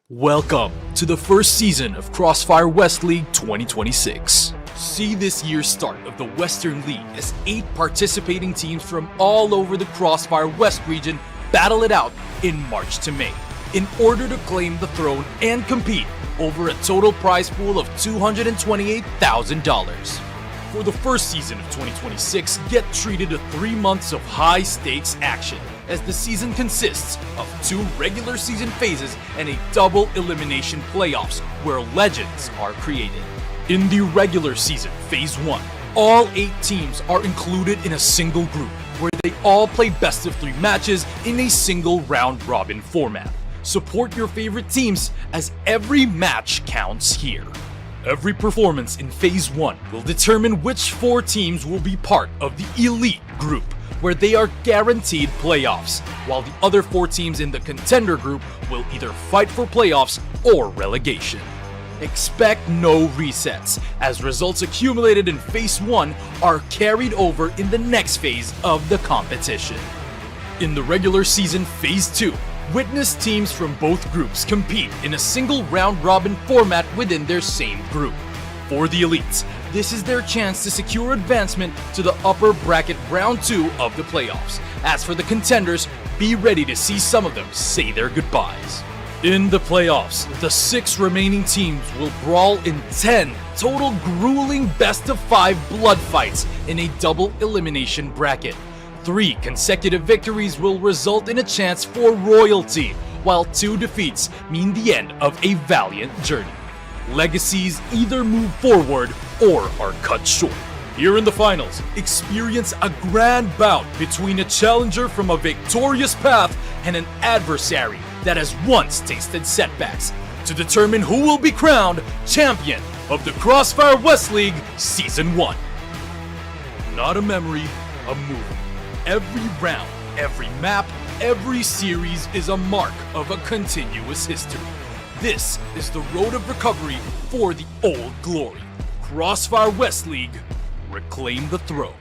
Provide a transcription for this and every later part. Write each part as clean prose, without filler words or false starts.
Welcome to the first season of CrossFire West League 2026. See this year's start of the Western League as 8 participating teams from all over the CrossFire West region battle it out in March to May in order to claim the throne and compete over a total prize pool of $228,000. For the first season of 2026, get treated to 3 months of high-stakes action, as the season consists of 2 regular season phases and a double elimination playoffs where legends are created. In the regular season, Phase 1, all 8 teams are included in a single group where they all play best of 3 matches in a single round-robin format. Support your favorite teams as every match counts here. Every performance in Phase 1 will determine which 4 teams will be part of the Elite Group, where they are guaranteed playoffs, while the other 4 teams in the Contender Group will either fight for playoffs or relegation. Expect no resets, as results accumulated in Phase 1 are carried over in the next phase of the competition. In the regular season Phase 2, witness teams from both groups compete in a single round-robin format within their same group. For the elites, this is their chance to secure advancement to the upper bracket round 2 of the playoffs. As for the contenders, be ready to see some of them say their goodbyes. In the playoffs, the 6 remaining teams will brawl in 10 total grueling best-of-5 blood fights in a double elimination bracket. 3 consecutive victories will result in a chance for royalty, while 2 defeats mean the end of a valiant journey. Legacies either move forward or are cut short. Here in the finals, experience a grand bout between a challenger from a victorious path and an adversary that has once tasted setbacks, to determine who will be crowned champion of the CrossFire West League Season 1. Not a memory, a movie. Every round, every map, every series is a mark of a continuous history. This is the road of recovery for the old glory. CrossFire West League, reclaim the throne.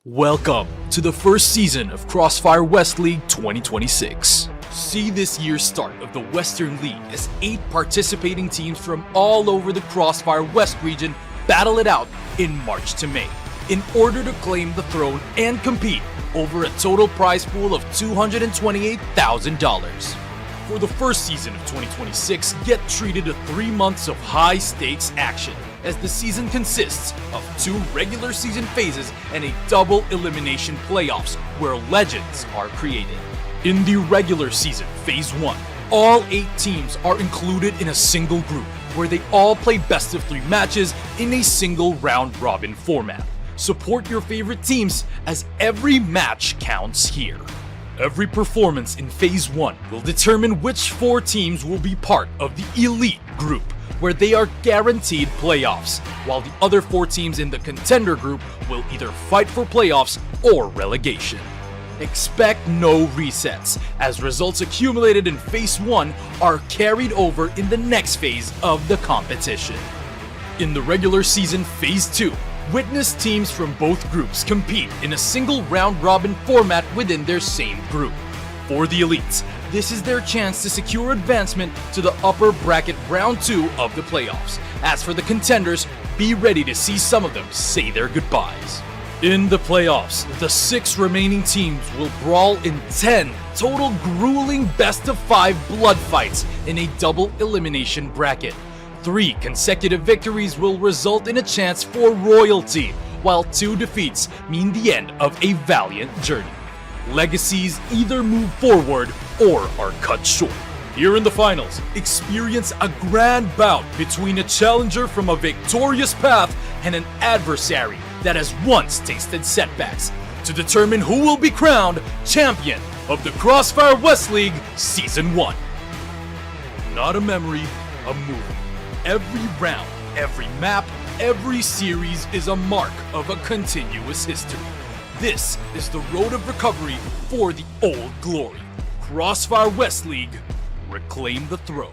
Welcome to the first season of CrossFire West League 2026. See this year's start of the Western League as 8 participating teams from all over the CrossFire West region battle it out in March to May in order to claim the throne and compete over a total prize pool of $228,000. For the first season of 2026, get treated to 3 months of high-stakes action, as the season consists of 2 regular season phases and a double elimination playoffs where legends are created. In the regular season, Phase 1, all 8 teams are included in a single group where they all play best of 3 matches in a single round-robin format. Support your favorite teams as every match counts here. Every performance in Phase 1 will determine which 4 teams will be part of the Elite Group, where they are guaranteed playoffs, while the other 4 teams in the Contender Group will either fight for playoffs or relegation. Expect no resets, as results accumulated in Phase 1 are carried over in the next phase of the competition. In the regular season Phase 2, witness teams from both groups compete in a single round-robin format within their same group. For the elites, this is their chance to secure advancement to the upper bracket round 2 of the playoffs. As for the contenders, be ready to see some of them say their goodbyes. In the playoffs, the 6 remaining teams will brawl in 10 total grueling best-of-5 blood fights in a double elimination bracket. 3 consecutive victories will result in a chance for royalty, while 2 defeats mean the end of a valiant journey. Legacies either move forward or are cut short. Here in the finals, experience a grand bout between a challenger from a victorious path and an adversary that has once tasted setbacks to determine who will be crowned champion of the CrossFire West League Season 1. Not a memory, a movie. Every round, every map, every series is a mark of a continuous history. This is the road of recovery for the old glory. CrossFire West League, reclaim the throne.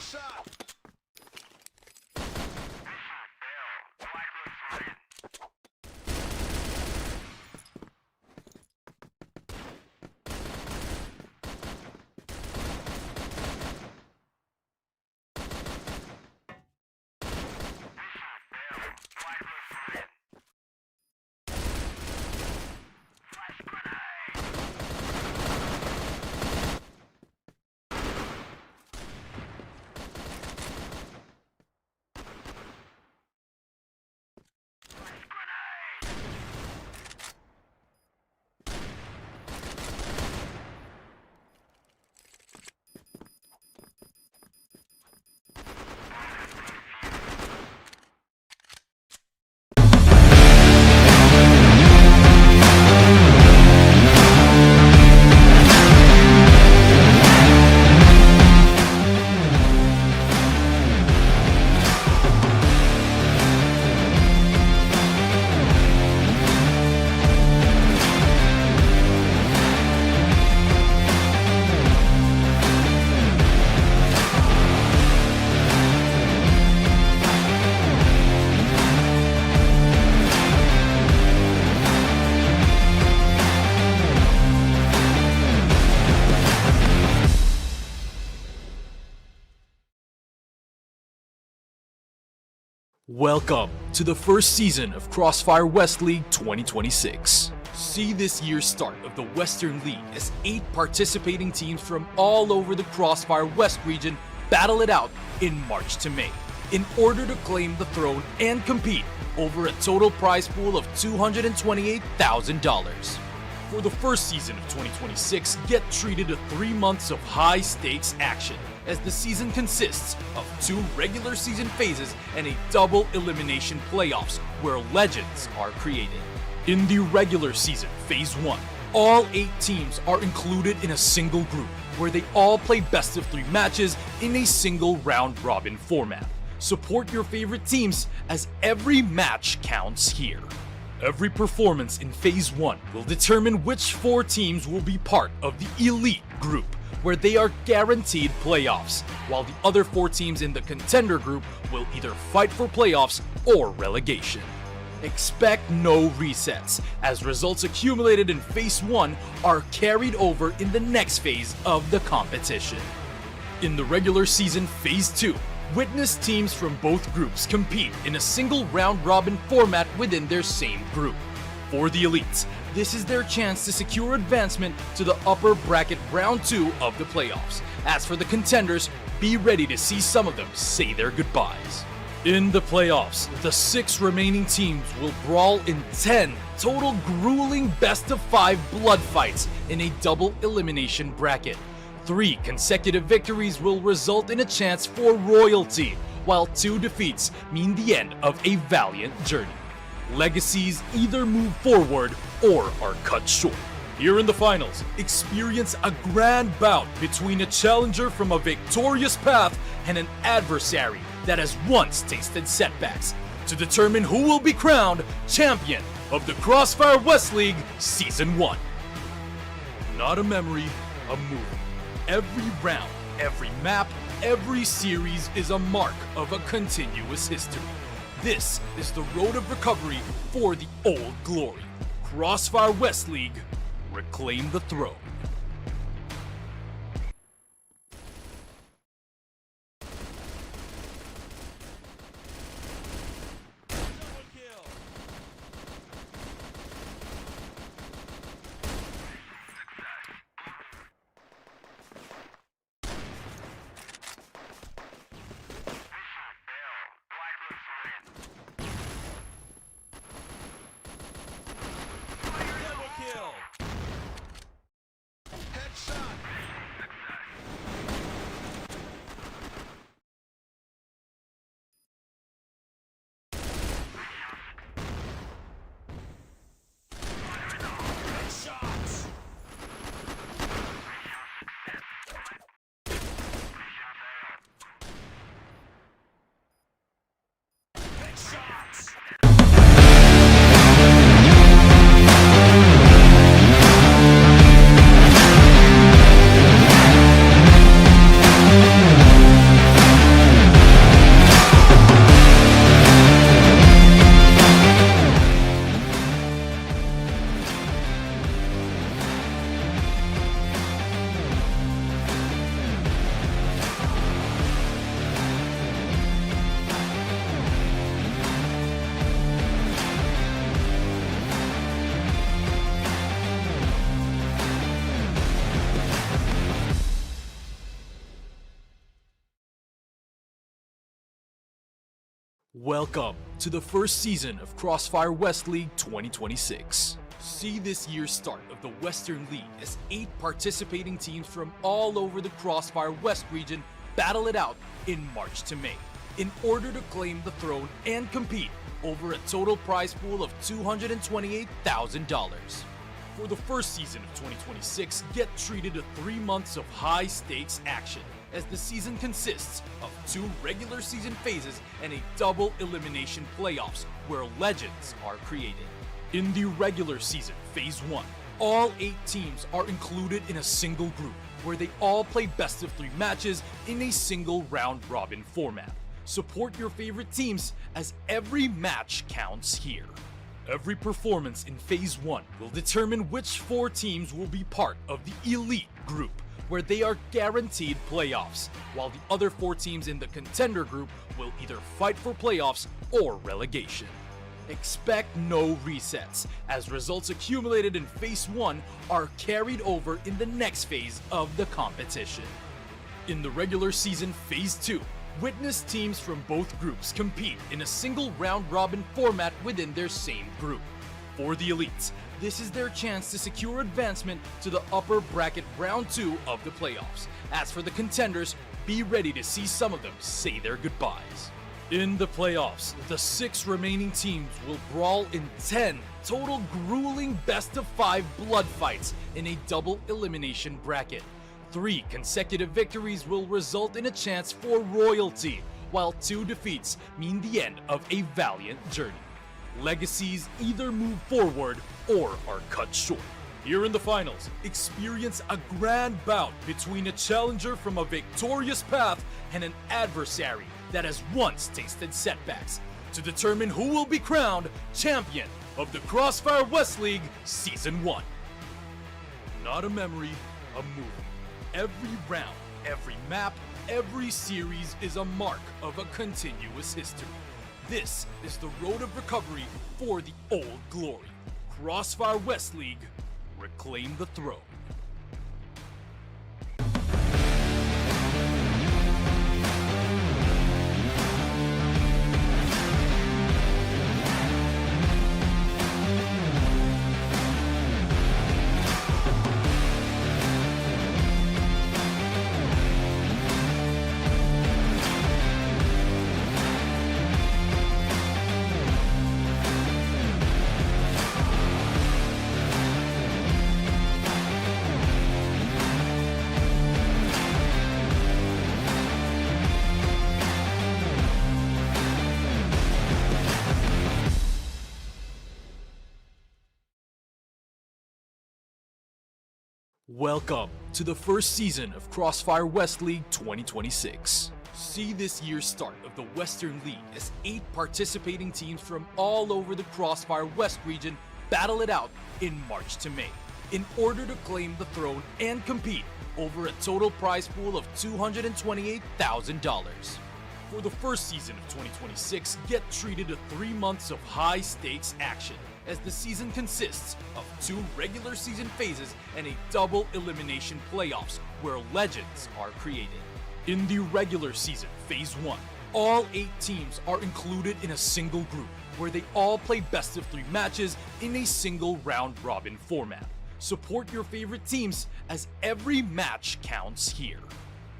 shot. Welcome to the first season of CrossFire West League 2026. See this year's start of the Western League as 8 participating teams from all over the CrossFire West region battle it out in March to May in order to claim the throne and compete over a total prize pool of $228,000. For the first season of 2026, get treated to 3 months of high-stakes action, as the season consists of 2 regular season phases and a double elimination playoffs where legends are created. In the regular season, Phase 1, all 8 teams are included in a single group where they all play best of 3 matches in a single round-robin format. Support your favorite teams as every match counts here. Every performance in Phase 1 will determine which 4 teams will be part of the Elite Group, where they are guaranteed playoffs, while the other 4 teams in the Contender Group will either fight for playoffs or relegation. Expect no resets, as results accumulated in Phase 1 are carried over in the next phase of the competition. In the regular season Phase 2, witness teams from both groups compete in a single round-robin format within their same group. For the elites, this is their chance to secure advancement to the upper bracket round 2 of the playoffs. As for the contenders, be ready to see some of them say their goodbyes. In the playoffs, the 6 remaining teams will brawl in 10 total grueling best-of-5 blood fights in a double elimination bracket. 3 consecutive victories will result in a chance for royalty, while 2 defeats mean the end of a valiant journey. Legacies either move forward or are cut short. Here in the finals, experience a grand bout between a challenger from a victorious path and an adversary that has once tasted setbacks, to determine who will be crowned champion of the CrossFire West League Season 1. Not a memory, a movie. Every round, every map, every series is a mark of a continuous history. This is the road of recovery for the old glory. CrossFire West League, reclaim the throne. Welcome to the first season of CrossFire West League 2026. See this year's start of the Western League as 8 participating teams from all over the CrossFire West region battle it out in March to May in order to claim the throne and compete over a total prize pool of $228,000. For the first season of 2026, get treated to 3 months of high-stakes action, as the season consists of 2 regular season phases and a double elimination playoffs where legends are created. In the regular season, Phase 1, all 8 teams are included in a single group where they all play best of 3 matches in a single round-robin format. Support your favorite teams as every match counts here. Every performance in Phase 1 will determine which 4 teams will be part of the Elite Group, where they are guaranteed playoffs, while the other 4 teams in the Contender Group will either fight for playoffs or relegation. Expect no resets, as results accumulated in Phase 1 are carried over in the next phase of the competition. In the regular season Phase 2, witness teams from both groups compete in a single round-robin format within their same group. For the elites, this is their chance to secure advancement to the upper bracket round 2 of the playoffs. As for the contenders, be ready to see some of them say their goodbyes. In the playoffs, the 6 remaining teams will brawl in 10 total grueling best-of-5 blood fights in a double elimination bracket. 3 consecutive victories will result in a chance for royalty, while 2 defeats mean the end of a valiant journey. Legacies either move forward or are cut short. Here in the finals, experience a grand bout between a challenger from a victorious path and an adversary that has once tasted setbacks to determine who will be crowned champion of the CrossFire West League Season 1. Not a memory, a movie. Every round, every map, every series is a mark of a continuous history. This is the road of recovery for the old glory. CrossFire West League, reclaim the throne. Welcome to the first season of CrossFire West League 2026. See this year's start of the Western League as 8 participating teams from all over the CrossFire West region battle it out in March to May in order to claim the throne and compete over a total prize pool of $228,000. For the first season of 2026, get treated to 3 months of high-stakes action, as the season consists of 2 regular season phases and a double elimination playoffs where legends are created. In the regular season, Phase 1, all 8 teams are included in a single group where they all play best of 3 matches in a single round-robin format. Support your favorite teams as every match counts here.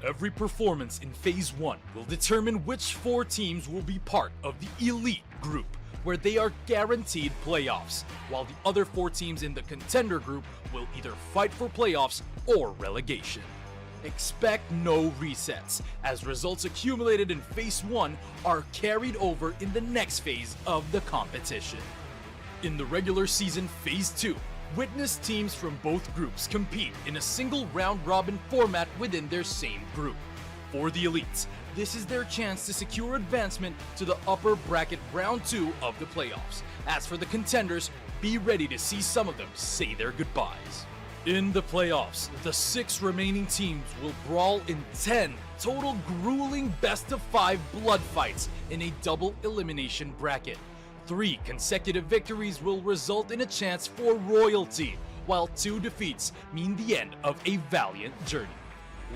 Every performance in Phase 1 will determine which 4 teams will be part of the Elite Group, where they are guaranteed playoffs, while the other 4 teams in the Contender Group will either fight for playoffs or relegation. Expect no resets, as results accumulated in Phase 1 are carried over in the next phase of the competition. In the regular season Phase 2, witness teams from both groups compete in a single round-robin format within their same group. For the elites, this is their chance to secure advancement to the upper bracket round 2 of the playoffs. As for the contenders, be ready to see some of them say their goodbyes. In the playoffs, the 6 remaining teams will brawl in 10 total grueling best-of-5 blood fights in a double elimination bracket. 3 consecutive victories will result in a chance for royalty, while 2 defeats mean the end of a valiant journey.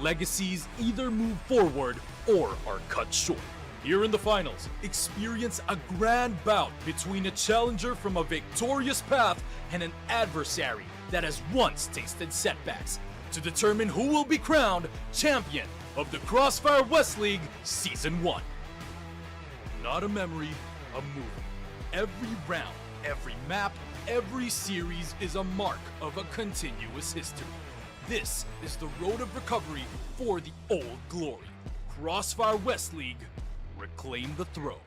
Legacies either move forward or are cut short. Here in the finals, experience a grand bout between a challenger from a victorious path and an adversary that has once tasted setbacks to determine who will be crowned champion of the CrossFire West League Season 1. Not a memory, a movie. Every round, every map, every series is a mark of a continuous history. This is the road of recovery for the old glory. CrossFire West League, reclaim the throne.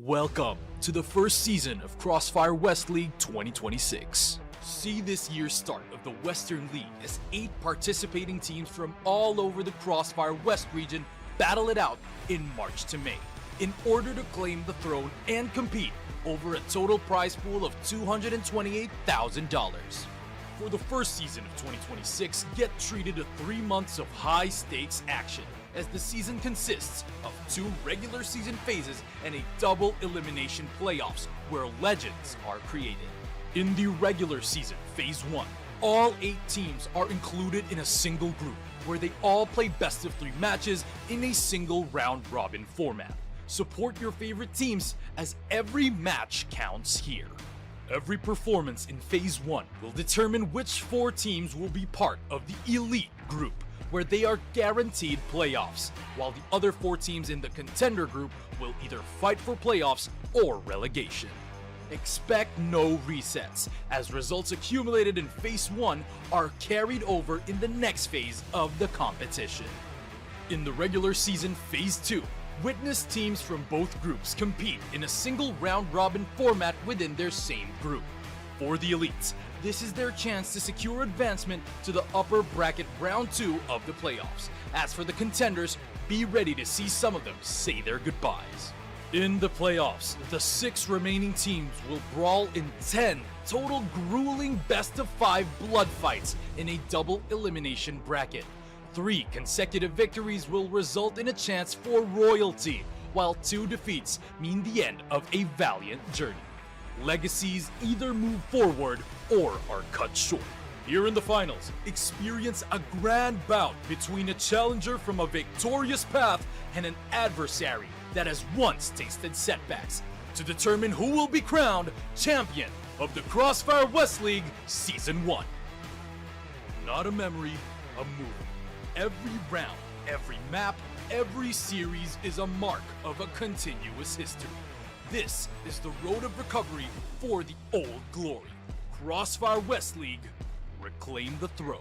Welcome to the first season of CrossFire West League 2026. See this year's start of the Western League as 8 participating teams from all over the CrossFire West region battle it out in March to May in order to claim the throne and compete over a total prize pool of $228,000. For the first season of 2026, get treated to 3 months of high-stakes action, as the season consists of 2 regular season phases and a double elimination playoffs where legends are created. In the regular season, Phase 1, all 8 teams are included in a single group where they all play best of 3 matches in a single round-robin format. Support your favorite teams as every match counts here. Every performance in Phase 1 will determine which 4 teams will be part of the Elite group, where they are guaranteed playoffs, while the other 4 teams in the contender group will either fight for playoffs or relegation. Expect no resets, as results accumulated in Phase 1 are carried over in the next phase of the competition. In the regular season Phase 2, witness teams from both groups compete in a single round-robin format within their same group. For the elites, this is their chance to secure advancement to the upper bracket round 2 of the playoffs. As for the contenders, be ready to see some of them say their goodbyes. In the playoffs, the 6 remaining teams will brawl in 10 total grueling best-of-5 blood fights in a double elimination bracket. 3 consecutive victories will result in a chance for royalty, while 2 defeats mean the end of a valiant journey. Legacies either move forward or are cut short. Here in the finals, experience a grand bout between a challenger from a victorious path and an adversary that has once tasted setbacks to determine who will be crowned champion of the CrossFire West League Season 1. Not a memory, a movie. Every round, every map, every series is a mark of a continuous history. This is the road of recovery for the old glory. CrossFire West League, reclaim the throne.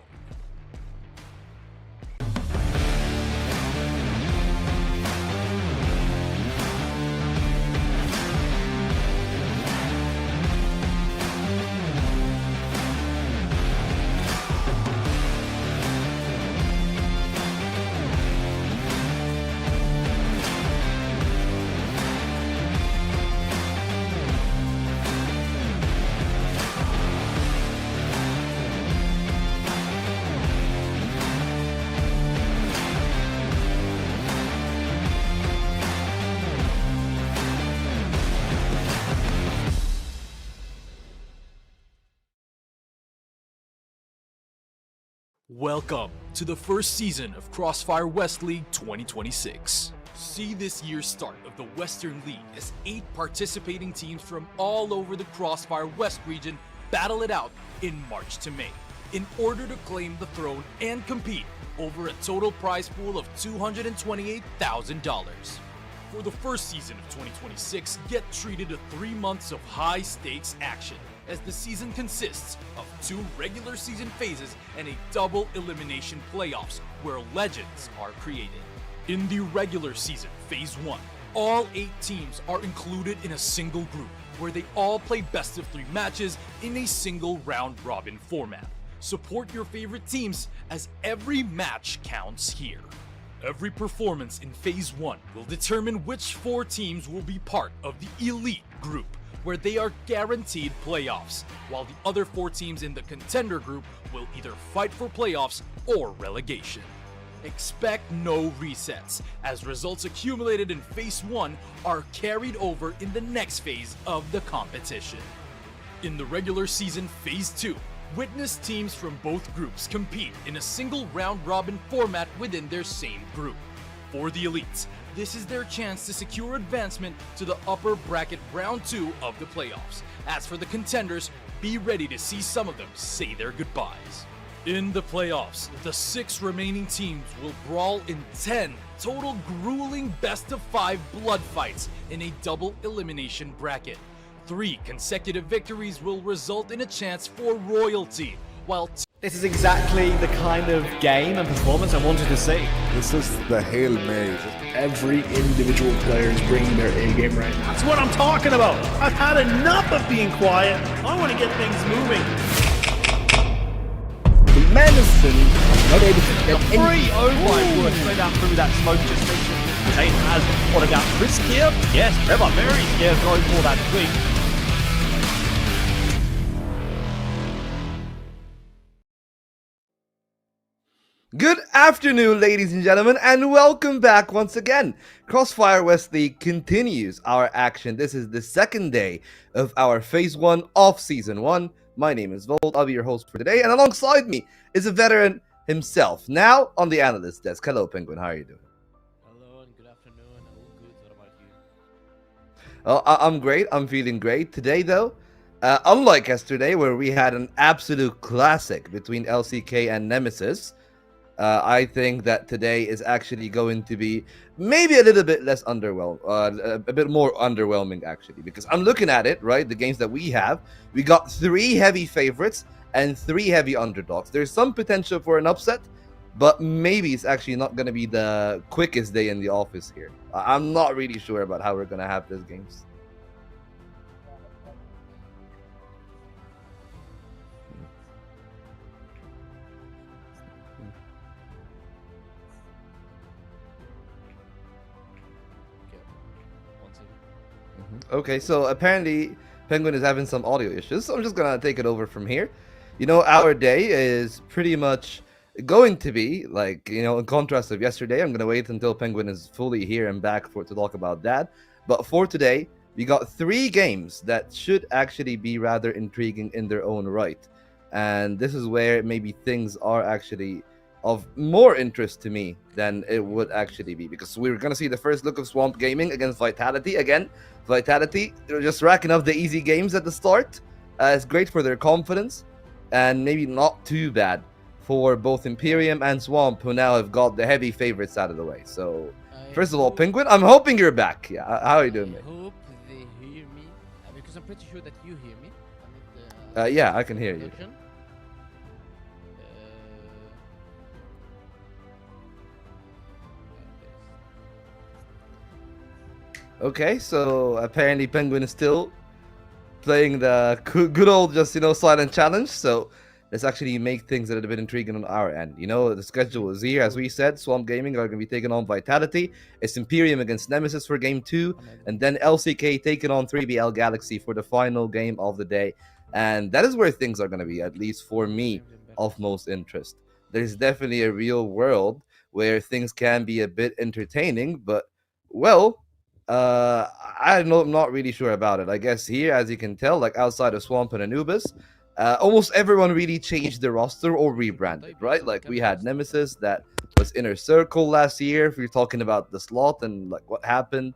Welcome to the first season of CrossFire West League 2026. See this year's start of the Western League as 8 participating teams from all over the CrossFire West region battle it out in March to May in order to claim the throne and compete over a total prize pool of $228,000. For the first season of 2026, get treated to 3 months of high-stakes action, as the season consists of 2 regular season phases and a double elimination playoffs where legends are created. In the regular season Phase 1, All 8 teams are included in a single group, where they all play best of 3 matches in a single round-robin format. Support your favorite teams, as every match counts here. Every performance in Phase 1 will determine which 4 teams will be part of the Elite Group, where they are guaranteed playoffs, while the other 4 teams in the Contender Group will either fight for playoffs or relegation. Expect no resets, as results accumulated in Phase 1 are carried over in the next phase of the competition. In the regular season Phase 2, witness teams from both groups compete in a single round-robin format within their same group. For the elites, this is their chance to secure advancement to the upper bracket round 2 of the playoffs. As for the contenders, be ready to see some of them say their goodbyes. In the playoffs, the 6 remaining teams will brawl in 10 total grueling best-of-5 blood fights in a double elimination bracket. 3 consecutive victories will result in a chance for royalty, while This is exactly the kind of game and performance I wanted to see. This is the Hail Mary. Every individual player is bringing their A game right now. That's what I'm talking about. I've had enough of being quiet. I want to get things moving. The Nemesis not able to get Free! Oh my word, straight out through that smoke just mentioned. Tate has what about risk here? Yes, Trevor very scared going for that swing. Good afternoon, ladies and gentlemen, and welcome back once again. CrossFire West League continues our action. This is the second day of our Phase 1 of Season 1. My name is Volt. I'll be your host for today, and alongside me is a veteran himself, now on the analyst desk. Hello, Penguin. How are you doing? Hello and good afternoon. All good. What about you? Oh, I'm great. I'm feeling great. Today, though, unlike yesterday, where we had an absolute classic between LCK and Nemesis, I think that today is actually going to be maybe a little bit less a bit more underwhelming, actually, because I'm looking at it, right? The games that we have, we got 3 heavy favorites and 3 heavy underdogs. There's some potential for an upset, but maybe it's actually not going to be the quickest day in the office here. I'm not really sure about how we're going to have these games. Okay, so apparently Penguin is having some audio issues, so I'm just gonna take it over from here. You know, our day is pretty much going to be like, you know, in contrast of yesterday. I'm gonna wait until Penguin is fully here and back to talk about that. But for today, we got 3 games that should actually be rather intriguing in their own right. And this is where maybe things are actually of more interest to me than it would actually be, because we're going to see the first look of Swamp Gaming against Vitality. Again, Vitality, they're just racking up the easy games at the start. It's great for their confidence, and maybe not too bad for both Imperium and Swamp, who now have got the heavy favorites out of the way. So, first of all, Penguin, I'm hoping you're back. Yeah, how are you doing, mate? I hope they hear me, because I'm pretty sure that you hear me. Yeah, I can hear you. Okay, so apparently Penguin is still playing the good old just, you know, silent challenge. So let's actually make things a little bit intriguing on our end. You know, the schedule is here. As we said, Swamp Gaming are going to be taking on Vitality. It's Imperium against Nemesis for Game 2. And then LCK taking on 3BL Galaxy for the final game of the day. And that is where things are going to be, at least for me, of most interest. There's definitely a real world where things can be a bit entertaining, but, well, I'm not really sure about it. I guess here, as you can tell, like outside of Swamp and Anubis, almost everyone really changed the roster or rebranded, right? Like we had Nemesis that was Inner Circle last year, if you're talking about the slot and like what happened.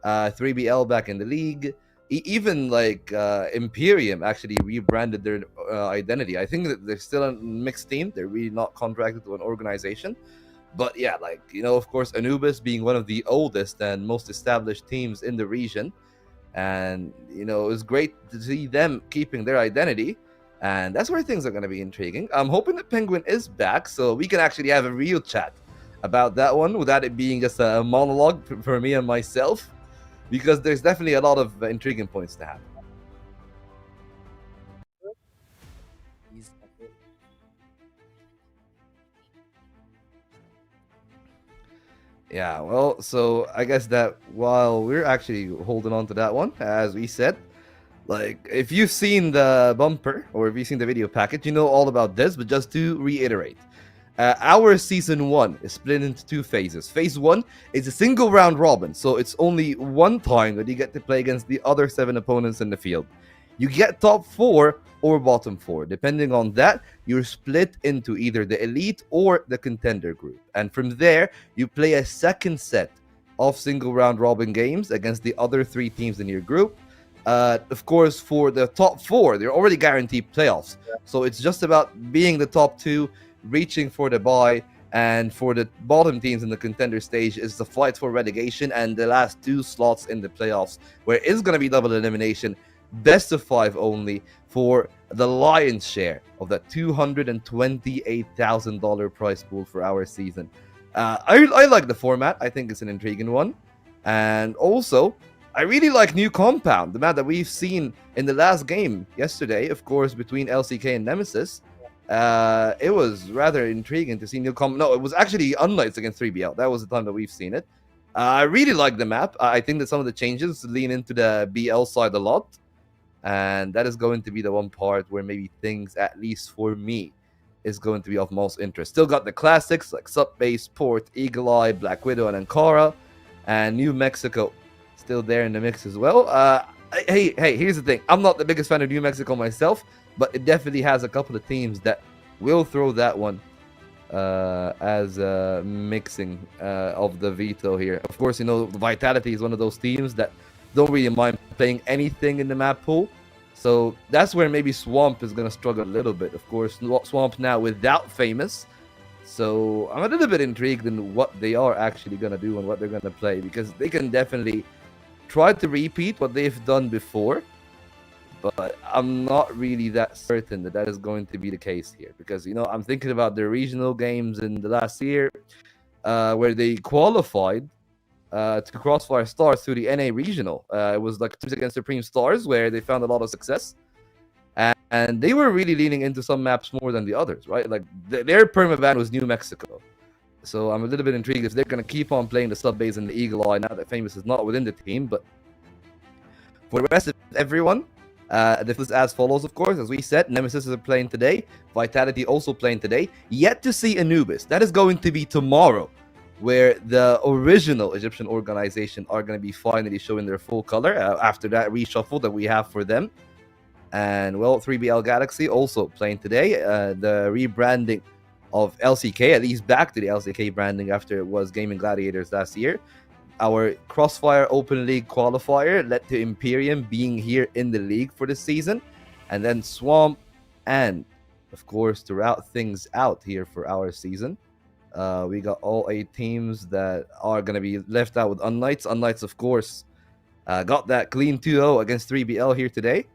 3BL back in the league. Even like Imperium actually rebranded their identity. I think that they're still a mixed team. They're really not contracted to an organization. But yeah, like, you know, of course, Anubis being one of the oldest and most established teams in the region. And, you know, it was great to see them keeping their identity. And that's where things are going to be intriguing. I'm hoping that Penguin is back so we can actually have a real chat about that one without it being just a monologue for me and myself. because there's definitely a lot of intriguing points to have. Yeah, well, so I guess that while we're actually holding on to that one, as we said, like, if you've seen the bumper or if you've seen the video package, you know all about this, but just to reiterate, our Season 1 is split into 2 phases. Phase 1 is a single round robin, so it's only one time that you get to play against the other 7 opponents in the field. You get top 4 or bottom 4. Depending on that, you're split into either the elite or the contender group. And from there, you play a second set of single round robin games against the other 3 teams in your group. Of course, for the top 4, they're already guaranteed playoffs. So it's just about being the top 2, reaching for the bye, and for the bottom teams in the contender stage is the fight for relegation and the last 2 slots in the playoffs, where it's going to be double elimination, best of 5 only, for the lion's share of that $228,000 prize pool for our season. I like the format. I think it's an intriguing one. And also, I really like New Compound, the map that we've seen in the last game yesterday, of course, between LCK and Nemesis. It was rather intriguing to see New Compound. No, it was actually Unlights against 3BL. That was the time that we've seen it. I really like the map. I think that some of the changes lean into the BL side a lot. And that is going to be the one part where maybe things, at least for me, is going to be of most interest. Still got the classics like Subbase, Port, Eagle Eye, Black Widow, and Ankara. And New Mexico still there in the mix as well. Hey, here's the thing. I'm not the biggest fan of New Mexico myself, but it definitely has a couple of teams that will throw that one as a mixing of the veto here. Of course, you know, Vitality is one of those teams that don't really mind playing anything in the map pool. So that's where maybe Swamp is going to struggle a little bit. Of course, Swamp now without Famous. So I'm a little bit intrigued in what they are actually going to do and what they're going to play, because they can definitely try to repeat what they've done before. But I'm not really that certain that that is going to be the case here, because, you know, I'm thinking about the regional games in the last year where they qualified to CrossFire Stars through the NA regional. It was like teams against Supreme Stars where they found a lot of success, and they were really leaning into some maps more than the others, right? Like their permaban was New Mexico. So I'm a little bit intrigued if they're going to keep on playing the Subbase and the Eagle Eye now that Famous is not within the team. But for the rest of everyone, this is as follows, of course. As we said, Nemesis is playing today. Vitality also playing today. Yet to see Anubis. That is going to be tomorrow, where the original Egyptian organization are going to be finally showing their full color after that reshuffle that we have for them. And, well, 3BL Galaxy also playing today. The rebranding of LCK, at least back to the LCK branding after it was Gaming Gladiators last year. Our CrossFire Open League qualifier led to IMPERIUM being here in the league for the season. And then Swamp, and, of course, to route things out here for our season, we got all 8 teams that are going to be left out with Unlights. Unlights, of course, got that clean 2-0 against 3BL here today.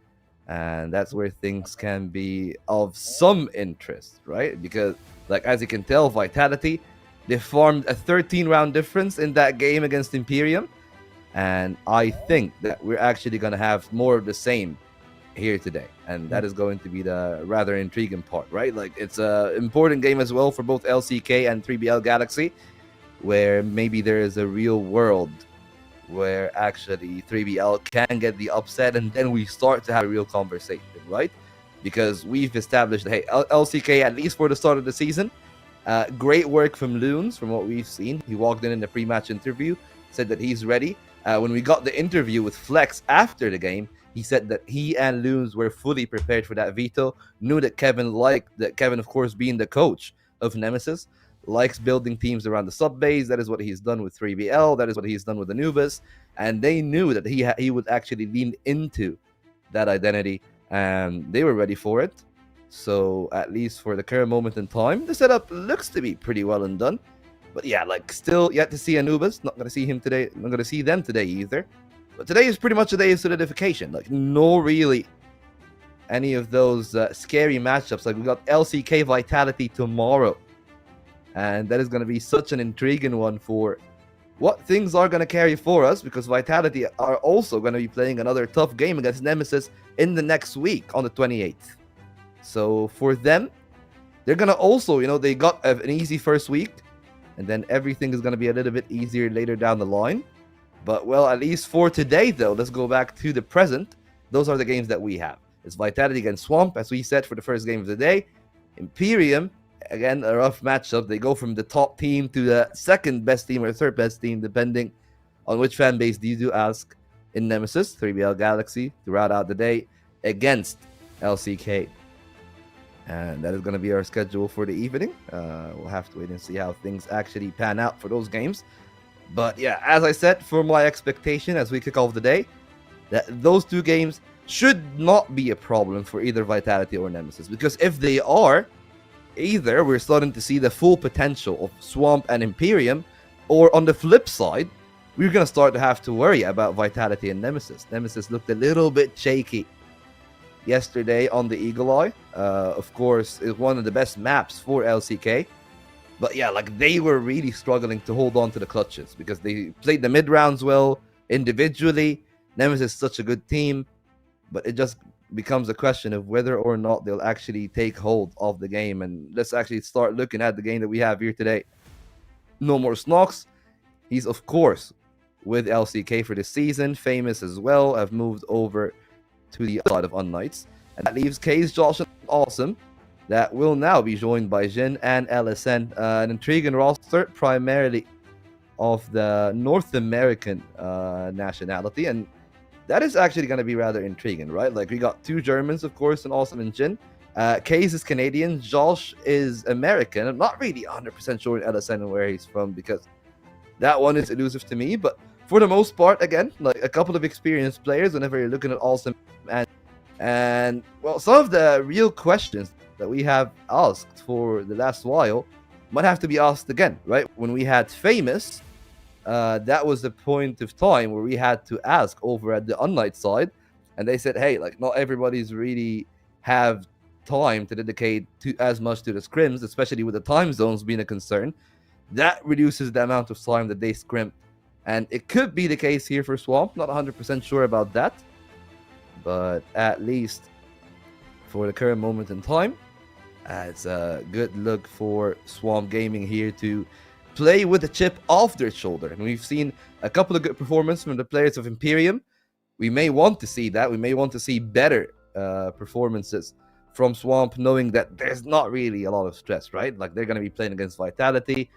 And that's where things can be of some interest, right? Because, like, as you can tell, Vitality, they formed a 13-round difference in that game against IMPERIUM. And I think that we're actually going to have more of the same here today. And that is going to be the rather intriguing part, right? Like, it's an important game as well for both LCK and 3BL Galaxy, where maybe there is a real world where actually 3BL can get the upset, and then we start to have a real conversation, right? Because we've established that, hey, LCK, at least for the start of the season, great work from Loons, from what we've seen. He walked in the pre-match interview, said that he's ready. When we got the interview with Flex after the game, he said that he and Loons were fully prepared for that veto, knew that Kevin liked, that Kevin, of course, being the coach of Nemesis, likes building teams around the Subbase. That is what he's done with 3BL. That is what he's done with Anubis. And they knew that he would actually lean into that identity, and they were ready for it. So at least for the current moment in time, the setup looks to be pretty well and done. But yeah, like, still yet to see Anubis. Not going to see him today. Not going to see them today either. But today is pretty much a day of solidification. Like, no really any of those scary matchups. Like, we got LCK Vitality tomorrow. And that is going to be such an intriguing one for what things are going to carry for us, because Vitality are also going to be playing another tough game against Nemesis in the next week on the 28th. So for them, they're going to also, they got an easy first week, and then everything is going to be a little bit easier later down the line. But, well, at least for today, though, let's go back to the present. Those are the games that we have. It's Vitality against Swamp, as we said, for the first game of the day. IMPERIUM, again, a rough matchup. They go from the top team to the second best team or third best team, depending on which fan base you do ask, in Nemesis, 3BL Galaxy, throughout out the day, against LCK. And that is going to be our schedule for the evening. We'll have to wait and see how things actually pan out for those games. But yeah, as I said, for my expectation as we kick off the day, that those two games should not be a problem for either Vitality or Nemesis. Because if they are, either we're starting to see the full potential of Swamp and IMPERIUM, or on the flip side, we're going to start to have to worry about Vitality and Nemesis. Nemesis looked a little bit shaky yesterday on the Eagle Eye. Of course, it's one of the best maps for LCK. But yeah, like, they were really struggling to hold on to the clutches because they played the mid rounds well individually. Nemesis is such a good team, but it just becomes a question of whether or not they'll actually take hold of the game. And let's actually start looking at the game that we have here today. No more Snox. He's, of course, with LCK for the season. Famous as well. Have moved over to the side of Unknights. And that leaves Case, Josh, and Awesome. That will now be joined by Jin and LSN. An intriguing roster, primarily of the North American nationality. And that is actually going to be rather intriguing, right? Like, we got two Germans, of course, and Awesome and Jin. Case is Canadian. Josh is American. I'm not really 100% sure in LSN and where he's from, because that one is elusive to me. But for the most part, again, like, a couple of experienced players whenever you're looking at Awesome. And well, some of the real questions that we have asked for the last while might have to be asked again, right? When we had Famous, that was the point of time where we had to ask over at the Unlight side, and they said, hey, like, not everybody's really have time to dedicate to as much to the scrims, especially with the time zones being a concern. That reduces the amount of time that they scrim, and it could be the case here for Swamp. Not 100% sure about that, but at least for the current moment in time, it's a good look for Swamp Gaming here to play with a chip off their shoulder. And we've seen a couple of good performances from the players of IMPERIUM. We may want to see that. We may want to see better performances from Swamp, knowing that there's not really a lot of stress, right? Like, they're going to be playing against Vitality.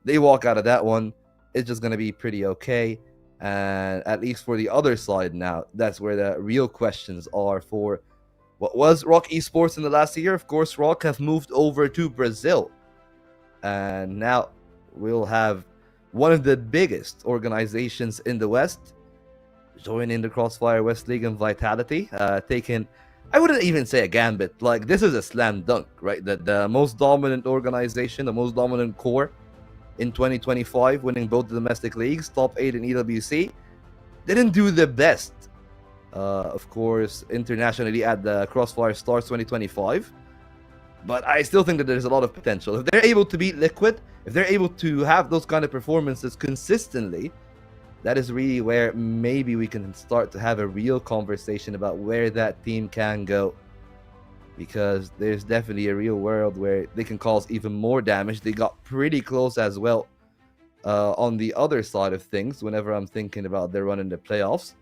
They walk out of that one, it's just going to be pretty okay. And at least for the other side now, that's where the real questions are for what was Rock Esports in the last year. Of course, Rock have moved over to Brazil. And now we'll have one of the biggest organizations in the West joining the CrossFire West League and Vitality, taking, I wouldn't even say a gambit. Like, this is a slam dunk, right? The most dominant organization, the most dominant core in 2025, winning both the domestic leagues, top 8 in EWC. Didn't do the best, of course, internationally at the CrossFire Stars 2025. But I still think that there's a lot of potential. If they're able to beat Liquid, if they're able to have those kind of performances consistently, that is really where maybe we can start to have a real conversation about where that team can go. Because there's definitely a real world where they can cause even more damage. They got pretty close as well on the other side of things. Whenever I'm thinking about their run in the playoffs,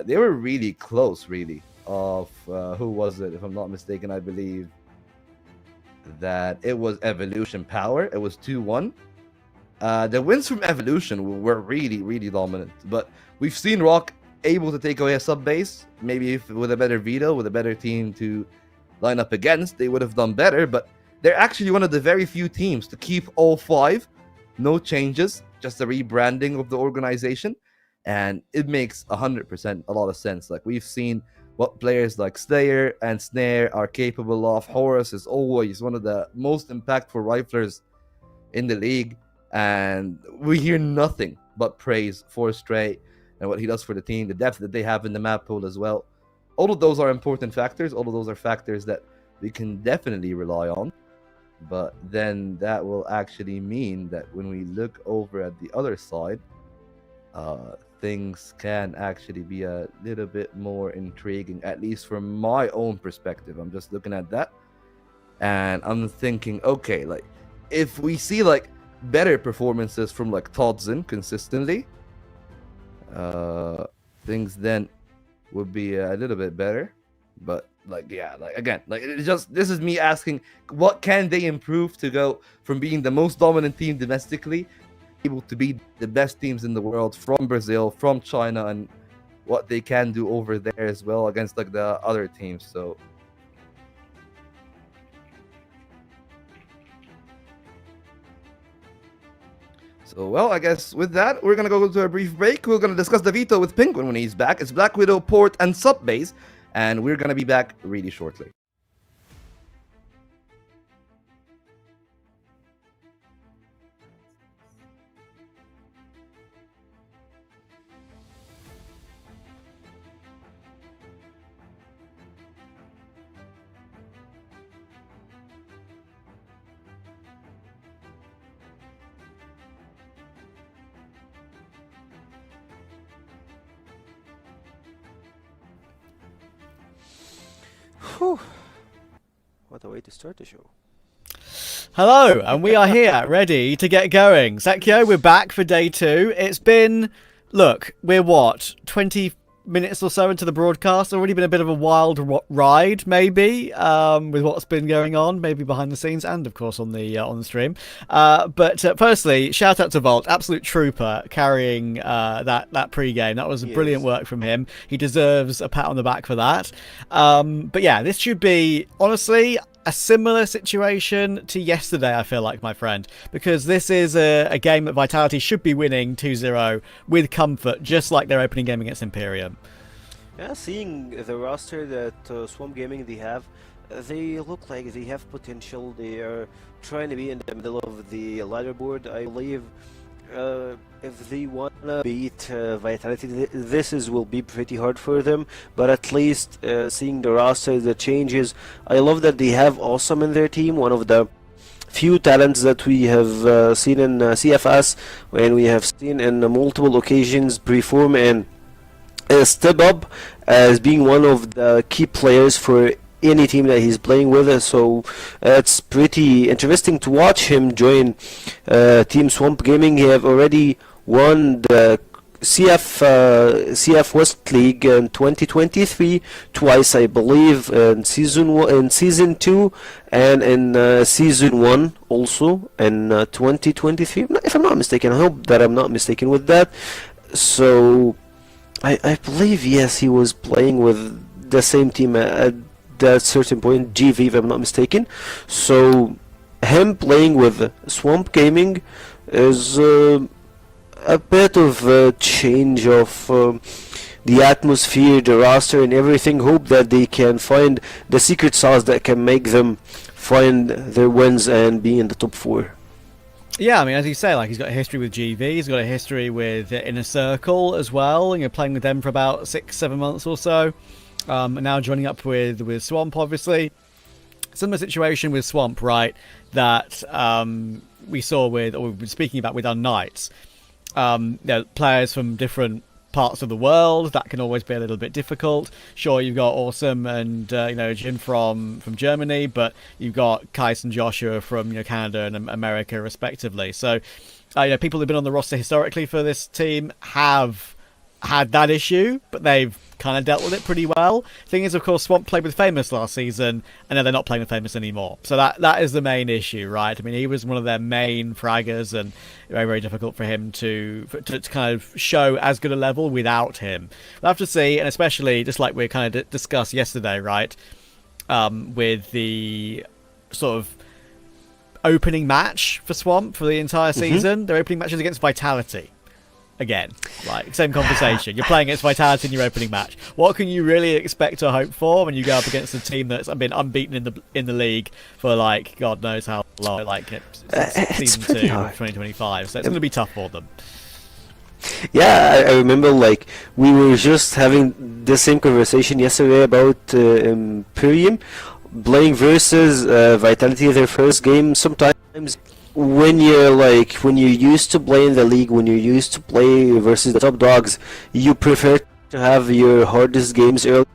they were really close, really. Of who was it? If I'm not mistaken, I believe that it was Evolution Power. It was 2-1. The wins from Evolution were really, really dominant. But we've seen Rock able to take away a sub base. Maybe if with a better veto, with a better team to line up against, they would have done better. But they're actually one of the very few teams to keep all 5. No changes, just a rebranding of the organization. And it makes 100% a lot of sense. Like, we've seen what players like Slayer and Snare are capable of. Horus is always one of the most impactful riflers in the league. And we hear nothing but praise for Stray and what he does for the team, the depth that they have in the map pool as well. All of those are important factors. All of those are factors that we can definitely rely on. But then that will actually mean that when we look over at the other side, things can actually be a little bit more intriguing, at least from my own perspective. I'm just looking at that and I'm thinking, okay, like if we see like better performances from like Todzen consistently, things then would be a little bit better. But like, yeah, like again, like it's just, this is me asking, what can they improve to go from being the most dominant team domestically able to be the best teams in the world from Brazil, from China, and what they can do over there as well against like the other teams. So well, I guess with that, we're gonna go to a brief break. We're gonna discuss the veto with Penguin when he's back. It's Black Widow, Port, and Sub Base, and we're gonna be back really shortly. Whew. What a way to start the show. Hello, and we are here, ready to get going. Zekio, we're back for day 2. It's been, look, we're what, 20 minutes or so into the broadcast. Already been a bit of a wild ride, maybe, with what's been going on, maybe behind the scenes, and of course on the stream. But firstly, shout out to Volt, absolute trooper, carrying that pre-game. That was brilliant work from him. He deserves a pat on the back for that. But yeah, this should be, honestly, a similar situation to yesterday, I feel like, my friend, because this is a game that Vitality should be winning 2-0 with comfort, just like their opening game against Imperium. Yeah, seeing the roster that Swamp Gaming they look like they have potential. They are trying to be in the middle of the ladder board. I believe if they want to beat Vitality, will be pretty hard for them. But at least seeing the roster, the changes, I love that they have Awesome in their team, one of the few talents that we have seen in CFS, and we have seen in multiple occasions perform and step up as being one of the key players for any team that he's playing with. So it's pretty interesting to watch him join Team Swamp Gaming. He have already won the CF West League in 2023 twice, I believe, in season 2 and in season 1 also in 2023, if I'm not mistaken. I hope that I'm not mistaken with that. So I believe, yes, he was playing with the same team at that certain point, GV, if I'm not mistaken. So him playing with Swamp Gaming is a bit of a change of the atmosphere, the roster, and everything. Hope that they can find the secret sauce that can make them find their wins and be in the top 4. Yeah, I mean, as you say, like, he's got a history with GV, he's got a history with Inner Circle as well, and you're playing with them for about 6-7 months or so. And now joining up with Swamp, obviously. Similar situation with Swamp, right, that we saw with, or we've been speaking about with our Knights. Players from different parts of the world, that can always be a little bit difficult. Sure, you've got Awesome and Jin from Germany, but you've got Kais and Joshua from Canada and America respectively. So people who've been on the roster historically for this team have had that issue, but they've kind of dealt with it pretty well. Thing is, of course, Swamp played with Famous last season, and now they're not playing with Famous anymore. So that is the main issue, right? I mean, he was one of their main fraggers, and very, very difficult for him to kind of show as good a level without him. We'll have to see, and especially, just like we kind of discussed yesterday, right, with the sort of opening match for Swamp for the entire season. Their opening matches against Vitality. Again, like, same conversation. You're playing against Vitality in your opening match. What can you really expect or hope for when you go up against a team that's been unbeaten in the league for, like, God knows how long, like season 2 of 2025? So it's going to be tough for them. Yeah, I remember, like, we were just having the same conversation yesterday about Imperium. playing versus Vitality their first game. Sometimes when you're used to play in the league, when you're used to play versus the top dogs, you prefer to have your hardest games early.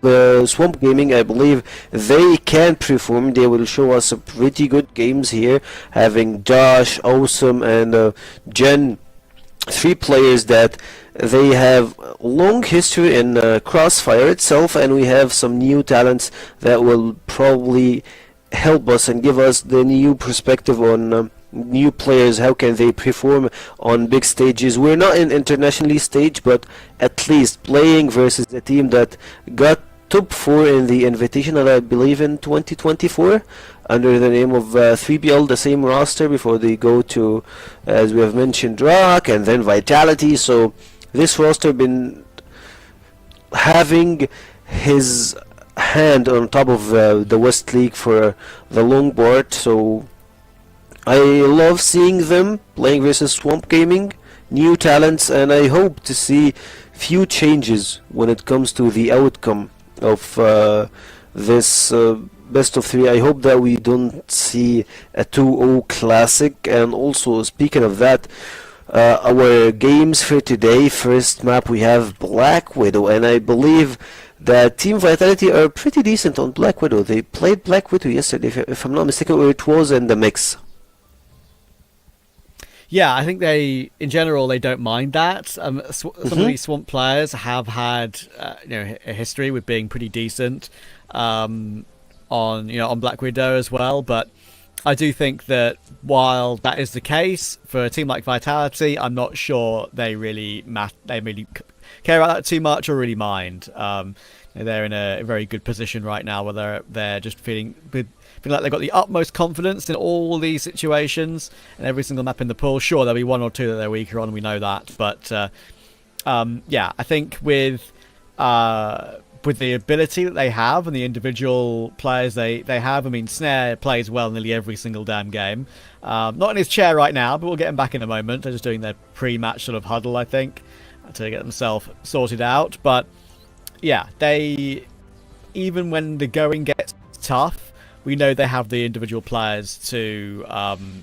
The Swamp Gaming, I believe they can perform. They will show us some pretty good games here, having Josh, Awesome, and Jen, 3 players that they have long history in CrossFire itself, and we have some new talents that will probably help us and give us the new perspective on new players, how can they perform on big stages. We're not in internationally stage, but at least playing versus the team that got top 4 in the Invitational, I believe, in 2024 under the name of 3BL, the same roster before they go to, as we have mentioned, Rock and then Vitality. So this roster been having his hand on top of the West League for the long part. So I love seeing them playing versus Swamp Gaming, new talents, and I hope to see few changes when it comes to the outcome of this best of 3. I hope that we don't see a 2-0 classic. And also, speaking of that, our games for today, first map we have Black Widow, and I believe that Team Vitality are pretty decent on Black Widow. They played Black Widow yesterday, if I'm not mistaken, or it was in the mix. Yeah, I think they, in general, they don't mind that. Some of these Swamp players have had, a history with being pretty decent on Black Widow as well. But I do think that while that is the case for a team like Vitality, I'm not sure they really care about that too much or really mind. They're in a very good position right now where they're just feeling like they've got the utmost confidence in all these situations and every single map in the pool. Sure, there'll be 1 or 2 that they're weaker on, we know that. But I think with the ability that they have and the individual players they have, I mean, Snare plays well nearly every single damn game. Not in his chair right now, but we'll get him back in a moment. They're just doing their pre-match sort of huddle, I think, to get themselves sorted out. But yeah, even when the going gets tough, we know they have the individual players to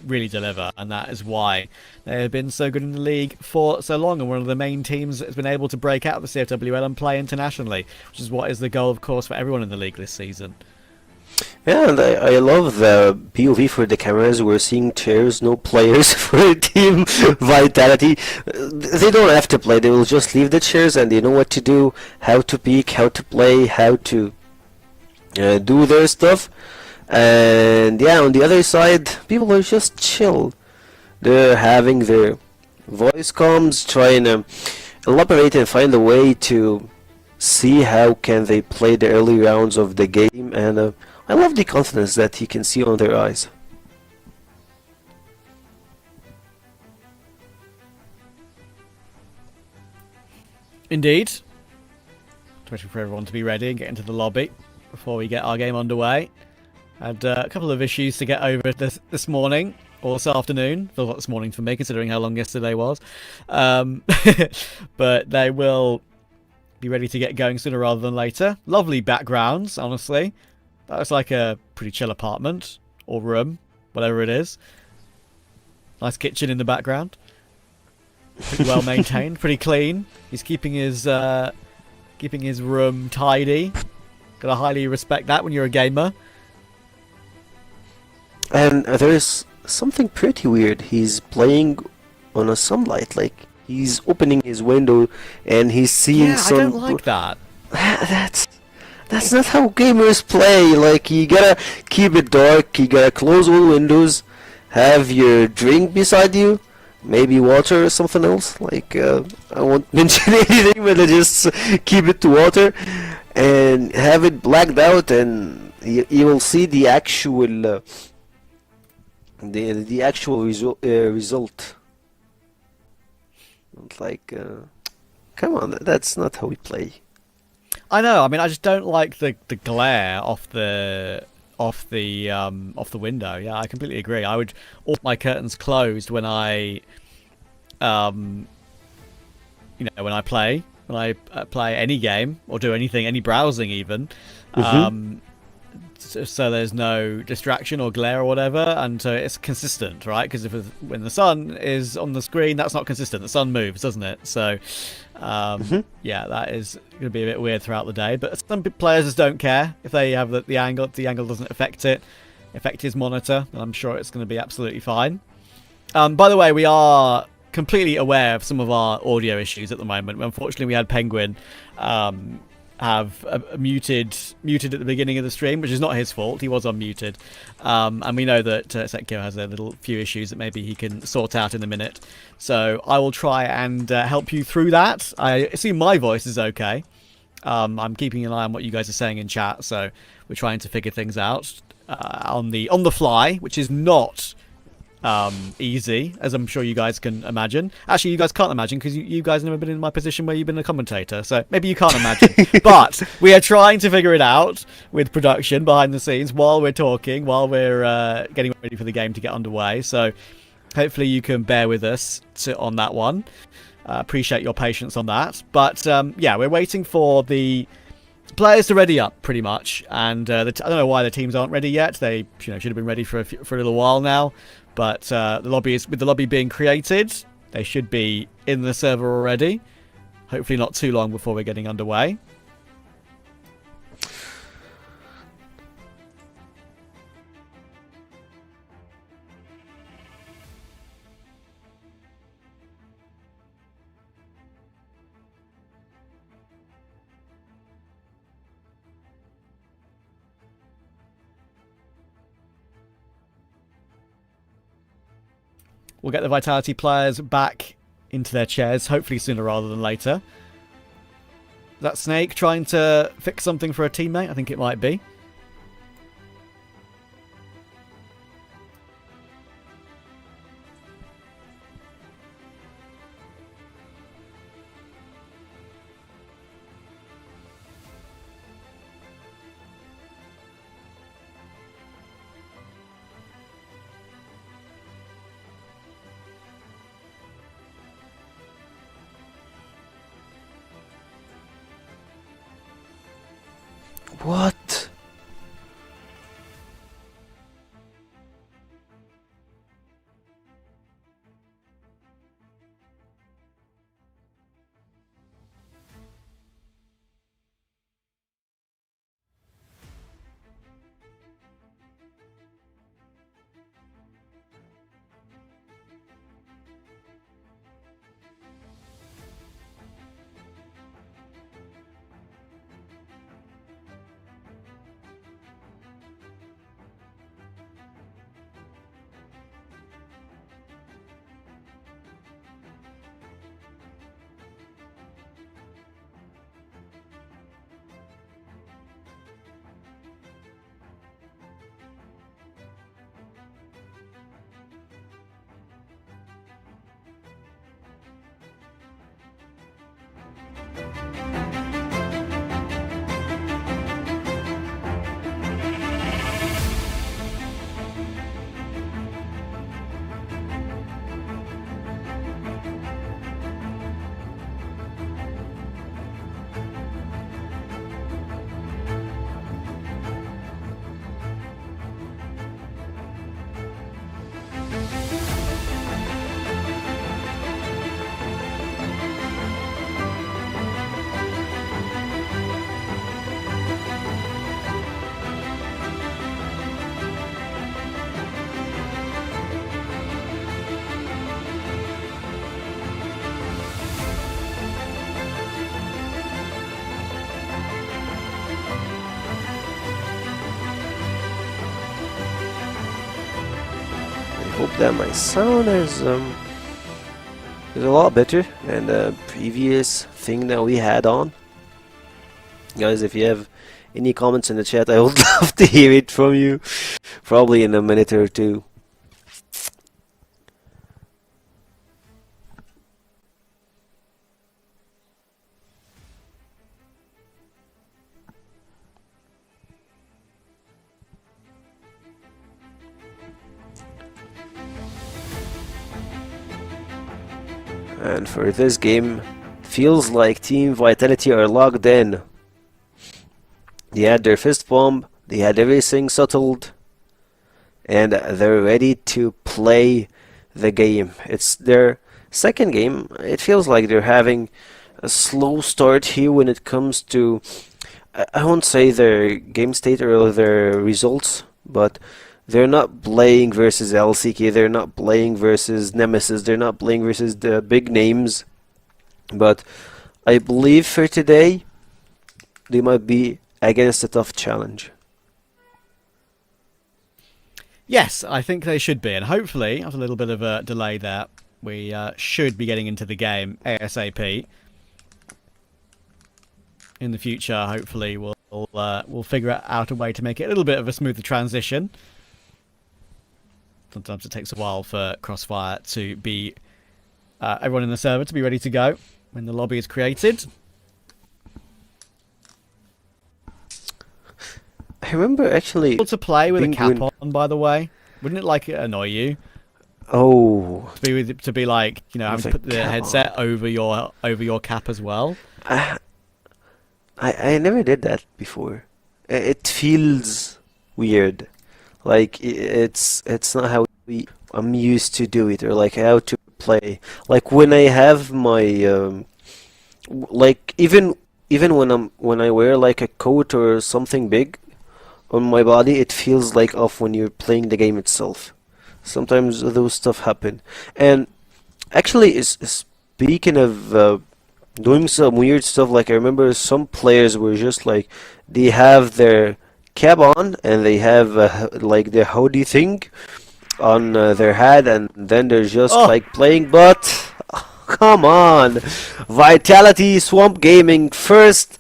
really deliver, and that is why they have been so good in the league for so long, and one of the main teams that's been able to break out of the CFWL and play internationally, which is what is the goal, of course, for everyone in the league this season. Yeah, and I love the POV for the cameras. We're seeing chairs, no players for Team Vitality. They don't have to play, they will just leave the chairs and they know what to do, how to peek, how to play, how to do their stuff. And yeah, on the other side, people are just chill. They're having their voice comms, trying to elaborate and find a way to see how can they play the early rounds of the game. And I love the confidence that you can see on their eyes. Indeed. Waiting for everyone to be ready and get into the lobby before we get our game underway. Had a couple of issues to get over this morning, or this afternoon. Feels like this morning for me, considering how long yesterday was. But they will be ready to get going sooner rather than later. Lovely backgrounds, honestly. That looks like a pretty chill apartment, or room, whatever it is. Nice kitchen in the background. Pretty well maintained, pretty clean. He's keeping his room tidy. Gotta highly respect that when you're a gamer. And there's something pretty weird. He's playing on a sunlight, like he's opening his window and he's seeing some... I don't like that. That's not how gamers play. Like, you gotta keep it dark, you gotta close all windows, have your drink beside you, maybe water or something else. Like, I won't mention anything, but just keep it to water and have it blacked out, and you will see the actual the actual result. Like, come on, that's not how we play. I know. I mean, I just don't like the glare off the window. Yeah, I completely agree. I would want my curtains closed when I you know, when I play any game or do anything, any browsing even. So there's no distraction or glare or whatever, and so it's consistent, right? Because when the sun is on the screen, that's not consistent. The sun moves, doesn't it? So yeah, that is going to be a bit weird throughout the day. But some players just don't care if they have the angle. If the angle doesn't affect his monitor, and I'm sure it's going to be absolutely fine. By the way, we are completely aware of some of our audio issues at the moment. Unfortunately, we had Penguin have muted at the beginning of the stream, which is not his fault. He was unmuted, and we know that Sekio has a little few issues that maybe he can sort out in a minute. So I will try and help you through that. I assume my voice is okay. I'm keeping an eye on what you guys are saying in chat, so we're trying to figure things out on the fly, which is not easy, as I'm sure you guys can imagine. Actually, you guys can't imagine because you guys have never been in my position where you've been a commentator, so maybe you can't imagine. But we are trying to figure it out with production behind the scenes while we're talking, while we're getting ready for the game to get underway. So hopefully you can bear with us on that one. Appreciate your patience on that. But yeah, we're waiting for the players to ready up pretty much, and I don't know why the teams aren't ready yet. They should have been ready for a little while now. But with the lobby being created, they should be in the server already. Hopefully not too long before we're getting underway. We'll get the Vitality players back into their chairs, hopefully sooner rather than later. Is that Snake trying to fix something for a teammate? I think it might be. What? Hope that my sound is a lot better than the previous thing that we had on. Guys, if you have any comments in the chat, I would love to hear it from you. Probably in a minute or two. And for this game, feels like Team Vitality are locked in. They had their fist bomb, they had everything settled, and they're ready to play the game. It's their second game. It feels like they're having a slow start here when it comes to, I won't say their game state or their results, but they're not playing versus LCK, they're not playing versus Nemesis, they're not playing versus the big names. But I believe for today, they might be against a tough challenge. Yes, I think they should be, and hopefully, after a little bit of a delay there, we should be getting into the game ASAP. In the future, hopefully, we'll figure out a way to make it a little bit of a smoother transition. Sometimes it takes a while for CrossFire to be everyone in the server to be ready to go when the lobby is created. I remember actually Able to play with a cap on, by the way. Wouldn't it like annoy you? Oh, To be like, you know, having to put the headset over your cap as well. I never did that before. It feels weird. Like it's not how I'm used to do it, or like how to play. Like when I have my like even when I wear like a coat or something big on my body, it feels like off when you're playing the game itself. Sometimes those stuff happen. And actually, speaking of doing some weird stuff, like I remember some players were just like, they have their cap on and they have like the hoodie thing on their head, and then they're just like playing. But come on, Vitality Swamp Gaming, first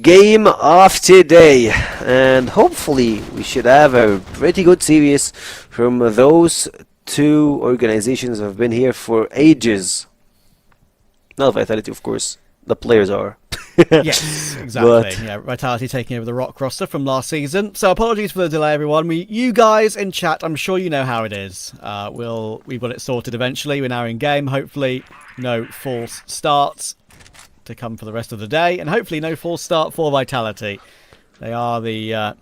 game of today, and hopefully we should have a pretty good series from those two organizations that have been here for ages. Not Vitality, of course, the players are. Yes, exactly. Yeah, Vitality taking over the Rock roster from last season. So apologies for the delay, everyone. You guys in chat, I'm sure you know how it is. We've got it sorted eventually. We're now in game. Hopefully, no false starts to come for the rest of the day, and hopefully no false start for Vitality. They are the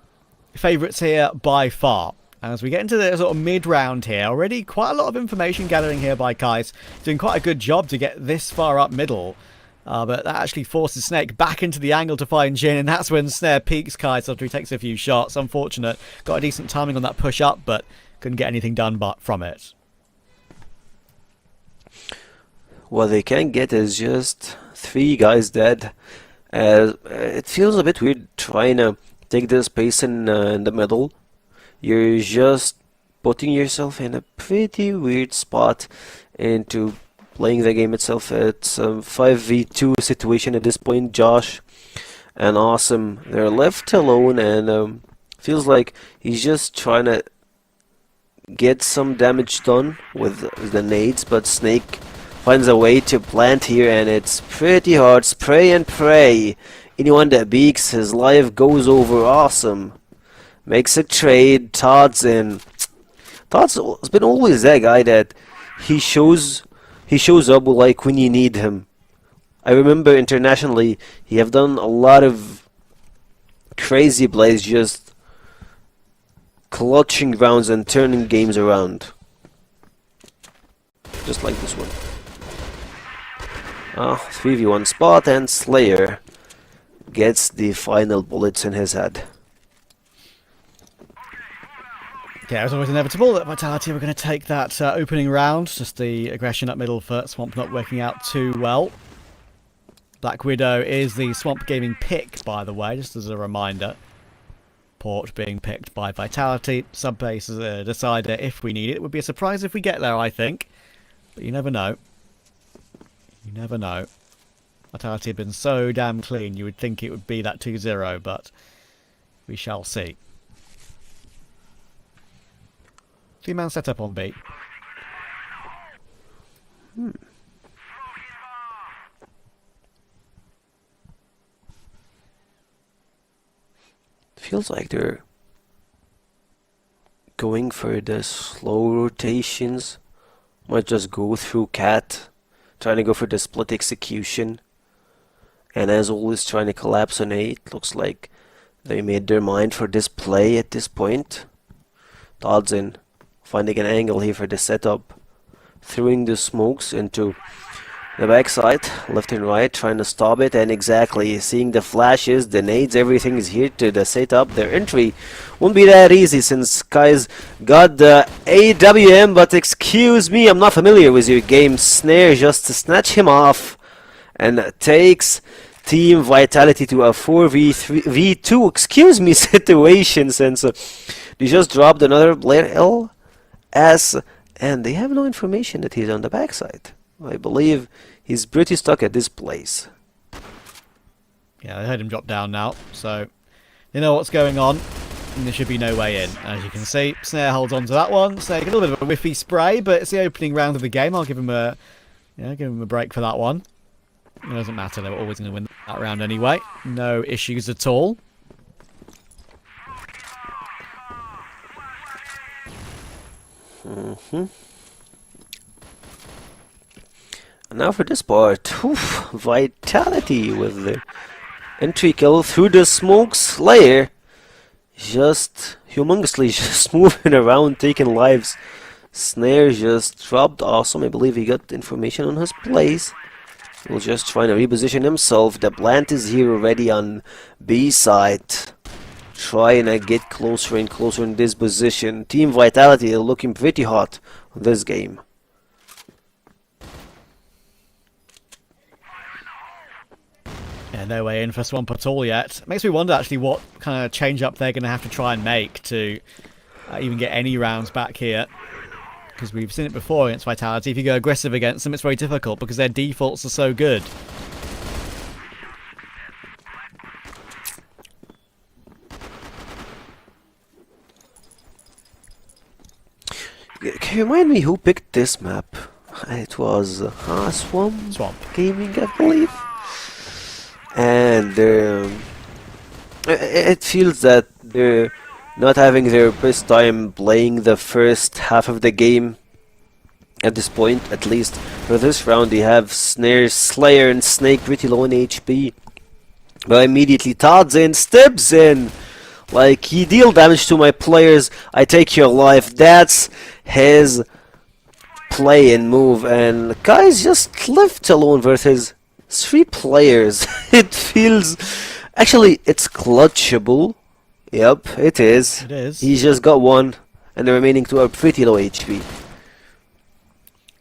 favourites here by far. And as we get into the sort of mid-round here, already quite a lot of information gathering here by Kais. Doing quite a good job to get this far up middle. But that actually forces Snake back into the angle to find Jin, and that's when Snare peaks Kais after he takes a few shots. Unfortunate. Got a decent timing on that push up, but couldn't get anything done from it. What they can get is just 3 guys dead. It feels a bit weird trying to take the space in the middle. You're just putting yourself in a pretty weird spot into playing the game itself. It's a 5v2 situation at this point. Josh and Awesome, they're left alone, and feels like he's just trying to get some damage done with the nades, but Snake finds a way to plant here, and it's pretty hard. Spray and pray. Anyone that beaks, his life goes over. Awesome makes a trade. Todd's in. Todd's has been always that guy that he shows up like when you need him. I remember internationally he have done a lot of crazy plays, just clutching rounds and turning games around, just like this one. 3v1 spot, and Slayer gets the final bullets in his head. Yeah, it was always inevitable that Vitality were going to take that opening round. Just the aggression up middle for Swamp not working out too well. Black Widow is the Swamp Gaming pick, by the way, just as a reminder. Port being picked by Vitality. Subbase as a decider if we need it. It would be a surprise if we get there, I think. But you never know. You never know. Vitality have been so damn clean, you would think it would be that 2-0, but we shall see. 3-man setup on B. Feels like they're going for the slow rotations. Might just go through Cat, trying to go for the split execution. and as always trying to collapse on 8. Looks like they made their mind for this play at this point. Todd's in, finding an angle here for the setup, throwing the smokes into the backside, left and right, trying to stop it, and exactly seeing the flashes, the nades, everything is here to the setup. Their entry won't be that easy since guys got the AWM, but excuse me, I'm not familiar with your game. Snare just to snatch him off and takes Team Vitality to a 4v2, excuse me, situation since they just dropped another player LS, and they have no information that he's on the backside. I believe he's pretty stuck at this place. Yeah, I heard him drop down now, so they know what's going on, and there should be no way in. As you can see, Snare holds on to that one. Snake a little bit of a whiffy spray, but it's the opening round of the game. I'll give him a, give him a break for that one. It doesn't matter; they were always going to win that round anyway. No issues at all. And now for this part, oof, Vitality with the entry kill through the smoke slayer. Just humongously just moving around, taking lives. Snare just dropped awesome. I believe he got information on his place. He'll just trying to reposition himself. The plant is here already on B side. Trying to get closer and closer in this position. Team Vitality are looking pretty hot on this game. Yeah, no way in for Swamp at all yet. Makes me wonder actually what kind of change up they're going to have to try and make to even get any rounds back here. Because we've seen it before against Vitality. If you go aggressive against them, it's very difficult because their defaults are so good. Can you remind me who picked this map? It was Swamp Gaming, I believe. And it feels that they're not having their best time playing the first half of the game at this point. At least for this round, they have Snare, Slayer, and Snake pretty low in HP. But immediately Todd's in, steps in. Like, you deal damage to my players, I take your life. That's his play and move. And guys just left alone versus 3 players. It feels... Actually, it's clutchable. Yep, it is. It is. He's just got 1, and the remaining 2 are pretty low HP.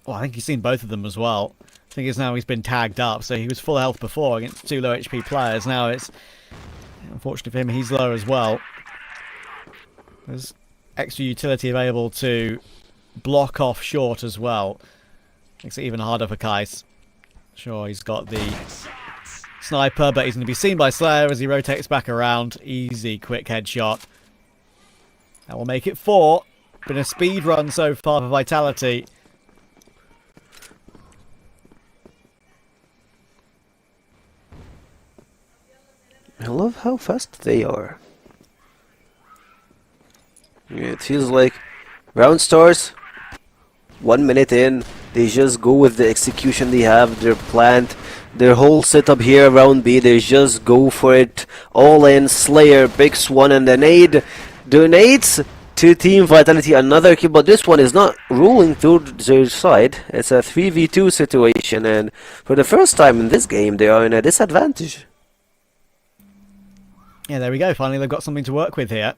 Well, I think he's seen both of them as well. The thing is now he's been tagged up, so he was full health before against 2 low HP players. Now it's... Unfortunately for him, he's low as well. There's extra utility available to block off short as well. Makes it even harder for Kais. Sure, he's got the sniper, but he's going to be seen by Slayer as he rotates back around. Easy, quick headshot. That will make it 4. Been a speed run so far for Vitality. I love how fast they are. It feels like round stars, 1 minute in, they just go with the execution they have, their plant, their whole setup here around B, they just go for it, all in. Slayer picks 1 and the nade donates to Team Vitality another kill, but this one is not rolling through their side. It's a 3v2 situation, and for the first time in this game, they are in a disadvantage. Yeah, there we go. Finally, they've got something to work with here.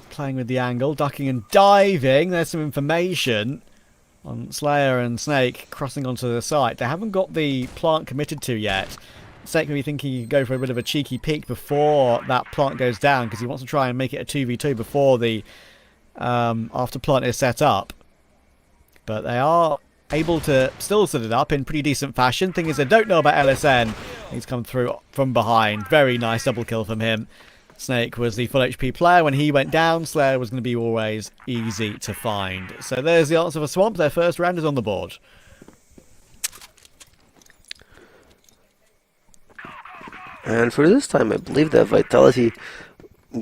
Playing with the angle, ducking and diving. There's some information on Slayer and Snake crossing onto the site. They haven't got the plant committed to yet. Snake may be thinking he could go for a bit of a cheeky peek before that plant goes down because he wants to try and make it a 2v2 before the after plant is set up. But they are able to still set it up in pretty decent fashion. Thing is, they don't know about LSN. He's come through from behind. Very nice double kill from him. Snake was the full HP player. When he went down, Slayer was going to be always easy to find. So there's the answer for Swamp. Their first round is on the board. And for this time, I believe that Vitality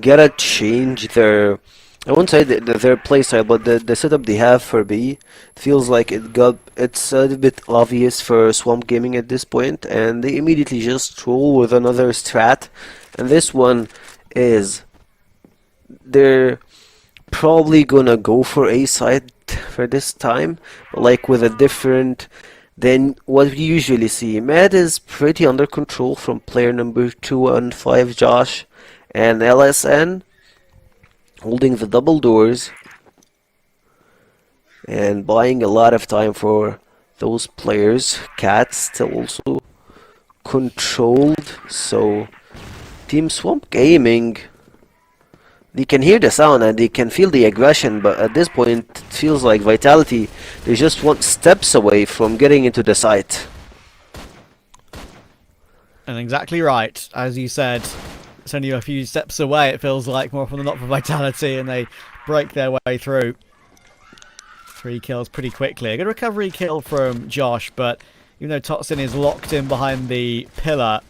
gotta change their I won't say that their playstyle, but the setup they have for B feels like it's a little bit obvious for Swamp Gaming at this point, and they immediately just roll with another strat. And this one is they're probably gonna go for A side for this time, but like with a different than what we usually see. Med is pretty under control from player number 2 and 5, Josh, and LSN holding the double doors and buying a lot of time for those players. Cat still also controlled, so Team Swamp Gaming, they can hear the sound and they can feel the aggression, but at this point it feels like Vitality, they just want steps away from getting into the site. And exactly right, as you said, it's only a few steps away, it feels like, more often than not for Vitality, and they break their way through. 3 kills pretty quickly. A good recovery kill from Josh, but even though Totsin is locked in behind the pillar,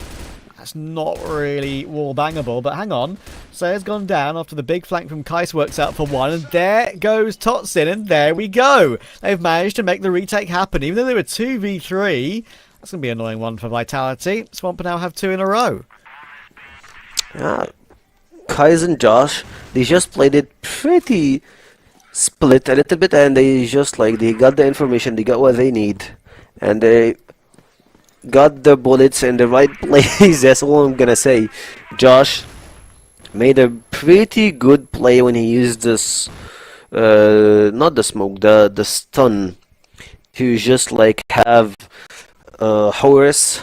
that's not really wall bangable. But hang on, Sayer's gone down after the big flank from Kais works out for 1, and there goes Totsin, and there we go. They've managed to make the retake happen, even though they were 2v3. That's going to be an annoying one for Vitality. Swamp now have 2 in a row. Yeah, Kais and Josh, they just played it pretty split a little bit, and they just like they got the information, they got what they need, and they got the bullets in the right place. That's all I'm gonna say. Josh made a pretty good play when he used this, not the smoke, the stun, to just like have Horus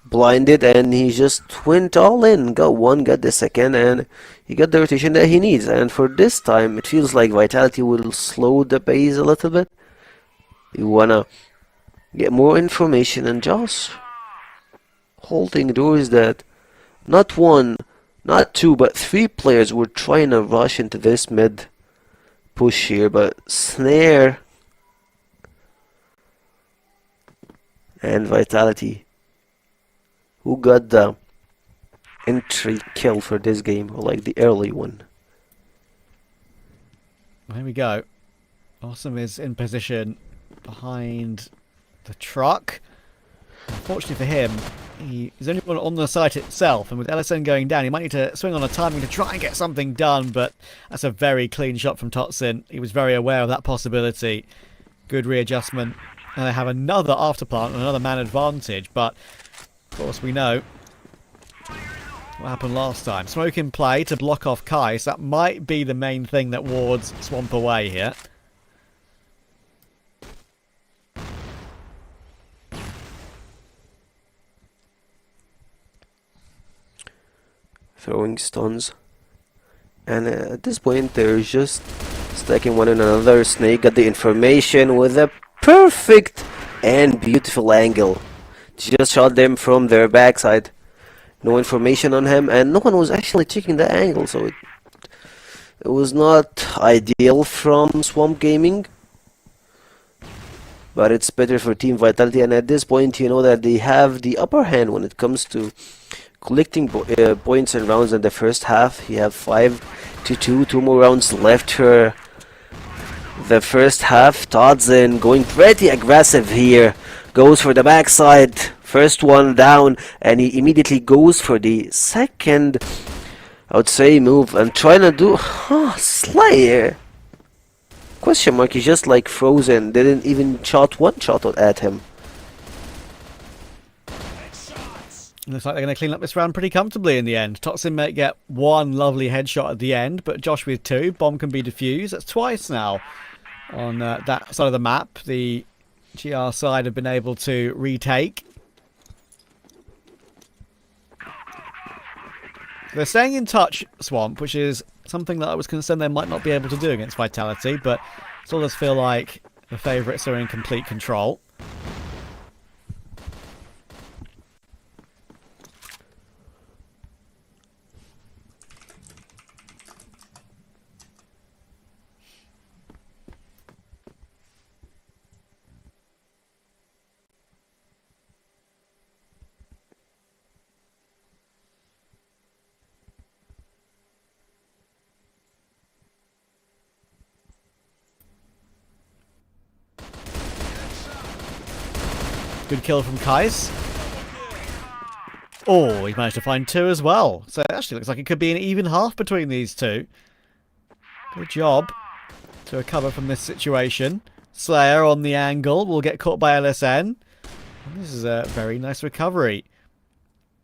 blinded, and he just went all in, got 1, got the second, and he got the rotation that he needs. And for this time it feels like Vitality will slow the pace a little bit. You wanna get more information, and Josh holding doors that not 1, not 2, but 3 players were trying to rush into this mid push here, but Snare and Vitality, who got the entry kill for this game, or like the early one. Here we go. Awesome is in position behind the truck. Unfortunately for him, he's only one on the site itself, and with LSN going down, he might need to swing on a timing to try and get something done, but that's a very clean shot from Totsin. He was very aware of that possibility. Good readjustment, and they have another afterplant and another man advantage, but of course we know what happened last time. Smoke in play to block off Kais. That might be the main thing that wards Swamp away here. Throwing stuns, and at this point they're just stacking one another. Snake got the information with a perfect and beautiful angle. Just shot them from their backside. No information on him, and no one was actually checking the angle, so it was not ideal from Swamp Gaming. But it's better for Team Vitality, and at this point you know that they have the upper hand when it comes to collecting points and rounds in the first half. You have 5-2, 2 more rounds left for the first half. Totsin going pretty aggressive here, goes for the backside, first one down, and he immediately goes for the second, I would say, move, and trying to do Slayer. Question mark, he's just like frozen, didn't even shot one shot at him. Looks like they're going to clean up this round pretty comfortably in the end. Totsin may get 1 lovely headshot at the end, but Josh with 2. Bomb can be defused. That's twice now on that side of the map. The GR side have been able to retake. They're staying in touch, Swamp, which is something that I was concerned they might not be able to do against Vitality, but it still does feel like the favourites are in complete control. Good kill from Kais. Oh, he managed to find 2 as well. So it actually looks like it could be an even half between these two. Good job to recover from this situation. Slayer on the angle will get caught by LSN. And this is a very nice recovery.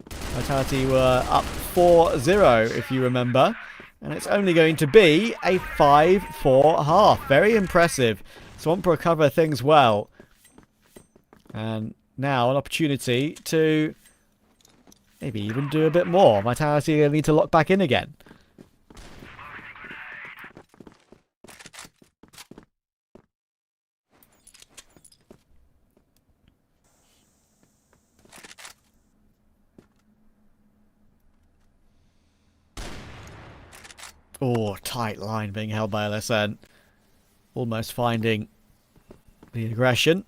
Vitality were up 4-0, if you remember. And it's only going to be a 5-4 half. Very impressive. Swamp recover things well. And now an opportunity to maybe even do a bit more. Vitality need to lock back in again. Oh, tight line being held by LSN. Almost finding the aggression.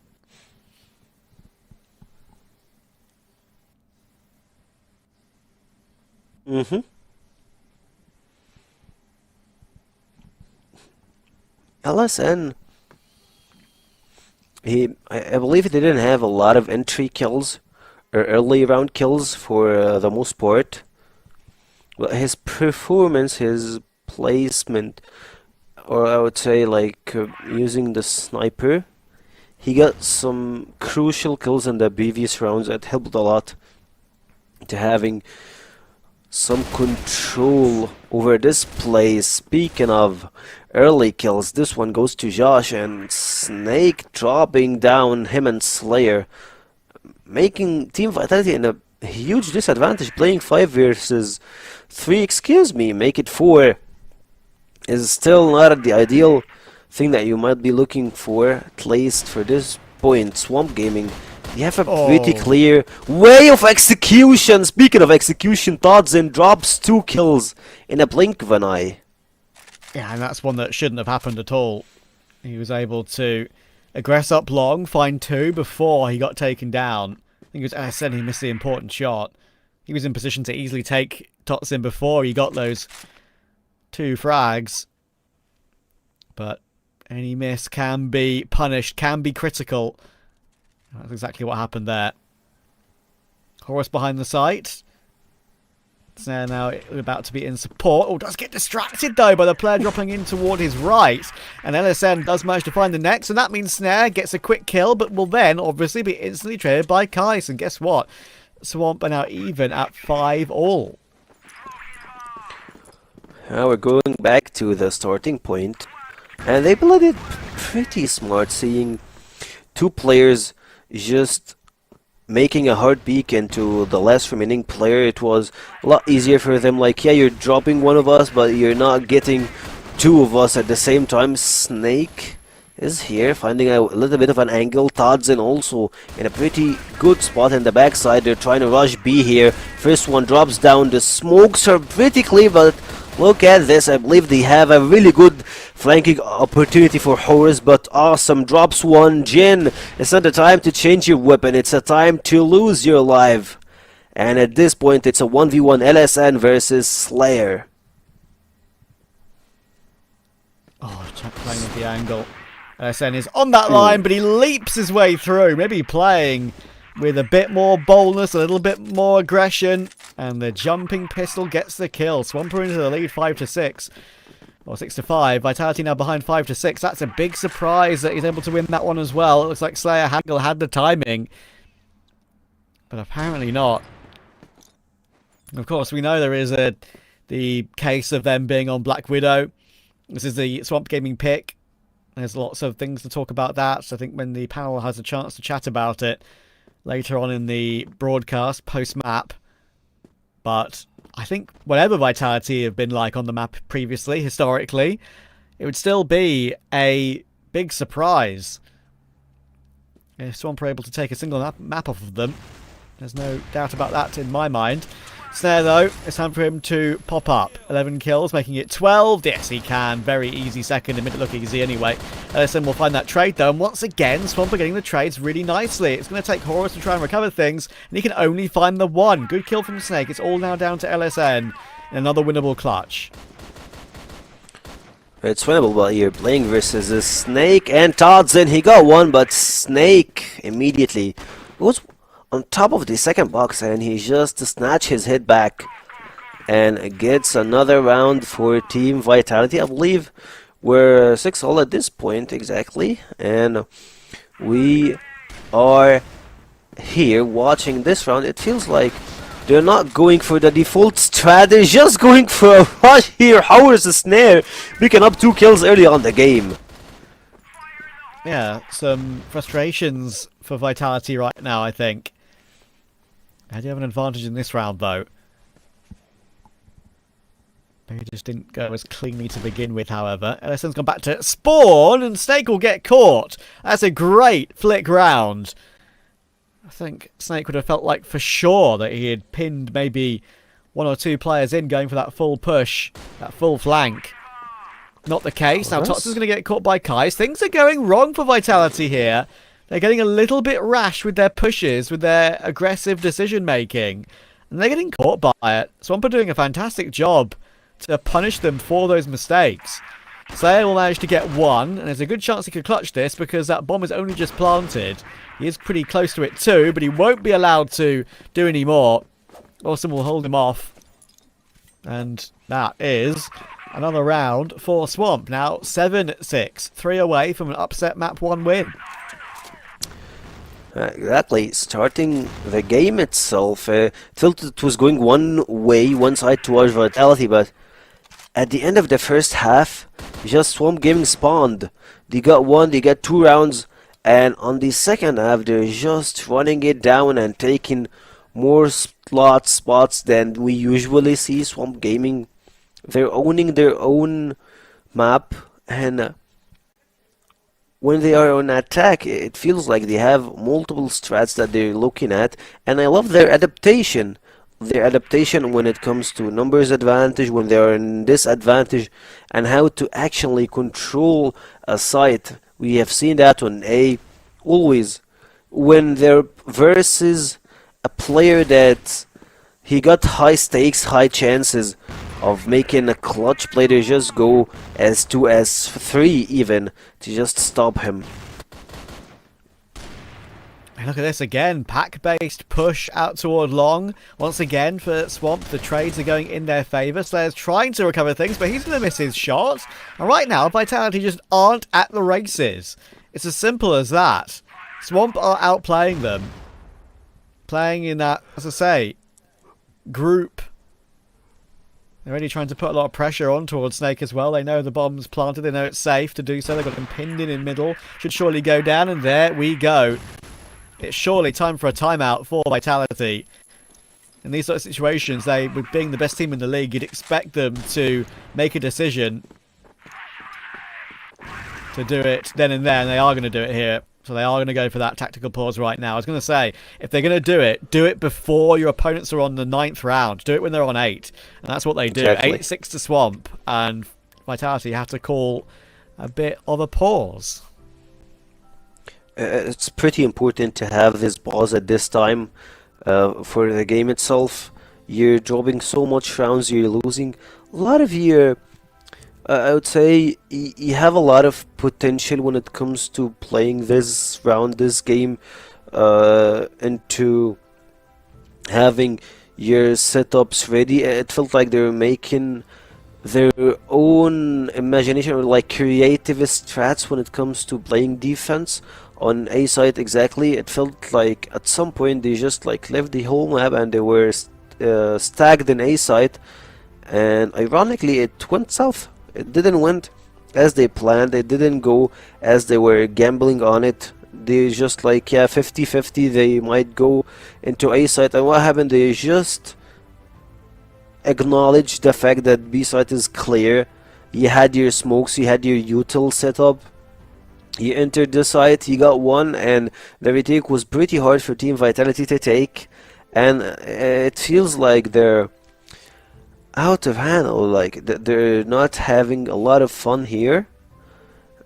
LSN. I believe he didn't have a lot of entry kills or early round kills for the most part. But his performance, his placement, or I would say like using the sniper, he got some crucial kills in the previous rounds that helped a lot to having some control over this play. Speaking of early kills, this one goes to Josh, and Snake dropping down him and Slayer, making Team Vitality in a huge disadvantage, playing 5 versus 3, make it 4, is still not the ideal thing that you might be looking for, at least for this point. Swamp Gaming, you have a pretty clear way of execution. Speaking of execution, Todzin drops 2 kills in a blink of an eye. Yeah, and that's one that shouldn't have happened at all. He was able to aggress up long, find 2 before he got taken down. I think it was LSN he missed the important shot. He was in position to easily take Todzin before he got those 2 frags. But any miss can be punished, can be critical. That's exactly what happened there. Horus behind the site. Snare now about to be in support. Oh, does get distracted though by the player dropping in toward his right. And LSN does manage to find the next, and that means Snare gets a quick kill, but will then obviously be instantly traded by Kais. And guess what? Swamp are now even at 5-all. Now we're going back to the starting point, and they played it pretty smart, seeing 2 players just making a hard peek into the last remaining player. It was a lot easier for them, like, yeah, you're dropping one of us, but you're not getting 2 of us at the same time. Snake is here, finding a little bit of an angle. Todzin also in a pretty good spot in the backside. They're trying to rush B here. First one drops down. The smokes are pretty clear, but look at this. I believe they have a really good flanking opportunity for Horus, but awesome. Drops one. Jin, it's not the time to change your weapon. It's a time to lose your life. And at this point, it's a 1v1 LSN versus Slayer. Oh, playing with the angle. LSN is on that line, but he leaps his way through. Maybe playing with a bit more boldness, a little bit more aggression. And the jumping pistol gets the kill. Swamper into the lead 5-6. Or 6-5. Vitality now behind 5-6. That's a big surprise that he's able to win that one as well. It looks like Slayer Hagel had the timing. But apparently not. Of course, we know there is the case of them being on Black Widow. This is the Swamp Gaming pick. There's lots of things to talk about that. So I think when the panel has a chance to chat about it later on in the broadcast, post-map. But I think whatever Vitality have been like on the map previously, historically, it would still be a big surprise if Swamp are able to take a single map off of them. There's no doubt about that in my mind. Snare, though, it's time for him to pop up. 11 kills, making it 12. Yes, he can. Very easy second. It made it look easy anyway. LSN will find that trade, though. And once again, Swamp are getting the trades really nicely. It's going to take Horus to try and recover things. And he can only find the one. Good kill from Snake. It's all now down to LSN. And another winnable clutch. It's winnable, but you're playing versus a Snake and Todzin. He got one, but Snake immediately goes on top of the second box, and he just snatch his head back and gets another round for Team Vitality. I believe we're 6-all at this point exactly, and we are here watching this round. It feels like they're not going for the default strat, they're just going for a rush here. Howard's the snare, picking up 2 kills early on the game. Yeah, some frustrations for Vitality right now, I think. How do you have an advantage in this round, though? They just didn't go as cleanly to begin with, however. Ellison's gone back to spawn, and Snake will get caught. That's a great flick round. I think Snake would have felt like for sure that he had pinned maybe 1 or 2 players in going for that full push, that full flank. Not the case. Now Tots is going to get caught by Kais. Things are going wrong for Vitality here. They're getting a little bit rash with their pushes, with their aggressive decision making. And they're getting caught by it. Swamp are doing a fantastic job to punish them for those mistakes. Slayer will manage to get 1, and there's a good chance he could clutch this because that bomb is only just planted. He is pretty close to it too, but he won't be allowed to do any more. Awesome will hold him off. And that is another round for Swamp. Now 7-6, 3 away from an upset map 1 win. Exactly. Starting the game itself, felt it was going one way, one side towards Vitality, but at the end of the first half, just Swamp Gaming spawned. They got 1, they got 2 rounds, and on the second half, they're just running it down and taking more spots than we usually see Swamp Gaming. They're owning their own map, and when they are on attack, it feels like they have multiple strats that they're looking at, and I love their adaptation. Their adaptation when it comes to numbers advantage, when they are in disadvantage, and how to actually control a site. We have seen that on A always. When they're versus a player that he got high stakes, high chances of making a clutch play, they just go as 2 as 3 even to just stop him. And look at this again, pack-based push out toward long. Once again for Swamp, the trades are going in their favour. Slayer's trying to recover things, but he's going to miss his shot. And right now, Vitality just aren't at the races. It's as simple as that. Swamp are outplaying them. Playing in that, as I say, group. They're really trying to put a lot of pressure on towards Snake as well. They know the bomb's planted, they know it's safe to do so. They've got him pinned in middle. Should surely go down, and there we go. It's surely time for a timeout for Vitality. In these sort of situations, they, with being the best team in the league, you'd expect them to make a decision to do it then and there, and they are going to do it here. So they are going to go for that tactical pause right now. I was going to say, if they're going to do it before your opponents are on the 9th round. Do it when they're on 8. And that's what they do. Exactly. 8-6 to Swamp. And Vitality have to call a bit of a pause. It's pretty important to have this pause at this time for the game itself. You're dropping so much rounds, you're losing a lot of your I would say you have a lot of potential when it comes to playing this round, this game, into having your setups ready. It felt like they were making their own imagination or like creative strats when it comes to playing defense on A side. Exactly, it felt like at some point they just like left the whole map and they were stacked in A side, and ironically it went south. It didn't went as they planned. It didn't go as they were gambling on it. They just like, yeah, 50-50 they might go into A side, and what happened, they just acknowledged the fact that B side is clear. You had your smokes, you had your util set up, you entered the site, you got one, and the retake was pretty hard for Team Vitality to take, and it feels like they're out of hand, or like they're not having a lot of fun here,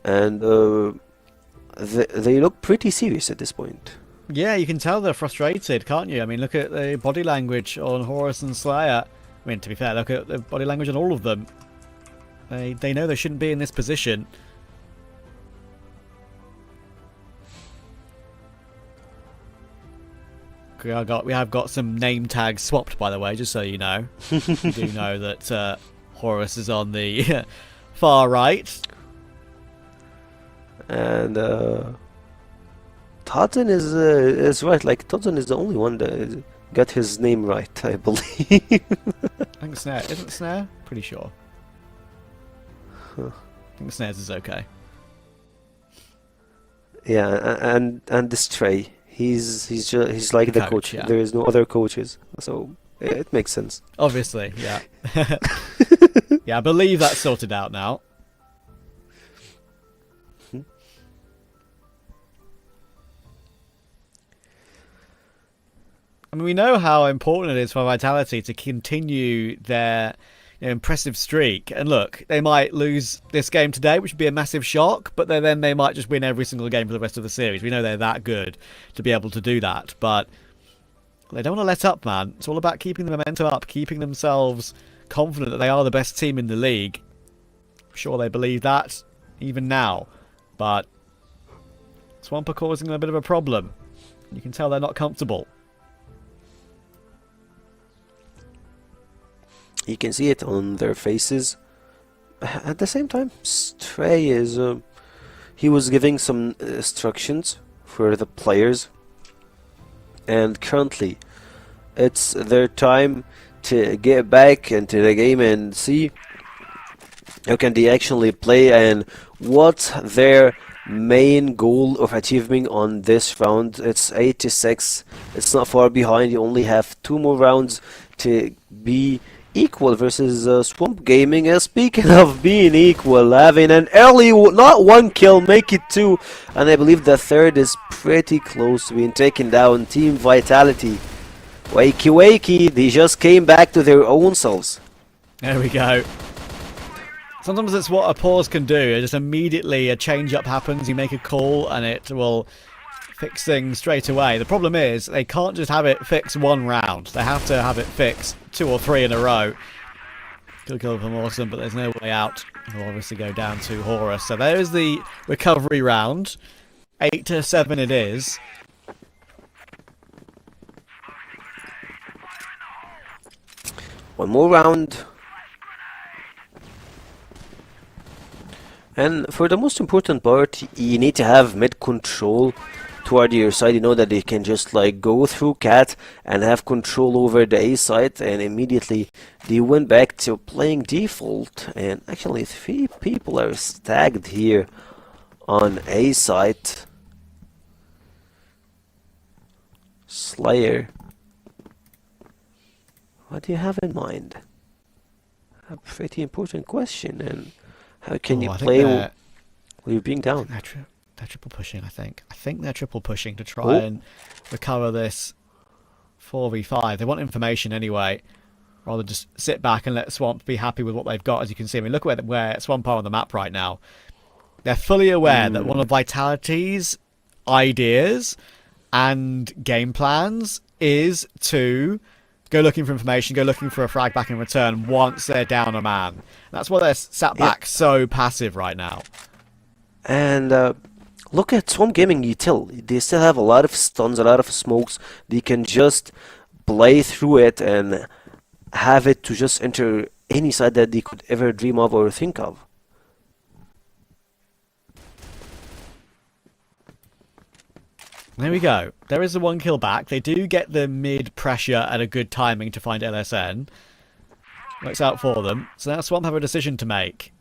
and they look pretty serious at this point. Yeah, you can tell they're frustrated, can't you? I mean, look at the body language on Horus and Slayer. I mean, to be fair, look at the body language on all of them. They know they shouldn't be in this position. we have got some name tags swapped, by the way, just so you know. You do know that Horus is on the far right. And Totten is right. Like Totten is the only one that got his name right, I believe. I think Snare isn't Snare. Pretty sure. Huh. I think Snares is okay. Yeah, and the Stray. He's like the coach. Yeah. There is no other coaches, so it makes sense. Obviously, yeah. Yeah, I believe that's sorted out now. I mean, we know how important it is for Vitality to continue their impressive streak. And look, they might lose this game today, which would be a massive shock, but then they might just win every single game for the rest of the series. We know they're that good to be able to do that, but they don't want to let up, man. It's all about keeping the momentum up, keeping themselves confident that they are the best team in the league. I'm sure they believe that, even now. But Swamp are causing them a bit of a problem. You can tell they're not comfortable. You can see it on their faces. At the same time, Stray is... he was giving some instructions for the players. And currently, it's their time to get back into the game and see how can they actually play and what's their main goal of achieving on this round. It's 86. It's not far behind. You only have 2 more rounds to be equal versus Swamp Gaming. And speaking of being equal, having an early, not 1 kill, make it 2, and I believe the third is pretty close to being taken down. Team Vitality, wakey, they just came back to their own selves. There we go. Sometimes it's what a pause can do. Just immediately a change-up happens, you make a call, and it will fix things straight away. The problem is, they can't just have it fix 1 round. They have to have it fix 2 or 3 in a row. Good kill from Awesome, but there's no way out. It'll obviously go down to Horus. So there's the recovery round. 8-7 it is. One more round. And for the most important part, you need to have mid control toward your side. You know that they can just like go through cat and have control over the A side, and immediately they went back to playing default. And actually 3 people are stacked here on A side. Slayer, what do you have in mind? A pretty important question. And how can you play when you're being down? They're triple pushing, I think. I think they're triple pushing to try and recover this 4v5. They want information anyway, rather than just sit back and let Swamp be happy with what they've got. As you can see, I mean, look at where Swamp are on the map right now. They're fully aware that one of Vitality's ideas and game plans is to go looking for information, go looking for a frag back in return once they're down a man. That's why they're sat back so passive right now. And look at Swamp Gaming util. They still have a lot of stuns, a lot of smokes. They can just play through it and have it to just enter any side that they could ever dream of or think of. There we go. There is a 1 kill back. They do get the mid pressure at a good timing to find LSN. Works out for them. So now Swamp have a decision to make.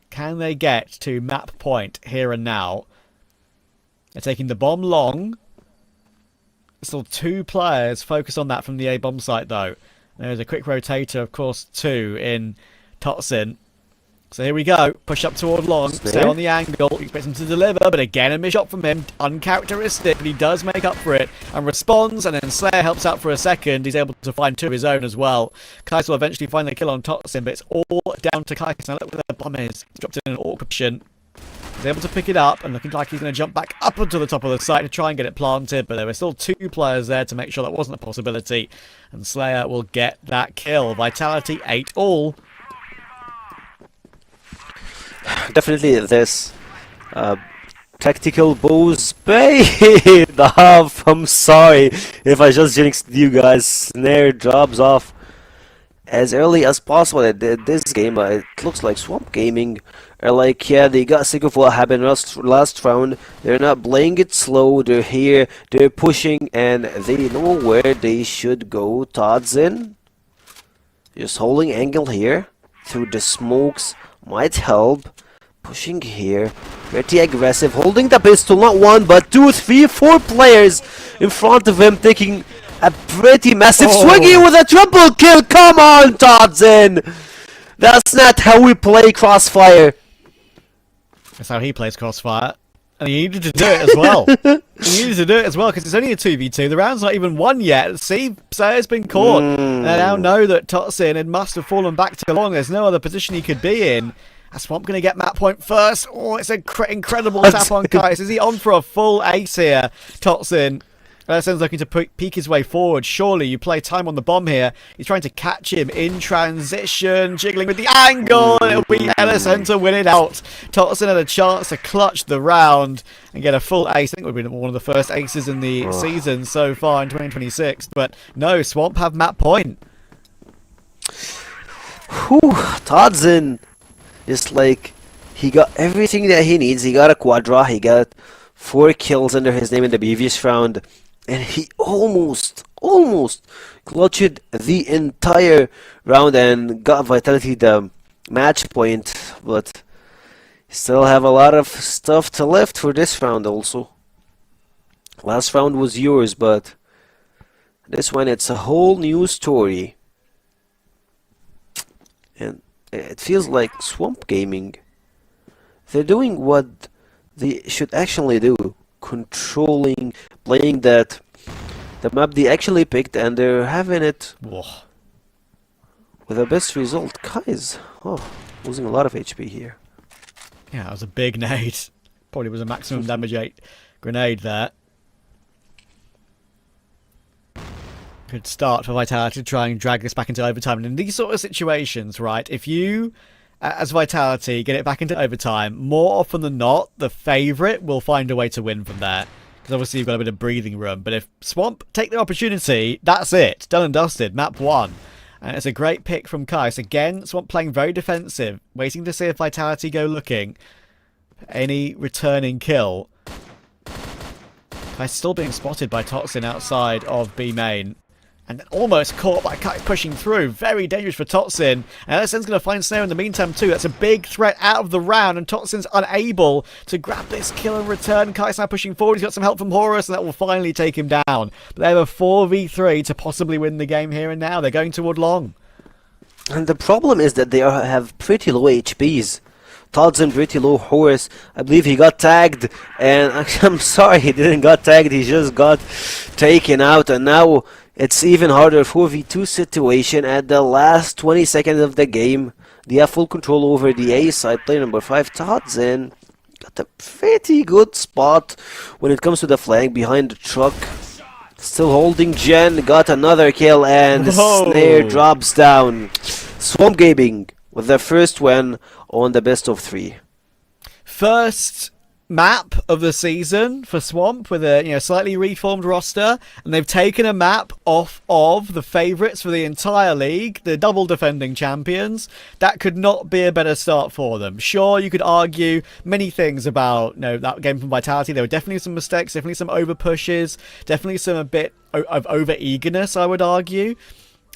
Can they get to map point here and now? They're taking the bomb long. Still 2 players focused on that from the A bomb site though. There's a quick rotator, of course, 2 in Totsin. So here we go. Push up toward long. Stay on the angle. Expect him to deliver, but again a miss shot from him. Uncharacteristic, but he does make up for it and responds. And then Slayer helps out for a second. He's able to find 2 of his own as well. Kais will eventually find the kill on Totsin, but it's all down to Kais. Now look where the bomb is. He's dropped in an awkward position. He's able to pick it up and looking like he's going to jump back up onto the top of the site to try and get it planted. But there were still 2 players there to make sure that wasn't a possibility. And Slayer will get that kill. Vitality 8 all. Definitely this Tactical bows paid off. I'm sorry if I just jinxed you guys. Snare drops off as early as possible at this game. It looks like Swamp Gaming are like, yeah, they got sick of what happened last round. They're not playing it slow. They're here. They're pushing, and they know where they should go. Todd's in. Just holding angle here through the smokes might help. Pushing here, pretty aggressive, holding the pistol, not one, but 2, 3, 4 players in front of him, taking a pretty massive swiggy with a triple kill. Come on, Toddson! That's not how we play CrossFire. That's how he plays CrossFire. And he needed to do it as well. He needed to do it as well, because it's only a 2v2. The round's not even won yet. See, Sayer's been caught. And I now know that Toddson must have fallen back too long. There's no other position he could be in. Swamp going to get map point first. Oh, it's an incredible tap on Kais. Is he on for a full ace here? Toddson. Ellison's looking to peek his way forward. Surely you play time on the bomb here. He's trying to catch him in transition, jiggling with the angle, and it'll be Ellison to win it out. Toddson had a chance to clutch the round and get a full ace. I think it would have been one of the first aces in the season so far in 2026. But no, Swamp have map point. Whew, Toddson. Just like, he got everything that he needs. He got a quadra, he got 4 kills under his name in the previous round, and he almost clutched the entire round and got Vitality the match point, but still have a lot of stuff to lift for this round also. Last round was yours, but this one, it's a whole new story. And it feels like Swamp Gaming, they're doing what they should actually do, controlling, playing the map they actually picked, and they're having it with the best result. Guys, losing a lot of HP here. Yeah, that was a big nade. Probably was a maximum damage 8 grenade there. Good start for Vitality to try and drag this back into overtime. And in these sort of situations, right, if you, as Vitality, get it back into overtime, more often than not, the favourite will find a way to win from there. Because obviously you've got a bit of breathing room. But if Swamp take the opportunity, that's it. Done and dusted. Map 1. And it's a great pick from Kais. Again, Swamp playing very defensive, waiting to see if Vitality go looking for any returning kill. Kais still being spotted by Toddson outside of B main. And almost caught by Kais pushing through. Very dangerous for Toddson. And Ellison's going to find Snare in the meantime too. That's a big threat out of the round. And Todson's unable to grab this kill and return. Kais now pushing forward. He's got some help from Horus, and that will finally take him down. But they have a 4v3 to possibly win the game here and now. They're going toward long. And the problem is that they have pretty low HPs. Toddson pretty low. Horus, I believe he got tagged. And I'm sorry, he didn't got tagged. He just got taken out. And now it's even harder 4v2 situation at the last 20 seconds of the game. They have full control over the A side. Player number 5, Toddson, got a pretty good spot when it comes to the flank behind the truck. Still holding Jen, got another kill, and Snare drops down. Swamp Gaming with their first win on the best of 3. First map of the season for Swamp with a slightly reformed roster, and they've taken a map off of the favourites for the entire league, the double defending champions. That could not be a better start for them. Sure, you could argue many things about that game from Vitality. There were definitely some mistakes, definitely some over pushes, definitely some a bit of over eagerness, I would argue,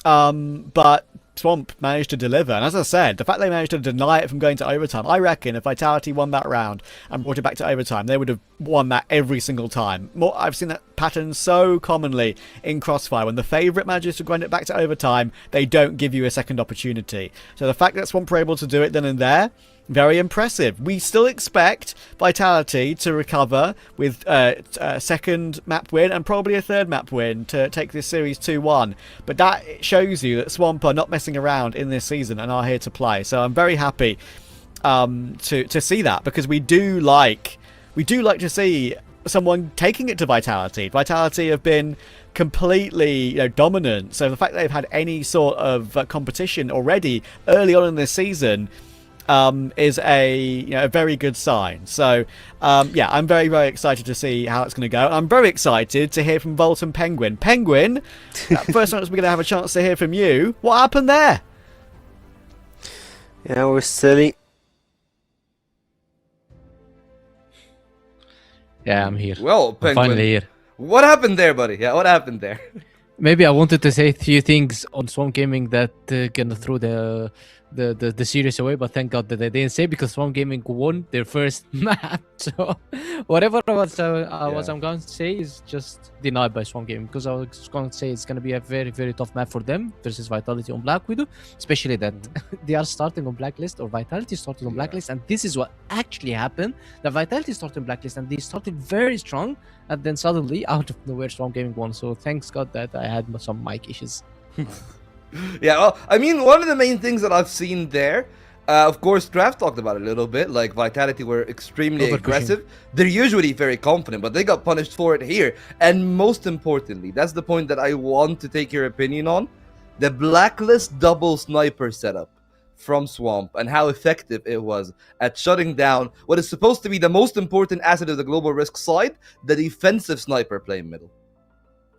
but Swamp managed to deliver. And as I said, the fact they managed to deny it from going to overtime, I reckon if Vitality won that round and brought it back to overtime, they would have won that every single time. I've seen that pattern so commonly in CrossFire. When the favourite manages to grind it back to overtime, they don't give you a second opportunity. So the fact that Swamp were able to do it then and there, very impressive. We still expect Vitality to recover with a second map win and probably a third map win to take this series 2-1. But that shows you that Swamp are not messing around in this season and are here to play. So I'm very happy to see that, because we do like to see someone taking it to Vitality. Vitality have been completely dominant. So the fact that they've had any sort of competition already early on in this season, is a very good sign. So yeah, I'm very, very excited to see how it's going to go. I'm very excited to hear from Volt and Penguin. Penguin, first time we're going to have a chance to hear from you. What happened there? Yeah, we're selling. Yeah, I'm here. Well, I'm Penguin, finally here. what happened there, buddy? Yeah, what happened there? Maybe I wanted to say a few things on Swamp Gaming that gonna throw the series away, but thank God that they didn't say, because Swamp Gaming won their first map. So whatever I'm going to say is just denied by Swamp Gaming, because I was going to say it's going to be a very, very tough map for them versus Vitality on Black Widow, especially that they are starting on Blacklist, or Vitality started on Blacklist, and this is what actually happened. The Vitality started on Blacklist and they started very strong, and then suddenly out of nowhere Swamp Gaming won. So thanks God that I had some mic issues. Yeah, well, I mean, one of the main things that I've seen there, of course, Draft talked about it a little bit, like Vitality were extremely aggressive. They're usually very confident, but they got punished for it here. And most importantly, that's the point that I want to take your opinion on, the Blacklist double sniper setup from Swamp, and how effective it was at shutting down what is supposed to be the most important asset of the Global Risk side, the defensive sniper playing middle.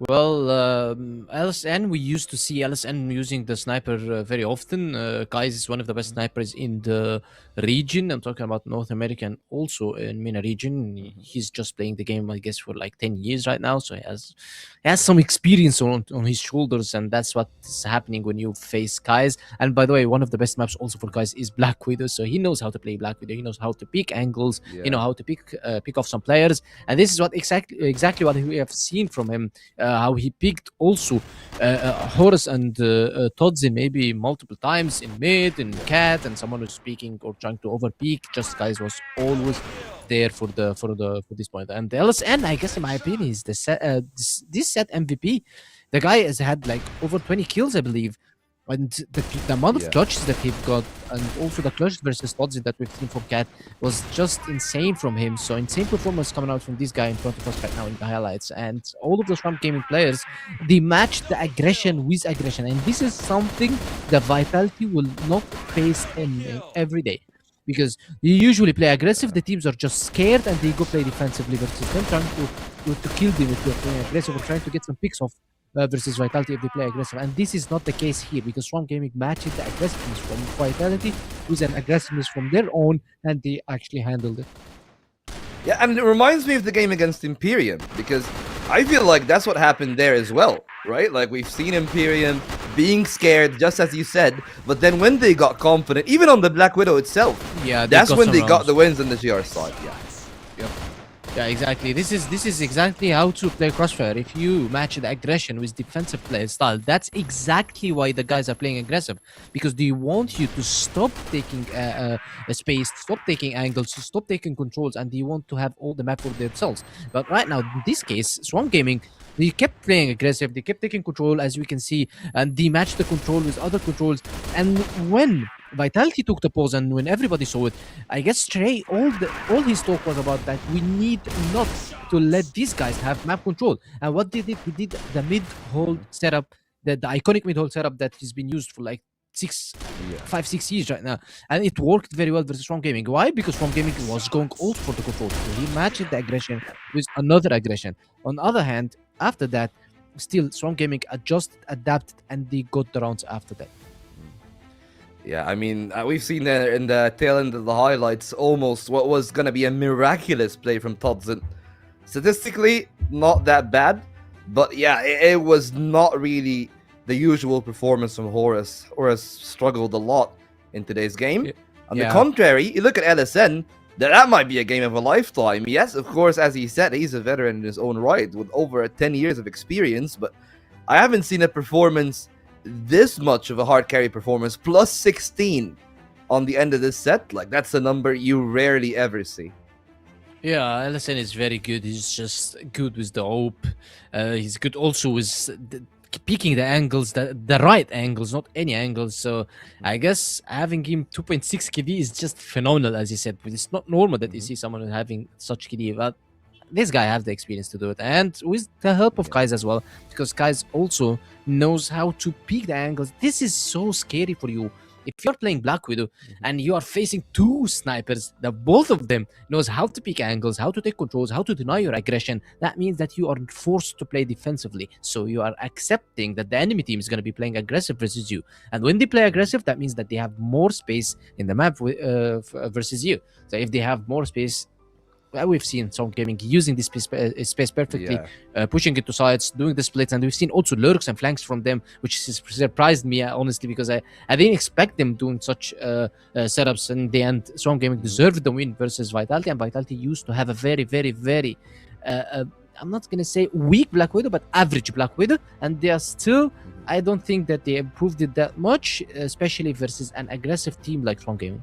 Well, LSN, we used to see LSN using the sniper very often. Guys is one of the best snipers in the region. I'm talking about North America and also in MENA region. He's just playing the game, I guess, for like 10 years right now. So he has some experience on his shoulders, and that's what's happening when you face guys. And by the way, one of the best maps also for guys is Black Widow. So he knows how to play Black Widow. He knows how to pick angles. You know how to pick off some players. And this is what exactly what we have seen from him. How he picked also Horus and Todzin maybe multiple times in mid, in cat, and someone was speaking or trying to overpeak. Just guys was always there for this point. And the LSN, I guess in my opinion, is this set MVP. The guy has had like over 20 kills, I believe. And the amount of clutches that he got, and also the clutch versus Todzin that we've seen from Cat, was just insane from him. So insane performance coming out from this guy in front of us right now in the highlights. And all of the Swamp Gaming players, they match the aggression with aggression. And this is something that Vitality will not face every day. Because you usually play aggressive, the teams are just scared and they go play defensively versus them, trying to kill them if they're playing aggressive, or trying to get some picks off versus Vitality if they play aggressive. And this is not the case here, because Swamp Gaming matches the aggressiveness from Vitality with an aggressiveness from their own, and they actually handled it. Yeah, and it reminds me of the game against Imperium, because I feel like that's what happened there as well, right? Like, we've seen Imperium being scared, just as you said, but then when they got confident, even on the Black Widow itself, that's when they got the wins on the GR side. Yeah, exactly. This is exactly how to play CrossFire. If you match the aggression with defensive play style, that's exactly why the guys are playing aggressive, because they want you to stop taking a space, stop taking angles, stop taking controls, and they want to have all the map for themselves. But right now, in this case, Swamp Gaming, they kept playing aggressive, they kept taking control, as we can see, and they matched the control with other controls. And when Vitality took the pause, and when everybody saw it, I guess Stray, all his talk was about that we need not to let these guys have map control. And what they did, he did the mid-hold setup, the iconic mid-hold setup that has been used for like 5-6 years right now, and it worked very well versus Swamp Gaming. Why? Because Swamp Gaming was going also for the control, so he matched the aggression with another aggression. On the other hand, after that, still Swamp Gaming adjusted, adapted, and they got the rounds after that. Yeah, I mean, we've seen there in the tail end of the highlights almost what was going to be a miraculous play from Todzin. Statistically, not that bad, but yeah, it was not really the usual performance from Horus. Horus struggled a lot in today's game. On the contrary, you look at LSN, that might be a game of a lifetime. Yes, of course, as he said, he's a veteran in his own right with over 10 years of experience, but I haven't seen a performance this much of a hard carry performance, plus 16 on the end of this set. Like, that's a number you rarely ever see. Yeah, LSN is very good. He's just good with the hope. He's good also with picking the angles, the right angles, not any angles. So I guess having him 2.6 KD is just phenomenal, as you said. But it's not normal that you see someone having such KD. But this guy has the experience to do it, and with the help of Kai's as well, because Kai's also knows how to pick the angles. This is so scary for you If you're playing Black Widow and you are facing two snipers, that both of them knows how to pick angles, how to take controls, how to deny your aggression, that means that you are forced to play defensively. So you are accepting that the enemy team is going to be playing aggressive versus you. And when they play aggressive, that means that they have more space in the map versus you. So if they have more space, we've seen Swarm Gaming using this space perfectly, pushing it to sides, doing the splits, and we've seen also lurks and flanks from them, which has surprised me, honestly, because I didn't expect them doing such setups. In the end, Swarm Gaming deserved the win versus Vitality, and Vitality used to have a very, very, very, I'm not going to say weak Black Widow, but average Black Widow, and they are still, I don't think that they improved it that much, especially versus an aggressive team like Swarm Gaming.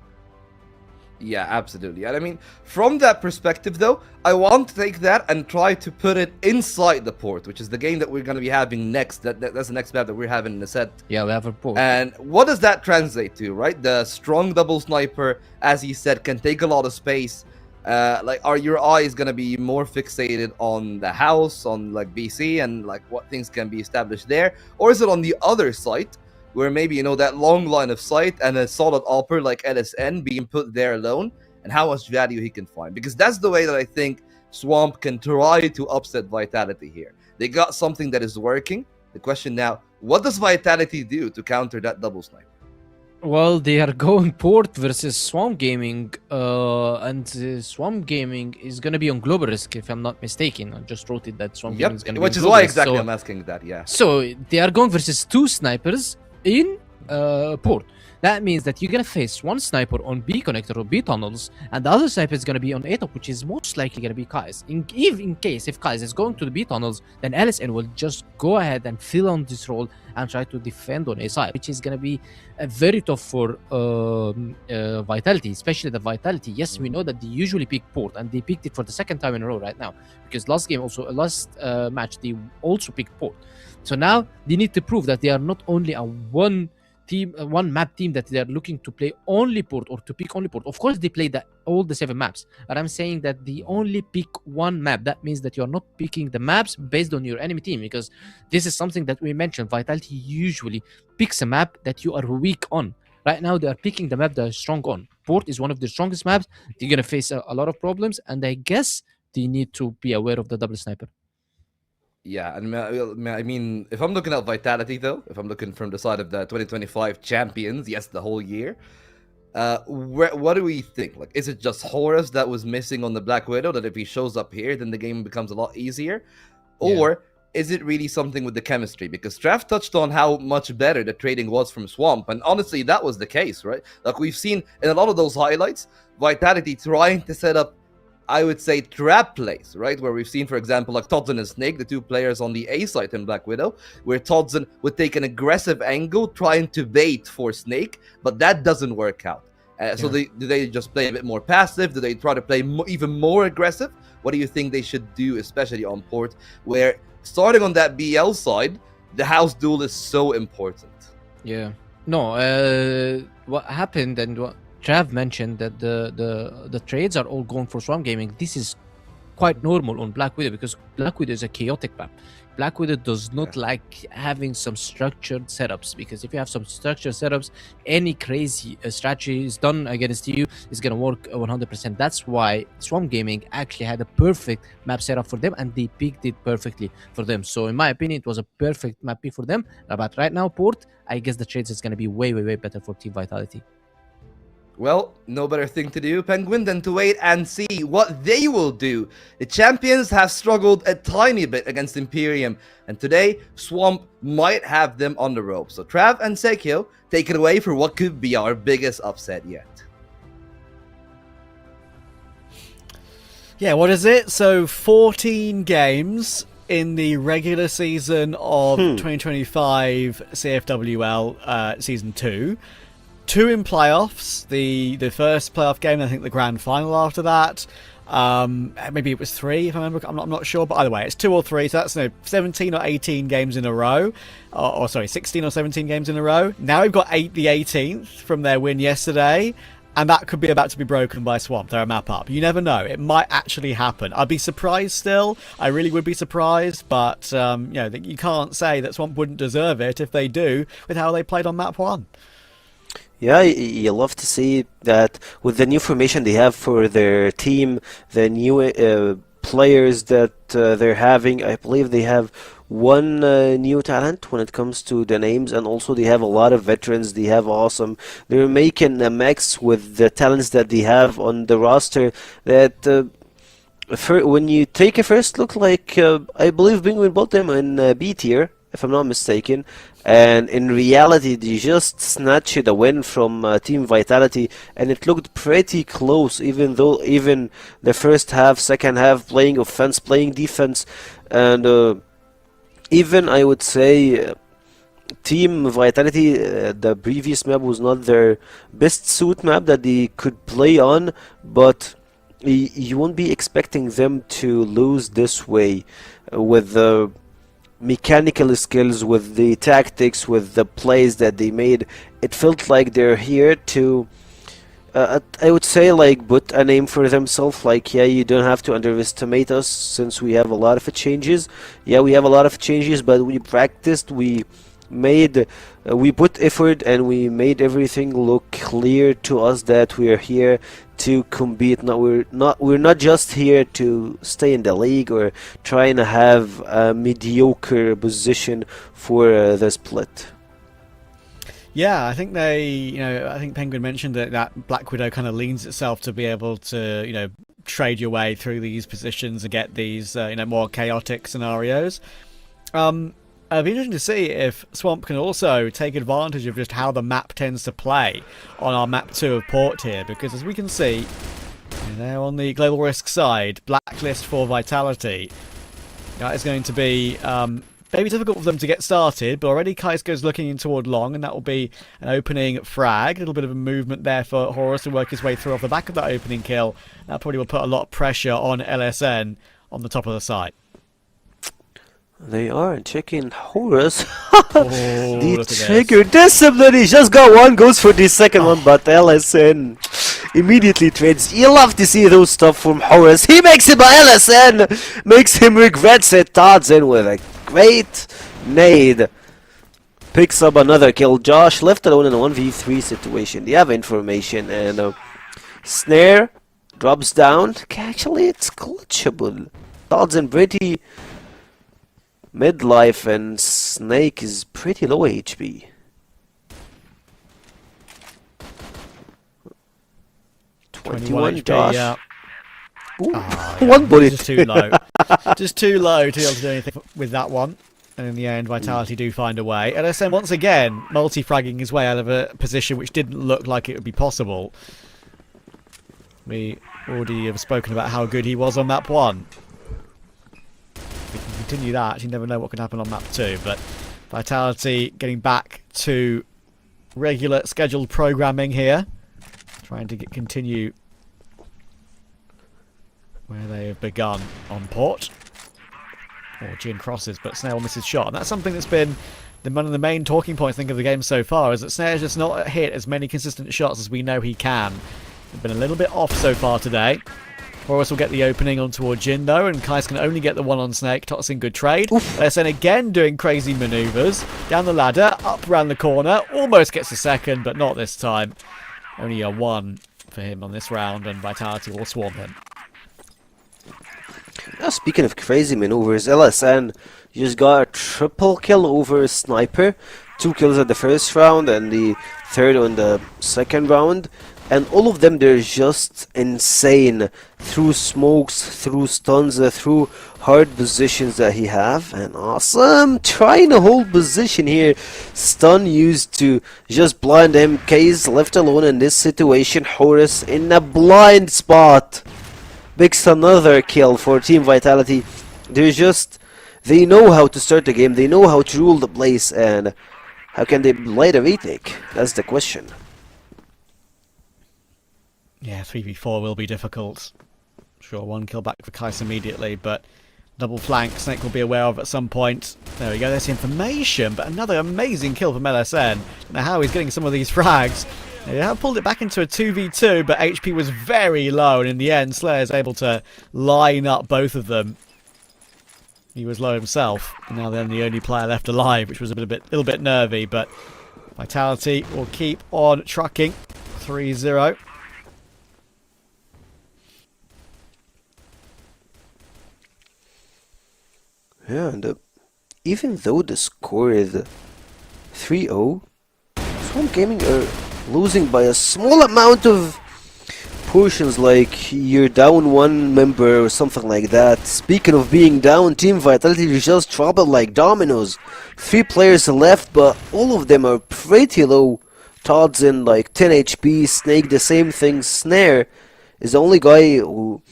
Yeah, absolutely. And I mean, from that perspective, though, I want to take that and try to put it inside the port, which is the game that we're going to be having next. That's the next map that we're having in the set. Yeah, we have a port. And what does that translate to, right? The strong double sniper, as he said, can take a lot of space. Like, are your eyes going to be more fixated on the house, on like BC, and like what things can be established there? Or is it on the other side, where maybe, you know, that long line of sight and a solid AWPer like LSN being put there alone, and how much value he can find? Because that's the way that I think Swamp can try to upset Vitality here. They got something that is working. The question now, what does Vitality do to counter that double sniper? Well, they are going port versus Swarm Gaming, and Swarm Gaming is going to be on global risk, if I'm not mistaken. I just wrote it that Swarm Gaming is going to be on which is global why risk, exactly so, I'm asking that, yeah. So they are going versus two snipers in port. That means that you're gonna face one sniper on B connector or B tunnels, and the other sniper is gonna be on A top, which is most likely gonna be Kais. In case if Kais is going to the B tunnels, then LSN will just go ahead and fill on this role and try to defend on A side, which is gonna be very tough for Vitality, especially the Vitality. Yes, we know that they usually pick port, and they picked it for the second time in a row right now, because last match they also picked port. So now they need to prove that they are not only a one map team that they are looking to play only port or to pick only port. Of course, they play all the 7 maps, but I'm saying that they only pick one map. That means that you're not picking the maps based on your enemy team, because this is something that we mentioned. Vitality usually picks a map that you are weak on. Right now, they are picking the map they are strong on. Port is one of the strongest maps. They're going to face a lot of problems, and I guess they need to be aware of the double sniper. Yeah, and I mean, if I'm looking at Vitality, though, if I'm looking from the side of the 2025 champions, yes, the whole year, what do we think? Like, is it just Horus that was missing on the Black Widow, that if he shows up here, then the game becomes a lot easier? Or is it really something with the chemistry? Because Trav touched on how much better the trading was from Swamp, and honestly, that was the case, right? Like, we've seen in a lot of those highlights, Vitality trying to set up, I would say, trap plays, right? Where we've seen, for example, like Todson and Snake, the two players on the A side in Black Widow, where Todson would take an aggressive angle trying to bait for Snake, but that doesn't work out. So do they just play a bit more passive? Do they try to play even more aggressive? What do you think they should do, especially on port, where starting on that BL side, the house duel is so important? Yeah. No, what happened and what Trav mentioned, that the trades are all going for Swarm Gaming. This is quite normal on Black Widow, because Black Widow is a chaotic map. Black Widow does not like having some structured setups, because if you have some structured setups, any crazy strategy is done against you is going to work 100%. That's why Swarm Gaming actually had a perfect map setup for them, and they picked it perfectly for them. So in my opinion, it was a perfect map pick for them. But right now, port, I guess the trades is going to be way better for Team Vitality. Well, no better thing to do, Penguin, than to wait and see what they will do. The champions have struggled a tiny bit against Imperium, and today, Swamp might have them on the rope. So Trav and Sekio, take it away for what could be our biggest upset yet. Yeah, what is it? So 14 games in the regular season of 2025 CFWL Season 2. 2 in playoffs, the first playoff game, I think the grand final after that. Maybe it was 3, if I remember. I'm not sure, but either way, it's 2 or 3, so that's 17 or 18 games in a row. Or sorry, 16 or 17 games in a row. Now we've got the 18th from their win yesterday, and that could be about to be broken by Swamp. They're a map up. You never know. It might actually happen. I'd be surprised still. I really would be surprised, but you can't say that Swamp wouldn't deserve it if they do, with how they played on map 1. Yeah, you love to see that with the new formation they have for their team, the new players that they're having. I believe they have one new talent when it comes to the names, and also they have a lot of veterans. They have awesome. They're making a mix with the talents that they have on the roster. That when you take a first look, like I believe Penguin bought them in B tier, if I'm not mistaken. And in reality, they just snatched a win from Team Vitality, and it looked pretty close, even the first half, second half, playing offense, playing defense, and even I would say Team Vitality, the previous map was not their best suit map that they could play on, but you won't be expecting them to lose this way with the mechanical skills, with the tactics, with the plays that they made. It felt like they're here to I would say, like, put a name for themselves. Like, yeah, you don't have to underestimate us since we have a lot of changes. Yeah, we have a lot of changes, but we practiced, we made we put effort, and we made everything look clear to us that we are here to compete. We're not just here to stay in the league or trying to have a mediocre position for the split. Yeah, I think I think Penguin mentioned that Black Widow kind of leans itself to be able to, trade your way through these positions and get these, more chaotic scenarios. It'd be interesting to see if Swamp can also take advantage of just how the map tends to play on our map 2 of Port here, because as we can see, they're on the global risk side, blacklist for Vitality. That is going to be maybe difficult for them to get started, but already Kaisko's looking in toward long, and that will be an opening frag. A little bit of a movement there for Horus to work his way through off the back of that opening kill. That probably will put a lot of pressure on LSN on the top of the site. They are checking Horus. Oh, the trigger discipline. He just got one, goes for the second one, but LSN immediately trades. You love to see those stuff from Horus. He makes it, by LSN makes him regrets it. Todd's in with a great nade. Picks up another kill. Josh left alone in a 1v3 situation. They have information, and Snare drops down. Actually, it's glitchable. Todd's in pretty midlife, and Snake is pretty low HP. $21, Josh. Yeah. One bullet. Just too low. Just too low to be able to do anything with that one. And in the end, Vitality do find a way. LSM once again multi-fragging his way out of a position which didn't look like it would be possible. We already have spoken about how good he was on map 1. If we can continue that, you never know what can happen on map 2. But Vitality getting back to regular scheduled programming here. Trying to continue where they have begun on Port. Or Gin crosses, but Snare will miss his shot. And that's something that's been one of the main talking points, I think, of the game so far, is that Snare's just not hit as many consistent shots as we know he can. They've been a little bit off so far today. Horus will get the opening on toward Jin, though, and Kais can only get the one on Snake. Tots in good trade. LSN again doing crazy maneuvers. Down the ladder, up around the corner. Almost gets a second, but not this time. Only a 1 for him on this round, and Vitality will swarm him. Now, speaking of crazy maneuvers, LSN just got a triple kill over a Sniper. 2 kills at the first round and the third on the second round. And all of them, they're just insane. Through smokes, through stuns, through hard positions that he have. And awesome! Trying to hold position here. Stun used to just blind him. K's left alone in this situation. Horus in a blind spot. Picks another kill for Team Vitality. They know how to start the game. They know how to rule the place. And how can they play the retake? That's the question. Yeah, 3v4 will be difficult. Sure, 1 kill back for Kais immediately, but double flank Snake will be aware of at some point. There we go, there's the information, but another amazing kill from LSN. Don't know how he's getting some of these frags. They have pulled it back into a 2v2, but HP was very low, and in the end, Slayer is able to line up both of them. He was low himself, and now they're the only player left alive, which was a little bit nervy, but Vitality will keep on trucking. 3-0. Yeah, and even though the score is 3-0, Swamp Gaming are losing by a small amount of portions, like you're down one member or something like that. Speaking of being down, Team Vitality just dropped it like dominoes. 3 players left, but all of them are pretty low. Todd's in like 10 HP, Snake the same thing, Snare is the only guy who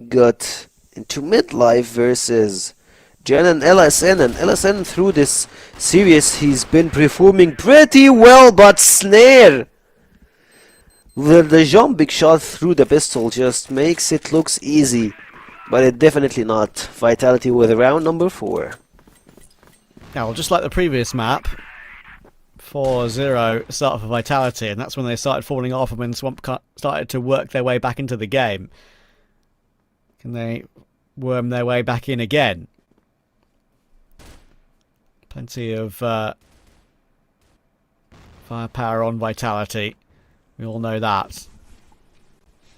got into midlife versus Jen and LSN, and LSN through this series he's been performing pretty well, but Snare, the jumping shot through the pistol just makes it looks easy, but it definitely not. Vitality with round number 4. Now, just like the previous map, 4-0 start for Vitality, and that's when they started falling off and when Swamp started to work their way back into the game. Can they worm their way back in again? Plenty of firepower on Vitality. We all know that,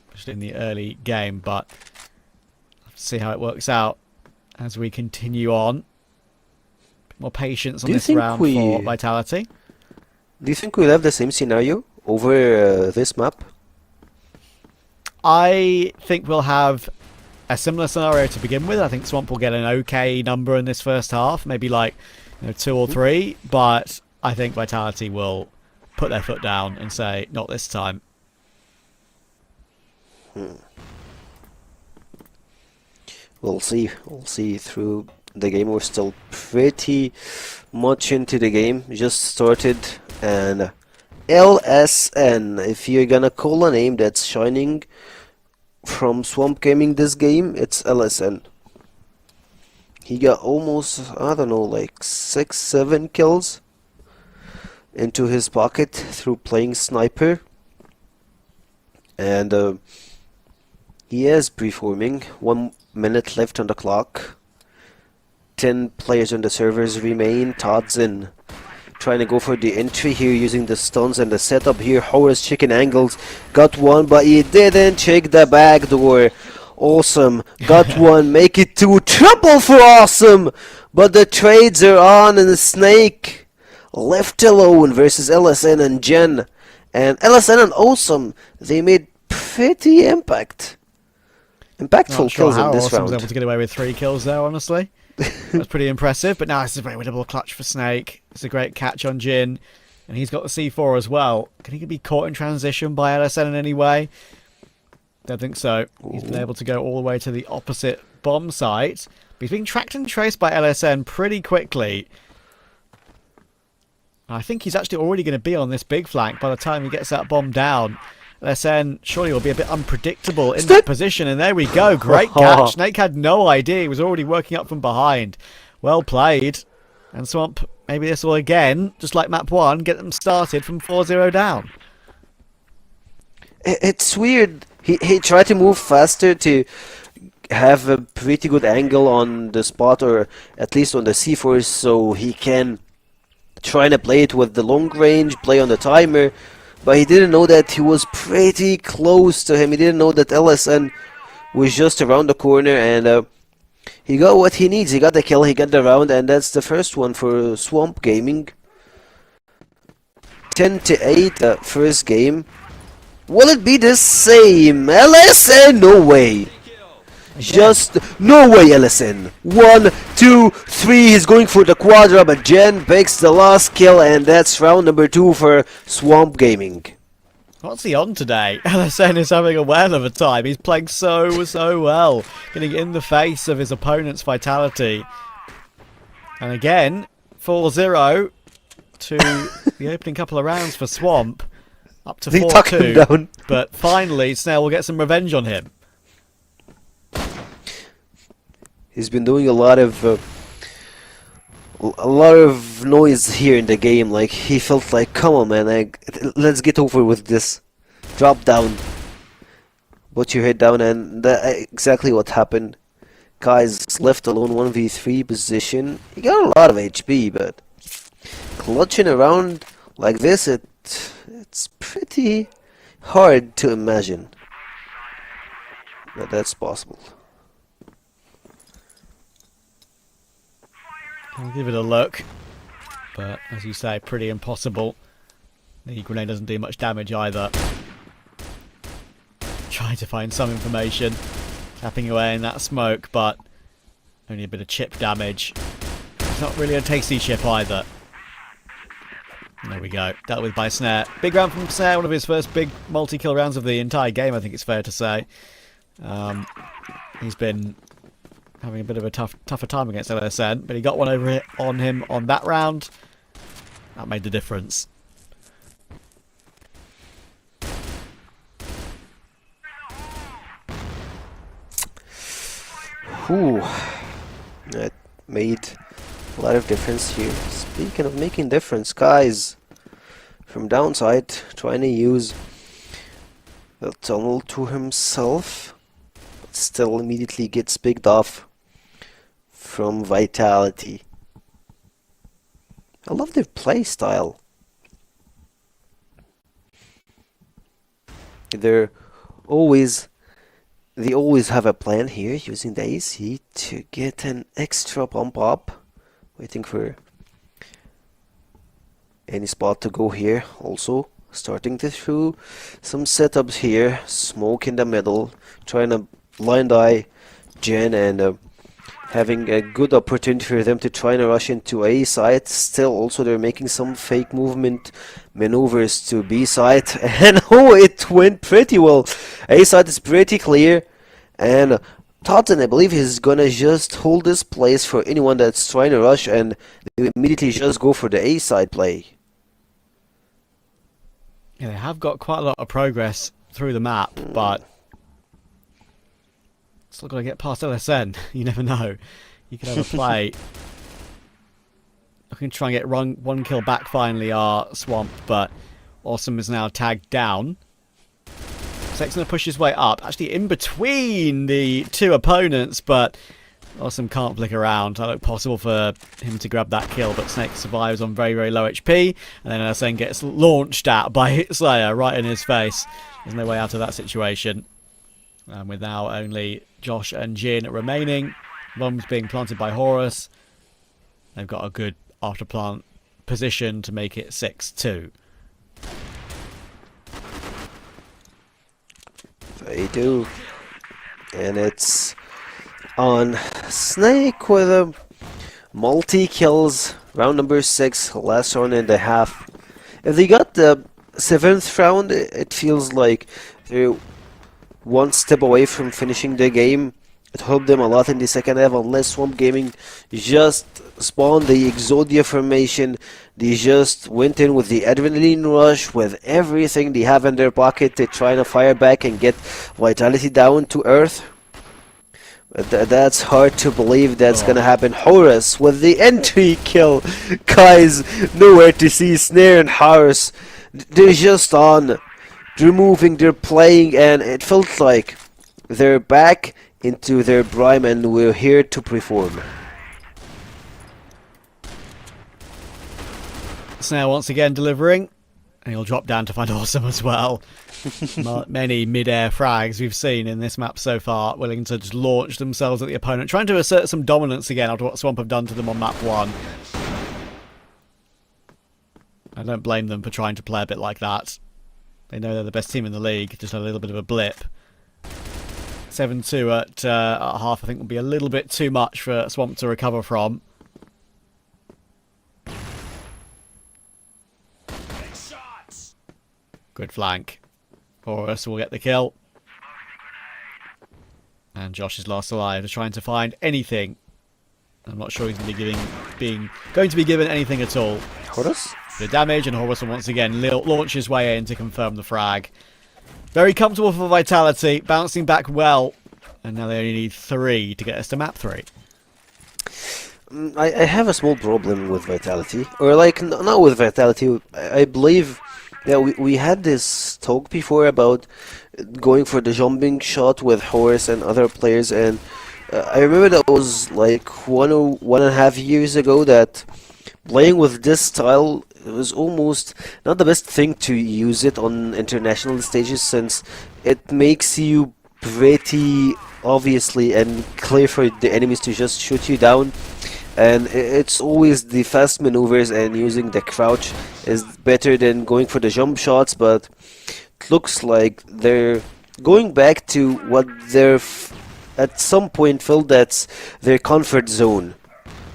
especially in the early game, but let's see how it works out as we continue on. Bit more patience on this round for Vitality. Do you think we'll have the same scenario over this map? I think we'll have a similar scenario to begin with. I think Swamp will get an okay number in this first half, maybe like 2 or 3, but I think Vitality will put their foot down and say, not this time. We'll see. We'll see through the game. We're still pretty much into the game. Just started, and LSN, if you're gonna call a name that's shining from Swamp Gaming this game, it's LSN. He got almost, I don't know, like 6-7 kills into his pocket through playing sniper, and he is performing. 1 minute left on the clock. 10 players on the servers remain. Todd's in, trying to go for the entry here using the stuns and the setup here. Horus chicken angles, got one, but he didn't check the back door. Awesome, got one, make it 2, triple for Awesome, but the trades are on, and the Snake left alone versus LSN and Jen. And LSN and Awesome, they made pretty impactful kills in this round. Was able to get away with 3 kills there, honestly. That's pretty impressive, but now it's a very winnable clutch for Snake. It's a great catch on Jin, and he's got the C4 as well. Can he be caught in transition by LSN in any way? Don't think so. He's been able to go all the way to the opposite bomb site, but he's being tracked and traced by LSN pretty quickly. I think he's actually already going to be on this big flank by the time he gets that bomb down. LSN surely will be a bit unpredictable in that position, and there we go. Great catch. Snake had no idea. He was already working up from behind. Well played. And Swamp, maybe this will again, just like map 1, get them started from 4-0 down. It's weird. He tried to move faster to have a pretty good angle on the spot, or at least on the C4, so he can try to play it with the long range, play on the timer. But he didn't know that he was pretty close to him. He didn't know that LSN was just around the corner, and he got what he needs. He got the kill, he got the round, and that's the first one for Swamp Gaming. 10-8 first game. Will it be the same? LSN? No way. Just no way, LSN. 1, 2, 3. He's going for the quadra, but Jen picks the last kill, and that's round number 2 for Swamp Gaming. What's he on today? LSN is having a whale of a time. He's playing so well, getting in the face of his opponent's Vitality. And again, 4-0 to the opening couple of rounds for Swamp. Up to 4-2. But finally, Snare will get some revenge on him. He's been doing a lot of noise here in the game. Like, he felt like, come on, man, let's get over with this. Drop down, put your head down, and that's exactly what happened. Guys left alone 1v3 position. He got a lot of HP, but clutching around like this, it's pretty hard to imagine that that's possible. I'll give it a look, but as you say, pretty impossible. The grenade doesn't do much damage either. Trying to find some information, tapping away in that smoke, but only a bit of chip damage. It's not really a tasty chip either. There we go, dealt with by Snare. Big round from Snare, one of his first big multi-kill rounds of the entire game, I think it's fair to say. He's been having a bit of a tougher time against LSN, but he got one over on him on that round. That made the difference. Ooh, that made a lot of difference here. Speaking of making difference, guys, from downside, trying to use the tunnel to himself, but still immediately gets picked off from Vitality. I love their play style. They always have a plan here, using the AC to get an extra pump up, waiting for any spot to go here. Also starting to throw some setups here, smoke in the middle, trying to blind eye Gen, and having a good opportunity for them to try and rush into A site. Still, also they're making some fake movement maneuvers to B site, and oh, it went pretty well. A site is pretty clear, and Totten, I believe, is gonna just hold this place for anyone that's trying to rush, and they immediately just go for the A side play. Yeah, they have got quite a lot of progress through the map, but still got to get past LSN. You never know. You could have a play. I can try and get one kill back finally, Swamp, but Awesome is now tagged down. Sex going to push his way up, actually in between the two opponents, but Awesome can't flick around. That looked possible for him to grab that kill, but Snake survives on very, very low HP, and then LSN gets launched at by Hitslayer right in his face. There's no way out of that situation. With now only Josh and Jin remaining. Bombs being planted by Horus. They've got a good after plant position to make it 6-2. They do. And it's on Snake with a multi-kills. Round number 6, last round and a half. If they got the 7th round, it feels like they're one step away from finishing the game. It helped them a lot in the second half, unless Swamp Gaming just spawned the Exodia formation. They just went in with the adrenaline rush, with everything they have in their pocket to try to fire back and get Vitality down to earth. But that's hard to believe that's gonna happen. Horus with the entry kill. Guys, nowhere to see Snare and Horus. They're just on. They're moving, they're playing, and it felt like they're back into their prime, and we're here to perform. Snare once again delivering, and he'll drop down to find Awesome as well. Many mid-air frags we've seen in this map so far, willing to just launch themselves at the opponent, trying to assert some dominance again after what Swamp have done to them on map 1. I don't blame them for trying to play a bit like that. They know they're the best team in the league, just a little bit of a blip. 7-2 at half, I think, will be a little bit too much for Swamp to recover from. Good flank. Horus will get the kill. And Josh is last alive, trying to find anything. I'm not sure he's going to be given anything at all. Horus? The damage, and Horus will once again launch his way in to confirm the frag. Very comfortable for Vitality, bouncing back well. And now they only need 3 to get us to map 3. I have a small problem with Vitality. Or like, not with Vitality, I believe that we had this talk before about going for the jumping shot with Horus and other players, and I remember that was like 1.5 years ago that playing with this style was almost not the best thing to use it on international stages, since it makes you pretty obviously and clear for the enemies to just shoot you down, and it's always the fast maneuvers and using the crouch is better than going for the jump shots. But it looks like they're going back to what they're at some point felt that's their comfort zone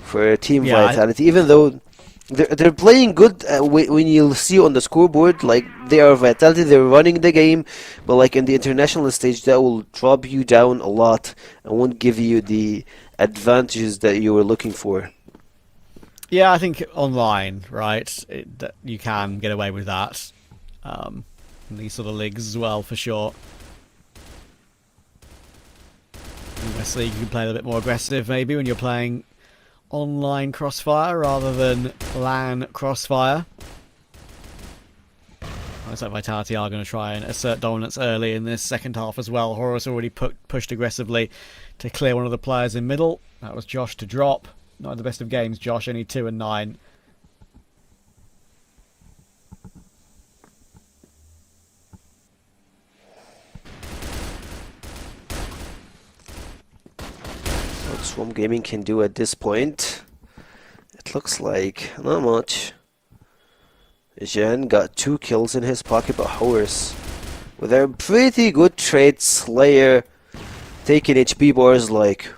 for Team Yeah, Vitality, even though they're playing good. When you see on the scoreboard, like, they are Vitality, they're running the game, but like in the international stage, that will drop you down a lot and won't give you the advantages that you were looking for. Yeah, I think online, right, that you can get away with that. In these sort of leagues as well, for sure. In West League, you can play a little bit more aggressive, maybe, when you're playing online CrossFire rather than LAN CrossFire. Looks like Vitality are going to try and assert dominance early in this second half as well. Horus already pushed aggressively to clear one of the players in middle. That was Josh to drop. Not in the best of games, Josh, only 2 and 9. What Swarm Gaming can do at this point, it looks like not much. Jen got 2 kills in his pocket, but Horus with a pretty good trade, Slayer taking HP bars like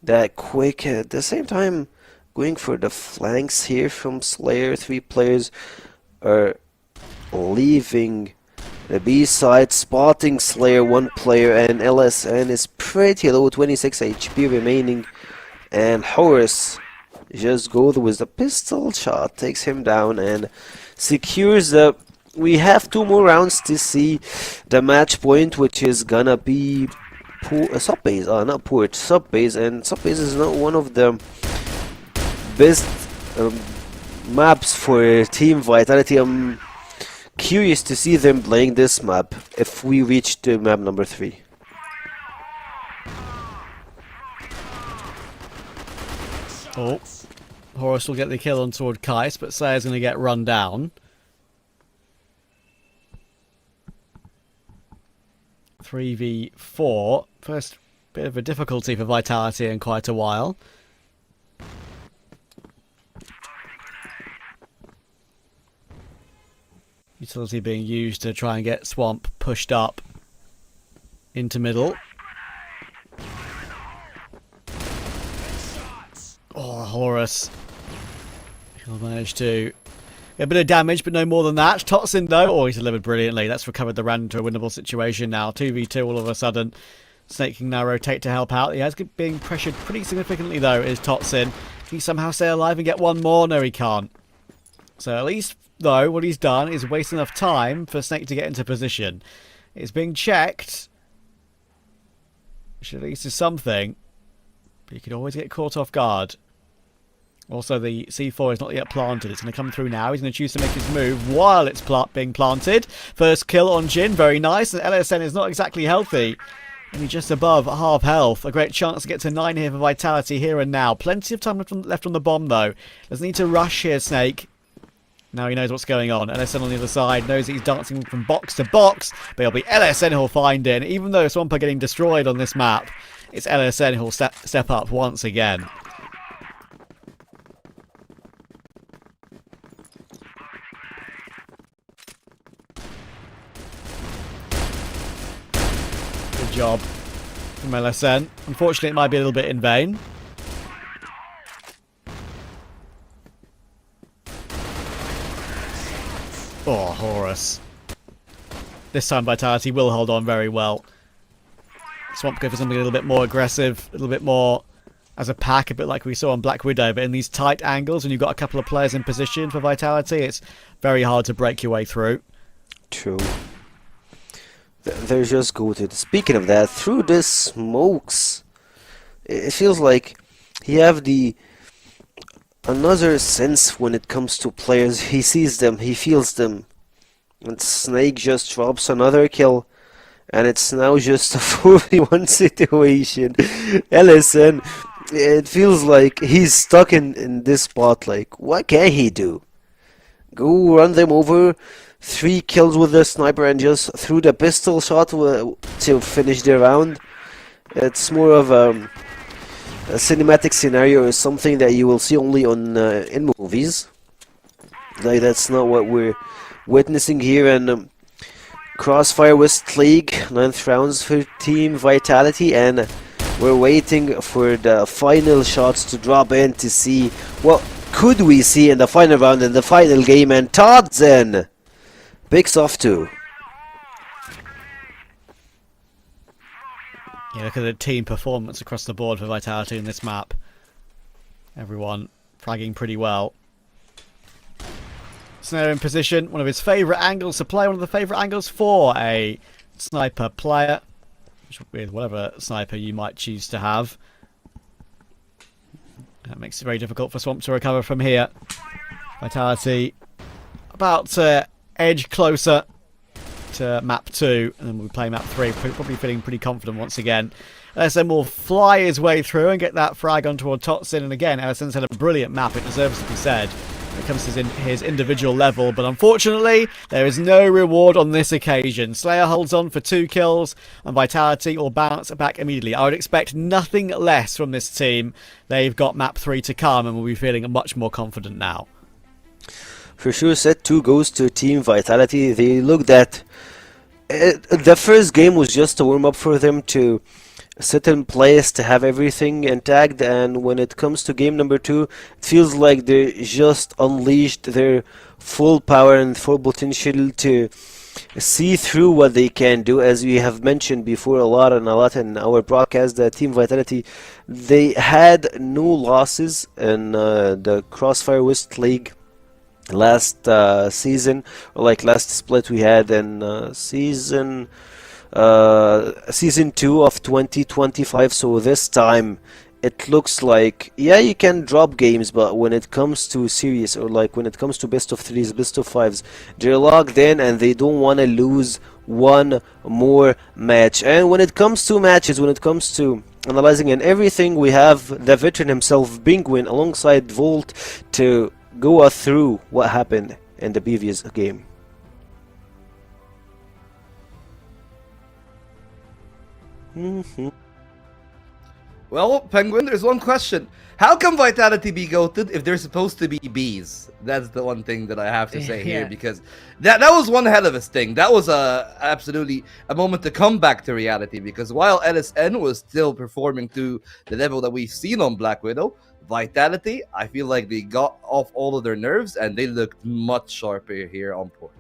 that quick. At the same time, going for the flanks here from Slayer. 3 players are leaving the B side, spotting Slayer, 1 player, and LSN is pretty low, 26 HP remaining, and Horus just goes with the pistol shot, takes him down and secures the... We have 2 more rounds to see the match point, which is gonna be sub base, not port, sub base, and sub base is not one of the best maps for Team Vitality. I'm curious to see them playing this map if we reach to map number 3. Oh, Horus will get the kill on toward Kais, but Slayer's going to get run down. 3v4. First bit of a difficulty for Vitality in quite a while. Utility being used to try and get Swamp pushed up into middle. Oh, Horus. He'll manage to get a bit of damage, but no more than that. Totsin, though, oh, he's delivered brilliantly. That's recovered the random to a winnable situation now. 2v2 all of a sudden. Snake can now rotate to help out. He has being pressured pretty significantly, though, is Totsin. Can he somehow stay alive and get one more? No, he can't. So at least, though, what he's done is waste enough time for Snake to get into position. It's being checked, which at least is something, but you can always get caught off guard. Also, the C4 is not yet planted. It's going to come through now. He's going to choose to make his move while it's being planted. First kill on Jin, very nice. And LSN is not exactly healthy. Only just above half health. A great chance to get to 9 here for Vitality here and now. Plenty of time left on the bomb, though. Doesn't need to rush here, Snake. Now he knows what's going on. LSN on the other side knows that he's dancing from box to box, but it'll be LSN who'll find in. Even though Swamp are getting destroyed on this map, it's LSN who'll step up once again. Good job from LSN. Unfortunately, it might be a little bit in vain. Oh, Horus. This time Vitality will hold on very well. Swamp go for something a little bit more aggressive, a little bit more as a pack, a bit like we saw on Black Widow, but in these tight angles, when you've got a couple of players in position for Vitality, it's very hard to break your way through. True. They're just goated. Speaking of that, through the smokes, it feels like he have the another sense when it comes to players. He sees them, he feels them. And Snake just drops another kill. and it's now just a 4v1 situation. LSN, it feels like he's stuck in this spot. Like, what can he do? Go run them over, 3 kills with the sniper, and just threw the pistol shot to finish the round. It's more of a cinematic scenario, or something that you will see only on in movies. Like, that's not what we're witnessing here. And CrossFire West League, 9th rounds for Team Vitality, and we're waiting for the final shots to drop in to see what could we see in the final round, in the final game. And Todzen picks off 2. Yeah, look at the team performance across the board for Vitality in this map. Everyone fragging pretty well. Snare in position, one of his favourite angles to play, one of the favourite angles for a sniper player, with whatever sniper you might choose to have. That makes it very difficult for Swamp to recover from here. Vitality about to edge closer to map 2, and then we'll play map 3, probably feeling pretty confident once again. LSN will fly his way through and get that frag on toward Totsin, and again, LSN's had a brilliant map, it deserves to be said, when it comes to his individual level, but unfortunately, there is no reward on this occasion. Slayer holds on for 2 kills, and Vitality will bounce back immediately. I would expect nothing less from this team. They've got map 3 to come, and we'll be feeling much more confident now. For sure, set 2 goes to Team Vitality. They looked at the first game was just a warm-up for them to sit in place, to have everything intact, and when it comes to game number 2, it feels like they just unleashed their full power and full potential to see through what they can do. As we have mentioned before a lot in our broadcast, that Team Vitality, they had no losses in the CrossFire West League last season, or like last split we had in season 2 of 2025. So this time it looks like, yeah, you can drop games, but when it comes to series, or like when it comes to best of 3s, best of 5s, they're locked in and they don't want to lose one more match. And when it comes to matches, when it comes to analyzing and everything, we have the veteran himself, Penguin, alongside Volt, to go us through what happened in the previous game. Well, Penguin, there's one question. How can Vitality be goated if they're supposed to be bees? That's the one thing that I have to say here, because that was one hell of a sting. That was absolutely a moment to come back to reality, because while LSN was still performing to the level that we've seen on Black Widow, Vitality, I feel like they got off all of their nerves and they looked much sharper here on port.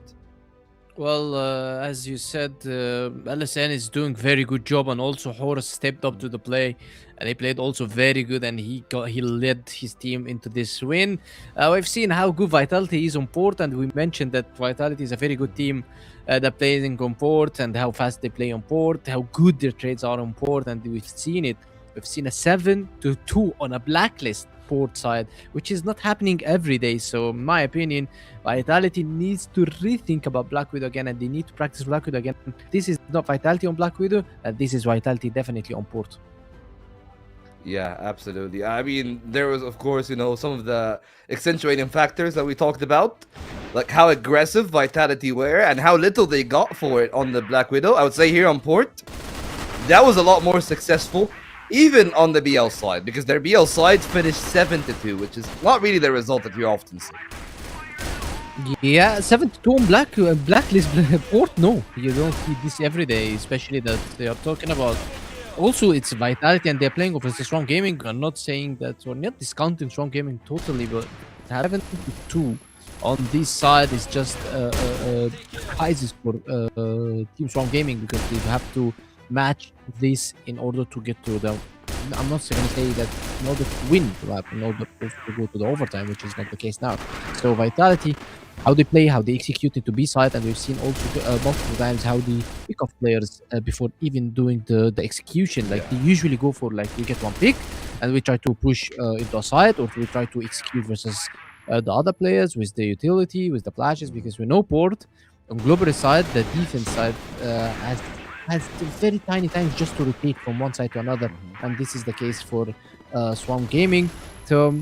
Well, as you said, LSN is doing very good job, and also Horus stepped up to the play, and he played also very good, and he led his team into this win. We've seen how good Vitality is on port, and we mentioned that Vitality is a very good team that plays on port, and how fast they play on port, how good their trades are on port, and we've seen it. We've seen a 7-2 on a blacklist port side, which is not happening every day. So in my opinion, Vitality needs to rethink about Black Widow again, and they need to practice Black Widow again. This is not Vitality on Black Widow, and this is Vitality definitely on port. Yeah, absolutely. I mean, there was, of course, some of the accentuating factors that we talked about, like how aggressive Vitality were and how little they got for it on the Black Widow. I would say here on port, that was a lot more successful, even on the BL side, because their BL side finished 7-2, which is not really the result that you often see. Yeah, 7-2 on blacklist port. No, you don't see this every day, especially that they are talking about. Also, it's Vitality, and they're playing over the Strong Gaming. I'm not saying that, or not discounting Strong Gaming totally, but 7-2 on this side is just prizes for Team Strong Gaming, because they have to match this in order to get to the. I'm not going to say that in order to win, in order to go to the overtime, which is not the case now. So Vitality, how they play, how they execute into B side, and we've seen also multiple times how they pick off players before even doing the execution. Like, they usually go for, like, we get one pick and we try to push into a side, or we try to execute versus the other players with the utility, with the flashes, because we know port on global side, the defense side has has very tiny times just to rotate from one side to another, and this is the case for Swamp Gaming. So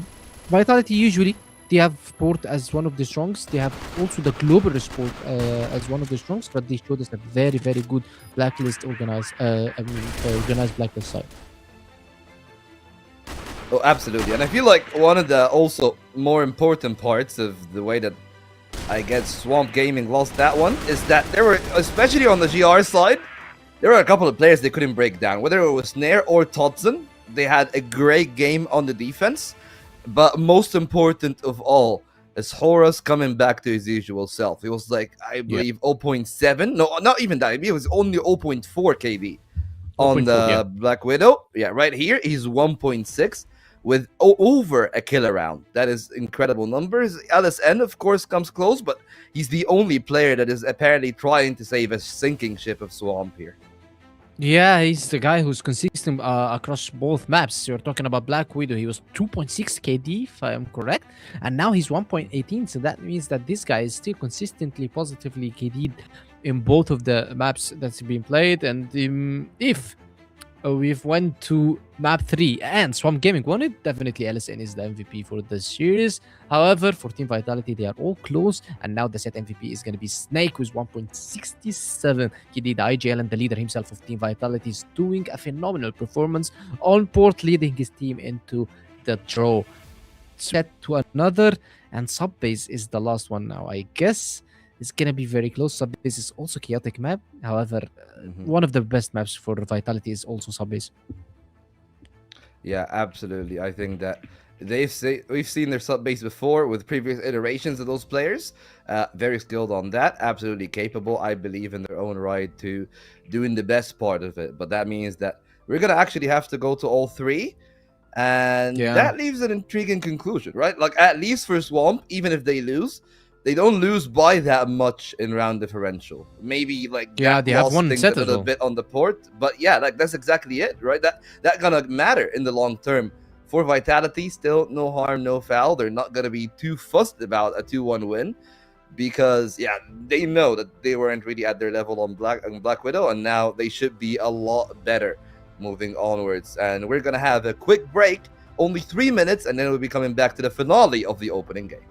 Vitality usually they have Port as one of the strongest. They have also the global sport as one of the strongest, but they showed us a very good blacklist organized organized blacklist side. Oh, absolutely. And I feel like one of the also more important parts of the way that I guess Swamp Gaming lost that one is that there were, especially on the GR side, there were a couple of players they couldn't break down. Whether it was Nair or Totson, they had a great game on the defense. But most important of all is Horus coming back to his usual self. He was like, I believe, 0.7. No, not even that. It was only 0.4 KD on the Black Widow. Yeah, right here, he's 1.6 with over a kill around. That is incredible numbers. LSN, of course, comes close, but he's the only player that is apparently trying to save a sinking ship of Swamp here. Yeah, he's the guy who's consistent across both maps. You're talking about Black Widow. He was 2.6 KD, if I am correct, and now he's 1.18. So that means that this guy is still consistently positively KD'd in both of the maps that's been played. And if we've went to map 3 and Swamp Gaming won it, definitely LSN is the MVP for the series. However, for Team Vitality, they are all close, and now the set MVP is going to be Snake with 1.67 KD. The IGL and the leader himself of Team Vitality is doing a phenomenal performance on Port, leading his team into the draw. Set to another, and Subbase is the last one now, I guess. It's going to be very close. Subbase is also chaotic map. However, one of the best maps for Vitality is also Subbase. Yeah, absolutely. I think that we've seen their Subbase before with previous iterations of those players. Very skilled on that. Absolutely capable, I believe, in their own right to doing the best part of it. But that means that we're going to actually have to go to all three. And that leaves an intriguing conclusion, right? Like, at least for Swamp, even if they lose, they don't lose by that much in round differential. Maybe like they have one set a little bit on the Port, but yeah, like that's exactly it, right? That gonna matter in the long term for Vitality. Still, no harm, no foul. They're not gonna be too fussed about a 2-1 win because they know that they weren't really at their level on Black Widow, and now they should be a lot better moving onwards. And we're gonna have a quick break, only 3 minutes, and then we'll be coming back to the finale of the opening game.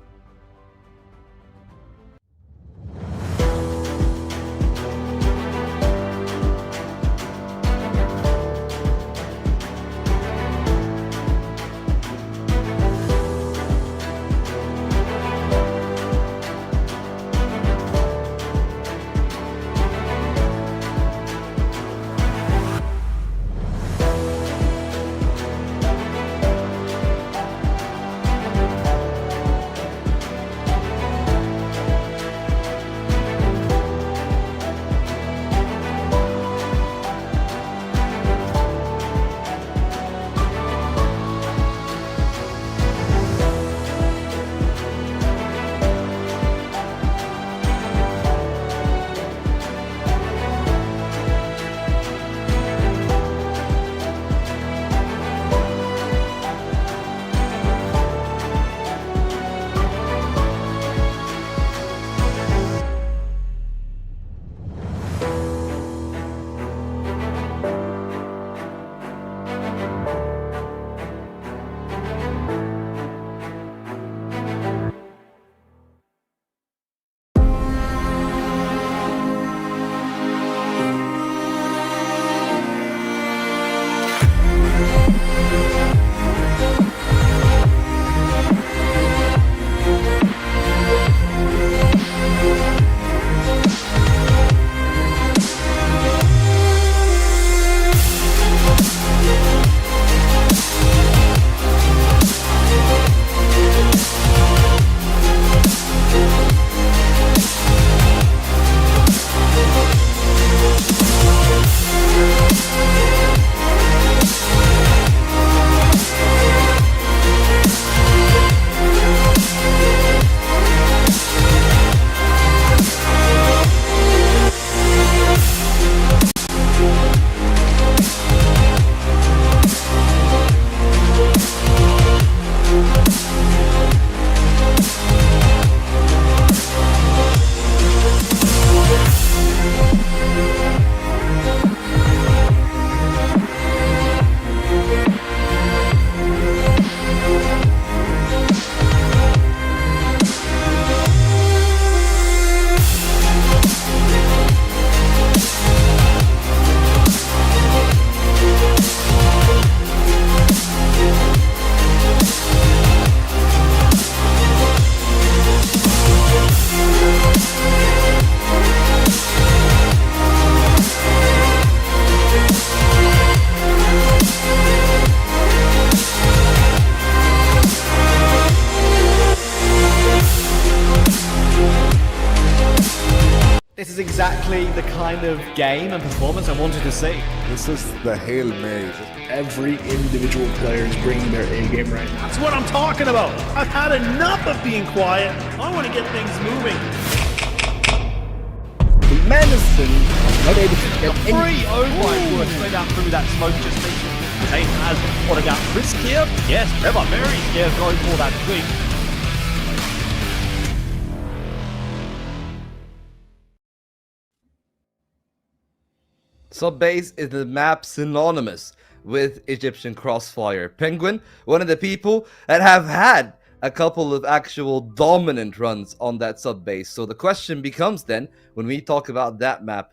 is exactly the kind of game and performance I wanted to see. This is the Hail Mary. Every individual player is bringing their A game right now. That's what I'm talking about. I've had enough of being quiet. I want to get things moving. Madison not able to get Free! Oh my word, straight out through that smoke just thinking. Tate has what got risk here. Yes, Trevor very scared going for that tree. Subbase is the map synonymous with Egyptian CrossFire. Penguin, one of the people that have had a couple of actual dominant runs on that subbase. So the question becomes then, when we talk about that map,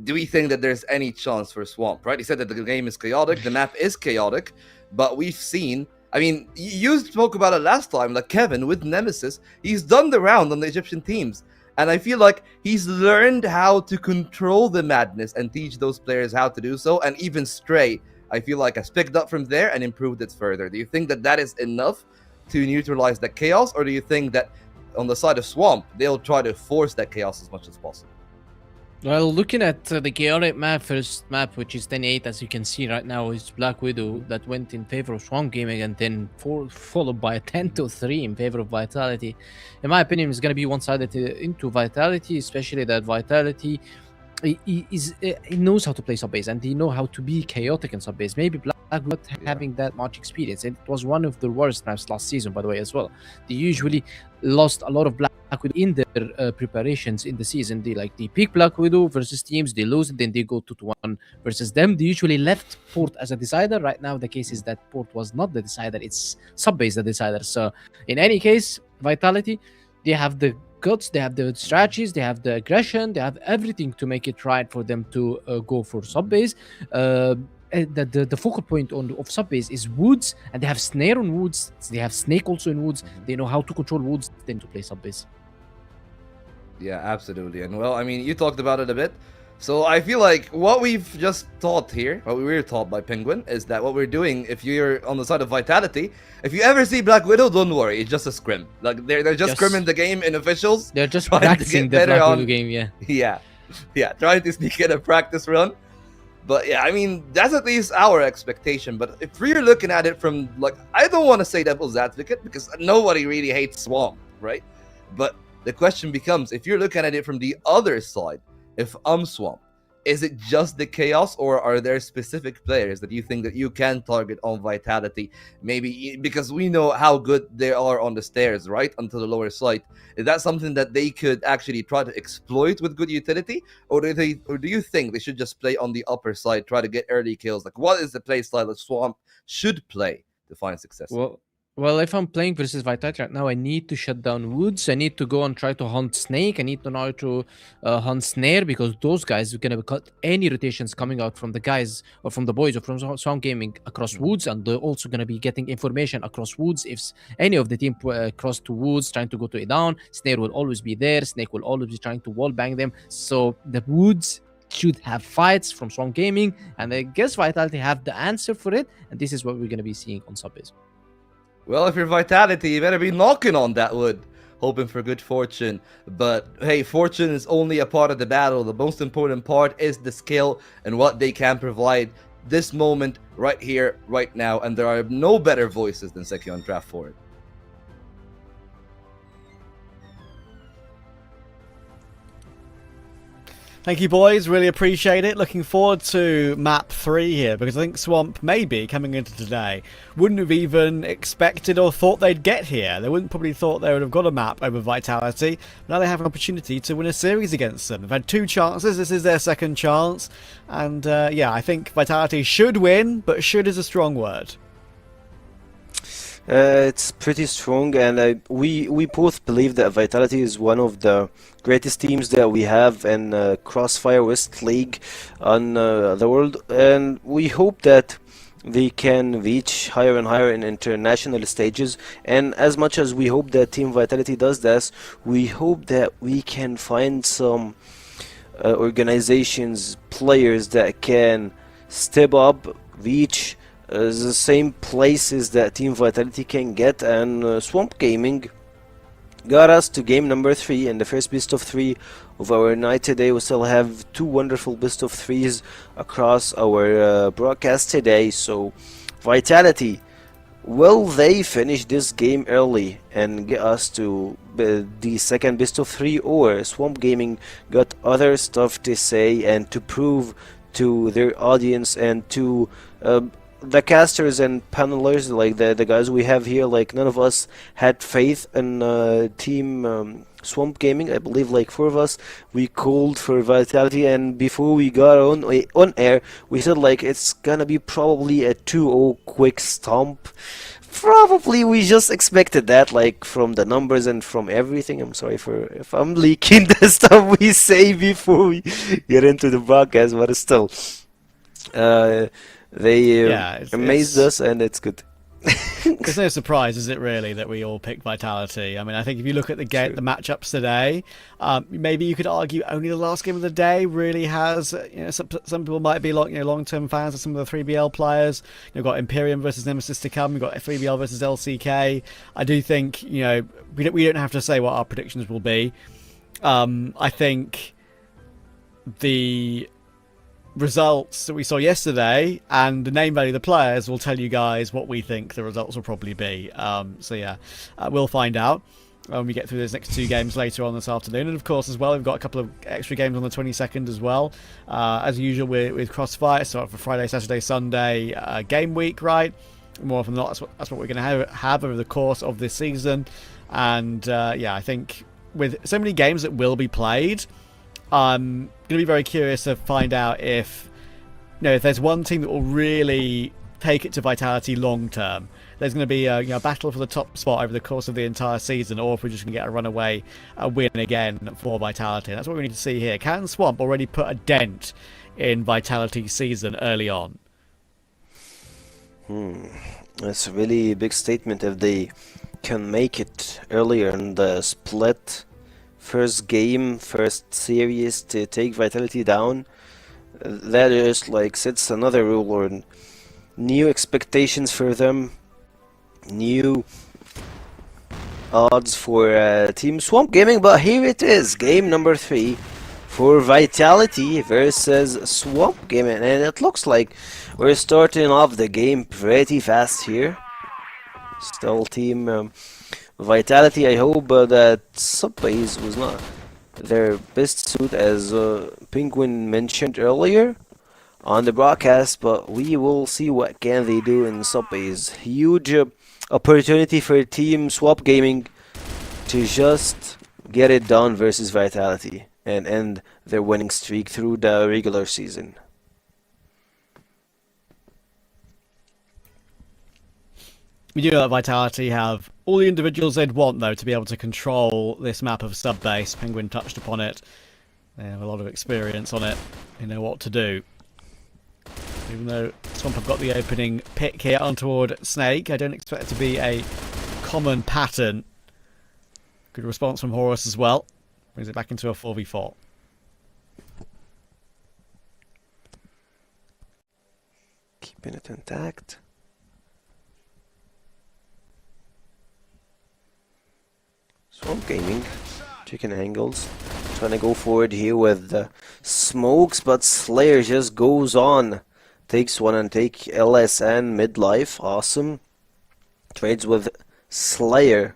do we think that there's any chance for Swamp, right? He said that the game is chaotic, the map is chaotic, but we've seen, I mean, you spoke about it last time, like Kevin with Nemesis, he's done the round on the Egyptian teams. And I feel like he's learned how to control the madness and teach those players how to do so. And even Stray, I feel like, has picked up from there and improved it further. Do you think that that is enough to neutralize that chaos? Or do you think that on the side of Swamp, they'll try to force that chaos as much as possible? Well, looking at the chaotic map, first map, which is 10-8, as you can see right now, is Black Widow that went in favor of Swamp Gaming, and then followed by a 10-3 in favor of Vitality. In my opinion, it's going to be one-sided into Vitality, especially that Vitality he knows how to play subbase, and he knows how to be chaotic in subbase. Maybe Black not having that much experience, and it was one of the worst maps last season, by the way, as well. They usually lost a lot of Black Widow in their preparations in the season. They pick Black Widow versus teams, they lose it, then they go 2-1 versus them. They usually left Port as a decider. Right now the case is that Port was not the decider, it's subbase the decider. So in any case, Vitality, they have the guts, they have the strategies, they have the aggression, they have everything to make it right for them to go for subbase. The focal point of subbase is woods, and they have snare on woods, they have snake also in woods. They know how to control woods, then to play subbase. Yeah, absolutely. And well, I mean, you talked about it a bit. So I feel like what we've just taught here, what we were taught by Penguin, is that what we're doing, if you're on the side of Vitality, if you ever see Black Widow, don't worry, it's just a scrim. Like they're just scrimming the game in officials. They're just practicing the Black Widow game, yeah. Yeah, trying to sneak in a practice run. But yeah, I mean, that's at least our expectation. But if we're looking at it from, like, I don't want to say devil's advocate, because nobody really hates Swamp, right? But the question becomes, if you're looking at it from the other side, if I'm Swamp, is it just the chaos, or are there specific players that you think that you can target on Vitality? Maybe because we know how good they are on the stairs, right, onto the lower side. Is that something that they could actually try to exploit with good utility, or do you think they should just play on the upper side, try to get early kills? Like, what is the play style that Swamp should play to find success? Well, if I'm playing versus Vitality right now, I need to shut down woods. I need to go and try to hunt snake. I need to know how to hunt snare, because those guys are going to cut any rotations coming out from the guys or from the boys or from Sound Gaming across woods, and they're also going to be getting information across woods. If any of the team cross to woods trying to go to it down, snare will always be there. Snake will always be trying to wall bang them. So the woods should have fights from Strong Gaming, and I guess Vitality have the answer for it, and this is what we're going to be seeing on subbase. Well, if you're Vitality, you better be knocking on that wood, hoping for good fortune. But hey, fortune is only a part of the battle. The most important part is the skill and what they can provide this moment, right here, right now. And there are no better voices than Seki on Draft for it. Thank you, boys. Really appreciate it. Looking forward to map 3 here, because I think Swamp, maybe coming into today, wouldn't have even expected or thought they'd get here. They wouldn't probably thought they would have got a map over Vitality. Now they have an opportunity to win a series against them. They've had 2 chances. This is their second chance. And yeah, I think Vitality should win, but should is a strong word. It's pretty strong, and we both believe that Vitality is one of the greatest teams that we have in CrossFire West League on the world, and we hope that they can reach higher and higher in international stages. And as much as we hope that Team Vitality does this, we hope that we can find some organizations, players that can step up, reach the same places that Team Vitality can get, and Swamp Gaming got us to game number 3 and the first best of 3 of our night today. We still have 2 wonderful best of 3s across our broadcast today. So Vitality, will they finish this game early and get us to the second best of 3, or Swamp Gaming got other stuff to say and to prove to their audience and to the casters and panelers, like the guys we have here? Like, none of us had faith in team Swamp Gaming. I believe like 4 of us, we called for Vitality, and before we got on air, we said like it's gonna be probably a 2-0 quick stomp. Probably we just expected that, like, from the numbers and from everything. I'm sorry for if I'm leaking the stuff we say before we get into the broadcast, but still, they amazed us, and it's good. It's no surprise, is it really, that we all picked Vitality? I mean, I think if you look at the matchups today, maybe you could argue only the last game of the day really has. Some people might be long-term fans of some of the 3BL players. You've got IMPERIUM versus Nemesis to come. You've got 3BL versus LCK. I do think we don't have to say what our predictions will be. I think the results that we saw yesterday and the name value of the players will tell you guys what we think the results will probably be. We'll find out when we get through those next 2 games later on this afternoon. And of course, as well, we've got a couple of extra games on the 22nd as well. As usual with CrossFire, so for Friday, Saturday, Sunday game week, right? More often than not, that's what we're going to have over the course of this season. And I think with so many games that will be played, I'm going to be very curious to find out if there's one team that will really take it to Vitality long term. There's going to be a battle for the top spot over the course of the entire season, or if we're just going to get a runaway win again for Vitality. And that's what we need to see here. Can Swamp already put a dent in Vitality's season early on? That's a really big statement if they can make it earlier in the split. First game, first series to take Vitality down. That is like sets another rule, or new expectations for them, new odds for Team Swamp Gaming. But here it is, game number 3 for Vitality versus Swamp Gaming, and it looks like we're starting off the game pretty fast here. Still Team Vitality. I hope that Subbase was not their best suit, as Penguin mentioned earlier on the broadcast, but we will see what can they do in Subbase. Huge opportunity for Team Swap Gaming to just get it done versus Vitality and end their winning streak through the regular season. We do know that Vitality have all the individuals they'd want, though, to be able to control this map of Subbase. Penguin touched upon it. They have a lot of experience on it. They know what to do. Even though Swamp have got the opening pick here on toward Snake, I don't expect it to be a common pattern. Good response from Horus as well. Brings it back into a 4v4. Keeping it intact. Swamp Gaming, chicken angles, trying to go forward here with the smokes, but Slayer just goes on, takes one and take LSN midlife. Awesome. Trades with Slayer,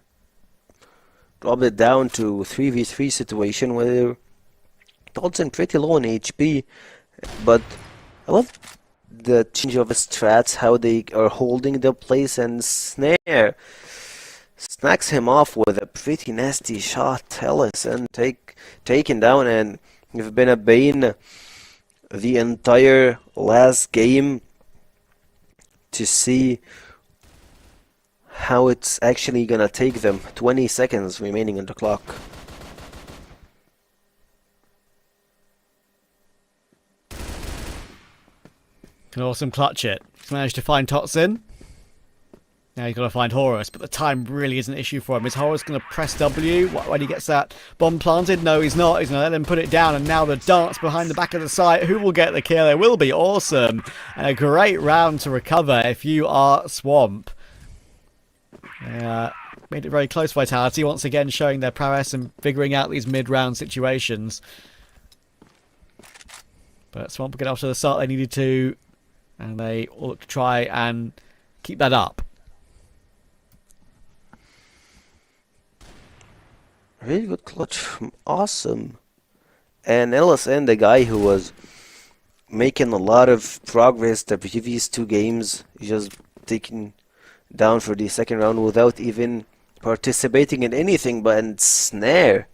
drop it down to 3v3 situation where Dodson pretty low on HP, but I love the change of strats, how they are holding the place, and Snare snacks him off with a pretty nasty shot. LSN taken down, and you've been a bane the entire last game to see how it's actually gonna take them. 20 seconds remaining on the clock. Can awesome clutch it. He's managed to find Totsin. Now he's got to find Horus, but the time really is an issue for him. Is Horus going to press W when he gets that bomb planted? No, he's not. He's going to let him put it down, and now the dance behind the back of the site. Who will get the kill? It will be awesome. And a great round to recover if you are Swamp. made it very close. Vitality once again showing their prowess and figuring out these mid-round situations. But Swamp get off to the start they needed to, and they ought to try and keep that up. Really good clutch from Awesome. And LSN, the guy who was making a lot of progress the previous 2 games, just taken down for the second round without even participating in anything but in snare.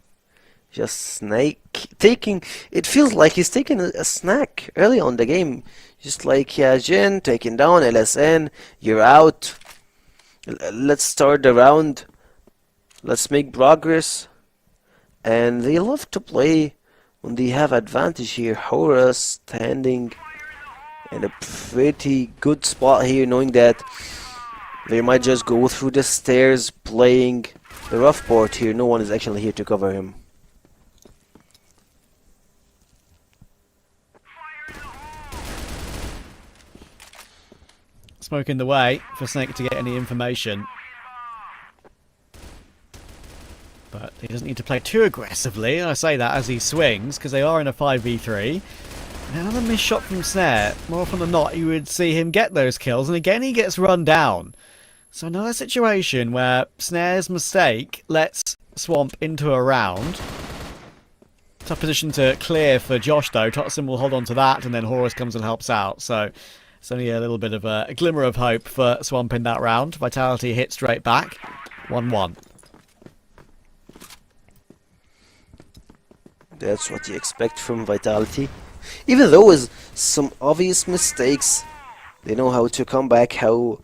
Just it feels like he's taking a snack early on the game. Just like, yeah, Jin, taking down LSN, you're out. Let's start the round. Let's make progress. And they love to play when they have advantage here. Horus standing in a pretty good spot here, knowing that they might just go through the stairs playing the rough part here. No one is actually here to cover him. Smoke in the way for Snake to get any information. But he doesn't need to play too aggressively. I say that as he swings, because they are in a 5v3. And another missed shot from Snare. More often than not, you would see him get those kills. And again, he gets run down. So another situation where Snare's mistake lets Swamp into a round. Tough position to clear for Josh, though. Totson will hold on to that, and then Horus comes and helps out. So it's only a little bit of a glimmer of hope for Swamp in that round. Vitality hit straight back. 1-1. That's what you expect from Vitality. Even though with some obvious mistakes, they know how to come back, how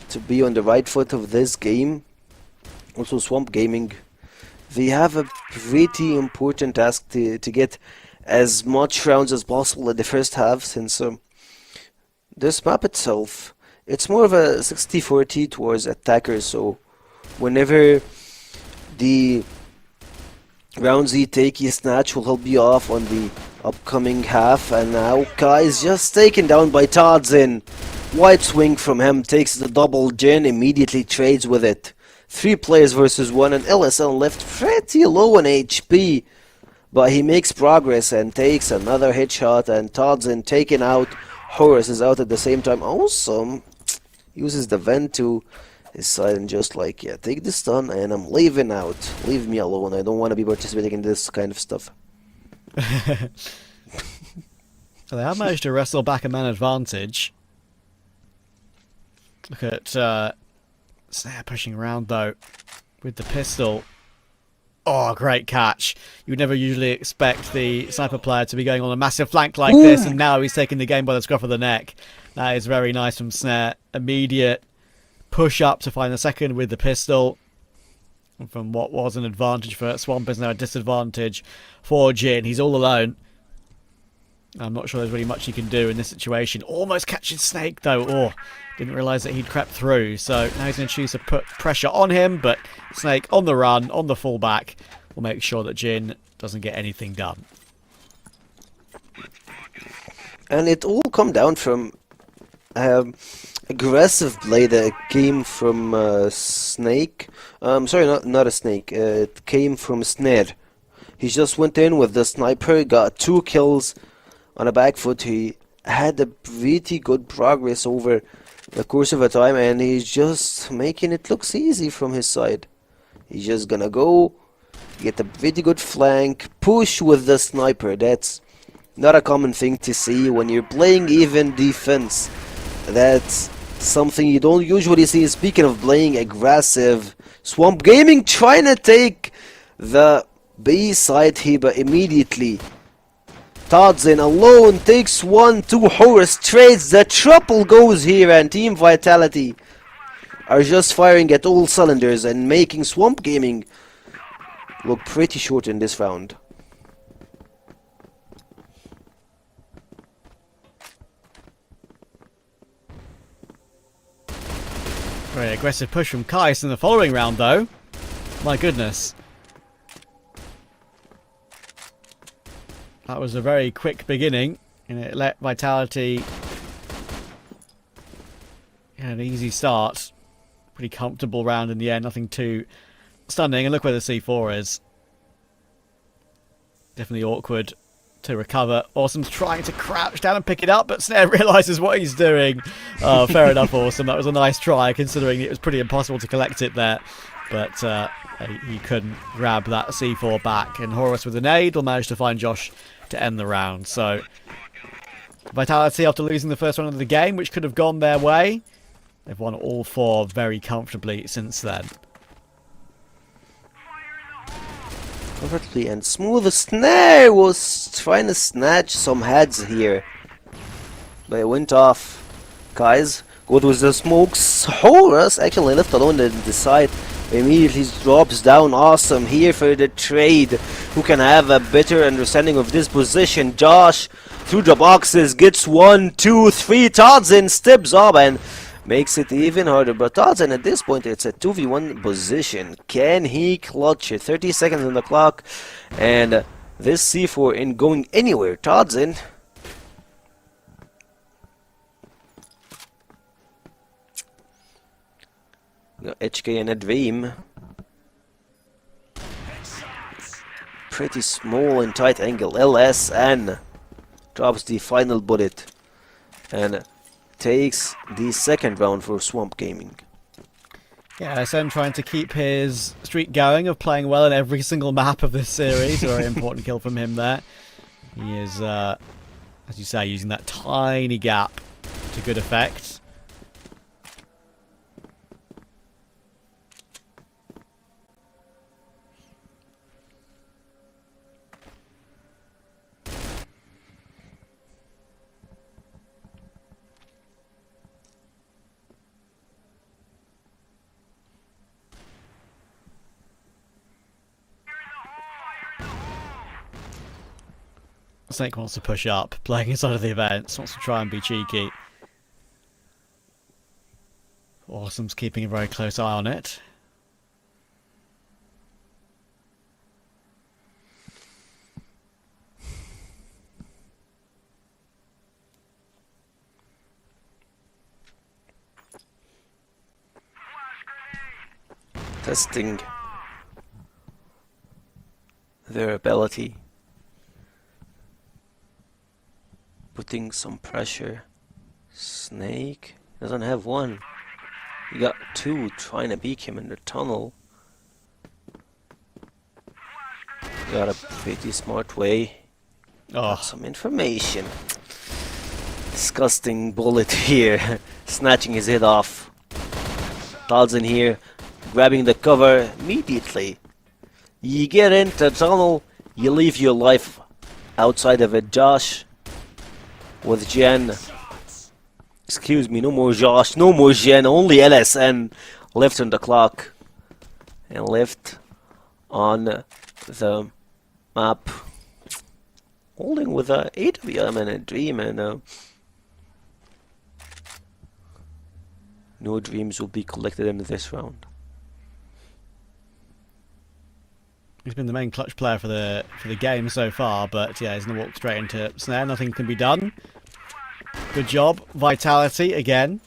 to be on the right foot of this game. Also Swamp Gaming, they have a pretty important task to get as much rounds as possible in the first half, since this map itself, it's more of a 60-40 towards attackers, so whenever the rounds you take, you snatch will help you off on the upcoming half. And now Kai is just taken down by Tadzin. White swing from him, takes the double. Jin immediately trades with it. 3 players versus 1, and LSL left pretty low on HP. But he makes progress and takes another headshot, and Tadzin taken out. Horus is out at the same time. Awesome. Uses the vent to his side and just like, yeah, take the stun and I'm leaving out. Leave me alone. I don't want to be participating in this kind of stuff. So they have managed to wrestle back a man advantage. Look at Snare pushing around though with the pistol. Oh, great catch. You would never usually expect the sniper player to be going on a massive flank like this, and now he's taking the game by the scruff of the neck. That is very nice from Snare. Immediate push up to find the second with the pistol. And from what was an advantage for Swamp is now a disadvantage for Jin. He's all alone. I'm not sure there's really much he can do in this situation. Almost catches Snake though. Oh, didn't realise that he'd crept through. So now he's going to choose to put pressure on him. But Snake on the run, on the fullback, will make sure that Jin doesn't get anything done. And it all come down from aggressive play that came from Snake. Sorry, not a Snake. It came from Snare. He just went in with the sniper, got 2 kills on a back foot. He had a pretty good progress over the course of a time, and he's just making it look easy from his side. He's just gonna go get a pretty good flank, push with the sniper. That's not a common thing to see when you're playing even defense. That's something you don't usually see. Speaking of playing aggressive, Swamp Gaming trying to take the B side here, but immediately Tadzin alone takes 1-2. Horus trades. The triple goes here, and Team Vitality are just firing at all cylinders and making Swamp Gaming look pretty short in this round. Very aggressive push from Kais in the following round though. My goodness. That was a very quick beginning, and it let Vitality get an easy start. pretty comfortable round in the end. Nothing too stunning. And look where the C4 is. Definitely awkward to recover. Awesome's trying to crouch down and pick it up, but Snare realises what he's doing. Fair enough, Awesome. That was a nice try, considering it was pretty impossible to collect it there. But he couldn't grab that C4 back. And Horus with a nade will manage to find Josh to end the round. So, Vitality, after losing the first round of the game, which could have gone their way, they've won all 4 very comfortably since then. Perfectly and smooth. Snare was trying to snatch some heads here, but it went off. Guys, good with the smokes. Horus actually left alone in the side. Immediately drops down. Awesome here for the trade. Who can have a better understanding of this position? Josh through the boxes gets 1, 2, 3. Todson steps up and makes it even harder, but Todson at this point, it's a 2v1 position. Can he clutch it? 30 seconds on the clock, and this C4 ain't going anywhere. Todson. HK and a dream. Pretty small and tight angle. LSN drops the final bullet and takes the second round for Swamp Gaming. Yeah, SN trying to keep his streak going of playing well in every single map of this series. A very important kill from him there. He is, as you say, using that tiny gap to good effect. Snake wants to push up, playing inside of the events, wants to try and be cheeky. Awesome's keeping a very close eye on it. Testing their ability. Putting some pressure. Snake doesn't have one. You got 2 trying to beat him in the tunnel. Got a pretty smart way. Got some information. Disgusting bullet here. Snatching his head off. Todson here. Grabbing the cover immediately. You get into the tunnel. You leave your life outside of it. Josh with Jen. Excuse me, no more Josh, no more Jen, only LSN left on the clock. And left on the map. Holding with a EUMENA and a Dream, and no dreams will be collected in this round. He's been the main clutch player for the game so far, but yeah, he's going to walk straight into Snare. Nothing can be done. Good job. Vitality again.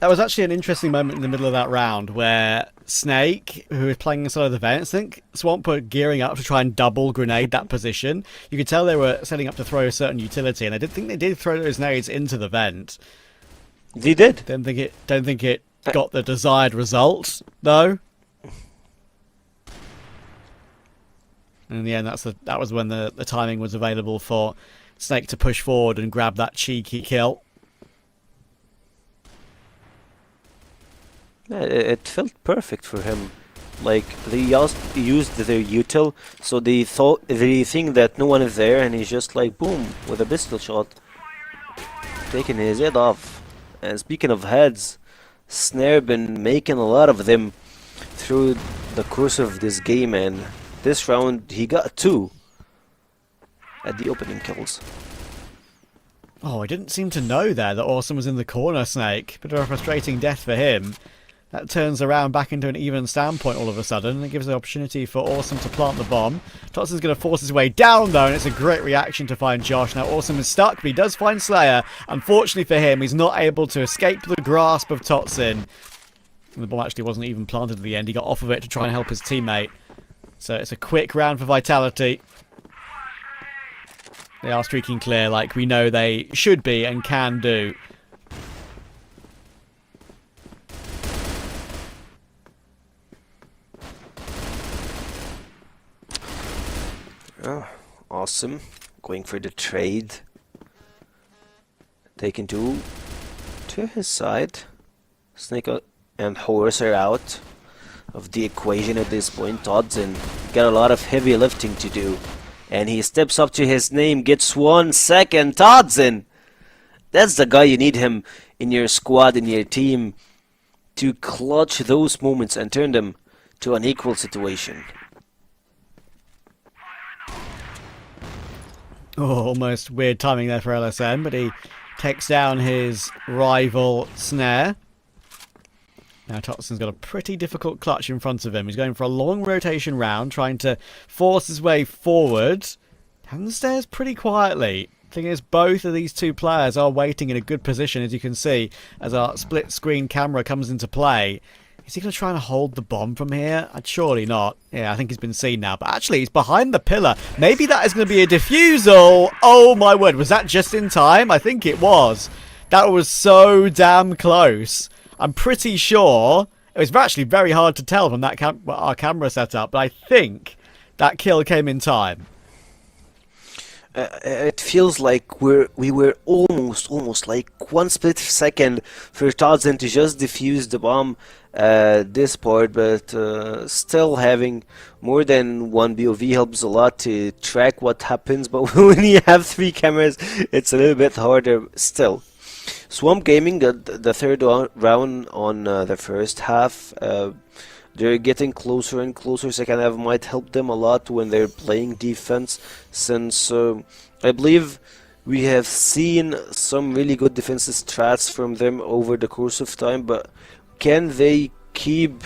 That was actually an interesting moment in the middle of that round where Snake, who was playing inside of the vents, I think Swamp were gearing up to try and double grenade that position. You could tell they were setting up to throw a certain utility, and I did think they did throw those nades into the vent. They did. Don't think it got the desired result, though. And in the end, that was when the timing was available for Snake to push forward and grab that cheeky kill. Yeah, it felt perfect for him. Like, they used their util, so they think that no one is there, and he's just like, boom, with a pistol shot, taking his head off. And speaking of heads, Snare been making a lot of them through the course of this game, and this round he got 2 at the opening kills. Oh, I didn't seem to know there that Awesome was in the corner, Snake. Bit of a frustrating death for him. That turns around back into an even standpoint all of a sudden, and it gives the opportunity for Awesome to plant the bomb. Todson's going to force his way down, though, and it's a great reaction to find Josh. Now, Awesome is stuck, but he does find Slayer. Unfortunately for him, he's not able to escape the grasp of Todson. And the bomb actually wasn't even planted at the end. He got off of it to try and help his teammate. So it's a quick round for Vitality. They are streaking clear like we know they should be and can do. Oh, awesome. Going for the trade. Taking two to his side. Snake and Horse are out of the equation at this point. Todson got a lot of heavy lifting to do. And he steps up to his name, gets 1 second. Todson! That's the guy you need him in your squad, in your team, to clutch those moments and turn them to an equal situation. Oh, almost weird timing there for LSN, but he takes down his rival Snare. Now Totson's got a pretty difficult clutch in front of him. He's going for a long rotation round, trying to force his way forward. Down the stairs pretty quietly. Thing is, both of these two players are waiting in a good position, as you can see, as our split screen camera comes into play. Is he going to try and hold the bomb from here? Surely not. Yeah, I think he's been seen now. But actually, he's behind the pillar. Maybe that is going to be a defusal. Oh, my word. Was that just in time? I think it was. That was so damn close. I'm pretty sure. It was actually very hard to tell from that our camera setup. But I think that kill came in time. It feels like we were almost like 1 split second for Todson to just defuse the bomb this part, but still having more than one BOV helps a lot to track what happens. But when you have 3 cameras, it's a little bit harder still. Swamp Gaming got the third round on the first half. They're getting closer and closer. Second half might help them a lot when they're playing defense, since I believe we have seen some really good defensive strats from them over the course of time, but can they keep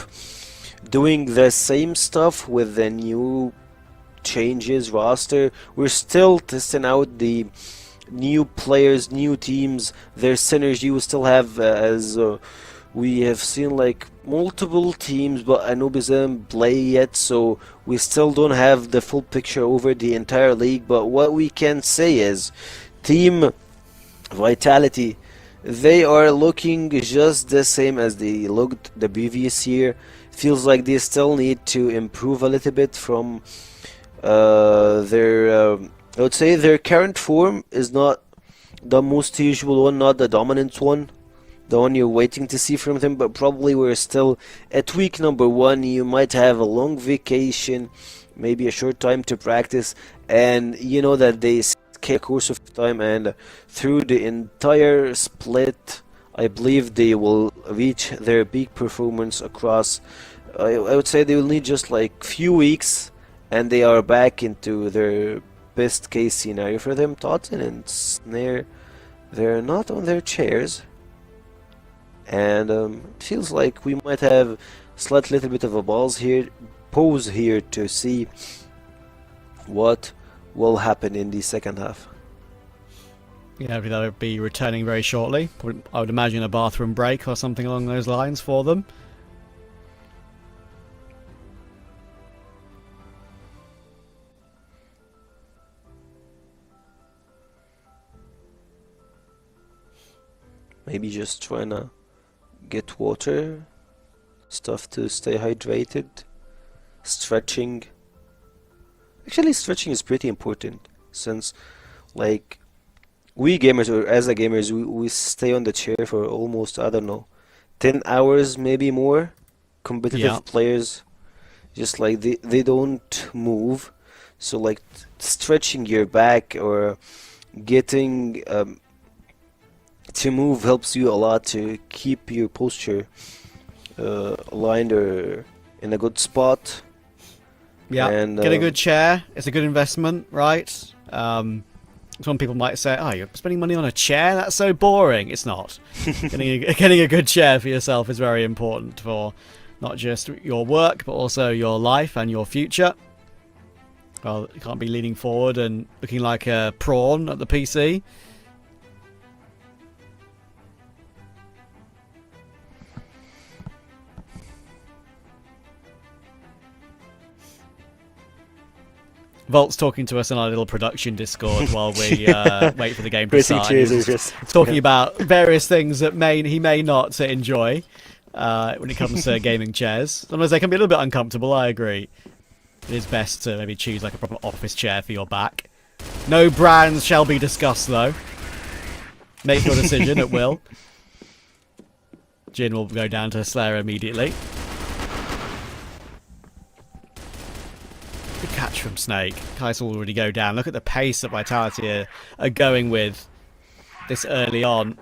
doing the same stuff with the new changes roster? We're still testing out the new players, new teams, their synergy. We still have as we have seen like multiple teams, but Anubis didn't play yet, so we still don't have the full picture over the entire league. But what we can say is Team Vitality, they are looking just the same as they looked the previous year. Feels like they still need to improve a little bit from their I would say their current form is not the most usual one, not the dominant one, the one you're waiting to see from them, but probably we're still at week number 1. You might have a long vacation, maybe a short time to practice, and you know that they scale a course of time, and through the entire split, I believe they will reach their peak performance across. I would say they will need just like few weeks, and they are back into their best case scenario for them. Todson and Snare, they're not on their chairs. And it feels like we might have a slight little bit of a pause here to see what will happen in the second half. Yeah, they'll be returning very shortly. I would imagine a bathroom break or something along those lines for them. Maybe just trying to get water, stuff to stay hydrated, stretching. Actually, stretching is pretty important, since like we gamers, or as a gamers, we stay on the chair for almost, I don't know, 10 hours, maybe more. Competitive players, just like they don't move, so like stretching your back or getting to move helps you a lot to keep your posture aligned or in a good spot. Yeah, and get a good chair. It's a good investment, right? Some people might say, "Oh, you're spending money on a chair? That's so boring." It's not. Getting a good chair for yourself is very important for not just your work, but also your life and your future. Well, you can't be leaning forward and looking like a prawn at the PC. Volt's talking to us on our little production Discord while we wait for the game to Racing start. chairs He's are just talking about various things that he may not enjoy when it comes to gaming chairs. Sometimes they can be a little bit uncomfortable, I agree. It is best to maybe choose like a proper office chair for your back. No brands shall be discussed, though. Make your decision at will. Jin will go down to Slayer immediately. Good catch from Snake. Kais will already go down. Look at the pace that Vitality are going with this early on.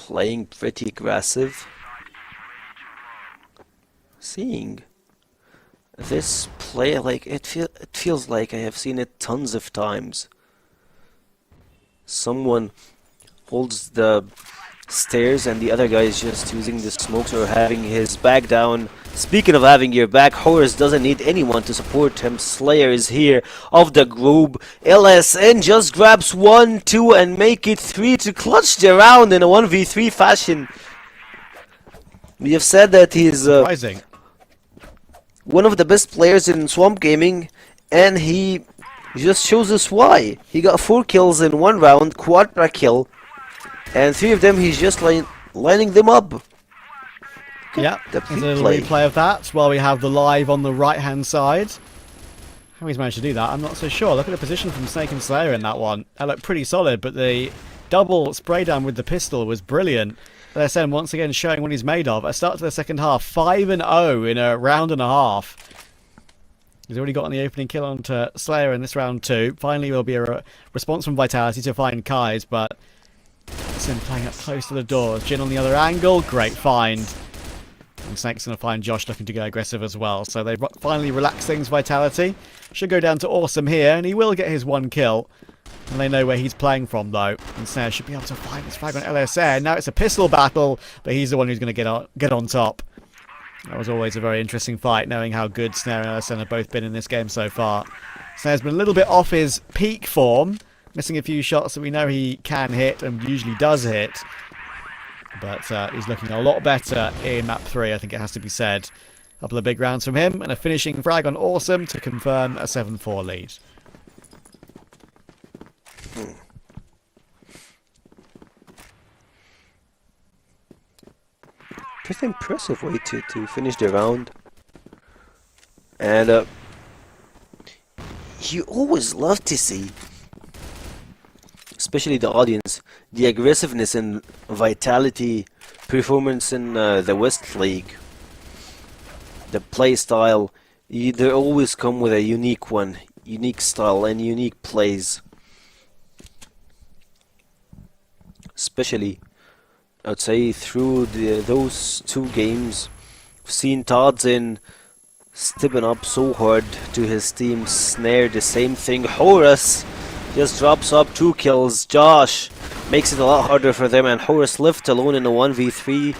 playing pretty aggressive. Seeing this play, like it feels like I have seen it tons of times. Someone holds the stairs and the other guy is just using the smokes or having his back down. Speaking of having your back, Horus doesn't need anyone to support him. Slayer is here of the group. LSN just grabs 1, 2 and make it 3 to clutch the round in a 1v3 fashion. We have said that he's one of the best players in Swamp Gaming, and he just shows us why. He got 4 kills in 1 round, quadra kill, and 3 of them he's just lining them up. Yeah, there's a little replay of that while we have the live on the right hand side. How he's managed to do that, I'm not so sure. Look at the position from Snake and Slayer in that one. That looked pretty solid, but the double spray down with the pistol was brilliant. LSN once again showing what he's made of. A start to the second half, 5-0 in a round and a half. He's already gotten the opening kill onto Slayer in this round too. Finally will be a response from Vitality to find Kai's, but LSN playing up close to the doors. Jin on the other angle, great find. And Snake's going to find Josh looking to go aggressive as well. So they finally relax things, Vitality. Should go down to Awesome here, and he will get his 1 kill. And they know where he's playing from, though. And Snare should be able to find his frag on LSN. Now it's a pistol battle, but he's the one who's going to get on top. That was always a very interesting fight, knowing how good Snare and LSN have both been in this game so far. Snare's been a little bit off his peak form, missing a few shots that we know he can hit and usually does hit. But he's looking a lot better in map 3, I think it has to be said. A couple of big rounds from him, and a finishing frag on Awesome to confirm a 7-4 lead. Pretty impressive way to finish the round. And you always love to see, especially the audience, the aggressiveness and Vitality performance in the West League. The play style, they always come with a unique one, unique style and unique plays. Especially, I'd say through those 2 games, we've seen Todzin stepping up so hard to his team. Snare the same thing. Horus just drops up 2 kills. Josh makes it a lot harder for them, and Horus left alone in a 1v3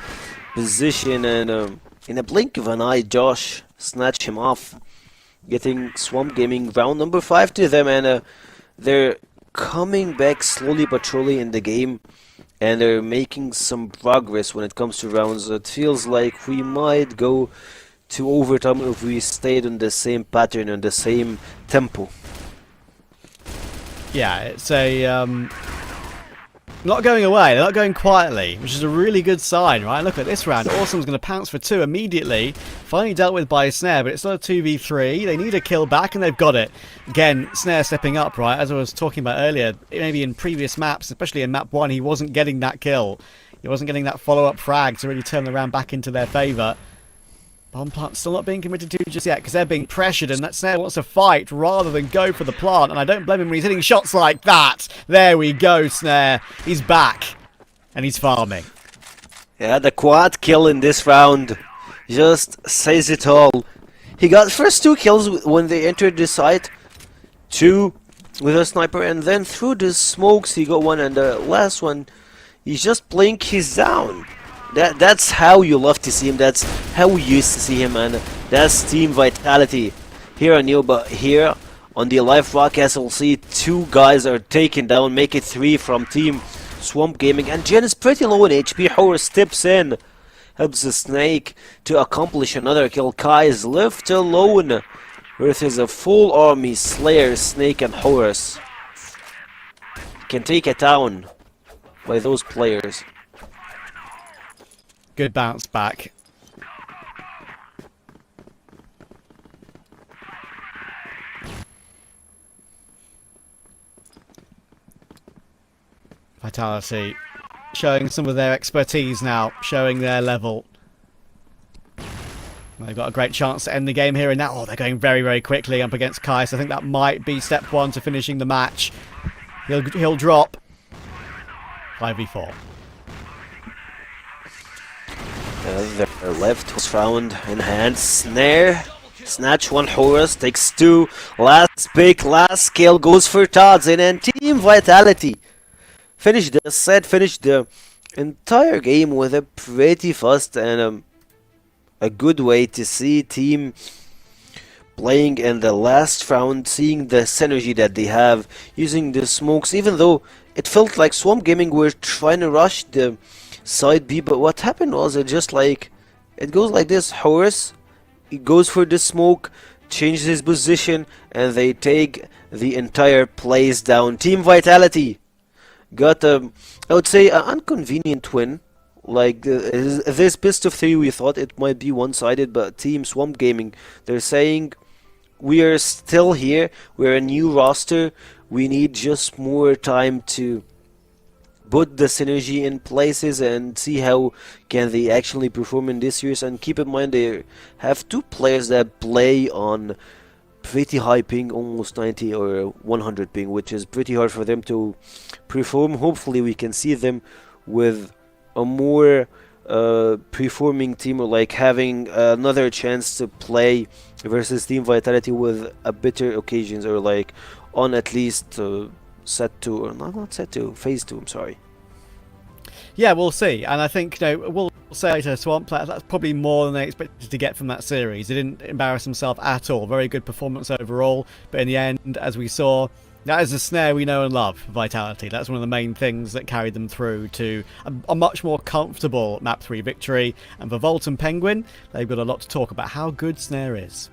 position, and in a blink of an eye Josh snatched him off, getting Swamp Gaming round number 5 to them, and they're coming back slowly but surely in the game, and they're making some progress when it comes to rounds. It feels like we might go to overtime if we stayed on the same pattern and the same tempo. Yeah, it's a not going away. They're not going quietly, which is a really good sign, right? Look at this round. Awesome's going to pounce for 2 immediately. Finally dealt with by Snare, but it's not a 2v3. They need a kill back, and they've got it. Again, Snare stepping up, right? As I was talking about earlier, maybe in previous maps, especially in map 1, he wasn't getting that kill. He wasn't getting that follow-up frag to really turn the round back into their favour. Bomb plant still not being committed to just yet because they're being pressured, and that Snare wants to fight rather than go for the plant, and I don't blame him when he's hitting shots like that. There we go, Snare. He's back, and he's farming. Yeah, the quad kill in this round just says it all. He got first 2 kills when they entered the site, 2 with a sniper, and then through the smokes he got 1, and the last one he's just playing his down. That's how you love to see him. That's how we used to see him, and that's Team Vitality here on Neo. But here on the live broadcast, we'll see 2 guys are taken down, make it 3 from Team Swamp Gaming, and Jen is pretty low in HP. Horus steps in, helps the Snake to accomplish another kill. Kai is left alone with his full army, Slayer, Snake, and Horus. Can take a town by those players. Good bounce back. Vitality showing some of their expertise now, showing their level. They've got a great chance to end the game here and now. Oh, they're going very, very quickly up against Kai, so I think that might be step one to finishing the match. He'll drop. 5v4. Their left was found in hand. Snare. Snatch one. Horus takes two. Last pick, last kill goes for Tadzin, and Team Vitality finished the set, finished the entire game with a pretty fast and a good way to see team playing in the last round, seeing the synergy that they have, using the smokes, even though it felt like Swamp Gaming were trying to rush the side B, but what happened was it just like, it goes like this. Horus, he goes for the smoke, changes his position, and they take the entire place down. Team Vitality got I would say an inconvenient win. Like this best of three, we thought it might be one-sided, but Team Swamp Gaming, they're saying we are still here, we're a new roster, we need just more time to put the synergy in places and see how can they actually perform in this series. And keep in mind they have two players that play on pretty high ping, almost 90 or 100 ping, which is pretty hard for them to perform. Hopefully we can see them with a more performing team, or like having another chance to play versus Team Vitality with a better occasions, or like on at least set 2, or not set 2, phase 2, I'm sorry. Yeah, we'll see. And I think, we'll say to Swamp, that's probably more than they expected to get from that series. They didn't embarrass themselves at all. Very good performance overall. But in the end, as we saw, that is the Snare we know and love, Vitality. That's one of the main things that carried them through to a much more comfortable Map 3 victory. And for Volt and Penguin, they've got a lot to talk about how good Snare is.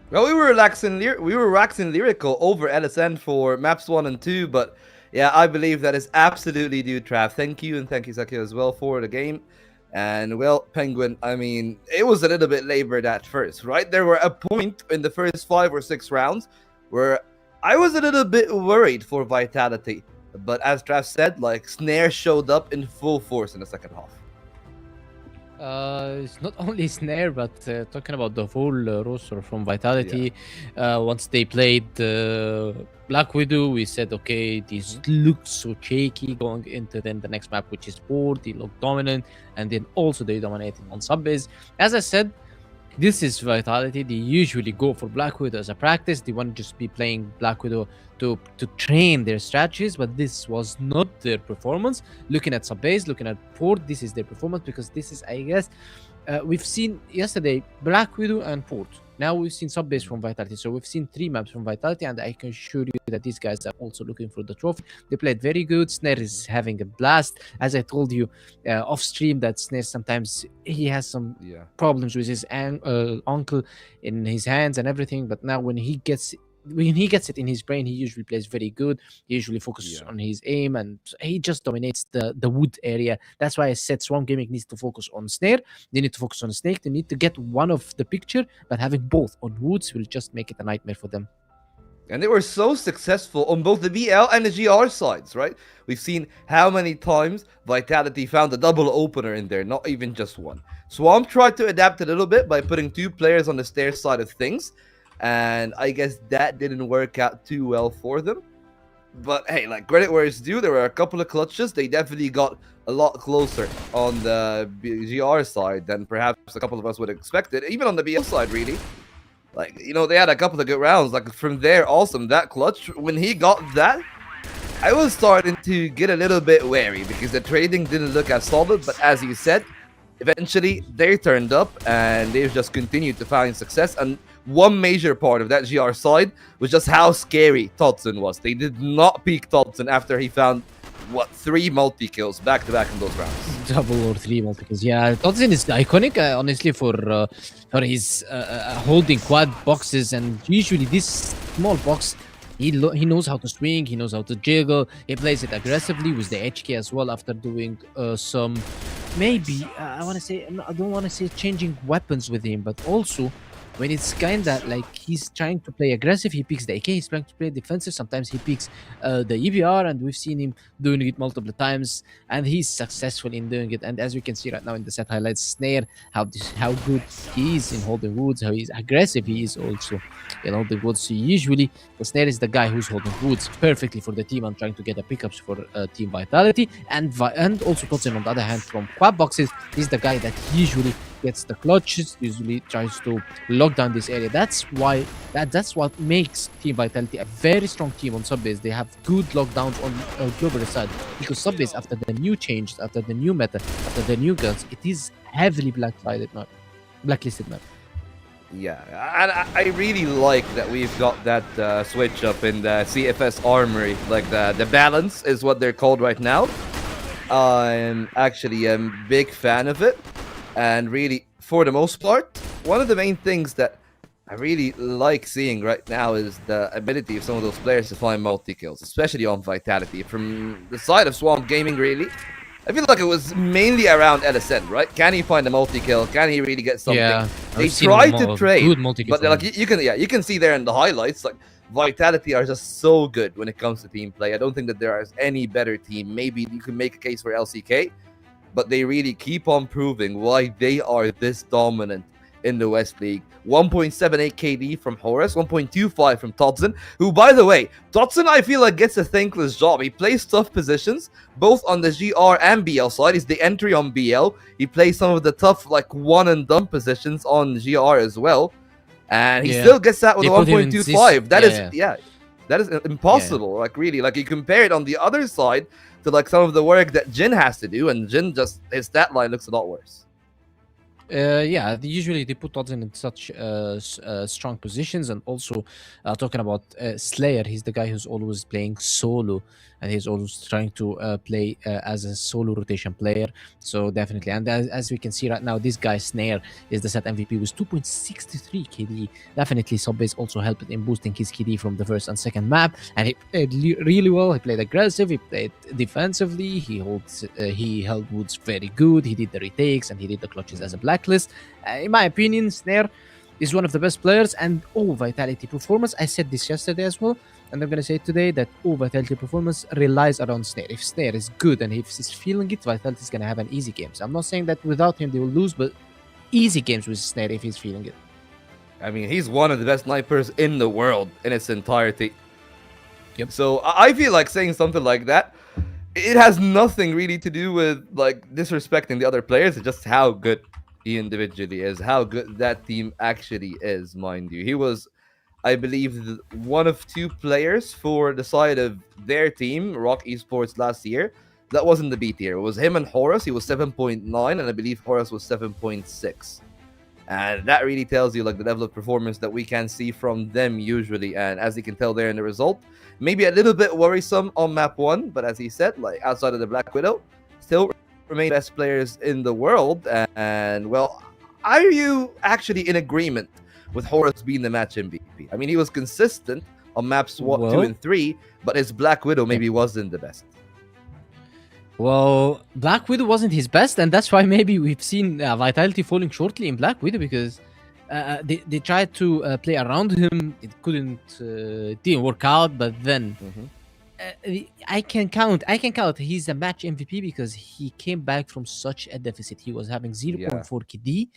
Well, we were waxing lyrical over LSN for maps 1 and 2, but yeah, I believe that is absolutely due, Trav. Thank you, and thank you, Sakio, as well for the game. And well, Penguin, I mean, it was a little bit labored at first, right? There were a point in the first 5 or 6 rounds where I was a little bit worried for Vitality. But as Trav said, like, Snare showed up in full force in the second half. It's not only Snare, but talking about the whole roster from Vitality. Once they played Black Widow, we said, okay, this looks so shaky going into then the next map, which is Port. They look dominant, and then also they dominated on subbase. As I said, this is Vitality. They usually go for Black Widow as a practice. They want to just be playing Black Widow to train their strategies, but this was not their performance. Looking at subbase, looking at Port, this is their performance, because this is, I guess, we've seen yesterday Black Widow and Port. Now we've seen subbase from Vitality, so we've seen 3 maps from Vitality, and I can assure you that these guys are also looking for the trophy. They played very good. Snare is having a blast. As I told you off stream, that Snare sometimes he has some problems with his ankle in his hands and everything, but now when he gets it in his brain, he usually plays very good. He usually focuses on his aim, and he just dominates the wood area. That's why I said Swamp Gaming needs to focus on Snare. They need to focus on Snake. They need to get one of the picture, but having both on woods will just make it a nightmare for them. And they were so successful on both the BL and the GR sides, right? We've seen how many times Vitality found a double opener in there, not even just one. Swamp tried to adapt a little bit by putting 2 players on the stair side of things, and I guess that didn't work out too well for them. But hey, like, credit where it's due, there were a couple of clutches. They definitely got a lot closer on the GR side than perhaps a couple of us would have expected. Even on the BL side, really. Like, they had a couple of good rounds. Like, from there, awesome. That clutch, when he got that, I was starting to get a little bit wary because the trading didn't look as solid. But as you said, eventually they turned up and they've just continued to find success. And one major part of that GR side was just how scary Todson was. They did not peak Todson after he found, what, 3 multi-kills back-to-back in those rounds. Double or 3 multi-kills. Yeah, Todson is iconic, honestly, for his holding quad boxes, and usually this small box, he knows how to swing, he knows how to jiggle, he plays it aggressively with the HK as well after doing some, maybe, I don't want to say changing weapons with him, but also when it's kind of like he's trying to play aggressive, he picks the AK, he's trying to play defensive, sometimes he picks the EBR, and we've seen him doing it multiple times, and he's successful in doing it. And as we can see right now in the set highlights, Snare, how good he is in holding woods, how he's aggressive he is also in holding woods. So usually the Snare is the guy who's holding woods perfectly for the team and trying to get the pickups for team vitality, and also Todson on the other hand from quad boxes, he's the guy that usually gets the clutches, usually tries to lock down this area. That's why that's what makes Team Vitality a very strong team on subbase. They have good lockdowns on global side, because subbase, after the new changes, after the new meta, after the new guns, it is heavily blacklisted map. Yeah, and I really like that we've got that switch up in the CFS armory. Like the balance is what they're called right now. I'm actually a big fan of it. And really, for the most part, one of the main things that I really like seeing right now is the ability of some of those players to find multi-kills, especially on Vitality. From the side of Swamp Gaming, really, I feel like it was mainly around LSN, right? Can he find a multi-kill? Can he really get something? Yeah, they try to trade, but like you can see there in the highlights, like Vitality are just so good when it comes to team play. I don't think that there is any better team. Maybe you can make a case for LCK, but they really keep on proving why they are this dominant in the West League. 1.78 KD from Horus, 1.25 from Todson, who, by the way, Todson, I feel like, gets a thankless job. He plays tough positions, both on the GR and BL side. He's the entry on BL. He plays some of the tough, like, one-and-done positions on GR as well. And he still gets that with a 1.25. That is impossible. Like, really, like, you compare it on the other side to like some of the work that Jin has to do, and Jin just, his stat line looks a lot worse. Usually they put Todson in such strong positions, and also talking about Slayer, he's the guy who's always playing solo, and he's always trying to play as a solo rotation player. So definitely, and as we can see right now, this guy Snare is the set MVP with 2.63 KD. Definitely, Subbase also helped in boosting his KD from the first and second map, and he played really well. He played aggressive, he played defensively, he held woods very good, he did the retakes, and he did the clutches as a blacklist. In my opinion, Snare is one of the best players, and Vitality performance, I said this yesterday as well, and I'm going to say it today, that Vitality performance relies around Snare. If Snare is good and if he's feeling it, Vitality is going to have an easy game. So I'm not saying that without him they will lose, but easy games with Snare if he's feeling it. I mean, he's one of the best snipers in the world in its entirety. Yep. So I feel like saying something like that, it has nothing really to do with like disrespecting the other players. It's just how good he individually is, how good that team actually is, mind you. He was, I believe, one of 2 players for the side of their team, Rock Esports, last year. That wasn't the B tier. It was him and Horus. He was 7.9, and I believe Horus was 7.6. And that really tells you like the level of performance that we can see from them usually. And as you can tell there in the result, maybe a little bit worrisome on map 1, but as he said, like outside of the Black Widow, still remain best players in the world. And well, are you actually in agreement with Horus being the match MVP? I mean, he was consistent on maps 2 and 3, but his Black Widow maybe wasn't the best. Well, Black Widow wasn't his best, and that's why maybe we've seen Vitality falling shortly in Black Widow, because they tried to play around him. It didn't work out, but then I can count. He's a match MVP because he came back from such a deficit. He was having 0.4 KD,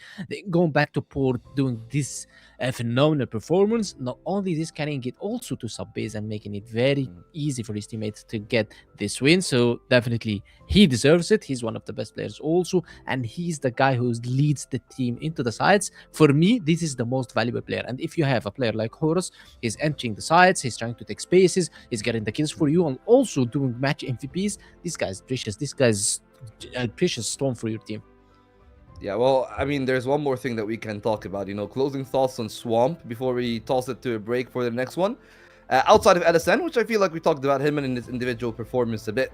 going back to port, doing this phenomenal performance. Not only this, carrying it also to sub-base and making it very easy for his teammates to get this win. So definitely he deserves it. He's one of the best players also, and he's the guy who leads the team into the sides. For me, this is the most valuable player. And if you have a player like Horus, he's entering the sides, he's trying to take spaces, he's getting the kills for you, and also doing match MVPs. This guy's precious. This guy's a precious stone for your team. Yeah, well, I mean, there's one more thing that we can talk about. Closing thoughts on Swamp before we toss it to a break for the next one. Outside of LSN, which I feel like we talked about him and his individual performance a bit.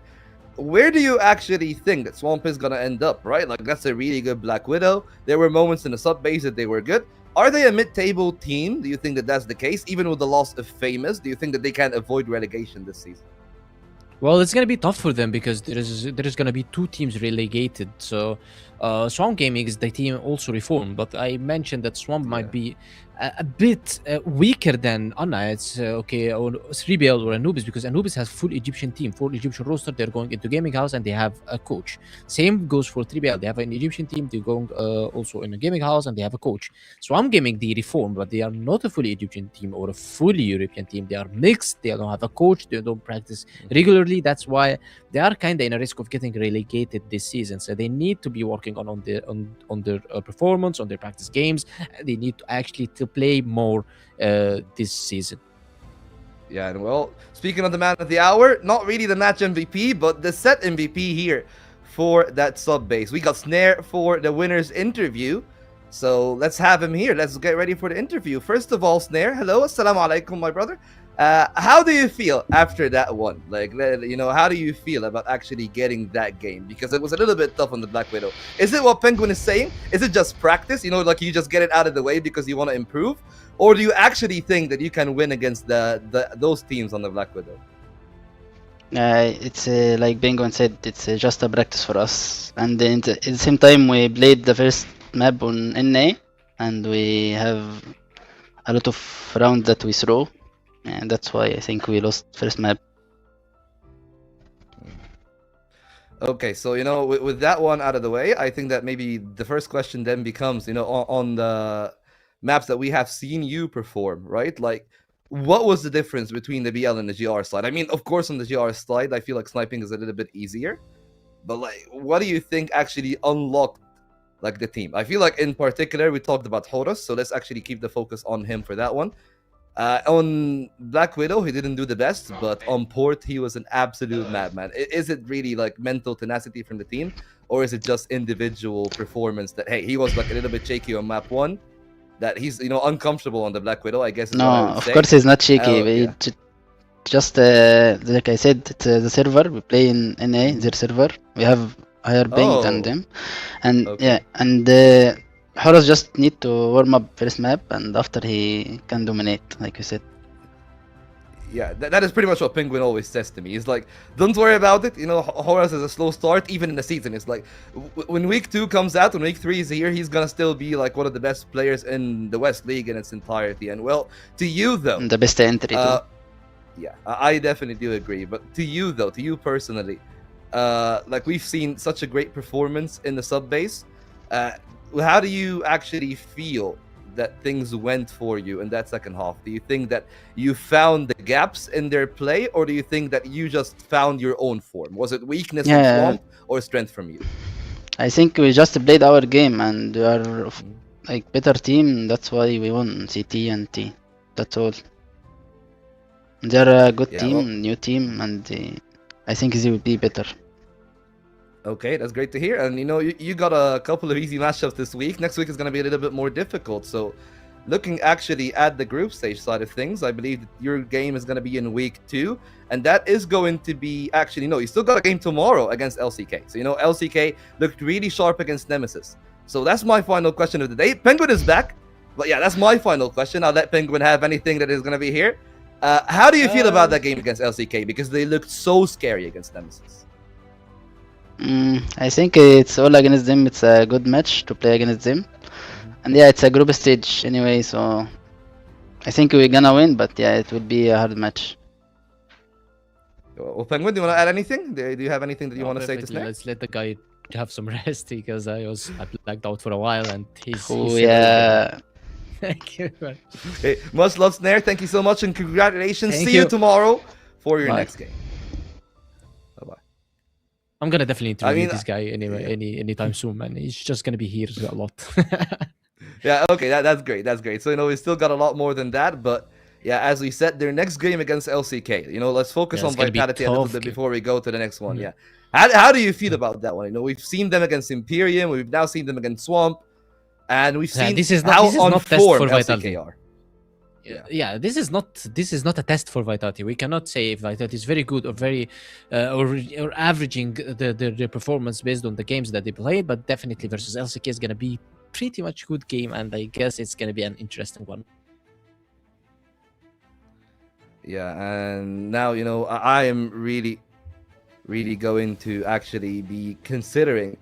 Where do you actually think that Swamp is gonna end up, right? Like, that's a really good Black Widow. There were moments in the sub base that they were good. Are they a mid-table team? Do you think that that's the case? Even with the loss of Famous, do you think that they can avoid relegation this season? Well, it's gonna be tough for them because there is gonna be two teams relegated. So, Swamp Gaming is the team also reformed, but I mentioned that Swamp might be a bit weaker than Anna. It's okay, or 3BL or Anubis, because Anubis has full Egyptian team, full Egyptian roster. They're going into gaming house and they have a coach. Same goes for 3BL. They have an Egyptian team. They're going also in a gaming house and they have a coach. Swamp Gaming, they reformed, but they are not a fully Egyptian team or a fully European team. They are mixed. They don't have a coach. They don't practice regularly. That's why they are kind of in a risk of getting relegated this season. So they need to be working on their performance, on their practice games. They need to actually to play more this season. Yeah, and well, speaking of the man of the hour, not really the match MVP, but the set MVP here for that sub base. We got Snare for the winner's interview. So let's have him here. Let's get ready for the interview. First of all, Snare, hello, assalamu alaikum, my brother. How do you feel after that one? Like, how do you feel about actually getting that game? Because it was a little bit tough on the Black Widow. Is it what Penguin is saying? Is it just practice? Like you just get it out of the way because you want to improve? Or do you actually think that you can win against those teams on the Black Widow? It's like Penguin said, it's just a practice for us. And at the same time, we played the first map on NA, and we have a lot of rounds that we throw. And that's why I think we lost first map. Okay, so with that one out of the way, I think that maybe the first question then becomes, on the maps that we have seen you perform, right? Like, what was the difference between the BL and the GR slide? I mean, of course, on the GR slide, I feel like sniping is a little bit easier, but like, what do you think actually unlocked like the team? I feel like in particular we talked about Horus, so let's actually keep the focus on him for that one. On Black Widow, he didn't do the best, but on Port, he was an absolute madman. Is it really like mental tenacity from the team, or is it just individual performance that, hey, he was like a little bit shaky on map 1, that he's, uncomfortable on the Black Widow, I guess? No, of course he's not shaky. Just like I said, it's the server. We play in NA, their server. We have higher ping than them. And yeah, and Horus just need to warm up first map, and after he can dominate, like you said. Yeah, that is pretty much what Penguin always says to me. He's like, don't worry about it. Horus is a slow start, even in the season. It's like, when week 2 comes out, when week 3 is here, he's gonna still be like one of the best players in the West League in its entirety. And well, to you though, the best entry too. Yeah, I definitely do agree. But to you though, to you personally, like we've seen such a great performance in the sub base. How do you actually feel that things went for you in that second half? Do you think that you found the gaps in their play, or do you think that you just found your own form? Was it weakness from Swamp or strength from you? I think we just played our game, and we are like better team. That's why we won CT and T. That's all. They're a good team, new team, and I think they will be better. Okay, that's great to hear. And you got a couple of easy matchups this week. Next week is going to be a little bit more difficult. So looking actually at the group stage side of things, I believe that your game is going to be in week 2. And that is going to be actually, no, you still got a game tomorrow against LCK. So, LCK looked really sharp against Nemesis. So that's my final question of the day. Penguin is back. But yeah, that's my final question. I'll let Penguin have anything that is going to be here. How do you feel about that game against LCK? Because they looked so scary against Nemesis. I think it's all against them. It's a good match to play against them. And yeah, it's a group stage anyway, so I think we're gonna win, but yeah, it will be a hard match. Well, Penguin, do you want to add anything? Do you have anything that you want to say to Snare? Let's let the guy have some rest, because I blacked out for a while, and he's yeah. Thank you. Hey, much love, Snare. Thank you so much, and congratulations. See you tomorrow for your next game. I'm gonna definitely interview this guy anytime soon, man. He's just gonna be here a lot. Yeah, okay, that's great. That's great. So we still got a lot more than that, but yeah, as we said, their next game against LCK. You know, let's focus on Vitality a little bit before we go to the next one. Yeah. How do you feel about that one? You know, we've seen them against Imperium, we've now seen them against Swamp, and we've seen how on form LCK are. Yeah, this is not a test for Vitality. We cannot say if Vitality is very good or very or averaging their performance based on the games that they played, but definitely versus LCK is gonna be pretty much good game, and I guess it's gonna be an interesting one. Yeah, and now, you know, I am really going to actually be considering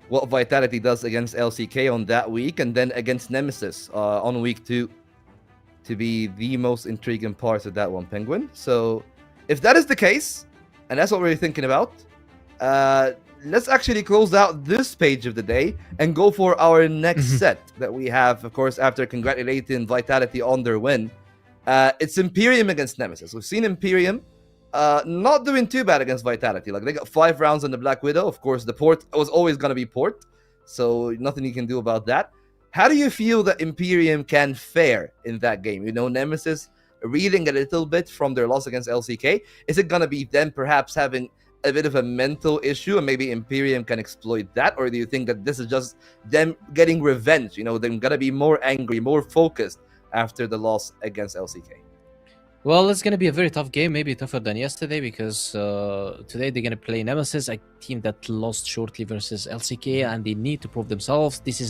what Vitality does against LCK on that week, and then against Nemesis on week 2 to be the most intriguing part of that one, Penguin. So if that is the case, and that's what we're thinking about, let's actually close out this page of the day and go for our next set that we have, of course, after congratulating Vitality on their win. It's Imperium against Nemesis. We've seen Imperium not doing too bad against Vitality. Like, they got 5 rounds on the Black Widow. Of course, the port was always going to be port, so nothing you can do about that. How do you feel that Imperium can fare in that game? You know, Nemesis reeling a little bit from their loss against LCK. Is it going to be them perhaps having a bit of a mental issue and maybe Imperium can exploit that? Or do you think that this is just them getting revenge? You know, they're going to be more angry, more focused after the loss against LCK? Well, it's going to be a very tough game, maybe tougher than yesterday, because today they're going to play Nemesis, a team that lost shortly versus LCK, and they need to prove themselves. This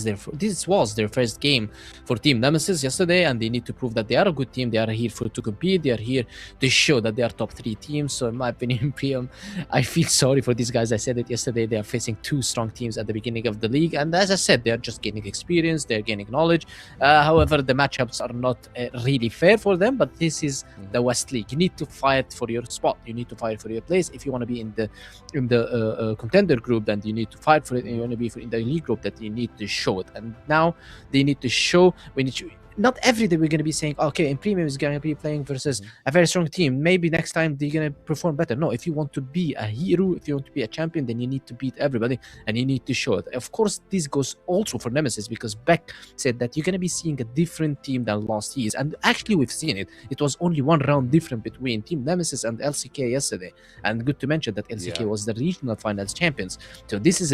was their first game for Team Nemesis yesterday, and they need to prove that they are a good team. They are here to compete. They are here to show that they are top 3 teams. So in my opinion, Imperium, I feel sorry for these guys. I said it yesterday. They are facing 2 strong teams at the beginning of the league, and as I said, they are just gaining experience. They are gaining knowledge. However, the matchups are not really fair for them, but this is the West League. You need to fight for your spot. You need to fight for your place. If you want to be in the contender group, then you need to fight for it. And you want to be in the elite group, that you need to show it. And now they need to show. Not every day we're going to be saying, okay, Imperium is going to be playing versus a very strong team. Maybe next time they're going to perform better. No, if you want to be a hero, if you want to be a champion, then you need to beat everybody and you need to show it. Of course, this goes also for Nemesis, because Beck said that you're going to be seeing a different team than last year's. And actually, we've seen it. It was only 1 round different between Team Nemesis and LCK yesterday. And good to mention that LCK was the regional finals champions. So this was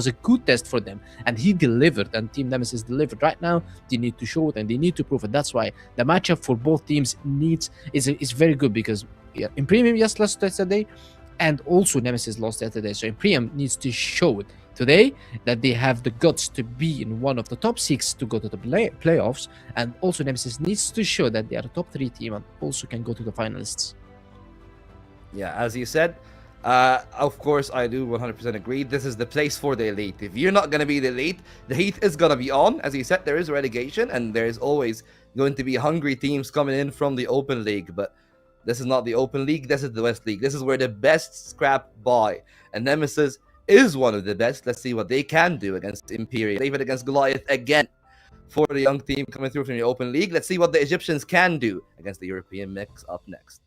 a good test for them. And he delivered, and Team Nemesis delivered. Right now, they need to show it, and they need to prove it. That's why the matchup for both teams is very good, because Imperium just lost yesterday, and also Nemesis lost yesterday. So Imperium needs to show it today that they have the guts to be in one of the top 6 to go to the playoffs, and also Nemesis needs to show that they are a top 3 team and also can go to the finalists. Yeah, as you said, of course, I do 100% agree. This is the place for the elite. If you're not going to be the elite, the heat is going to be on. As you said, there is relegation, and there is always going to be hungry teams coming in from the Open League. But this is not the Open League. This is the West League. This is where the best scrap buy. And Nemesis is one of the best. Let's see what they can do against Imperium. Even against Goliath again for the young team coming through from the Open League. Let's see what the Egyptians can do against the European mix up next.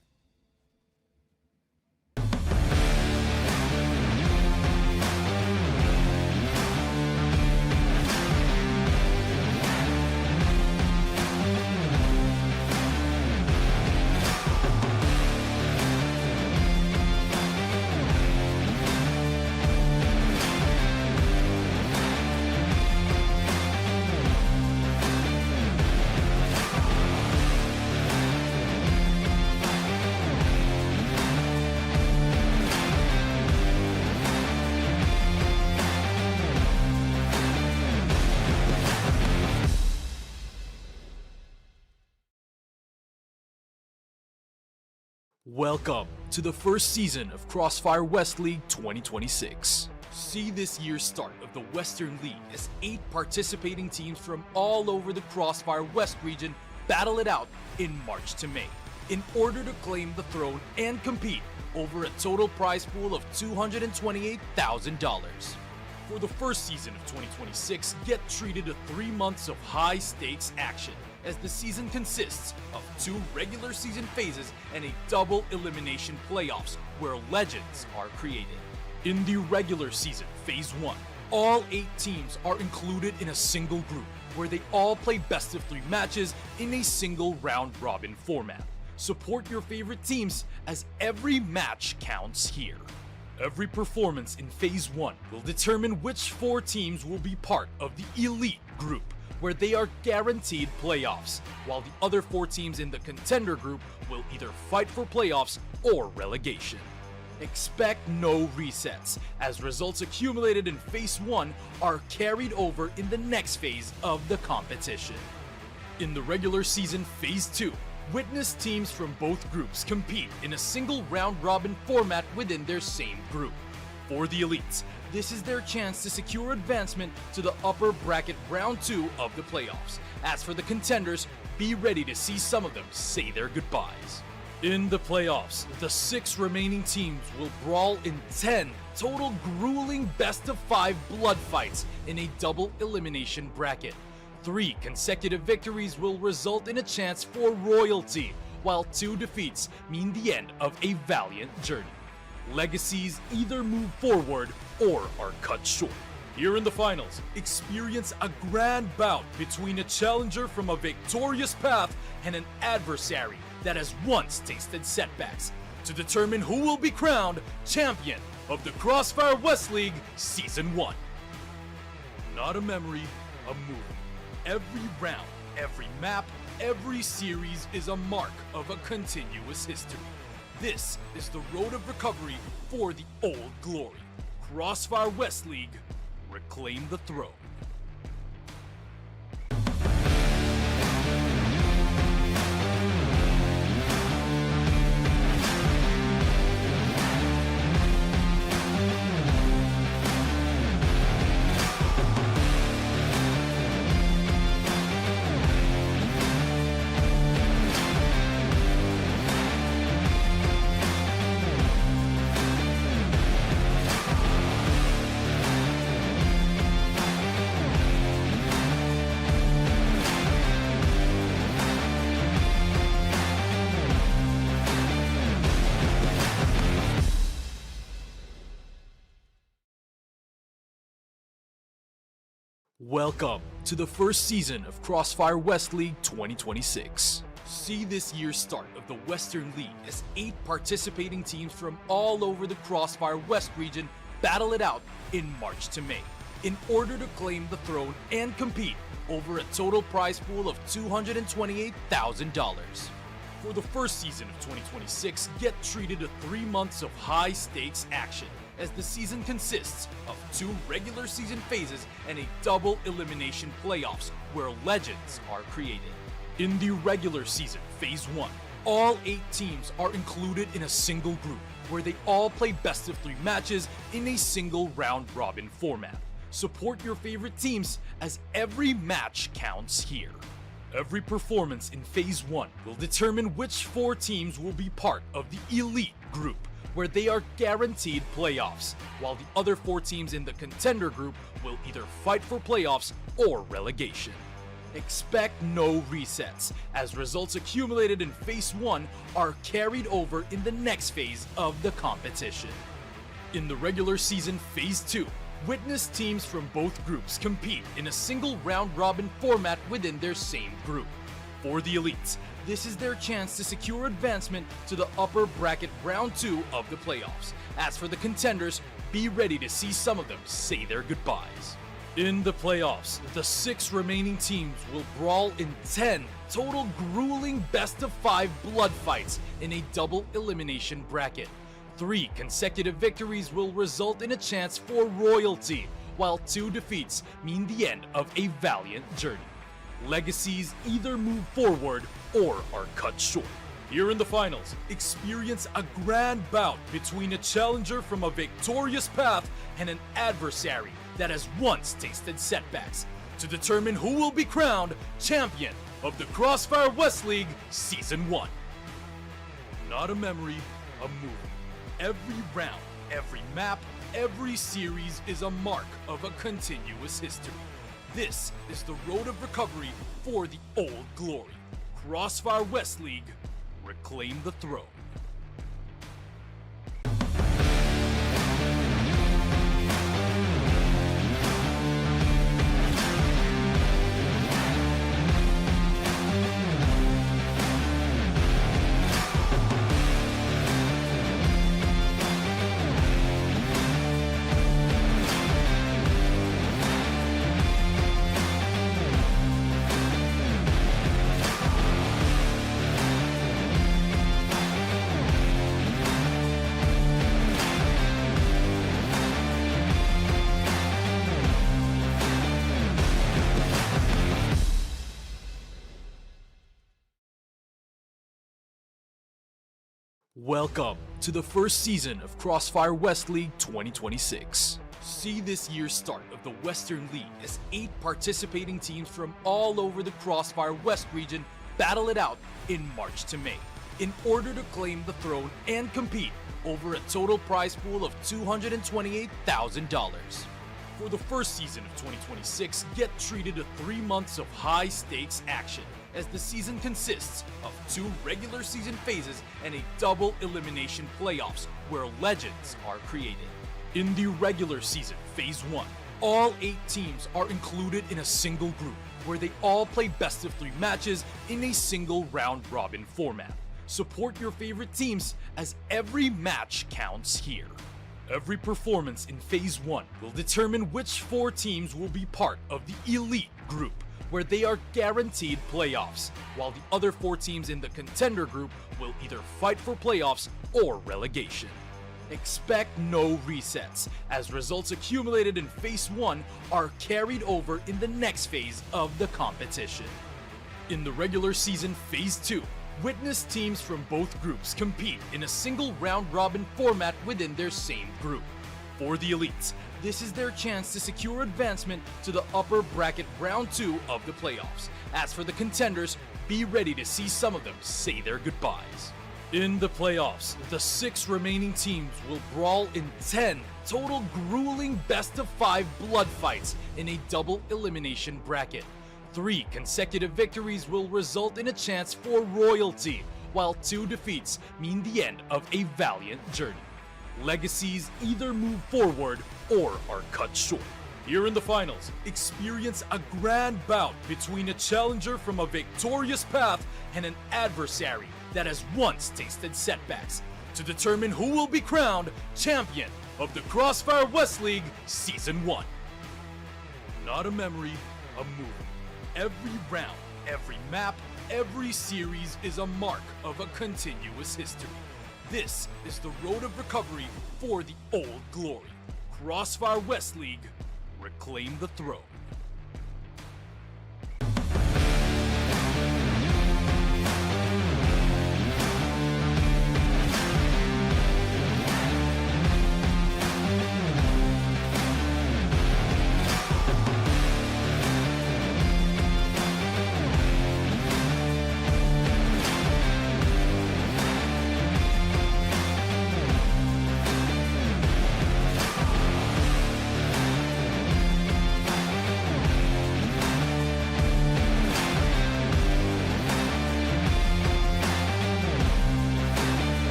Welcome to the first season of CrossFire West League 2026. See this year's start of the Western League as 8 participating teams from all over the CrossFire West region battle it out in March to May in order to claim the throne and compete over a total prize pool of $228,000. For the first season of 2026, get treated to 3 months of high-stakes action, as the season consists of 2 regular season phases and a double elimination playoffs where legends are created. In the regular season, Phase 1, all 8 teams are included in a single group, where they all play best of 3 matches in a single round-robin format. Support your favorite teams, as every match counts here. Every performance in Phase 1 will determine which 4 teams will be part of the Elite Group, where they are guaranteed playoffs, while the other 4 teams in the Contender Group will either fight for playoffs or relegation. Expect no resets, as results accumulated in Phase 1 are carried over in the next phase of the competition. In the regular season Phase 2, witness teams from both groups compete in a single round-robin format within their same group. For the elites, this is their chance to secure advancement to the upper bracket round 2 of the playoffs. As for the contenders, be ready to see some of them say their goodbyes. In the playoffs, the 6 remaining teams will brawl in 10 total grueling best-of-5 blood fights in a double elimination bracket. 3 consecutive victories will result in a chance for royalty, while 2 defeats mean the end of a valiant journey. Legacies either move forward or are cut short. Here in the finals, experience a grand bout between a challenger from a victorious path and an adversary that has once tasted setbacks, to determine who will be crowned champion of the CrossFire West League Season 1. Not a memory, a movie. Every round, every map, every series is a mark of a continuous history. This is the road of recovery for the old glory. CrossFire West League, reclaim the throne. Welcome to the first season of CrossFire West League 2026. See this year's start of the Western League as 8 participating teams from all over the CrossFire West region battle it out in March to May in order to claim the throne and compete over a total prize pool of $228,000. For the first season of 2026, get treated to 3 months of high-stakes action, as the season consists of 2 regular season phases and a double elimination playoffs where legends are created. In the regular season Phase 1, all 8 teams are included in a single group, where they all play best of 3 matches in a single round-robin format. Support your favorite teams, as every match counts here. Every performance in Phase 1 will determine which 4 teams will be part of the Elite Group, where they are guaranteed playoffs, while the other 4 teams in the Contender Group will either fight for playoffs or relegation. Expect no resets, as results accumulated in Phase 1 are carried over in the next phase of the competition. In the regular season Phase 2, witness teams from both groups compete in a single round-robin format within their same group. For the elites, this is their chance to secure advancement to the upper bracket round 2 of the playoffs. As for the contenders, be ready to see some of them say their goodbyes. In the playoffs, the 6 remaining teams will brawl in 10 total grueling best-of-5 blood fights in a double elimination bracket. 3 consecutive victories will result in a chance for royalty, while 2 defeats mean the end of a valiant journey. Legacies either move forward or are cut short. Here in the finals, experience a grand bout between a challenger from a victorious path and an adversary that has once tasted setbacks, to determine who will be crowned champion of the CrossFire West League Season 1. Not a memory, a movie. Every round, every map, every series is a mark of a continuous history. This is the road of recovery for the old glory. CrossFire West League, reclaim the throne. Welcome to the first season of CrossFire West League 2026. See this year's start of the Western League as 8 participating teams from all over the CrossFire West region battle it out in March to May in order to claim the throne and compete over a total prize pool of $228,000. For the first season of 2026, get treated to 3 months of high-stakes action, as the season consists of 2 regular season phases and a double elimination playoffs where legends are created. In the regular season, Phase 1, all 8 teams are included in a single group where they all play best of 3 matches in a single round-robin format. Support your favorite teams as every match counts here. Every performance in Phase 1 will determine which 4 teams will be part of the Elite group, where they are guaranteed playoffs, while the other 4 teams in the Contender group will either fight for playoffs or relegation. Expect no resets, as results accumulated in Phase 1 are carried over in the next phase of the competition. In the regular season Phase 2, witness teams from both groups compete in a single round-robin format within their same group. For the elites, this is their chance to secure advancement to the upper bracket round 2 of the playoffs. As for the contenders, be ready to see some of them say their goodbyes. In the playoffs, the 6 remaining teams will brawl in 10 total grueling best-of-5 blood fights in a double elimination bracket. 3 consecutive victories will result in a chance for royalty, while 2 defeats mean the end of a valiant journey. Legacies either move forward or are cut short. Here in the finals, experience a grand bout between a challenger from a victorious path and an adversary that has once tasted setbacks to determine who will be crowned champion of the CrossFire West League Season 1. Not a memory, a movie. Every round, every map, every series is a mark of a continuous history. This is the road of recovery for the old glory. CrossFire West League, reclaim the throne.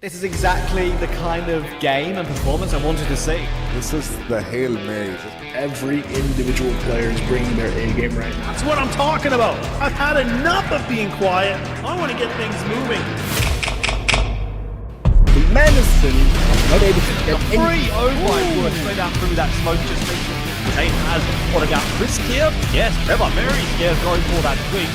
This is exactly the kind of game and performance I wanted to see. This is the Hail Mary. Every individual player is bringing their A game right now. That's what I'm talking about. I've had enough of being quiet. I want to get things moving. The Nemesis are not able to get Free! Oh my word, straight out through that smoke just mentioned. Zane has what about risk here? Yes, Trevor very scared going for that quick.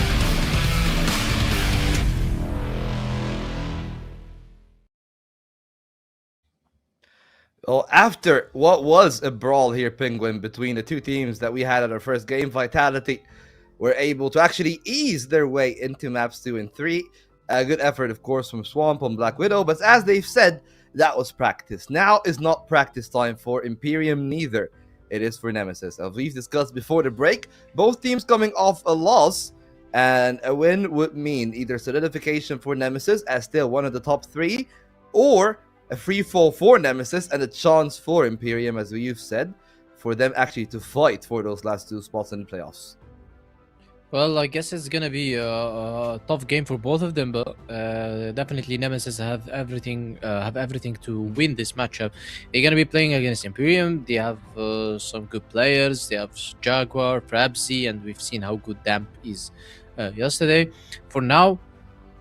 Well, after what was a brawl here, Penguin, between the 2 teams that we had at our first game, Vitality were able to actually ease their way into maps 2 and 3. A good effort, of course, from Swamp on Black Widow, but as they've said, that was practice. Now is not practice time for Imperium, neither. It is for Nemesis. As we've discussed before the break, both teams coming off a loss, and a win would mean either solidification for Nemesis as still one of the top 3, or a free fall for Nemesis and a chance for Imperium, as we've said, for them actually to fight for those last 2 spots in the playoffs. Well, I guess it's gonna be a tough game for both of them, but definitely Nemesis have everything to win this matchup. They're gonna be playing against Imperium. They have some good players. They have Jaguar, Frabzy, and we've seen how good Damp is yesterday. For now,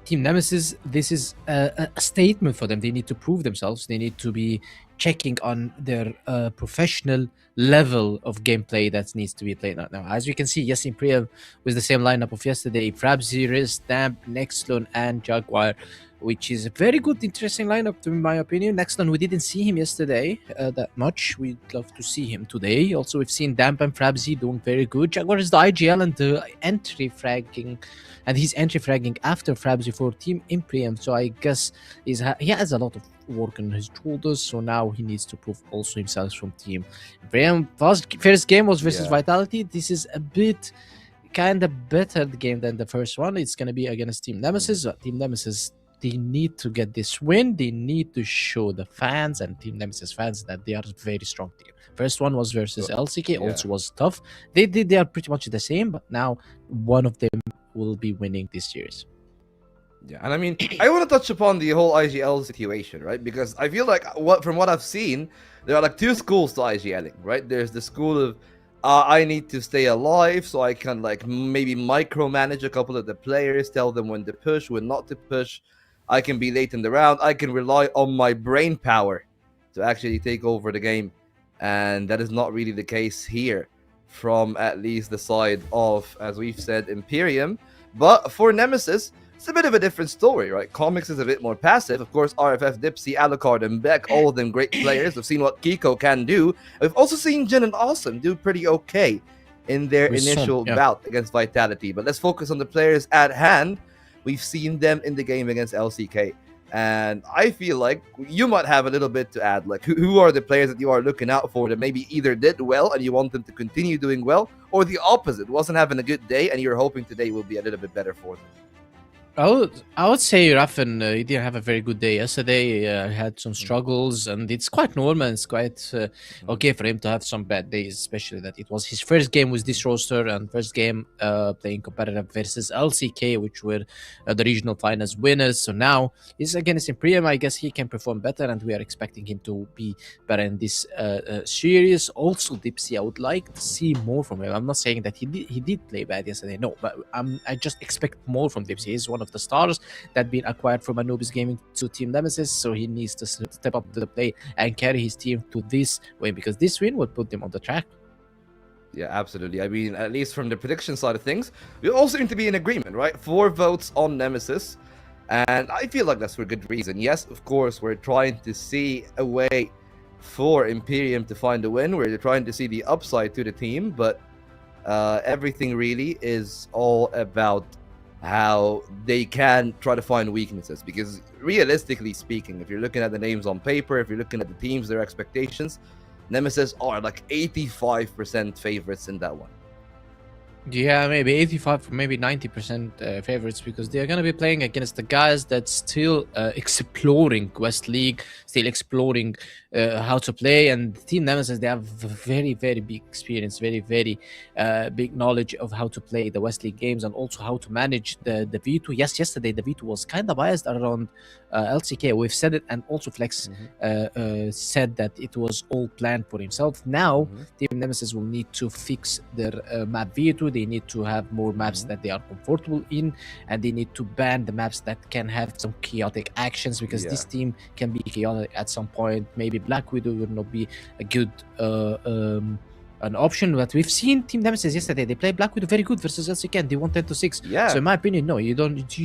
Team Nemesis, this is a statement for them. They need to prove themselves. They need to be checking on their professional level of gameplay that needs to be played right now. As we can see, yes, Imperium with the same lineup of yesterday: Frabzy, Riz, Damp, Nexlon, and Jaguar. which is a very good, interesting lineup, in my opinion. Next one, we didn't see him yesterday that much. We'd love to see him today. Also, we've seen Damp and Frabzy doing very good. Jaguar is the IGL and the entry fragging, and he's entry fragging after Frabzy for Team IMPERIUM. So I guess he has a lot of work on his shoulders. So now he needs to prove also himself from Team IMPERIUM. First game was versus Vitality. This is a bit kind of better game than the first one. It's going to be against Team Nemesis. Team Nemesis, they need to get this win. They need to show the fans and Team Nemesis fans that they are a very strong team. First one was versus LCK, also was tough. They are pretty much the same, but now one of them will be winning this series. Yeah, and I mean, I want to touch upon the whole IGL situation, right? Because I feel like from what I've seen, there are like two schools to IGLing, right? There's the school of I need to stay alive so I can like maybe micromanage a couple of the players, tell them when to push, when not to push. I can be late in the round. I can rely on my brain power to actually take over the game. And that is not really the case here from at least the side of, as we've said, IMPERIUM. But for Nemesis, it's a bit of a different story, right? Comics is a bit more passive. Of course, RFF, Dipsy, Alucard, and Beck, all of them great players. We've seen what Kiko can do. We've also seen Jin and Awesome do pretty okay in their initial bout against Vitality. But let's focus on the players at hand. We've seen them in the game against LCK. And I feel like you might have a little bit to add. Like, who are the players that you are looking out for that maybe either did well and you want them to continue doing well, or the opposite, wasn't having a good day and you're hoping today will be a little bit better for them? I would say Raffen, he didn't have a very good day yesterday. He had some struggles, and it's quite normal. It's quite okay for him to have some bad days, especially that it was his first game with this roster and first game playing competitive versus LCK, which were the regional finals winners. So now he's against IMPERIUM. I guess he can perform better, and we are expecting him to be better in this series. Also, Dipsy, I would like to see more from him. I'm not saying that he did play bad yesterday, no, but I just expect more from Dipsy. He's one of the stars that been acquired from Anubis Gaming to Team Nemesis, so he needs to step up to the plate and carry his team to this win, because this win would put them on the track. Yeah, absolutely. I mean, at least from the prediction side of things, we all seem to be in agreement, right? 4 votes on Nemesis, and I feel like that's for good reason. Yes, of course, we're trying to see a way for IMPERIUM to find a win. We're trying to see the upside to the team, but everything really is all about how they can try to find weaknesses, because realistically speaking, if you're looking at the names on paper, if you're looking at the teams, their expectations, Nemesis are like 85% favorites in that one. Yeah, maybe 85, maybe 90% favorites, because they are going to be playing against the guys that's still exploring West League, still exploring how to play. And Team Nemesis, they have very, very big experience, very, very big knowledge of how to play the West League games and also how to manage the V2. Yes, yesterday the V2 was kind of biased around LCK. We've said it, and also Flex said that it was all planned for himself. Now, Team Nemesis will need to fix their map V2. They need to have more maps that they are comfortable in, and they need to ban the maps that can have some chaotic actions, because this team can be chaotic at some point. Maybe Black Widow would not be a good an option, but we've seen Team Nemesis yesterday. They played Black Widow very good versus LCK. They won 10-6. So in my opinion, no, you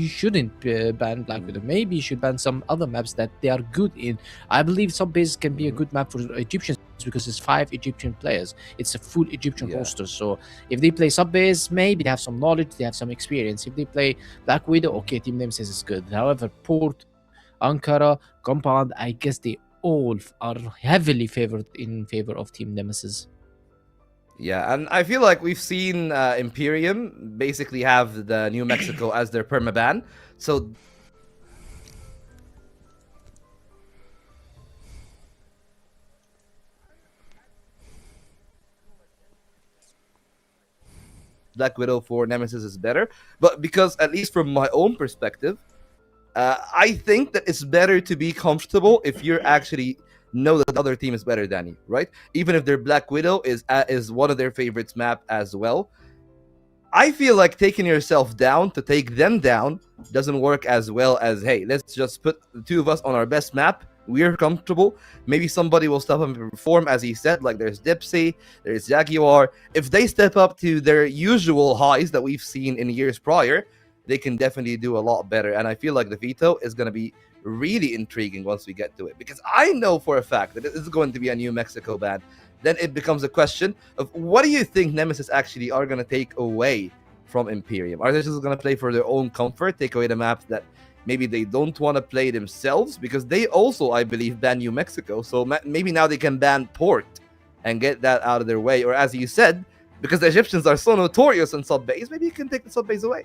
shouldn't ban Black Widow. Maybe you should ban some other maps that they are good in. I believe some base can be a good map for Egyptians, because it's 5 Egyptian players. It's a full Egyptian roster. So if they play sub base, maybe they have some knowledge, they have some experience. If they play Black Widow, okay, Team Nemesis is good. However, Port, Ankara, Compound, I guess they all are heavily favored in favor of Team Nemesis. Yeah, and I feel like we've seen IMPERIUM basically have the New Mexico as their permaban. So Black Widow for Nemesis is better. But because, at least from my own perspective, I think that it's better to be comfortable if you're actually know that the other team is better than you, right? Even if their Black Widow is one of their favorites map as well. I feel like taking yourself down to take them down doesn't work as well as, hey, let's just put the two of us on our best map. We're comfortable. Maybe somebody will step up and perform, as he said, like there's Dipsy, there's Jaguar. If they step up to their usual highs that we've seen in years prior, they can definitely do a lot better. And I feel like the veto is going to be really intriguing once we get to it, because I know for a fact that this is going to be a New Mexico ban. Then it becomes a question of what do you think Nemesis actually are going to take away from Imperium? Are they just going to play for their own comfort, take away the maps that maybe they don't want to play themselves? Because they also, I believe, ban New Mexico. So maybe now they can ban Port and get that out of their way. Or as you said, because the Egyptians are so notorious on sub-base, maybe you can take the sub-base away.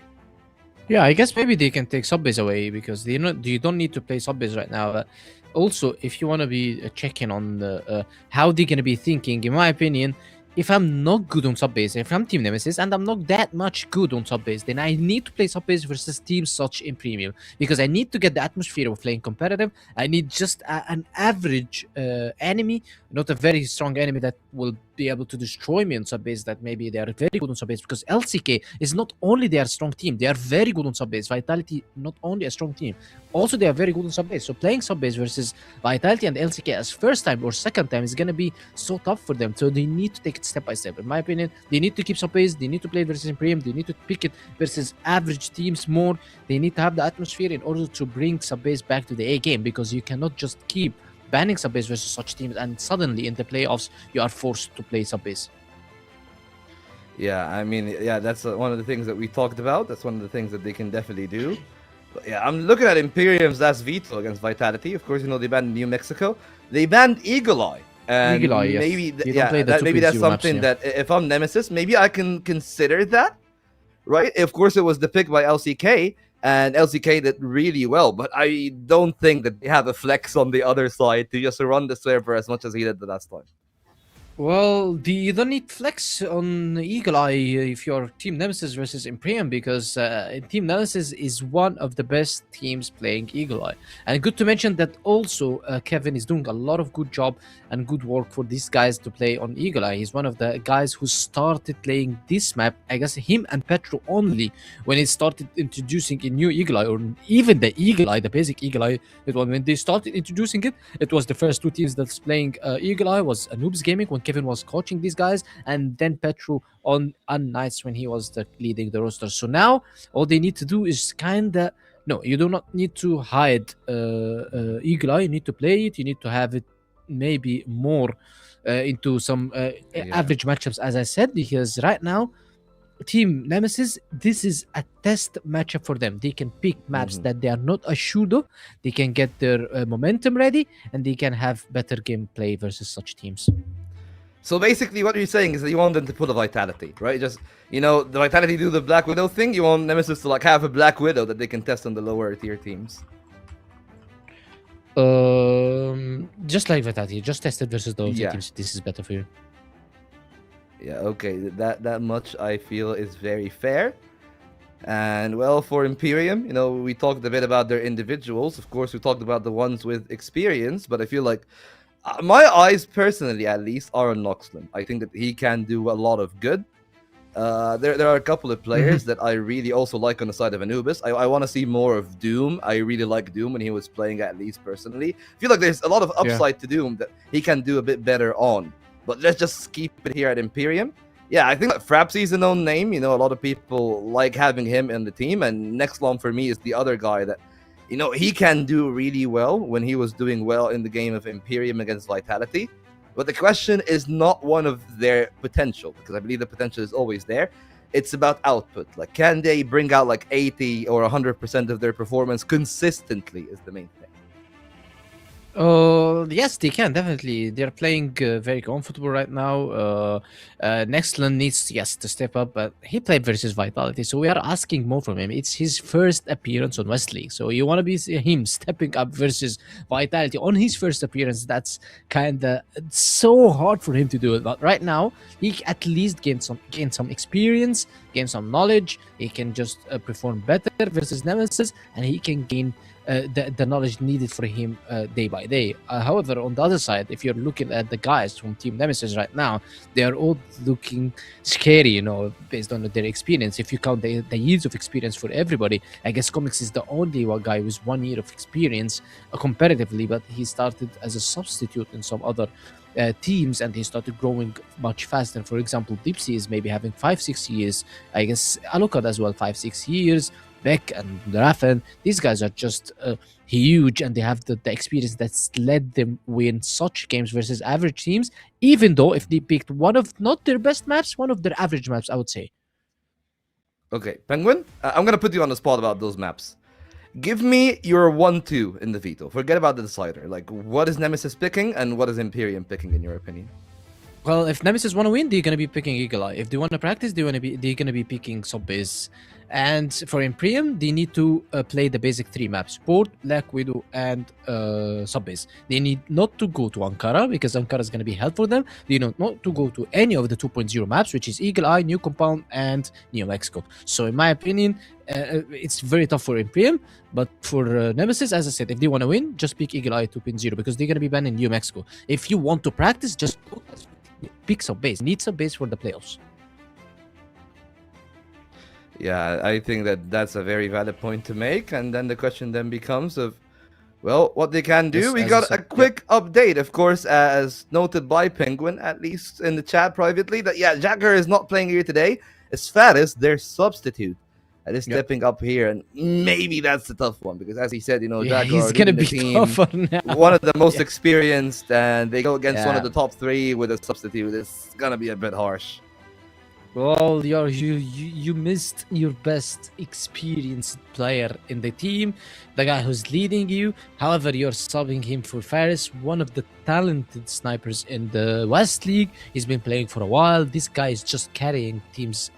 Yeah, I guess maybe they can take sub-base away because you don't need to play sub-base right now. But also, if you want to be checking on the how they're gonna be thinking, in my opinion, if I'm not good on sub-base, if I'm Team Nemesis and I'm not that much good on sub-base, then I need to play sub-base versus teams such Imperium, because I need to get the atmosphere of playing competitive. I need just an average enemy, not a very strong enemy that will be able to destroy me on sub-base, that maybe they are very good on sub-base, because LCK is not only they are a strong team, they are very good on sub-base. Vitality, not only a strong team, also they are very good on sub-base. So playing sub-base versus Vitality and LCK as first time or second time is going to be so tough for them. So they need to take it step by step. In my opinion, they need to keep sub-base, they need to play versus Imperium, they need to pick it versus average teams more. They need to have the atmosphere in order to bring sub-base back to the A game, because you cannot just keep banning sub-base versus such teams and suddenly in the playoffs you are forced to play sub-base. Yeah, I mean, yeah, that's one of the things that we talked about. That's one of the things that they can definitely do. But yeah, I'm looking at Imperium's last veto against Vitality. Of course, you know, they banned New Mexico. They banned Eagle Eye. And Eagle Eye, yes. maybe, maybe that's something that if I'm Nemesis, maybe I can consider that, right? Of course, it was the pick by LCK, and LCK did really well, but I don't think that they have a flex on the other side to just run the server as much as he did the last time. Well, you don't need flex on Eagle Eye if you're Team Nemesis versus Imperium, because Team Nemesis is one of the best teams playing Eagle Eye. And good to mention that also Kevin is doing a lot of good job and good work for these guys to play on Eagle Eye. He's one of the guys who started playing this map, I guess him and Petro only, when he started introducing a new Eagle Eye, or even the Eagle Eye, the basic Eagle Eye. When they started introducing it, it was the first two teams that's playing Eagle Eye was Anoobs Gaming, when Kevin was coaching these guys, and then Petro on Nights when he was leading the roster. So now all they need to do is no, you do not need to hide Eagle Eye. You need to play it. You need to have it maybe more into some average matchups, as I said, because right now Team Nemesis, this is a test matchup for them. They can pick maps that they are not assured of. They can get their momentum ready, and they can have better gameplay versus such teams. So basically what you're saying is that you want them to pull a Vitality, right? Just, you know, the Vitality do the Black Widow thing. You want Nemesis to like have a Black Widow that they can test on the lower tier teams. Just like Vitality, just test it versus those teams. This is better for you. Yeah, okay, that much I feel is very fair. And well, for Imperium, you know, we talked a bit about their individuals. Of course, we talked about the ones with experience, but I feel like my eyes, personally at least, are on Noxlin. I think that he can do a lot of good. There are a couple of players that I really also like on the side of Anubis. I want to see more of Doom. I really like Doom when he was playing, at least personally. I feel like there's a lot of upside to Doom that he can do a bit better on. But let's just keep it here at Imperium. Yeah, I think that Frapsy's a known name. You know, a lot of people like having him in the team. And Nexlon for me is the other guy that, you know, he can do really well when he was doing well in the game of Imperium against Vitality. But the question is not one of their potential, because I believe the potential is always there. It's about output. Like, can they bring out like 80 or 100% of their performance consistently is the main thing. Yes, they can, definitely. They're playing very comfortable right now. Nextland needs, to step up, but he played versus Vitality, so we are asking more from him. It's his first appearance on West League, so you want to be him stepping up versus Vitality on his first appearance. That's kind of so hard for him to do it, but right now, he at least gained some experience, gain some knowledge. He can just perform better versus Nemesis, and he can gain the knowledge needed for him day by day. However, on the other side, if you're looking at the guys from Team Nemesis right now, they are all looking scary, you know, based on their experience. If you count the years of experience for everybody, I guess Comics is the only one guy with 1 year of experience comparatively, but he started as a substitute in some other teams, and he started growing much faster. For example, Dipsy is maybe having 5-6 years. I guess Alucard as well, 5-6 years. Beck and Raffen, these guys are just huge, and they have the experience that's led them win such games versus average teams, even though if they picked one of not their best maps, one of their average maps, I would say. Okay, Penguin, I'm gonna put you on the spot about those maps. Give me your 1-2 in the veto. Forget about the decider. Like, what is Nemesis picking and what is Imperium picking, in your opinion? Well, if Nemesis want to win, they're gonna be picking Eagle Eye. If they want to practice, they're gonna be picking sub-base. And for Imperium, they need to play the basic 3 maps: Port, Black Widow, and sub-base. They need not to go to Ankara because Ankara is gonna be hell for them. They need not to go to any of the 2.0 maps, which is Eagle Eye, New Compound, and New Mexico. So in my opinion, it's very tough for Imperium. But for Nemesis, as I said, if they want to win, just pick Eagle Eye 2.0 because they're gonna be banned in New Mexico. If you want to practice, just pick sub-base. Need sub-base for the playoffs. Yeah, I think that that's a very valid point to make. And then the question then becomes of, well, what they can do. Yes, We as got you said, a quick update, of course, as noted by Penguin, at least in the chat privately, that, yeah, Jagger is not playing here today. As Faris, their substitute, that is stepping up here. And maybe that's a tough one because, as he said, you know, Yeah, Jagger he's are gonna leading be the team, tougher now. one of the most experienced, and they go against one Yeah. of the top 3 with a substitute. It's going to be a bit harsh. Well, you missed your best experienced player in the team, the guy who's leading you. However, you're subbing him for Faris, one of the talented snipers in the West League. He's been playing for a while. This guy is just carrying teams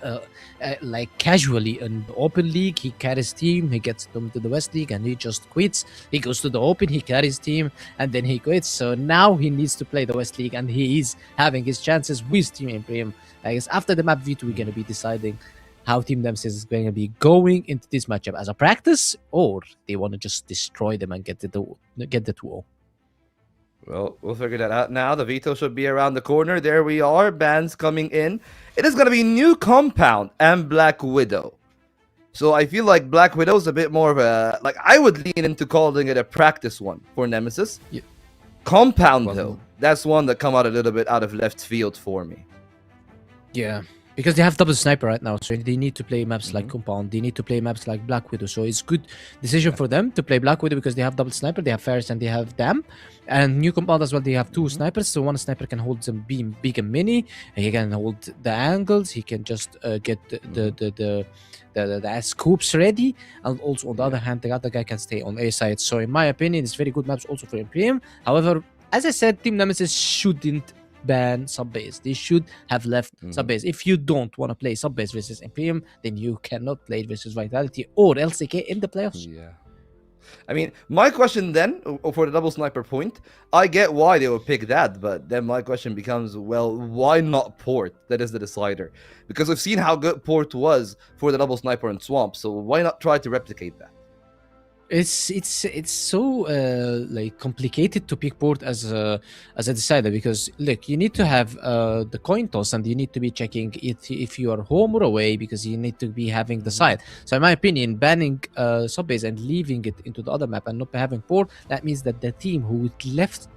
like casually in the Open League. He carries team, he gets them to the West League, and he just quits. He goes to the Open, he carries team, and then he quits. So now he needs to play the West League, and he is having his chances with Team Imperium. I guess after the map V2, we're going to be deciding how Team Nemesis is going to be going into this matchup as a practice, or they want to just destroy them and get the 2-0. Well, we'll figure that out now. The veto should be around the corner. There we are. Bans coming in. It is going to be New Compound and Black Widow. So I feel like Black Widow is a bit more of a... Like, I would lean into calling it a practice one for Nemesis. Yeah. Compound, though, that's one that come out a little bit out of left field for me. Yeah, because they have double sniper right now, so they need to play maps like Compound. They need to play maps like Black Widow. So it's good decision for them to play Black Widow because they have double sniper. They have Ferris and they have Dam. And New Compound as well, they have 2 snipers. So one sniper can hold some beam, big and mini. He can hold the angles. He can just get the scopes ready. And also on the other hand, the other guy can stay on A side. So in my opinion, it's very good maps also for Imperium. However, as I said, Team Nemesis shouldn't ban sub-base. They should have left sub-base. If you don't want to play sub-base versus Imperium, then you cannot play it versus Vitality or LCK in the playoffs. Yeah. I mean, my question then, for the double sniper point, I get why they would pick that, but then my question becomes, well, why not Port? That is the decider. Because we've seen how good Port was for the double sniper in Swamp, so why not try to replicate that? It's so like complicated to pick Port as a decider because look, you need to have the coin toss and you need to be checking if you are home or away because you need to be having the side. So in my opinion, banning sub-base and leaving it into the other map and not having Port, that means that the team who left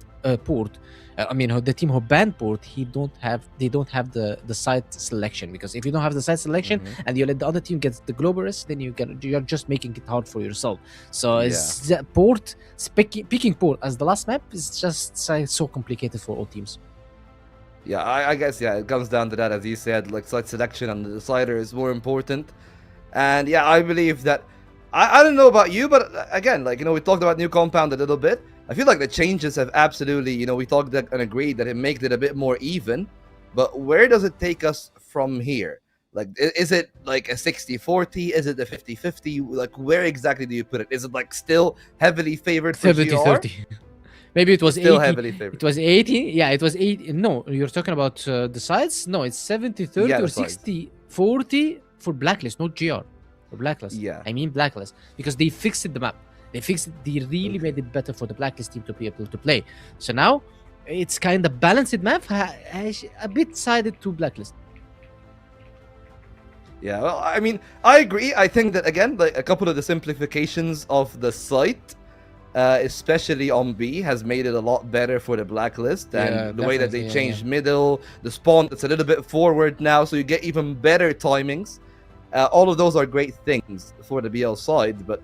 Port, the team who banned Port, they don't have the side selection, because if you don't have the side selection and you let the other team get the globalists, then you're just making it hard for yourself. So it's Port, picking Port as the last map is just so complicated for all teams. Yeah, I guess, yeah, it comes down to that, as you said, like side selection and the decider is more important. And yeah, I believe that, I don't know about you, but again, like, we talked about New Compound a little bit. I feel like the changes have absolutely, we talked and agreed that it makes it a bit more even. But where does it take us from here? Like, is it like a 60-40? Is it a 50-50? Like, where exactly do you put it? Is it like still heavily favored for 70-30. Maybe it was still 80. Heavily favored. It was 80. Yeah, it was 80. No, you're talking about the sides? No, it's 70-30 or 60-40 for Blacklist, not GR. For Blacklist. Yeah. I mean Blacklist. Because they fixed the map. They really made it better for the Blacklist team to be able to play. So now, it's kind of balanced map, a bit sided to Blacklist. Yeah, well, I mean, I agree. I think that, again, like a couple of the simplifications of the site, especially on B, has made it a lot better for the Blacklist. And the way that they changed middle, the spawn that's a little bit forward now, so you get even better timings. All of those are great things for the BL side, but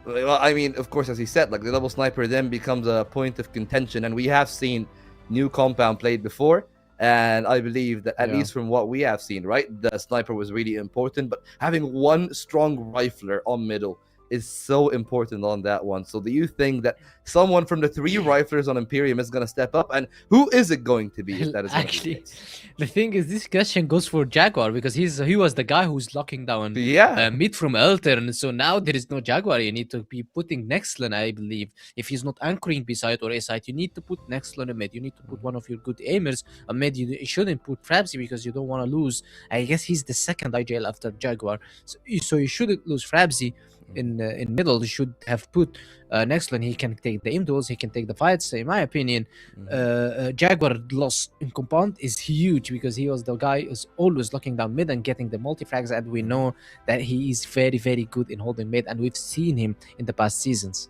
well, I mean, of course, as he said, like the double sniper then becomes a point of contention, and we have seen new compound played before, and I believe that at least from what we have seen, right, the sniper was really important, but having one strong rifler on middle is so important on that one. So do you think that someone from the 3 riflers on Imperium is going to step up, and who is it going to be if that is Actually, the thing is, this question goes for Jaguar because he was the guy who's locking down mid from Eltern. So now there is no Jaguar. You need to be putting Nextlan, I believe. If he's not anchoring beside or A side, you need to put Nextlan in mid. You need to put one of your good aimers on mid. You shouldn't put Frabzy because you don't want to lose. I guess he's the second IGL after Jaguar. So you shouldn't lose Frabzy. In middle, you should have put Nextlan. He can take the aim duels, he can take the fights. In my opinion, Jaguar loss in compound is huge because he was the guy who's always locking down mid and getting the multi-frags, and we know that he is very, very good in holding mid, and we've seen him in the past seasons.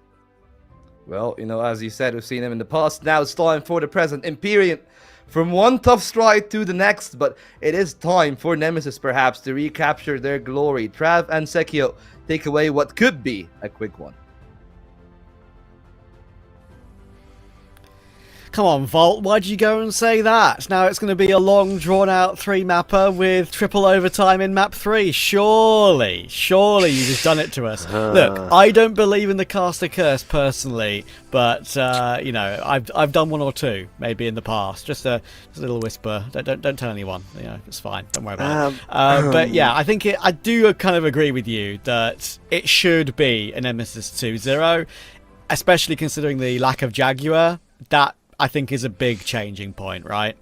Well, you know, as you said, we've seen him in the past. Now it's time for the present. Imperium from one tough stride to the next, but it is time for Nemesis perhaps to recapture their glory. Trav and Sekio take away what could be a quick one. Come on, Volt, why'd you go and say that? Now it's going to be a long, drawn-out 3-mapper with triple overtime in map 3. Surely you've just done it to us. Look, I don't believe in the caster curse personally, but you know, I've done 1 or 2 maybe in the past. Just a little whisper. Don't tell anyone. You know, it's fine. Don't worry about it. But yeah, I think I do kind of agree with you that it should be a Nemesis 2-0, especially considering the lack of Jaguar. That I think is a big changing point, right?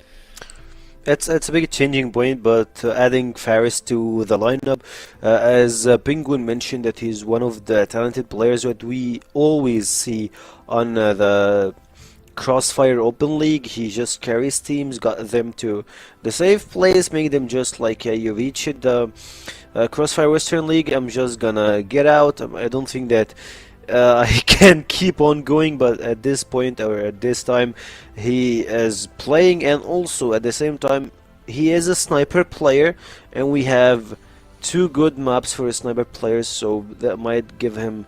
It's a big changing point, but adding Faris to the lineup, as Penguin mentioned, that he's one of the talented players that we always see on the CrossFire Open League. He just carries teams, got them to the safe place, make them just like you reach the CrossFire Western League. I'm just gonna get out. I don't think that I can keep on going, but at this point or at this time he is playing, and also at the same time he is a sniper player, and we have 2 good maps for sniper players, so that might give him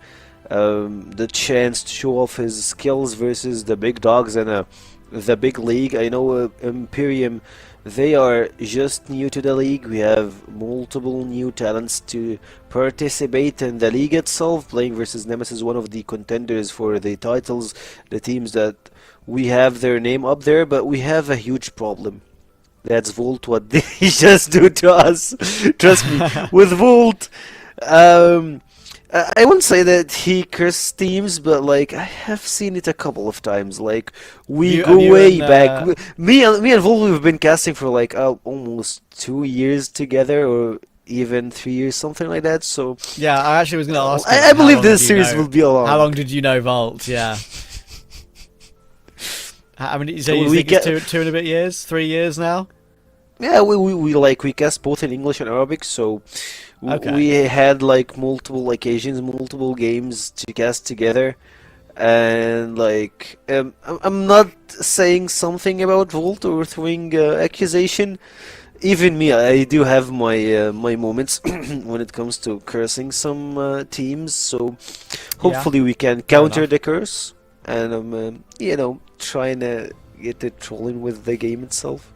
the chance to show off his skills versus the big dogs and the big league. I know Imperium, they are just new to the league. We have multiple new talents to participate in the league itself. Playing versus Nemesis, one of the contenders for the titles, the teams that we have their name up there, but we have a huge problem. That's Volt, what they just do to us. Trust me, with Volt, I wouldn't say that he cursed teams, but like I have seen it a couple of times. Like we go way back. Me and Vol, we've been casting for like almost 2 years together, or even 3 years, something like that. So yeah, I actually was going to ask. I believe this series will be a long. How long did you know Volt? Yeah. I mean, so you think it's two and a bit years, 3 years now? Yeah, we cast both in English and Arabic, so we had like multiple occasions, multiple games to cast together, and like I'm not saying something about Volt or throwing accusation. Even me, I do have my my moments when it comes to cursing some teams. So hopefully we can counter the curse, and I'm you know, trying to get the trolling with the game itself.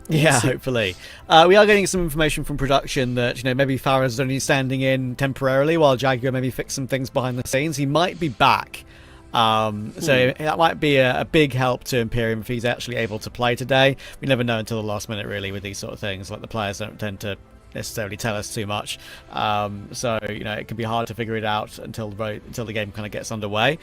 Yeah, hopefully. We are getting some information from production that, you know, maybe Farah's only standing in temporarily while Jaguar maybe fix some things behind the scenes. He might be back. So that might be a big help to Imperium if he's actually able to play today. We never know until the last minute, really, with these sort of things. Like, the players don't tend to necessarily tell us too much. So, you know, it can be hard to figure it out until the game kind of gets underway.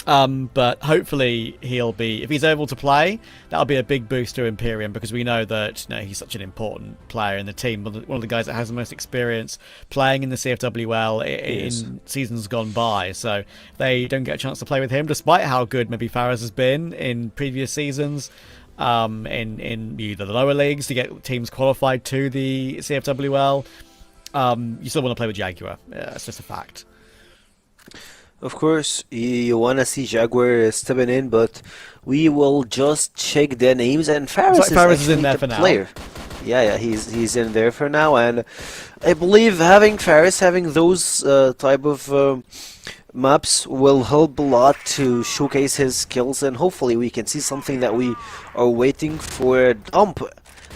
But hopefully he'll be, if he's able to play, that'll be a big boost to Imperium, because we know that, you know, he's such an important player in the team, one of the guys that has the most experience playing in the CFWL in seasons gone by. So they don't get a chance to play with him, despite how good maybe Faraz has been in previous seasons, in either the lower leagues to get teams qualified to the CFWL. You still want to play with Jaguar. Yeah, it's just a fact. Of course, you want to see Jaguar stepping in, but we will just check their names, and Faris is in there for player. Yeah, he's in there for now, and I believe having Faris, having those type of maps will help a lot to showcase his skills, and hopefully we can see something that we are waiting for. Dump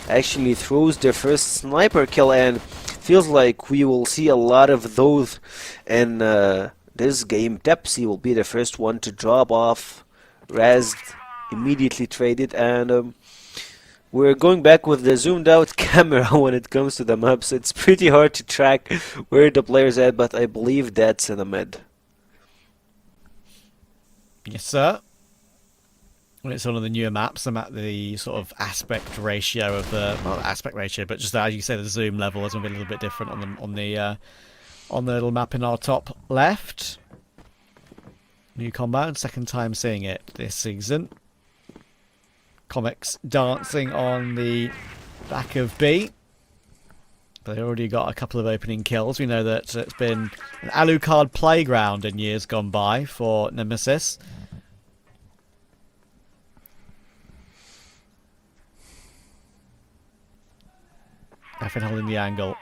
actually throws their first sniper kill, and feels like we will see a lot of those in this game. Depsy will be the first one to drop off. Raz immediately traded, and we're going back with the zoomed out camera when it comes to the maps. It's pretty hard to track where the player's at, but I believe that's in the mid. Yes, sir. When it's one of the newer maps, I'm at the sort of aspect ratio of the, not aspect ratio, but just as you say, the zoom level is going to be a little bit different on the little map in our top left. New combo, second time seeing it this season. Comics dancing on the back of B. They already got a couple of opening kills. We know that it's been an Alucard playground in years gone by for Nemesis. Effin holding the angle.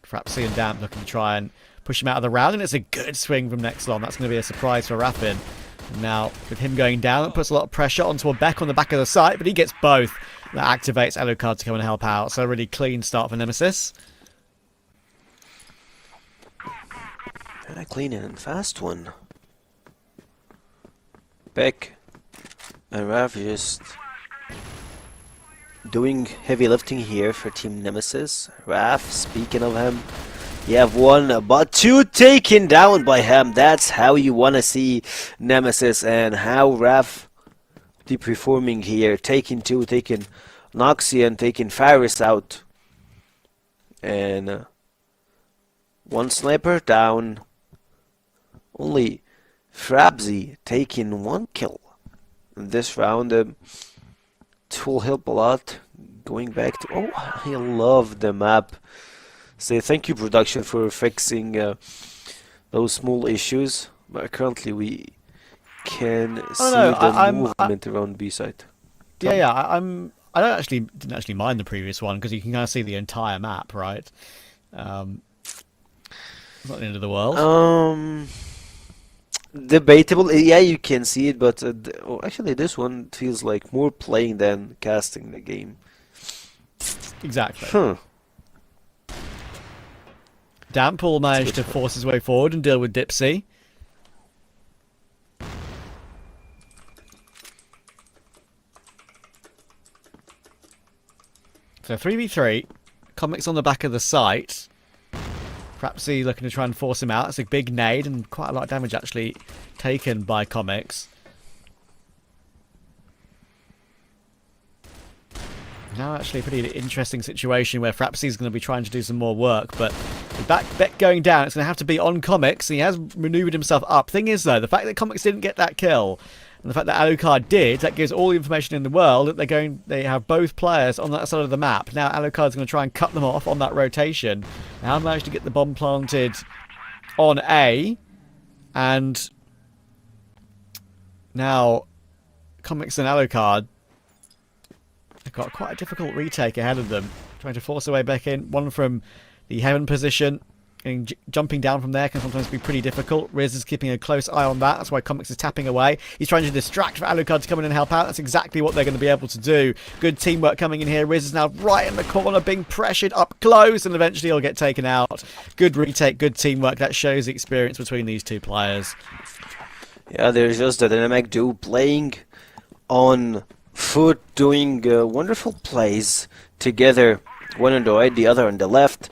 Frapsy and Damp looking to try and push him out of the round, and it's a good swing from Nexlon. That's going to be a surprise for Raffin. Now, with him going down, it puts a lot of pressure onto a Beck on the back of the site, but he gets both. That activates Alucard to come and help out. So a really clean start for Nemesis. And a clean and fast one. Beck and Rav just doing heavy lifting here for Team Nemesis. Rav, speaking of him, you have one, but two taken down by him. That's how you want to see Nemesis, and how Rav be performing here. Taking two, taking Noxian, taking Faris out. And one sniper down. Only Frabzy taking one kill in this round. It will help a lot. Going back to... Oh, I love the map. Say thank you, production, for fixing those small issues. But currently we can see the movement around B side. Yeah, I didn't actually mind the previous one because you can kind of see the entire map, right? It's not the end of the world. Debatable. Yeah, you can see it, but actually this one feels like more playing than casting the game. Exactly. Huh. Damp will manage to force his way forward and deal with Dipsy. So 3v3. Comics on the back of the site. Frapsy looking to try and force him out. It's a big nade and quite a lot of damage actually taken by Comics. Now actually a pretty interesting situation where Frapsy's going to be trying to do some more work, but with Beck going down, it's going to have to be on Comics. He has manoeuvred himself up. Thing is though, the fact that Comics didn't get that kill, and the fact that Alucard did, that gives all the information in the world that they have both players on that side of the map. Now Alucard's going to try and cut them off on that rotation. Now managed to get the bomb planted on A, and now Comics and Alucard, they've got quite a difficult retake ahead of them. Trying to force their way back in. One from the heaven position. And jumping down from there can sometimes be pretty difficult. Riz is keeping a close eye on that. That's why Comics is tapping away. He's trying to distract for Alucard to come in and help out. That's exactly what they're going to be able to do. Good teamwork coming in here. Riz is now right in the corner, being pressured up close, and eventually he'll get taken out. Good retake, good teamwork. That shows the experience between these two players. Yeah, there's just a dynamic duo playing on foot, doing wonderful plays together. One on the right, the other on the left.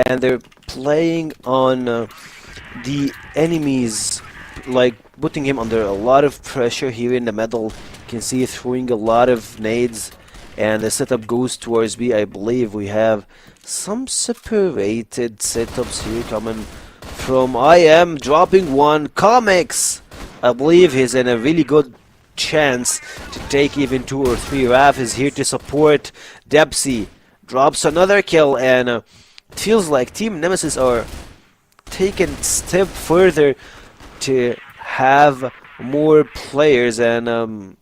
And they're playing on the enemies, like putting him under a lot of pressure here in the middle. You can see throwing a lot of nades, and the setup goes towards B. I believe we have some separated setups here coming from IM, dropping one. Comics, I believe he's in a really good chance to take even 2 or 3. Raf is here to support. Depsy drops another kill, and it feels like Team Nemesis are taking a step further to have more players, and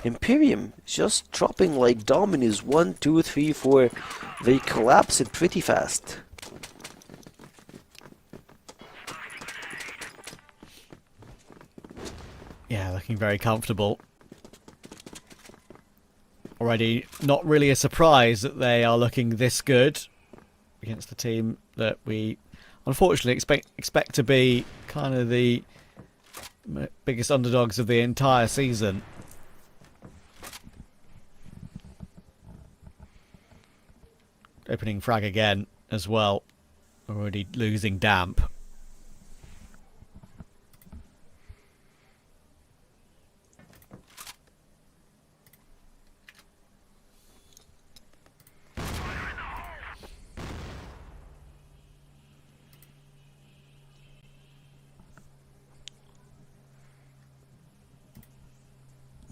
Imperium just dropping like dominoes. 1, 2, 3, 4. They collapse it pretty fast. Yeah, looking very comfortable. Already not really a surprise that they are looking this good against the team that we unfortunately expect to be kind of the biggest underdogs of the entire season. Opening frag again as well. Already losing damp.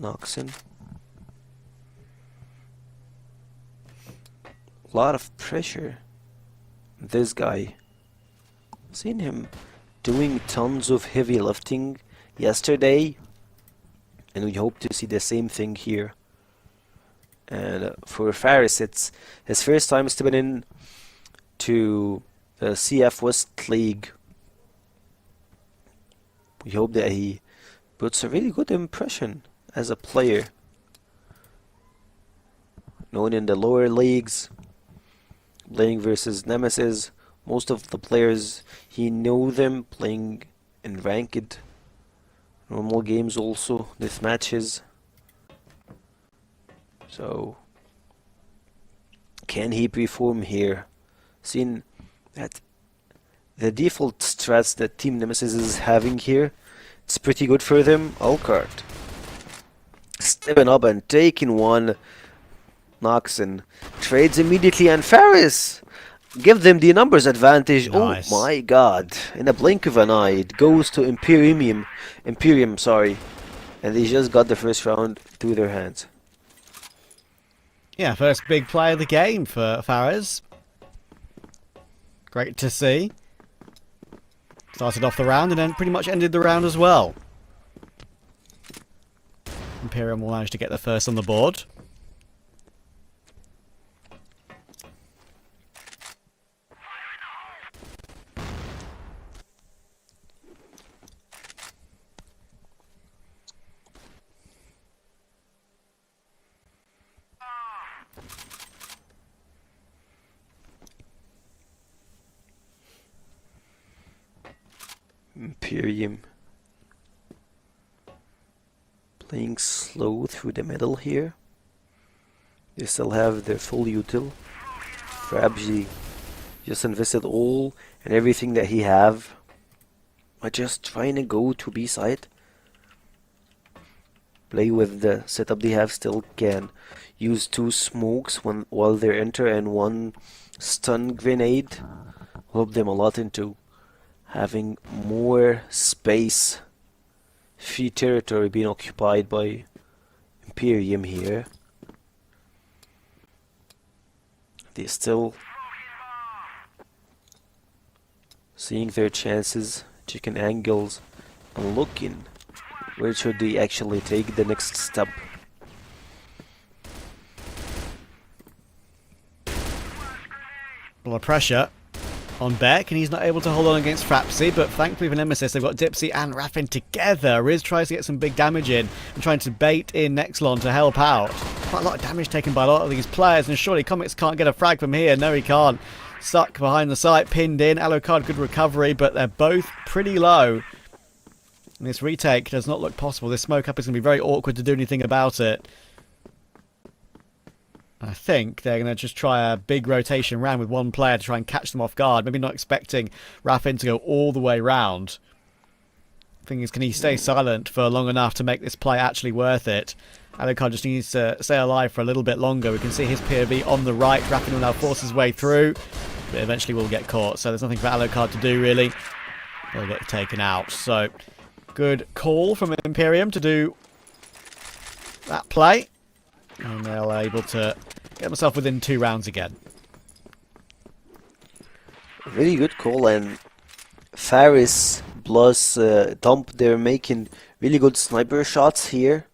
Noxon. A lot of pressure. This guy. Seen him doing tons of heavy lifting yesterday, and we hope to see the same thing here. And for Faris, it's his first time stepping in to the CF West League. We hope that he puts a really good impression as a player, known in the lower leagues, playing versus Nemesis. Most of the players, he know them playing in ranked, normal games also, death matches. So, can he perform here? Seeing that the default strats that Team Nemesis is having here, it's pretty good for them. Alcard stepping up and taking one. Noxon trades immediately, and Faris give them the numbers advantage. Nice. Oh my god, in a blink of an eye it goes to Imperium, sorry, and they just got the first round through their hands. Yeah, first big play of the game for Faris. Great to see. Started off the round and then pretty much ended the round as well. Imperium will manage to get the first on the board. Imperium playing slow through the middle here. They still have their full util. Frabji just invested all and everything that he have by just trying to go to B side. Play with the setup they have, still can use 2 smokes while they enter and 1 stun grenade. Help them a lot into having more space, free territory being occupied by Imperium here. They still seeing their chances, checking angles, and looking where should they actually take the next step. A lot of pressure on Beck, and he's not able to hold on against Frapsy, but thankfully for Nemesis, they've got Dipsy and Raffin together. Riz tries to get some big damage in and trying to bait in Nexlon to help out. Quite a lot of damage taken by a lot of these players, and surely Comics can't get a frag from here. No, he can't. Stuck behind the site, pinned in. Alucard, good recovery, but they're both pretty low. And this retake does not look possible. This smoke up is going to be very awkward to do anything about it. I think they're going to just try a big rotation round with one player to try and catch them off guard. Maybe not expecting Raffin to go all the way round. Thing is, can he stay silent for long enough to make this play actually worth it? Alucard just needs to stay alive for a little bit longer. We can see his POV on the right. Raffin will now force his way through, but eventually will get caught. So there's nothing for Alucard to do, really. He'll get taken out. So, good call from Imperium to do that play. And they're able to get themselves within 2 rounds again. Really good call, and Faris plus Dump, they're making really good sniper shots here.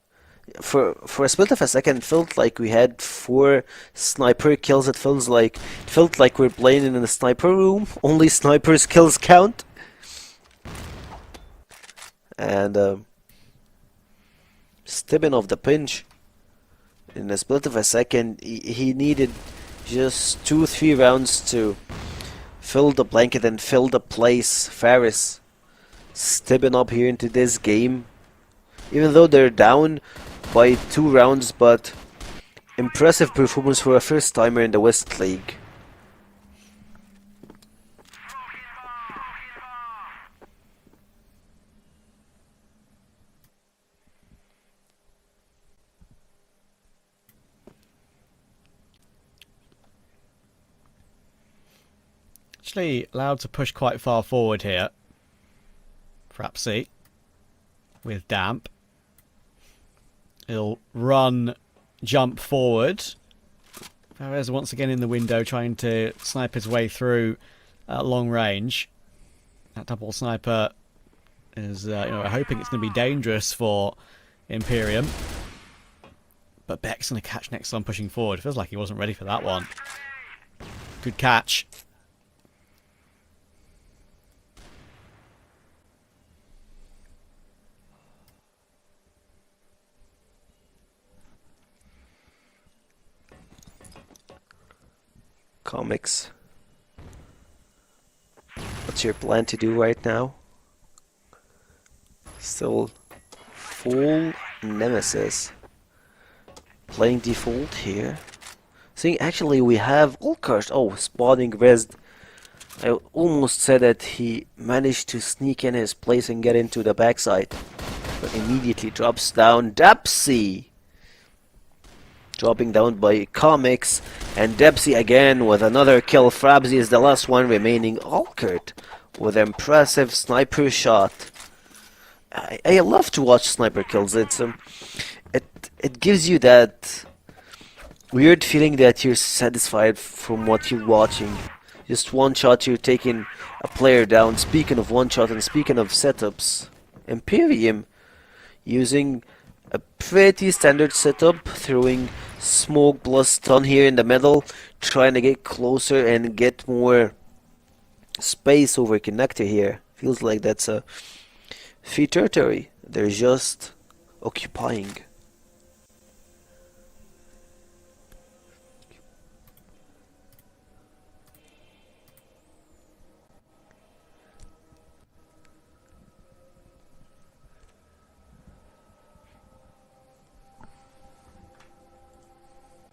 for a split of a second, it felt like we had 4 sniper kills. It felt like we're playing in a sniper room. Only snipers kills count. And stepping off the pinch in a split of a second, he needed just 2-3 rounds to fill the blanket and fill the place. Faris stepping up here into this game, even though they're down by 2 rounds, but impressive performance for a first timer in the West League. Actually allowed to push quite far forward here. Frapsy with Damp. He'll run, jump forward. Perez once again in the window trying to snipe his way through at long range. That double sniper is, hoping it's going to be dangerous for Imperium. But Beck's going to catch next on pushing forward. Feels like he wasn't ready for that one. Good catch. Comics. What's your plan to do right now? Still full Nemesis. Playing default here. See, actually we have Olkart. Oh, spawning Res. I almost said that he managed to sneak in his place and get into the backside. But immediately drops down. Dapsy! Dropping down by Comics, and Dempsey again with another kill. Frabsy is the last one remaining. Alkert with an impressive sniper shot. I love to watch sniper kills. It's it gives you that weird feeling that you're satisfied from what you're watching. Just one shot, you're taking a player down. Speaking of one shot and speaking of setups, Imperium using a pretty standard setup, throwing smoke plus stun here in the middle, trying to get closer and get more space over connector here. Feels like that's a free territory. They're just occupying.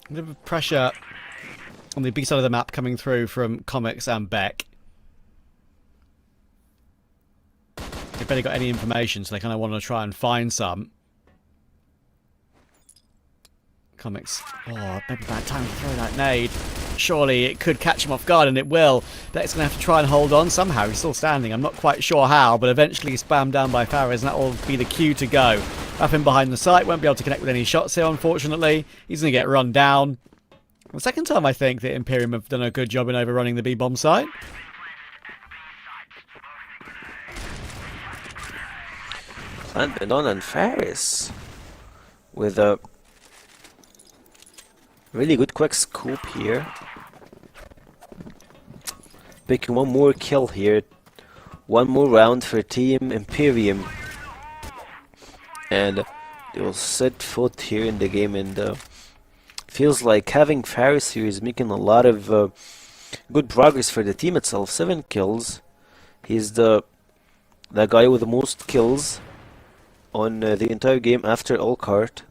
A bit of pressure on the big side of the map coming through from Comics and Beck. They've barely got any information, so they kind of want to try and find some. Comics. Oh, maybe bad time to throw that nade. Surely it could catch him off guard, and it will. Beck's going to have to try and hold on somehow. He's still standing. I'm not quite sure how, but eventually he's spammed down by Fares, and that will be the cue to go. Up in behind the site, won't be able to connect with any shots here, unfortunately. He's going to get run down. The second time, I think, that Imperium have done a good job in overrunning the B-bomb site. And Benon and Faris with a really good quick scoop here. Picking one more kill here. One more round for Team Imperium. And they will set foot here in the game, and feels like having Faris here is making a lot of good progress for the team itself. 7 kills. He's the guy with the most kills on the entire game after Olkart.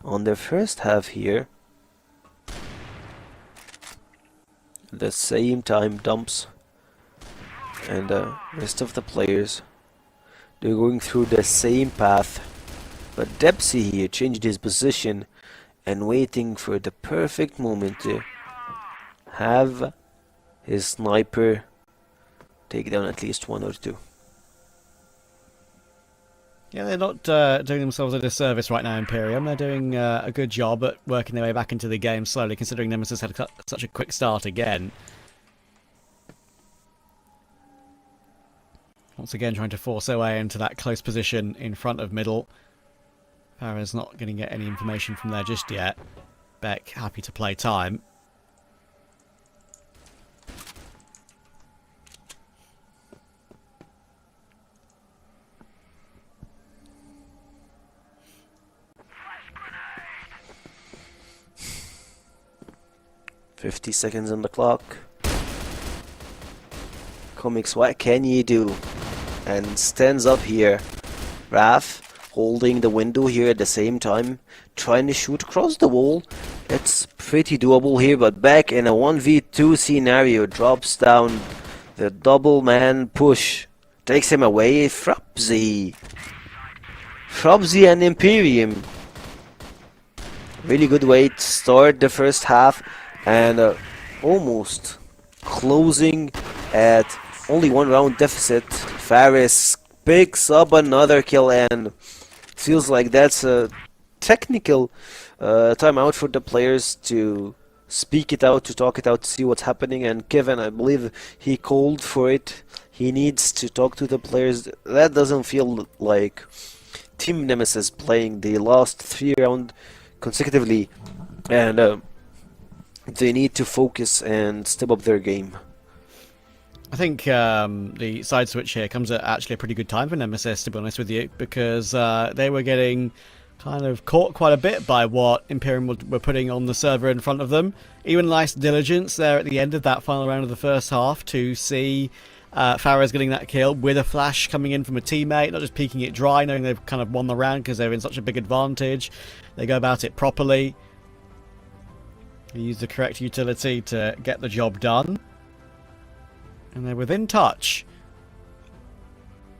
On their first half here, at the same time Dumps and the rest of the players, they're going through the same path, but Dempsey here changed his position and waiting for the perfect moment to have his sniper take down at least 1 or 2. Yeah, they're not doing themselves a disservice right now, Imperium. They're doing a good job at working their way back into the game slowly, considering Nemesis had such a quick start again. Once again, trying to force their way into that close position in front of middle. Farah's not going to get any information from there just yet. Beck happy to play time. "50 seconds on the clock. Comics, what can you do?" And stands up here. Raph holding the window here at the same time, trying to shoot across the wall. It's pretty doable here, but Beck in a 1v2 scenario drops down the double man push. Takes him away. Frobzy and Imperium. Really good way to start the first half, and almost closing at only 1 round deficit. Faris picks up another kill, and feels like that's a technical timeout for the players to speak it out, to talk it out, to see what's happening. And Kevin, I believe he called for it. He needs to talk to the players. That doesn't feel like Team Nemesis playing the last 3 rounds consecutively, and they need to focus and step up their game. I think the side switch here comes at actually a pretty good time for Nemesis, to be honest with you, because they were getting kind of caught quite a bit by what Imperium were putting on the server in front of them. Even nice diligence there at the end of that final round of the first half to see Farah's getting that kill with a flash coming in from a teammate, not just peeking it dry, knowing they've kind of won the round because they're in such a big advantage. They go about it properly. They use the correct utility to get the job done. And they're within touch.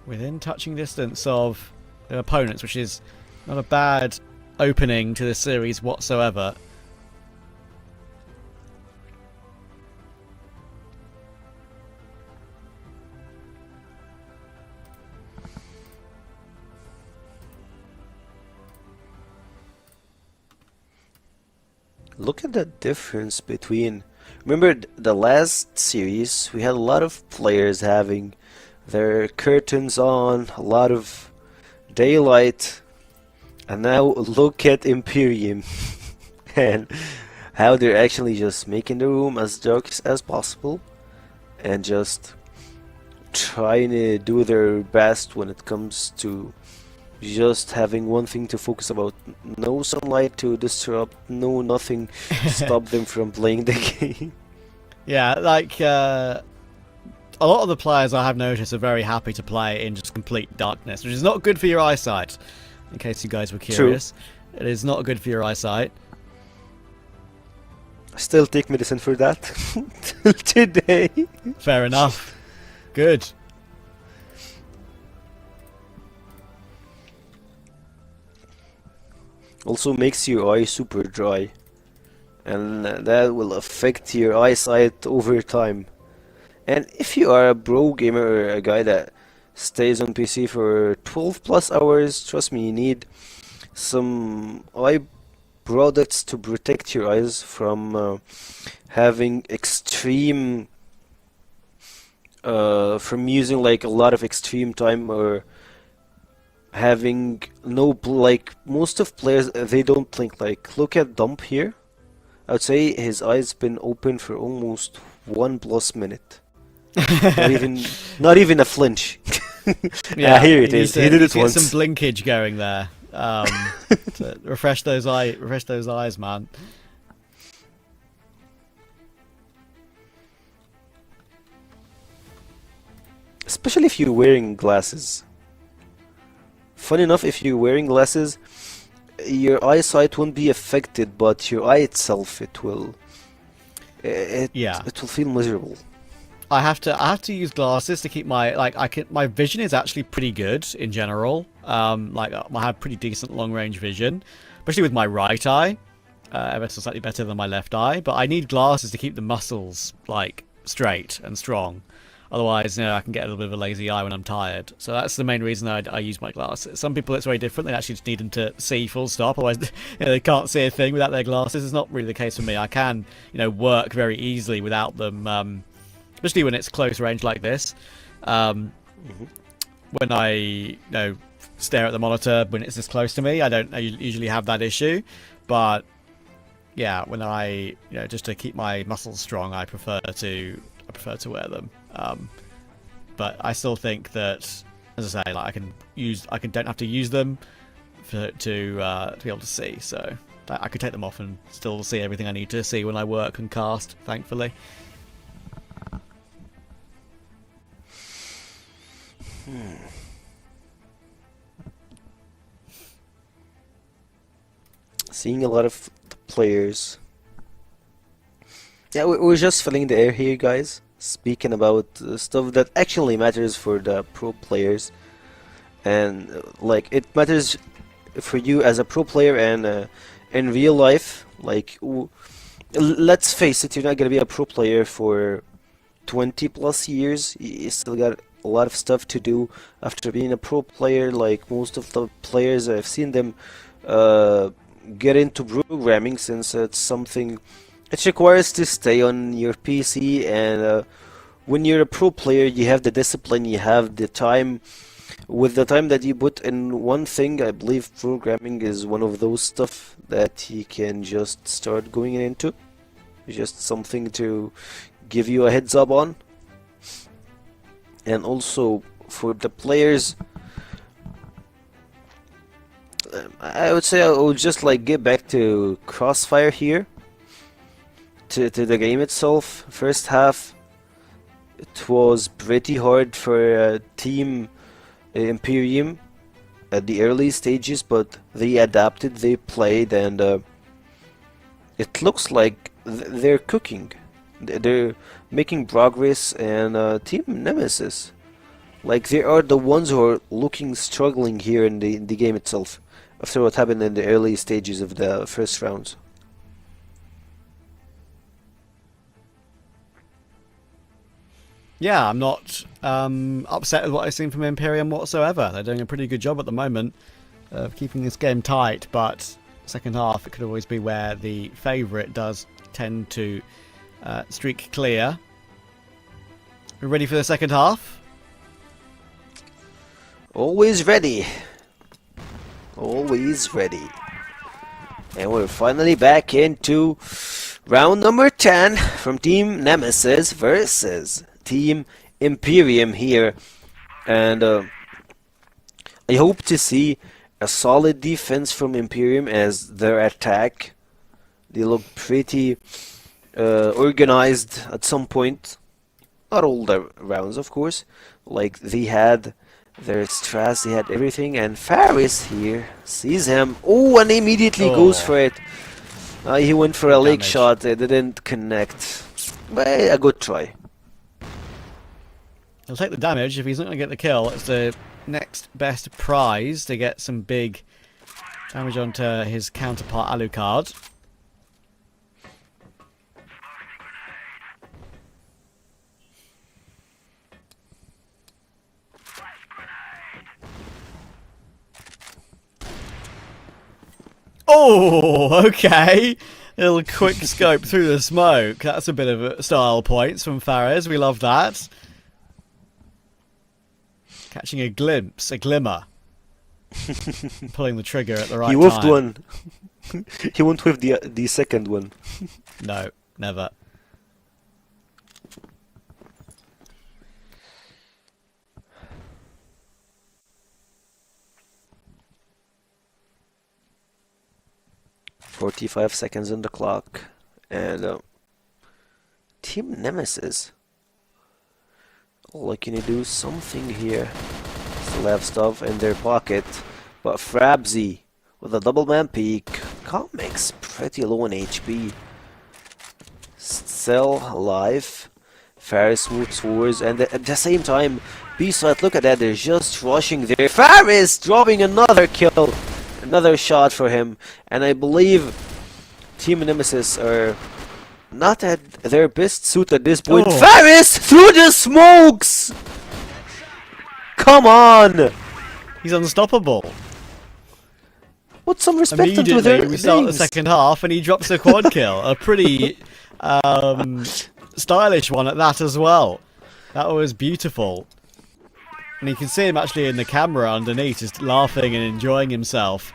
Within touching distance of their opponents, which is not a bad opening to this series whatsoever. Look at the difference between... Remember the last series, we had a lot of players having their curtains on, a lot of daylight, and now look at Imperium and how they're actually just making the room as dark as possible and just trying to do their best when it comes to just having one thing to focus about. No sunlight to disrupt, no nothing to stop them from playing the game. Yeah, like a lot of the players I have noticed are very happy to play in just complete darkness, which is not good for your eyesight, in case you guys were curious. True. It is not good for your eyesight. I still take medicine for that till today. Fair enough. Good. Also makes your eye super dry, and that will affect your eyesight over time. And if you are a pro gamer or a guy that stays on PC for 12 plus hours, trust me, you need some eye products to protect your eyes from having extreme from using like a lot of extreme time, or having no like most of players, they don't blink. Like look at Dump here. I would say his eyes been open for almost 1+ minute. not even a flinch. Yeah, here it is. He did it once. Get some blinkage going there. To refresh those eyes, man. Especially if you're wearing glasses. Funny enough, if you're wearing glasses, your eyesight won't be affected, but your eye itself, it will feel miserable. I have to use glasses to keep my vision is actually pretty good in general. Like I have pretty decent long range vision, especially with my right eye, ever so slightly better than my left eye. But I need glasses to keep the muscles like straight and strong. Otherwise, I can get a little bit of a lazy eye when I'm tired. So that's the main reason I use my glasses. Some people, it's very different. They actually just need them to see full stop. Otherwise, they can't see a thing without their glasses. It's not really the case for me. I can, work very easily without them, especially when it's close range like this. When I, stare at the monitor when it's this close to me. I don't usually have that issue, but yeah, when I just to keep my muscles strong, I prefer to wear them. But I still think that, as I say, like I don't have to use them to be able to see. So I could take them off and still see everything I need to see when I work and cast. Thankfully. Seeing a lot of players. Yeah, we're just filling the air here, guys. Speaking about stuff that actually matters for the pro players, and like it matters for you as a pro player and in real life. Like, let's face it, you're not gonna be a pro player for 20 plus years. You still got a lot of stuff to do after being a pro player. Like most of the players, I've seen them get into programming, since it's something it requires to stay on your PC, and when you're a pro player you have the discipline, you have the time. With the time that you put in one thing, I believe programming is one of those stuff that you can just start going into. Just something to give you a heads up on. And also for the players, I would say I would just like get back to CrossFire here, to the game itself. First half, it was pretty hard for Team Imperium at the early stages, but they adapted, they played, and it looks like they're cooking. They're making progress, and Team Nemesis, like they are the ones who are looking struggling here in the game itself, after what happened in the early stages of the first rounds. Yeah, I'm not upset with what I've seen from Imperium whatsoever. They're doing a pretty good job at the moment of keeping this game tight, but second half it could always be where the favourite does tend to streak clear. We ready for the second half? Always ready. Always ready. And we're finally back into round number 10 from Team Nemesis versus Team Imperium here. And I hope to see a solid defense from Imperium as their attack. They look pretty organized at some point. Not all the rounds, of course. Like they had their strats, they had everything, and Faris here sees him. Oh, and immediately goes for it. He went for a leg shot, it didn't connect. But a good try. He'll take the damage. If he's not going to get the kill, it's the next best prize to get some big damage onto his counterpart Alucard. Oh, okay. A little quick scope through the smoke. That's a bit of a style points from Fares. We love that. Catching a glimpse, a glimmer. Pulling the trigger at the right time. He whiffed one. He won't whiff the second one. No, never. "45 seconds on the clock," and Team Nemesis looking to do something here. Still have stuff in their pocket, but Frabzy with a double man peek. Comics pretty low on HP. Still alive. Faris moves forwards, and at the same time, B-Side, look at that, they're just rushing there. Faris dropping another kill. Another shot for him, and I believe Team Nemesis are not at their best suit at this point. Faris through the smokes! Come on! He's unstoppable. Put some respect into their we start the second half and he drops a quad kill. A pretty stylish one at that as well. That was beautiful. And you can see him actually in the camera underneath, just laughing and enjoying himself.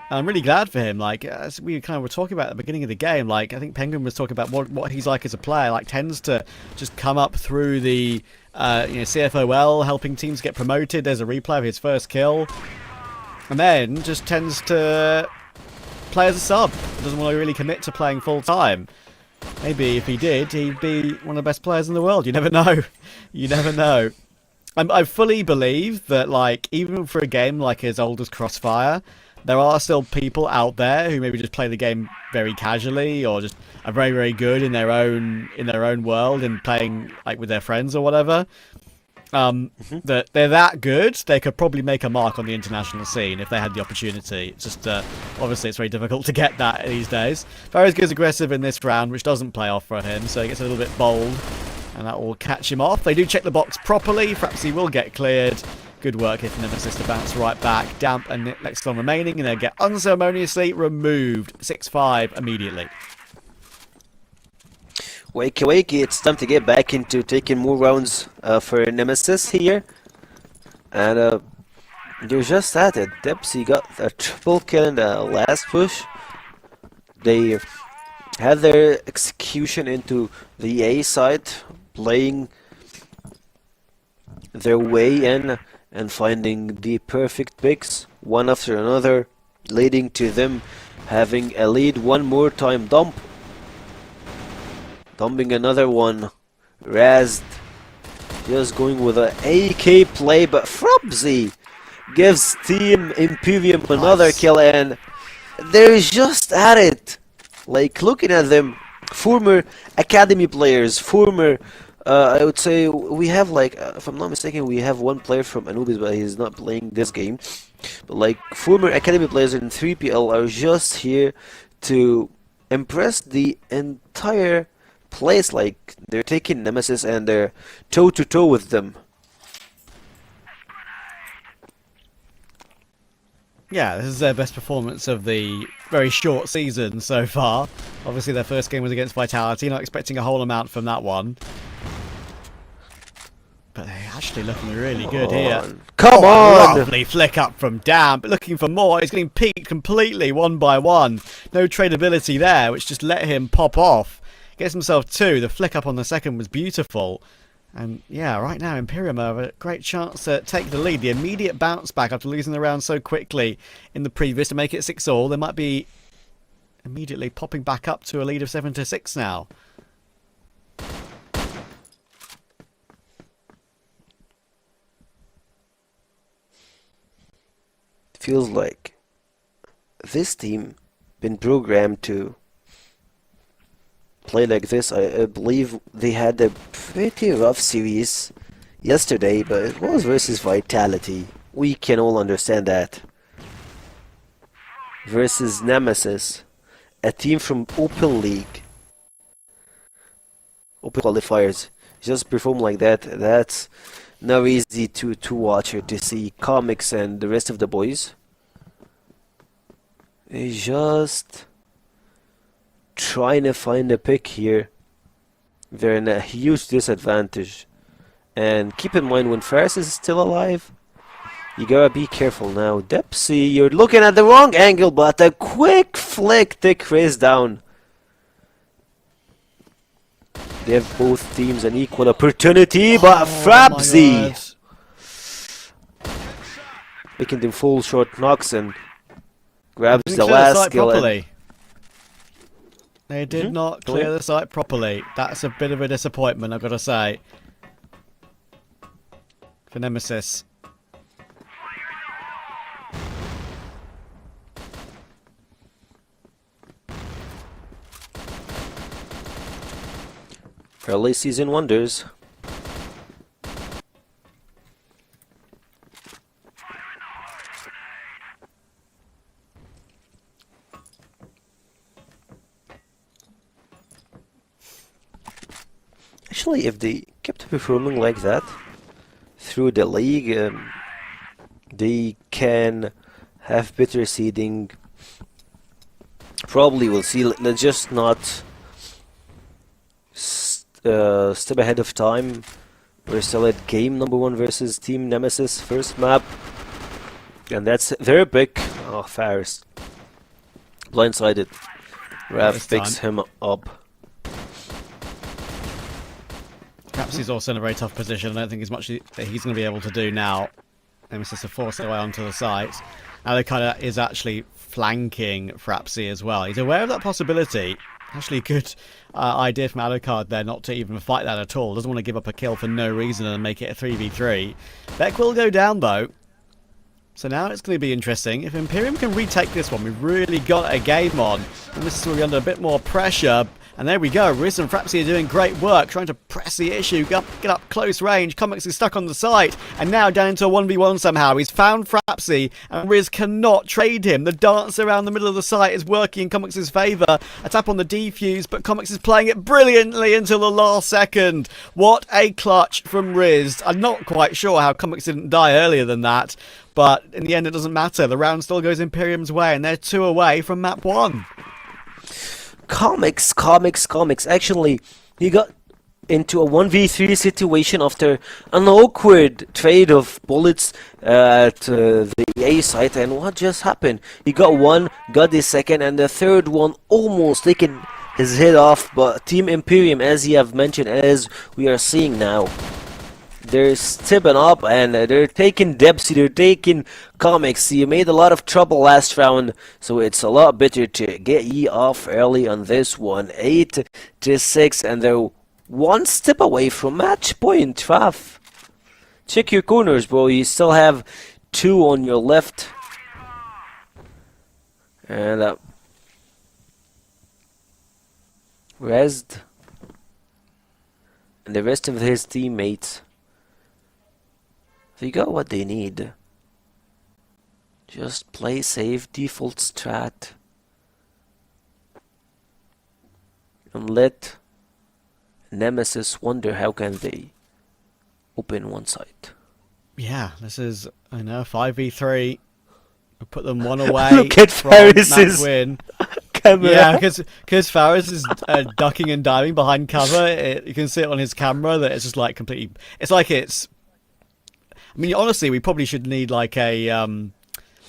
And I'm really glad for him. Like, as we kind of were talking about at the beginning of the game, like, I think Penguin was talking about what he's like as a player. Like, tends to just come up through the Cfwl, helping teams get promoted. There's a replay of his first kill. And then just tends to play as a sub. Doesn't want to really commit to playing full time. Maybe if he did, he'd be one of the best players in the world. You never know. You never know. I fully believe that, like, even for a game like as old as CrossFire, there are still people out there who maybe just play the game very casually or just are very, very good in their own world and playing like with their friends or whatever. That they're that good, they could probably make a mark on the international scene if they had the opportunity. It's just obviously it's very difficult to get that these days. Farris goes aggressive in this round, which doesn't play off for him, so he gets a little bit bold, and that will catch him off. They do check the box properly. Frapsy will get cleared. Good work if Nemesis to bounce right back. Damp and Lexicon remaining, and they'll get unceremoniously removed. 6-5 immediately. Wakey wakey, it's time to get back into taking more rounds for Nemesis here. And they're just at it. Depsy got a triple kill in the last push. They had their execution into the A side, playing their way in and finding the perfect picks, one after another, leading to them having a lead one more time. Dumping another one. Razed just going with an AK play, but Frapsy gives Team IMPERIUM another kill, and they're just at it. Like, looking at them, former academy players, former I would say we have, like, if I'm not mistaken, we have one player from Anubis, but he's not playing this game. But like, former academy players in 3PL are just here to impress the entire place. Like, they're taking Nemesis and they're toe to toe with them. Yeah, this is their best performance of the very short season so far. Obviously their first game was against Vitality, not expecting a whole amount from that one. But they're actually looking really good here. Come on! Lovely flick up from Damp, looking for more. He's getting peaked completely one by one. No tradability there, which just let him pop off. Gets himself two. The flick up on the second was beautiful. And yeah, right now IMPERIUM have a great chance to take the lead. The immediate bounce back after losing the round so quickly in the previous to make it 6-all. They might be immediately popping back up to a lead of 7-6 now. Feels like this team been programmed to play like this. I believe they had a pretty rough series yesterday, but it was versus Vitality. We can all understand that. Versus Nemesis, a team from Open League, Open Qualifiers. Just perform like that. That's not easy to watch or to see. Comics and the rest of the boys, they just trying to find a pick here. They're in a huge disadvantage. And keep in mind, when Ferris is still alive, you gotta be careful now. Depsy, you're looking at the wrong angle, but a quick flick to Chris down. They have both teams an equal opportunity, but Frapsy making them full short knocks and grabs the last kill. They did not clear the site properly. That's a bit of a disappointment, I've got to say, for Nemesis. Early season wonders. Actually, if they kept performing like that through the league, they can have better seeding. Probably we'll see. Let's just not step ahead of time, We're still at game number 1 versus Team Nemesis, first map. And that's their pick. Oh, Faris. Blindsided. Raf picks him up. Perhaps he's also in a very tough position. I don't think there's much that he's going to be able to do now. Nemesis to force their way onto the site. Alucard is actually flanking Frapsy as well. He's aware of that possibility. Actually, good idea from Alucard there not to even fight that at all. Doesn't want to give up a kill for no reason and make it a 3v3. Beck will go down though. So now it's going to be interesting. If Imperium can retake this one, we've really got a game on. And this is going to be under a bit more pressure. And there we go. Riz and Frapsy are doing great work, trying to press the issue, get up close range. Comics is stuck on the site, and now down into a 1v1 somehow. He's found Frapsy, and Riz cannot trade him. The dance around the middle of the site is working in Comics' favour. A tap on the defuse, but Comics is playing it brilliantly until the last second. What a clutch from Riz. I'm not quite sure how Comics didn't die earlier than that, but in the end it doesn't matter. The round still goes Imperium's way, and they're 2 away from map 1. Comics. Actually, he got into a 1v3 situation after an awkward trade of bullets at the A site, and what just happened? He got one, got the second, and the third one almost taking his head off, but Team Imperium, as you have mentioned, as we are seeing now, they're stepping up and they're taking Debsy, they're taking Comics. You made a lot of trouble last round, so it's a lot better to get ye off early on this one. 8-6, and they're 1 step away from match point. Raf, check your corners, bro. You still have 2 on your left. And Rezd and the rest of his teammates, they got what they need. Just play safe, default strat, and let Nemesis wonder how can they open one site. Yeah, this is, I know, 5v3. We put them 1 away. Look at Faris's win. camera. Yeah, because Faris is ducking and diving behind cover. You can see it on his camera that it's just like completely. It's like it's. I mean, honestly, we probably should need like a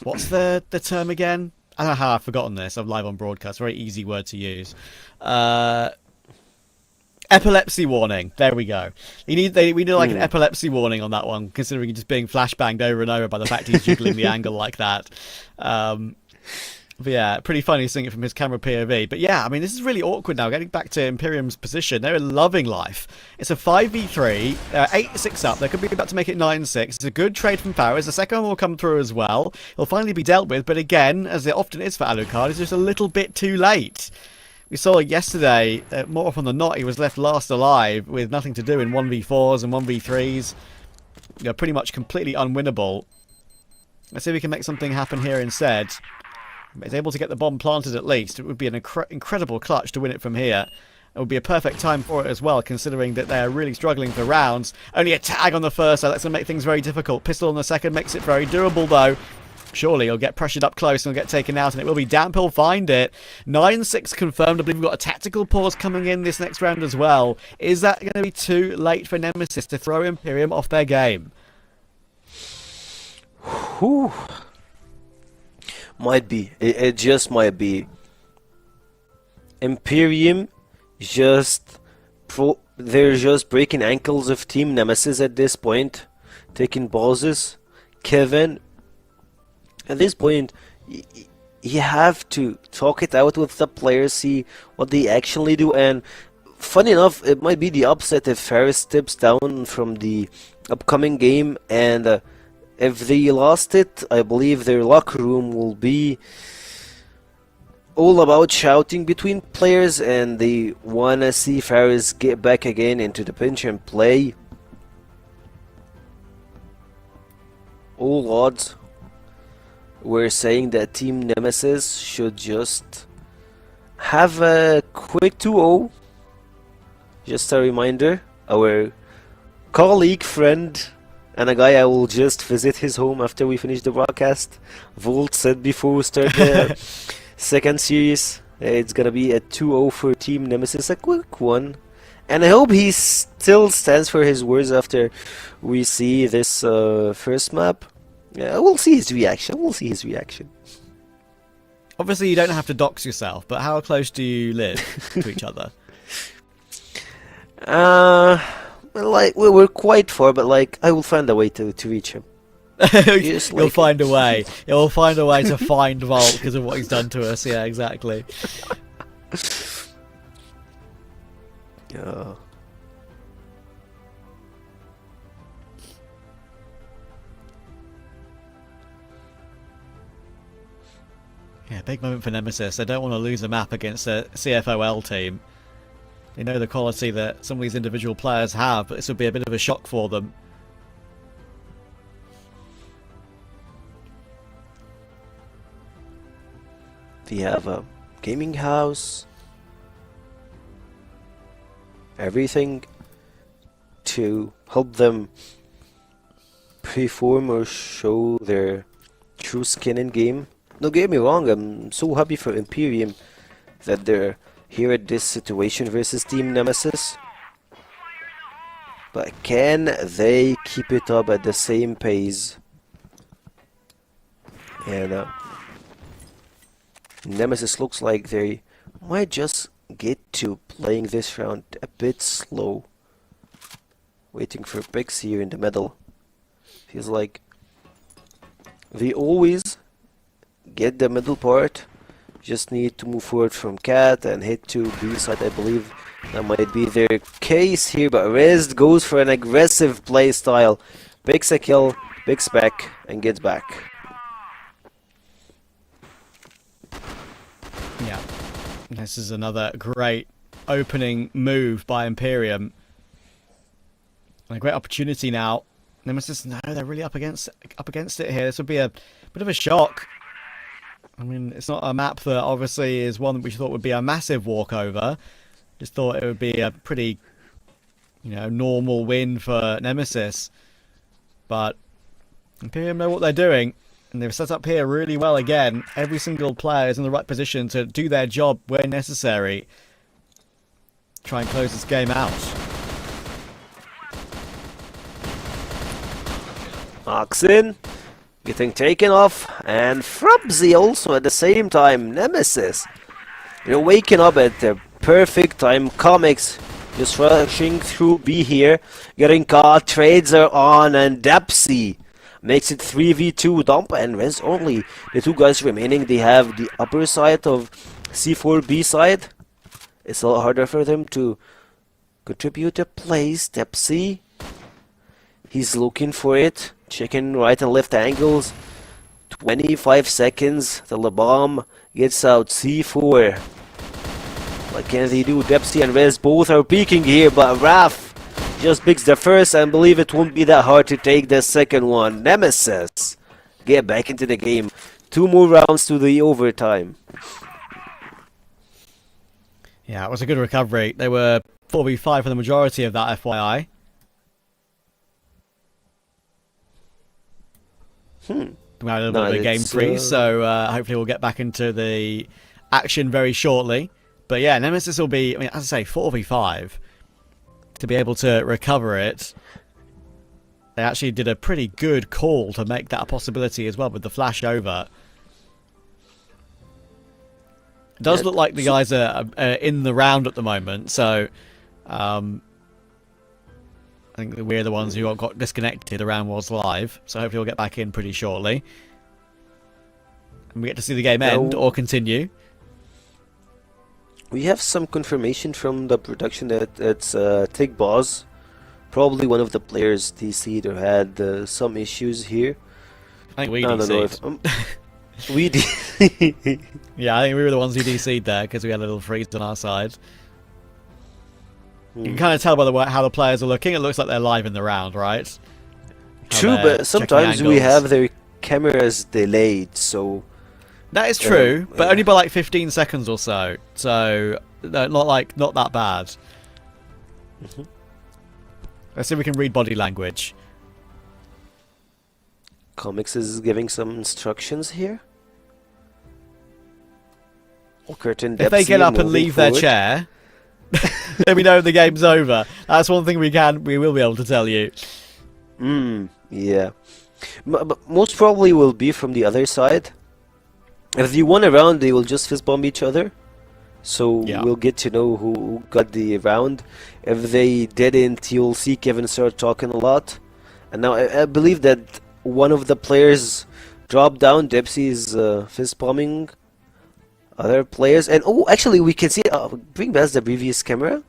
what's the term again? I don't know how I've forgotten this. I'm live on broadcast. Very easy word to use. Epilepsy warning. There we go. We need like an epilepsy warning on that one, considering he's just being flashbanged over and over by the fact he's jiggling the angle like that. But yeah, pretty funny seeing it from his camera POV. But yeah, I mean, this is really awkward now. Getting back to Imperium's position, they're loving life. It's a 5v3. They're 8-6 up. They could be about to make it 9-6. It's a good trade from Faris. The second one will come through as well. It'll finally be dealt with. But again, as it often is for Alucard, it's just a little bit too late. We saw yesterday, more often than not, he was left last alive with nothing to do in 1v4s and 1v3s. You know, pretty much completely unwinnable. Let's see if we can make something happen here instead. He's able to get the bomb planted at least. It would be an incredible clutch to win it from here. It would be a perfect time for it as well, considering that they're really struggling for rounds. Only a tag on the first, so that's going to make things very difficult. Pistol on the second makes it very doable, though. Surely he'll get pressured up close and he'll get taken out, and it will be Damp. He'll find it. 9-6 confirmed. I believe we've got a tactical pause coming in this next round as well. Is that going to be too late for Nemesis to throw Imperium off their game? Whew. Might be. It just might be. Imperium they're just breaking ankles of Team Nemesis at this point. Taking pauses. Kevin, at this point, you have to talk it out with the players, see what they actually do. And funny enough, it might be the upset if Faris steps down from the upcoming game, and if they lost it, I believe their locker room will be all about shouting between players, and they wanna see Faris get back again into the pinch and play. All odds were saying that Team Nemesis should just have a quick 2-0. Just a reminder, our colleague, friend, and a guy I will just visit his home after we finish the broadcast, Volt, said before we start the second series, it's gonna be a 2-0 for Team Nemesis, a quick one. And I hope he still stands for his words after we see this first map. Yeah, we'll see his reaction. We'll see his reaction. Obviously, you don't have to dox yourself, but how close do you live to each other? Like we're quite far, but like I will find a way to reach him. You'll find a way. You'll find a way to find Volt because of what he's done to us. Yeah, exactly. Yeah. Yeah, big moment for Nemesis. They don't want to lose a map against a CFOL team. They know the quality that some of these individual players have, but this would be a bit of a shock for them. We have a gaming house, everything to help them perform or show their true skin in game. Don't get me wrong, I'm so happy for Imperium that they're here at this situation versus Team Nemesis. But can they keep it up at the same pace? And Nemesis looks like they might just get to playing this round a bit slow. Waiting for picks here in the middle. Feels like they always get the middle part. Just need to move forward from Cat and hit to B side. I believe that might be their case here, but Rez goes for an aggressive play style. Picks a kill, picks back, and gets back. Yeah, this is another great opening move by Imperium. And a great opportunity now. Nemesis, no, they're really up against it here. This would be a bit of a shock. I mean, it's not a map that obviously is one that we thought would be a massive walkover. Just thought it would be a pretty, normal win for Nemesis. But Imperium know what they're doing. And they've set up here really well again. Every single player is in the right position to do their job where necessary. Try and close this game out. Oxen getting taken off, and Frubzy also at the same time. Nemesis, you're waking up at the perfect time. Comics just rushing through B here, getting caught. Trades are on, and Depsy makes it 3v2. Dump and Rez only the two guys remaining. They have the upper side of C4 B side. It's a lot harder for them to contribute a plays. Depsy, he's looking for it. Checking right and left angles. 25 seconds till the bomb gets out. C4. What can they do? Depsy and Rez both are peeking here, but Raf just picks the first and believe it won't be that hard to take the second one. Nemesis get back into the game. 2 more rounds to the overtime. Yeah, it was a good recovery. They were 4v5 for the majority of that, FYI. We had a little bit of a game freeze, so hopefully we'll get back into the action very shortly. But yeah, Nemesis will be, as I say, 4v5. To be able to recover it, they actually did a pretty good call to make that a possibility as well with the flash over. It does look like the guys are in the round at the moment, so I think we're the ones who got disconnected. The round was live, so hopefully we'll get back in pretty shortly. And we get to see the game end or continue. We have some confirmation from the production that it's Tig Boz. Probably one of the players DC'd or had some issues here. I think we DC'd. We did. Yeah, I think we were the ones who DC'd there because we had a little freeze on our side. You can kind of tell by the way how the players are looking. It looks like they're live in the round, right? True, but sometimes we have their cameras delayed, so... That is true, but only by like 15 seconds or so. So, not that bad. Let's see if we can read body language. Comics is giving some instructions here. If they get up and leave their chair, then we know the game's over. That's one thing we will be able to tell you. Yeah. But most probably will be from the other side. If they won a round, they will just fist bomb each other. So we'll get to know who got the round. If they didn't, you'll see Kevin start talking a lot. And now I believe that one of the players dropped down. Dipsy is fist bombing other players. And actually we can see, bring back the previous camera.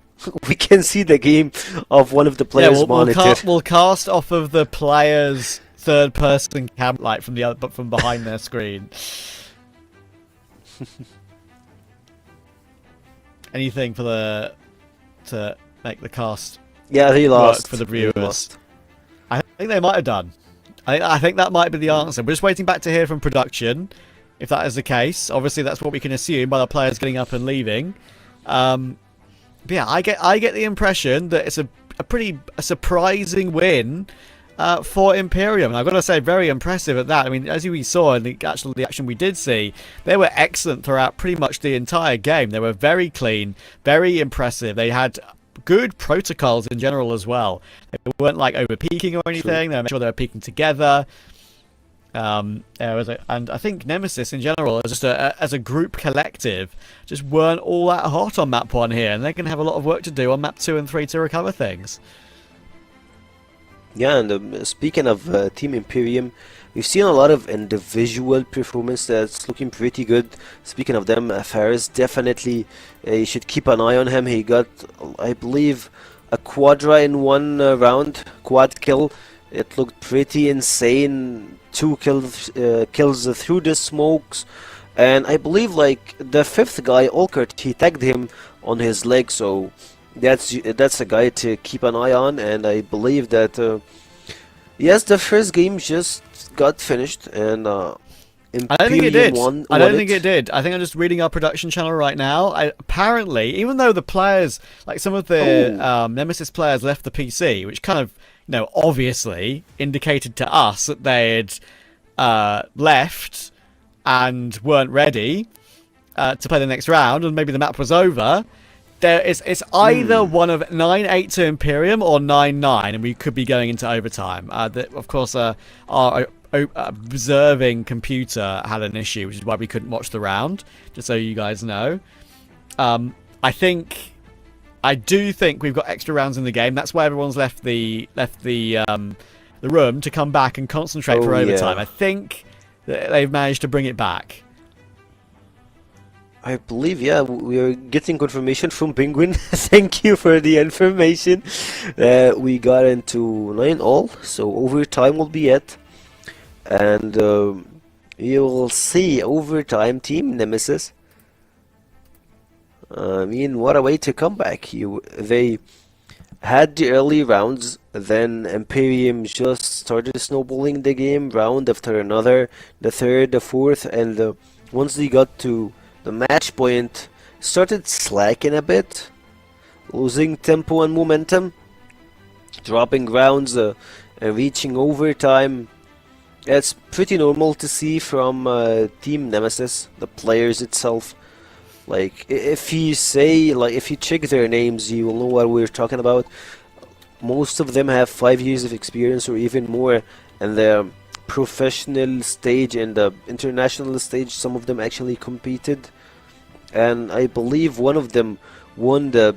We can see the game of one of the players monitor. We'll cast off of the player's third-person cam light from the other, but from behind their screen. Anything to make the cast he lost work for the viewers. I think they might have done. I think that might be the answer. We're just waiting back to hear from production if that is the case. Obviously that's what we can assume by the players getting up and leaving. But yeah, I get the impression that it's a surprising win for Imperium, and I've got to say, very impressive at that. I mean, as we saw in the action we did see, they were excellent throughout pretty much the entire game. They were very clean, very impressive. They had good protocols in general as well. They weren't like over peaking or anything. They were making sure they were peaking together. And I think Nemesis in general, as a group collective, just weren't all that hot on map 1 here, and they're going to have a lot of work to do on map 2 and 3 to recover things. Yeah, and speaking of Team Imperium, we've seen a lot of individual performance that's looking pretty good. Speaking of them, Faris, definitely you should keep an eye on him. He got, I believe, a quadra in one round, quad kill. It looked pretty insane. 2 kills through the smokes, and I believe like the 5th guy, Olkert, he tagged him on his leg, so that's a guy to keep an eye on. And I believe that yes, the first game just got finished, and I don't think it did. I don't think it did. I think I'm just reading our production channel right now. Apparently, even though the players, like some of the Nemesis players, left the PC, which kind of, obviously indicated to us that they'd left and weren't ready to play the next round, and maybe the map was over. It's either one of 9-8 to Imperium or 9-9, and we could be going into overtime. Of course, our observing computer had an issue, which is why we couldn't watch the round, just so you guys know. I do think we've got extra rounds in the game. That's why everyone's left the room to come back and concentrate for overtime. I think that they've managed to bring it back. I believe, we are getting confirmation from Penguin. Thank you for the information. We got into 9-all, so overtime will be it. And you will see overtime Team Nemesis. I mean, what a way to come back. They had the early rounds, then Imperium just started snowballing the game round after another, the third, the fourth, and once they got to the match point, started slacking a bit, losing tempo and momentum, dropping rounds and reaching overtime. It's pretty normal to see from Team Nemesis, the players itself. Like, if you check their names, you will know what we're talking about. Most of them have 5 years of experience or even more, and the professional stage and the international stage, some of them actually competed. And I believe one of them won the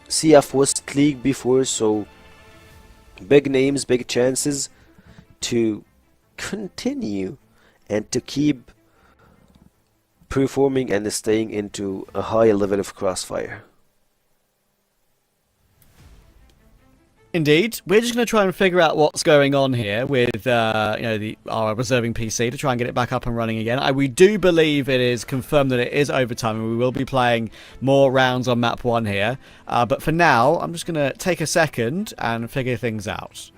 CF West League before, so big names, big chances to continue and to keep performing and staying into a high level of CrossFire. Indeed, we're just going to try and figure out what's going on here with our reserving PC to try and get it back up and running again. We do believe it is confirmed that it is overtime, and we will be playing more rounds on map 1 here. But for now, I'm just going to take a second and figure things out.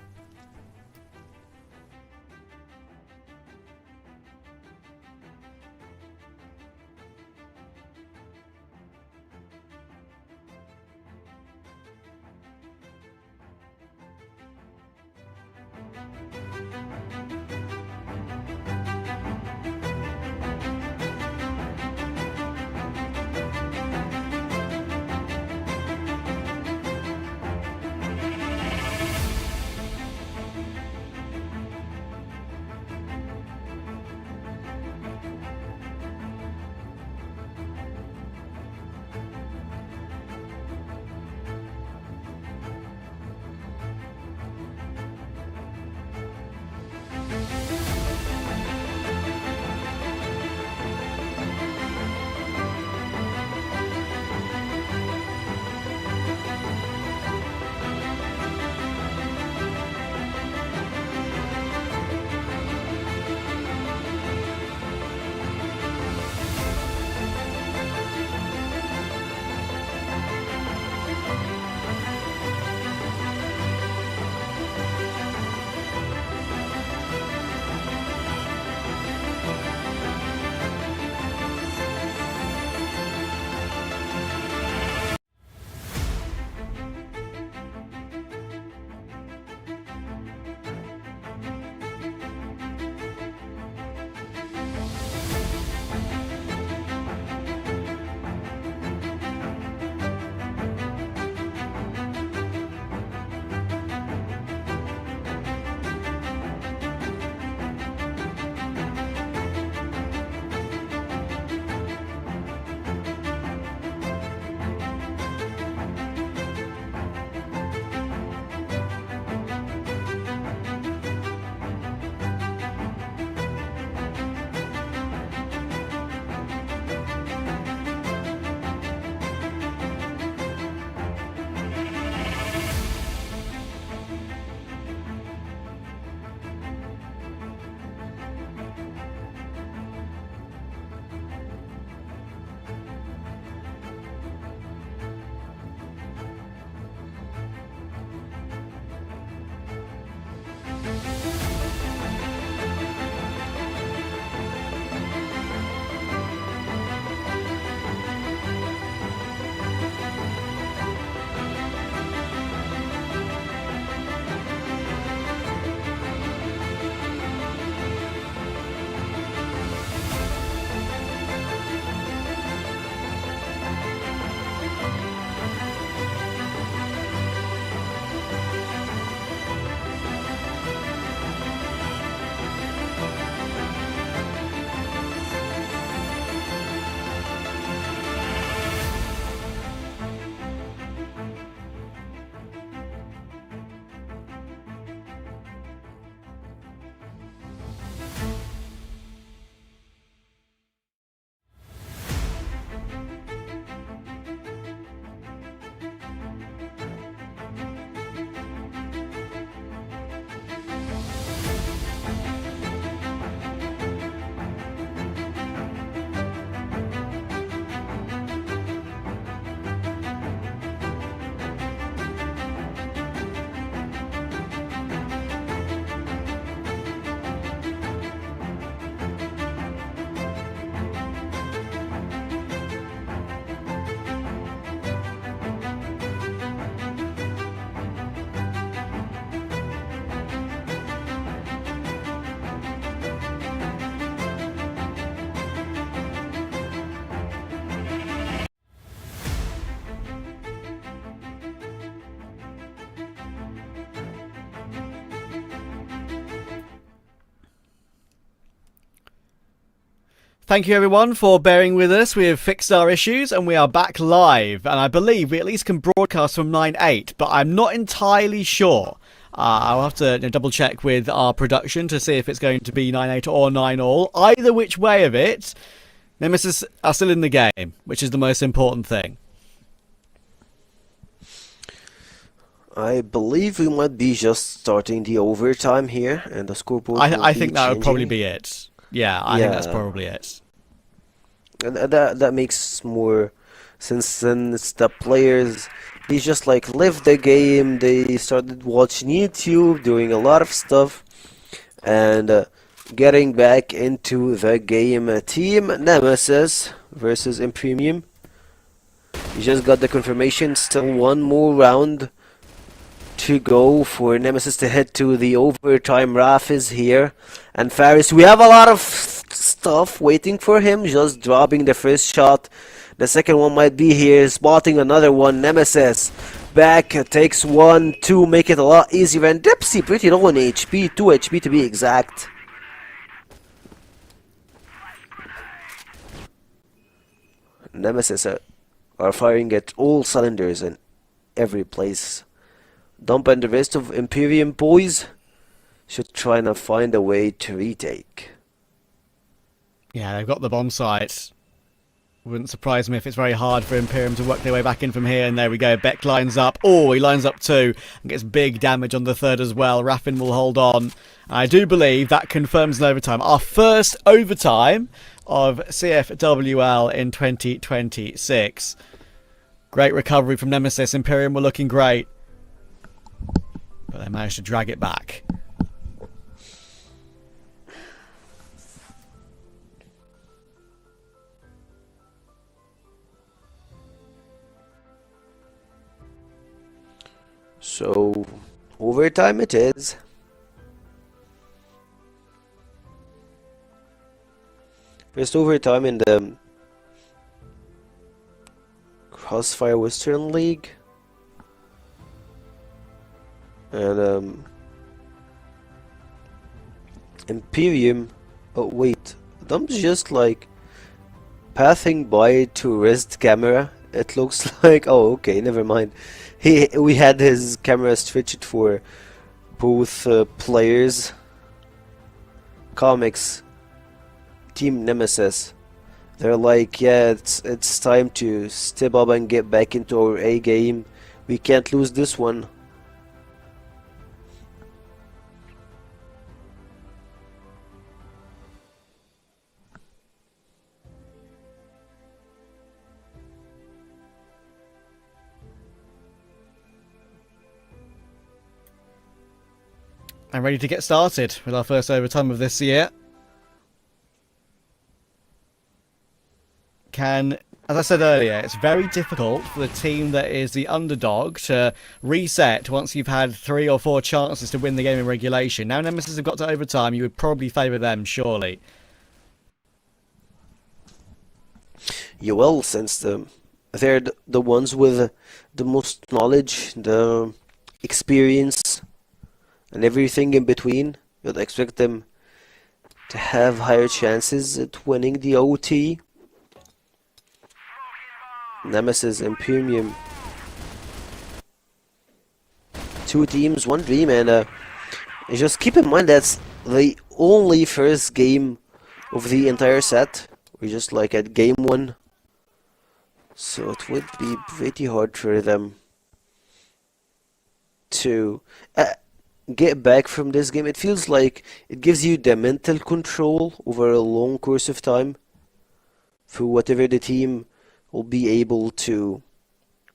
thank you everyone for bearing with us. We have fixed our issues and we are back live. And I believe we at least can broadcast from 9-8, but I'm not entirely sure. I'll have to double check with our production to see if it's going to be 9-8 or 9-all. Either which way of it, Nemesis are still in the game, which is the most important thing. I believe we might be just starting the overtime here, and the scoreboard. I think that would probably be it. Yeah, I think that's probably it. And that makes more sense since the players, they just like left the game, they started watching YouTube, doing a lot of stuff, and getting back into the game. Team Nemesis versus IMPERIUM. You just got the confirmation, still one more round to go for Nemesis to head to the overtime. Raf is here, and Faris, we have a lot of stuff waiting for him, just dropping the first shot. The second one might be here, spotting another one. Nemesis back, takes 1, 2, make it a lot easier, and Dipsy pretty low on HP, 2 HP to be exact. Nemesis are firing at all cylinders in every place. Dump and the rest of IMPERIUM boys should try and find a way to retake. Yeah, they've got the bomb site. Wouldn't surprise me if it's very hard for IMPERIUM to work their way back in from here. And there we go. Beck lines up. Oh, he lines up 2 and gets big damage on the 3rd as well. Raffin will hold on. I do believe that confirms an overtime. Our first overtime of CFWL in 2026. Great recovery from Nemesis. IMPERIUM were looking great, but they managed to drag it back. So, overtime it is. First overtime in the CrossFire Western League. And IMPERIUM, oh wait, Dump's just like passing by to rest camera. It looks like, oh okay, never mind. We had his camera switched for both players. Comics, Team Nemesis, they're like, yeah, it's time to step up and get back into our A game. We can't lose this one. I'm ready to get started with our first overtime of this year. As I said earlier, it's very difficult for the team that is the underdog to reset once you've had 3 or 4 chances to win the game in regulation. Now Nemesis have got to overtime, you would probably favour them, surely. You will, since they're the ones with the most knowledge, the experience, and everything in between. You'd expect them to have higher chances at winning the OT. Nemesis and IMPERIUM. 2 teams, 1 dream, and just keep in mind that's the only first game of the entire set. We're just like at game 1. So it would be pretty hard for them to get back from this game. It feels like it gives you the mental control over a long course of time for whatever the team will be able to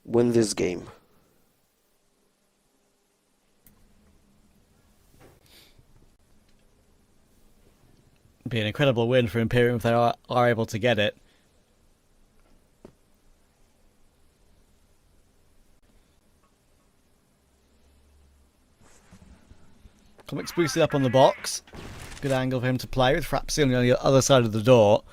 win this game. It'd be an incredible win for IMPERIUM if they are able to get it. Comics boosted up on the box. Good angle for him to play with Frapsy on the other side of the door.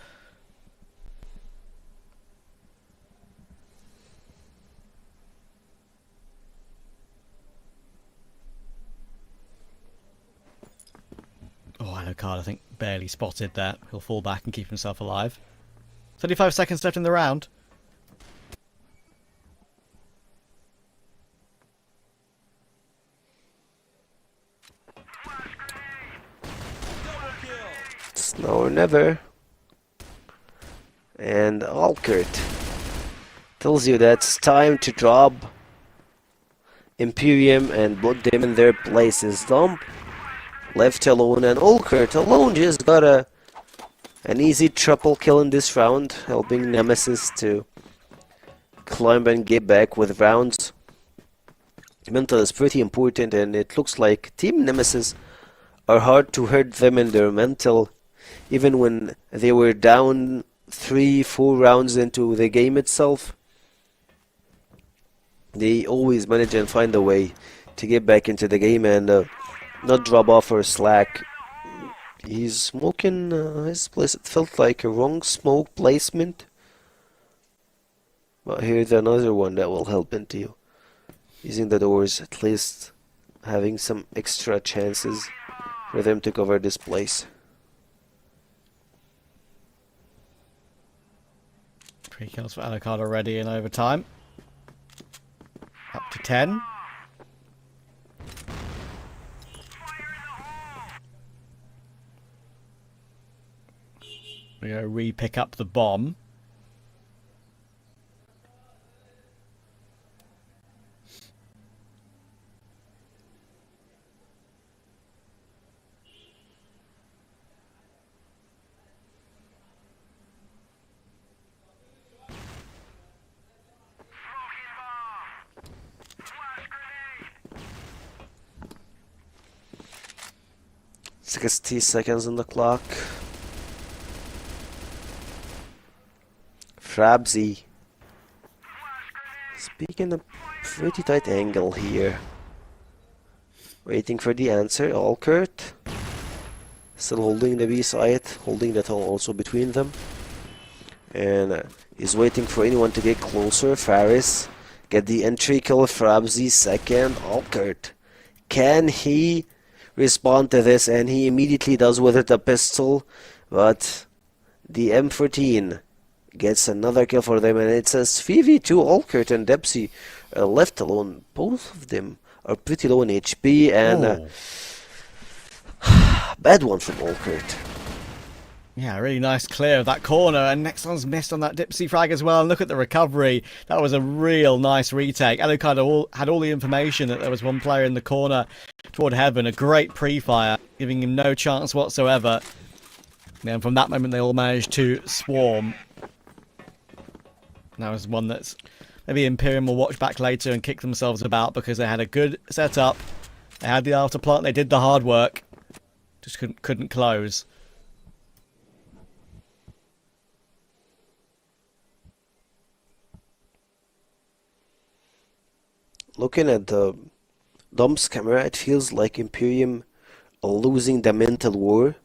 Oh, and a Alucard, I think, barely spotted there. He'll fall back and keep himself alive. 35 seconds left in the round. It's now or never. And Alkert tells you that it's time to drop Imperium and put them in their places. Dump left alone, and Alkert alone just got an easy triple kill in this round, helping Nemesis to climb and get back with rounds. Mental is pretty important, and it looks like Team Nemesis are hard to hurt them in their mental, even when they were down 3-4 rounds into the game itself. They always manage and find a way to get back into the game and not drop off or slack. He's smoking his place. It felt like a wrong smoke placement, but here's another one that will help into you. Using the doors, at least having some extra chances for them to cover this place. 3 kills for Alucard already in overtime. Up to 10. We're going to re-pick up the bomb. Sixty seconds on the clock. Frabzy speaking a pretty tight angle here. Waiting for the answer. Alkert still holding the B side, holding that hole also between them. And he's waiting for anyone to get closer. Faris get the entry kill. Frabzy second. Alkert, can he respond to this? And he immediately does with it, a pistol, but the M14 gets another kill for them, and it says 3v2. Alkert and Depsy are left alone. Both of them are pretty low in HP, and bad one from Alkert. Yeah, really nice clear of that corner, and next one's missed on that Dipsy frag as well. And look at the recovery. That was a real nice retake. Alucard had all the information that there was one player in the corner toward heaven. A great pre-fire, giving him no chance whatsoever. And from that moment, they all managed to swarm. That was one that's maybe Imperium will watch back later and kick themselves about, because they had a good setup. They had the after plant. They did the hard work. Just couldn't close. Looking at the Dump's camera, it feels like Imperium are losing the mental war.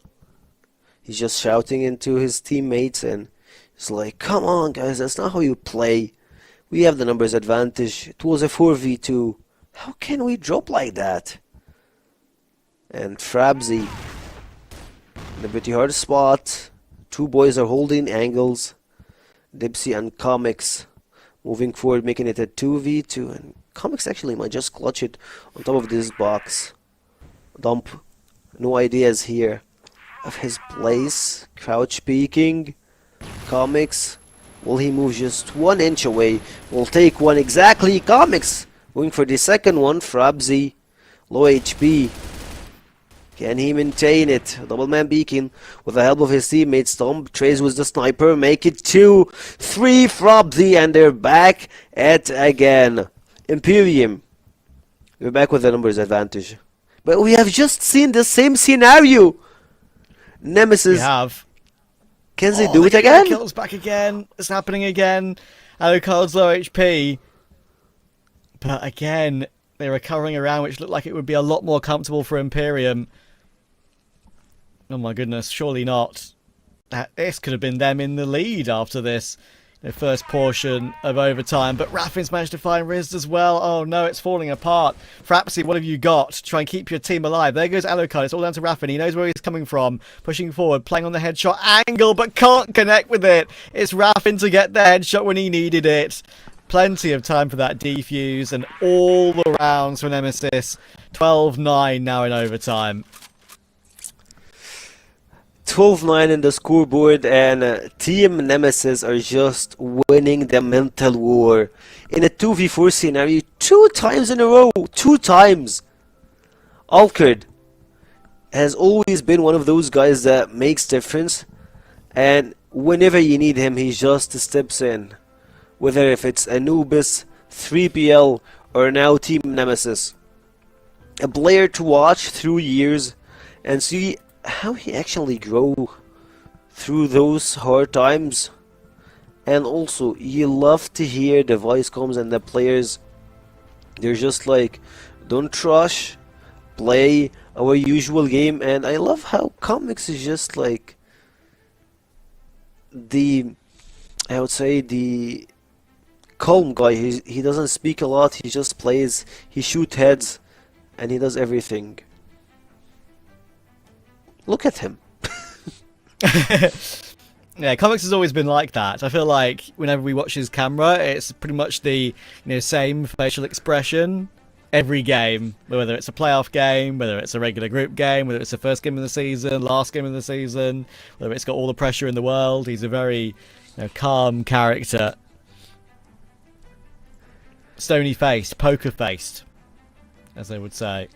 He's just shouting into his teammates, and he's like, come on guys, that's not how you play. We have the numbers advantage. It was a 4v2. How can we drop like that? And Frabzy in a pretty hard spot. Two boys are holding angles. Dipsy and Comics moving forward, making it a 2v2. And Comics actually might just clutch it on top of this box. Dump, no ideas here of his place. Crouch peeking. Comics, will he move just 1 inch away? Will take one exactly. Comics going for the second one. Frabzy, low HP. Can he maintain it? Double man beacon with the help of his teammates. Tom trays with the sniper. Make it 2, 3. Frabzy, and they're back at again. Imperium, we're back with the numbers advantage. But we have just seen the same scenario. Nemesis. We have. Can they do it again? Kills back again. It's happening again. Alucard's low HP. But again, they're recovering around, which looked like it would be a lot more comfortable for Imperium. Oh my goodness, surely not. This could have been them in the lead after this. the first portion of overtime, but Raffin's managed to find Riz as well. Oh no, it's falling apart. Frapsy, what have you got to try and keep your team alive? There goes Alucard. It's all down to Raffin. He knows where he's coming from. Pushing forward, playing on the headshot angle, but can't connect with it. It's Raffin to get the headshot when he needed it. Plenty of time for that defuse, and all the rounds for Nemesis. 12-9 now in overtime. 12-9 in the scoreboard, and Team Nemesis are just winning the mental war in a 2v4 scenario 2 times in a row. 2 times. Alkard has always been one of those guys that makes difference, and whenever you need him, he just steps in. Whether if it's Anubis, 3PL, or now Team Nemesis. A player to watch through years and see how he actually grew through those hard times. And also, you love to hear the voice comms and the players, they're just like, don't rush, play our usual game. And I love how Comics is just like the, I would say, the calm guy. He doesn't speak a lot, he just plays, he shoots heads, and he does everything. Look at him. Yeah, Comics has always been like that. I feel like whenever we watch his camera, it's pretty much the same facial expression every game, whether it's a playoff game, whether it's a regular group game, whether it's the first game of the season, last game of the season, whether it's got all the pressure in the world. He's a very calm character. Stony-faced, poker-faced, as they would say.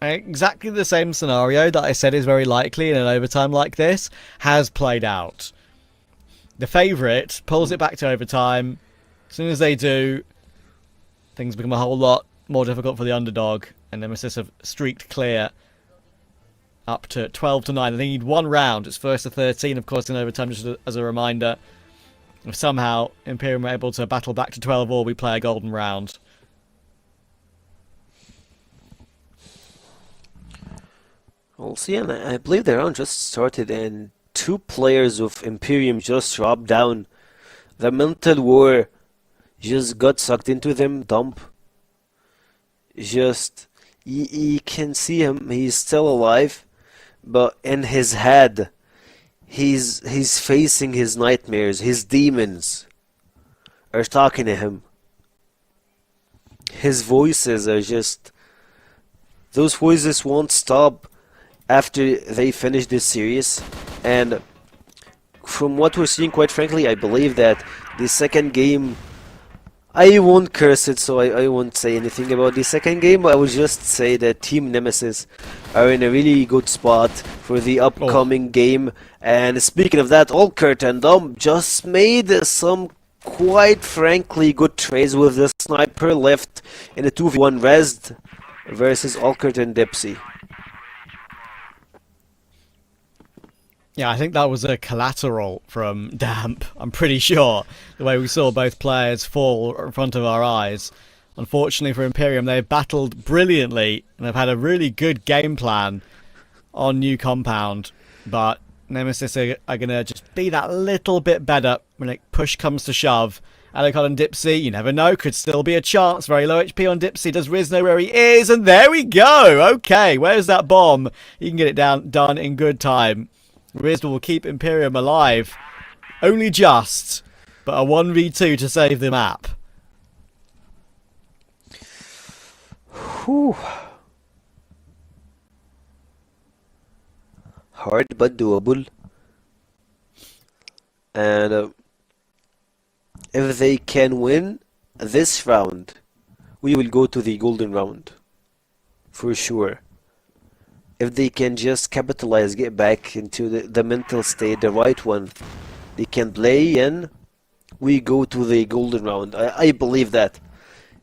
Exactly the same scenario that I said is very likely in an overtime like this has played out. The favourite pulls it back to overtime. As soon as they do, things become a whole lot more difficult for the underdog, and Nemesis have streaked clear up to 12-9. They need one round. It's first to 13, of course, in overtime, just as a reminder. If somehow Imperium are able to battle back to 12-all, we play a golden round. We'll see, and I believe the round just started, and 2 players of Imperium just dropped down. The mental war just got sucked into them. Dump. Just, you can see him, he's still alive, but in his head, he's facing his nightmares. His demons are talking to him. His voices are just, those voices won't stop after they finish this series. And from what we're seeing, quite frankly, I believe that the second game, I won't curse it, so I won't say anything about the second game. I will just say that Team Nemesis are in a really good spot for the upcoming game. And speaking of that, Alkert and Dom just made some quite frankly good trades with the sniper left in a 2v1 Resd versus Alkert and Dipsy. Yeah, I think that was a collateral from Damp, I'm pretty sure, the way we saw both players fall in front of our eyes. Unfortunately for Imperium, they've battled brilliantly and have had a really good game plan on New Compound, but Nemesis are going to just be that little bit better when push comes to shove. Alucard and Dipsy, you never know, could still be a chance. Very low HP on Dipsy. Does Riz know where he is? And there we go! Okay, where's that bomb? He can get it done in good time. Riz will keep Imperium alive. Only just, but a 1v2 to save the map. Whew. Hard but doable. And if they can win this round, we will go to the golden round. For sure. If they can just capitalize, get back into the mental state, the right one, they can play in, we go to the golden round. I believe that.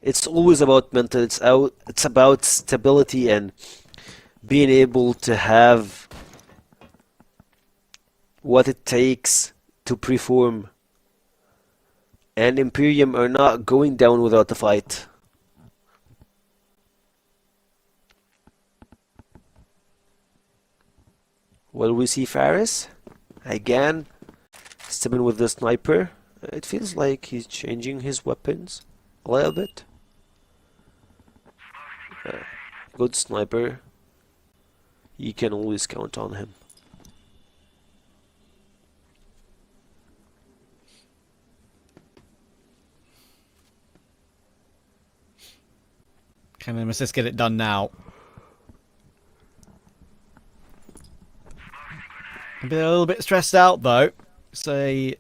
It's always about mental, it's about stability and being able to have what it takes to perform. And Imperium are not going down without a fight. Will we see Faris? Again, Stepping with the sniper. It feels like he's changing his weapons a little bit. Good sniper. You can always count on him. Can Nemesis get it done now? A little bit stressed out though. Say,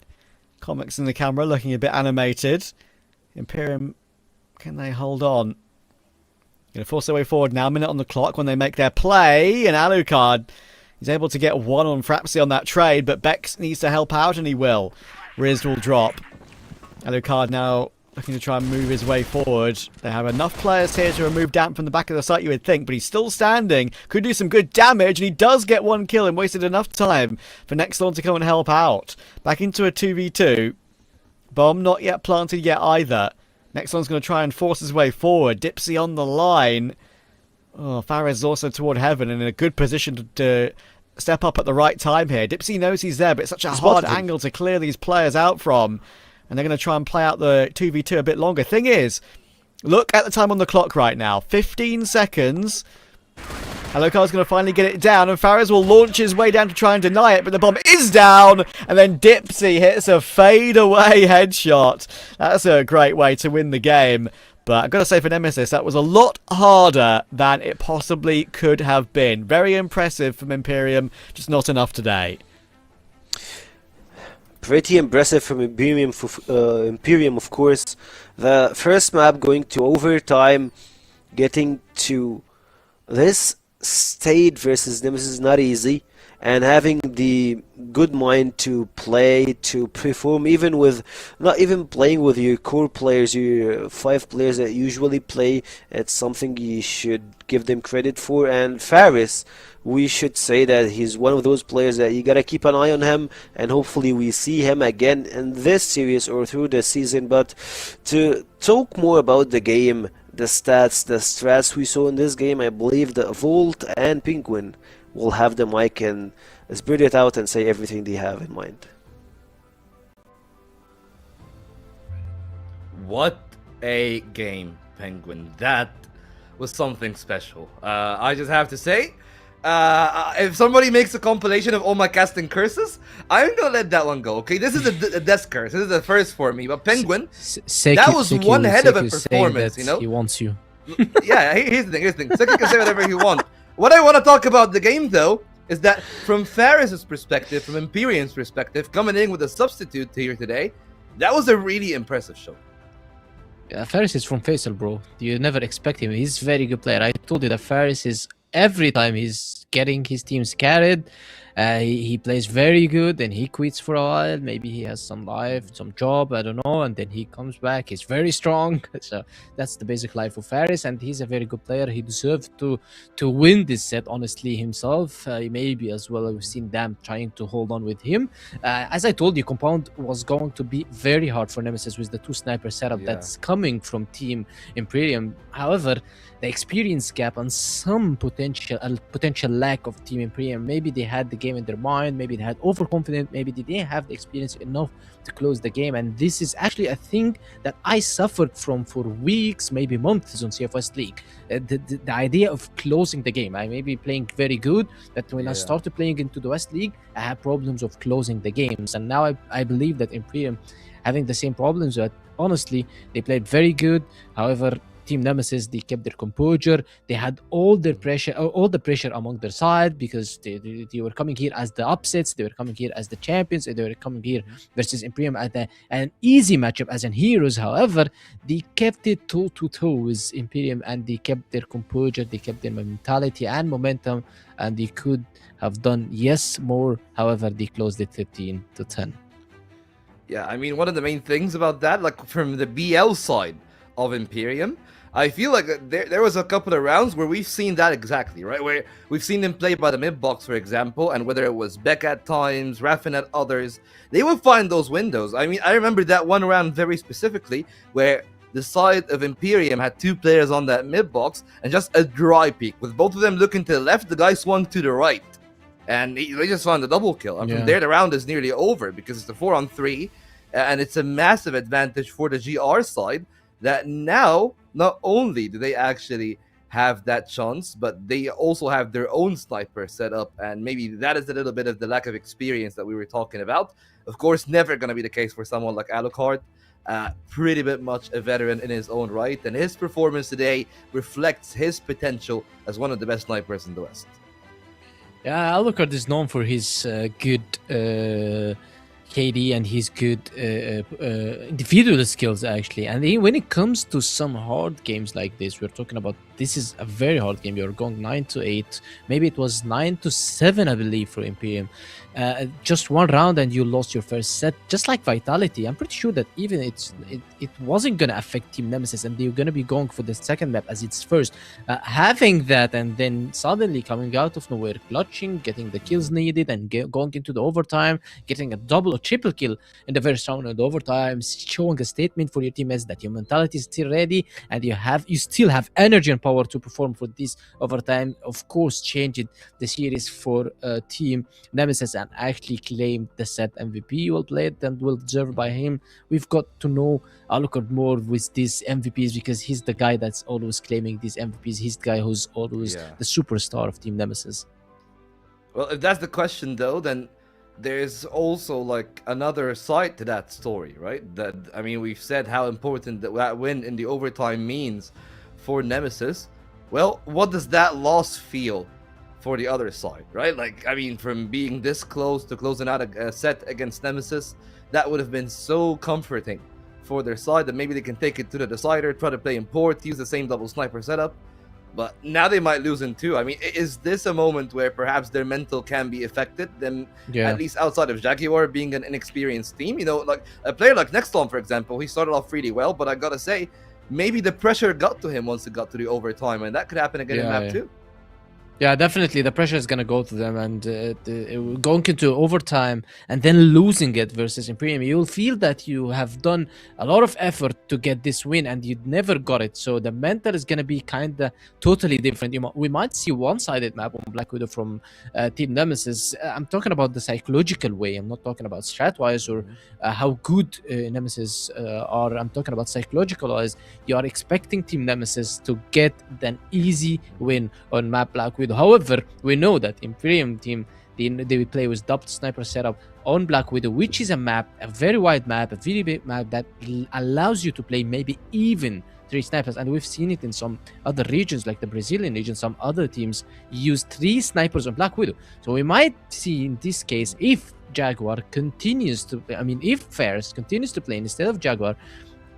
comics in the camera looking a bit animated. IMPERIUM, can they hold on? Going to force their way forward now. Minute on the clock when they make their play. And Alucard is able to get one on Frapsy on that trade, but Bex needs to help out, and he will. Riz will drop. Alucard now looking to try and move his way forward. They have enough players here to remove Damp from the back of the site, you would think, but he's still standing. Could do some good damage, and he does get one kill and wasted enough time for Nexlon to come and help out. Back into a 2v2. Bomb not yet planted yet either. Nexlon's going to try and force his way forward. Dipsy on the line. Oh, Fares is also toward heaven and in a good position to step up at the right time here. Dipsy knows he's there, but it's such a hard angle to clear these players out from. And they're going to try and play out the 2v2 a bit longer. Thing is, look at the time on the clock right now. 15 seconds. Alucard's going to finally get it down, and Fares will launch his way down to try and deny it, but the bomb is down, and then Dipsy hits a fade-away headshot. That's a great way to win the game. But I've got to say for Nemesis, that was a lot harder than it possibly could have been. Very impressive from IMPERIUM, just not enough today. Pretty impressive from IMPERIUM, of course. The first map going to overtime, getting to this stage versus Nemesis is not easy, and having the good mind to play, to perform, even with not even playing with your core players, your 5 players that usually play, it's something you should give them credit for. And Fares, we should say that he's one of those players that you gotta keep an eye on him, and hopefully we see him again in this series or through the season. But to talk more about the game, the stats, the strats we saw in this game, I believe that Volt and Penguin will have the mic and spread it out and say everything they have in mind. What a game, Penguin. That was something special. I just have to say, if somebody makes a compilation of all my casting curses, I'm gonna let that one go, okay? This is a death curse. This is the first for me. But Penguin, that was one head of a performance, you know? He wants you. Yeah, here's the thing. Seki can say whatever he wants. What I want to talk about the game, though, is that from Fares' perspective, from IMPERIUM's perspective, coming in with a substitute here today, that was a really impressive show. Yeah, Fares is from Faisal, bro. You never expect him. He's a very good player. I told you that Fares is, every time he's getting his teams carried, he plays very good, and he quits for a while. Maybe he has some life, some job, I don't know, and then he comes back. He's very strong. So that's the basic life of Fares, and he's a very good player. He deserved to win this set, honestly, himself. Maybe as well, we've seen them trying to hold on with him. As I told you, Compound was going to be very hard for Nemesis with the 2 sniper setup that's coming from Team IMPERIUM. However, the experience gap and some potential lack of Team IMPERIUM, maybe they had the game in their mind, maybe they had overconfident, maybe they didn't have the experience enough to close the game. And this is actually a thing that I suffered from for weeks, maybe months on CFS League. The idea of closing the game. I may be playing very good, but when I started playing into the West League, I had problems of closing the games. And now I believe that IMPERIUM having the same problems, but honestly, they played very good. However, Team Nemesis, they kept their composure. They had all the pressure among their side, because they were coming here as the upsets. They were coming here as the champions. They were coming here versus IMPERIUM at an easy matchup as in heroes. However, they kept it toe-to-toe with IMPERIUM, and they kept their composure. They kept their mentality and momentum, and they could have done more. However, they closed it 15-10. Yeah, I mean, one of the main things about that, like from the BL side of IMPERIUM, I feel like there was a couple of rounds where we've seen that exactly, right? Where we've seen them play by the mid-box, for example, and whether it was Beck at times, Raffin at others, they would find those windows. I mean, I remember that one round very specifically where the side of IMPERIUM had 2 players on that mid-box and just a dry peek. With both of them looking to the left, the guy swung to the right. and they just found a double kill. And from there, the round is nearly over because it's a 4-on-3, and it's a massive advantage for the GR side that now not only do they actually have that chance, but they also have their own sniper set up, and maybe that is a little bit of the lack of experience that we were talking about. Of course, never going to be the case for someone like Alucard. Pretty bit much a veteran in his own right, and his performance today reflects his potential as one of the best snipers in the West. Yeah, Alucard is known for his good KD and his good individual skills, actually. And when it comes to some hard games like this, we're talking about, this is a very hard game. You're going 9-8, maybe it was 9-7, I believe, for Imperium. Just one round and you lost your first set, just like Vitality. I'm pretty sure that even it wasn't going to affect Team Nemesis, and they're going to be going for the second map as its first. Having that and then suddenly coming out of nowhere, clutching, getting the kills needed, and going into the overtime, getting a double or triple kill in the first round of the overtime, showing a statement for your teammates that your mentality is still ready and you still have energy and power to perform for this overtime. Of course, changing the series for Team Nemesis and actually claimed the set MVP. Well played and well deserved by him. We've got to know Alucard more with these MVPs because he's the guy that's always claiming these MVPs. He's the guy who's always the superstar of Team Nemesis. Well, if that's the question, though, then there's also like another side to that story, right? That, I mean, we've said how important that win in the overtime means for Nemesis. Well, what does that loss feel for the other side, right? Like, I mean, from being this close to closing out a set against Nemesis, that would have been so comforting for their side that maybe they can take it to the decider, try to play in port, use the same double sniper setup. But now they might lose in two. I mean, is this a moment where perhaps their mental can be affected? Then, at least outside of Jaguar being an inexperienced team, you know, like a player like Nextlon, for example, he started off really well, but I gotta say, maybe the pressure got to him once it got to the overtime, and that could happen again in map 2. Yeah, definitely. The pressure is going to go to them, and going into overtime and then losing it versus Imperium, you'll feel that you have done a lot of effort to get this win and you never got it. So the mental is going to be kind of totally different. We might see one-sided map on Black Widow from Team Nemesis. I'm talking about the psychological way. I'm not talking about strat-wise or how good Nemesis are. I'm talking about psychological-wise. You are expecting Team Nemesis to get an easy win on map Black Widow. However, we know that Imperium team, they will play with double sniper setup on Black Widow, which is a map, a very wide map, a very big map that allows you to play maybe even 3 snipers. And we've seen it in some other regions, like the Brazilian region. Some other teams use 3 snipers on Black Widow. So we might see in this case, if Jaguar continues to, if Ferris continues to play instead of Jaguar,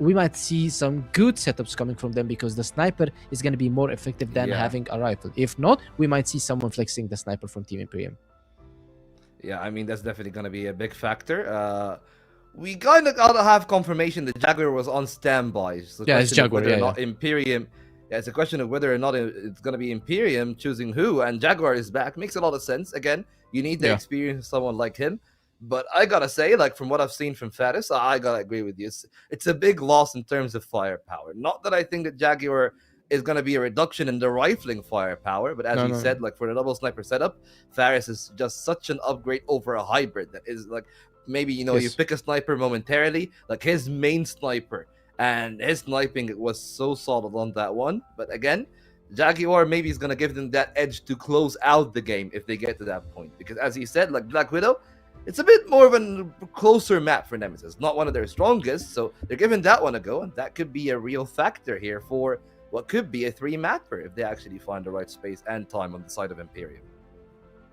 we might see some good setups coming from them because the sniper is going to be more effective than having a rifle. If not, we might see someone flexing the sniper from Team Imperium. Yeah, I mean, that's definitely going to be a big factor. We kind of got to have confirmation that Jaguar was on standby. So it's Jaguar, Imperium. Yeah, it's a question of whether or not it's going to be Imperium choosing who, and Jaguar is back. Makes a lot of sense. Again, you need the experience of someone like him. But I gotta say, like, from what I've seen from Faris, I gotta agree with you. It's a big loss in terms of firepower. Not that I think that Jaguar is gonna be a reduction in the rifling firepower, but as you said, like, for the double sniper setup, Faris is just such an upgrade over a hybrid that is, like, maybe, you know, you pick a sniper momentarily, like his main sniper, and his sniping was so solid on that one. But again, Jaguar maybe is gonna give them that edge to close out the game if they get to that point. Because as he said, like, Black Widow, it's a bit more of a closer map for Nemesis, not one of their strongest, so they're giving that one a go, and that could be a real factor here for what could be a 3-mapper if they actually find the right space and time on the side of Imperium.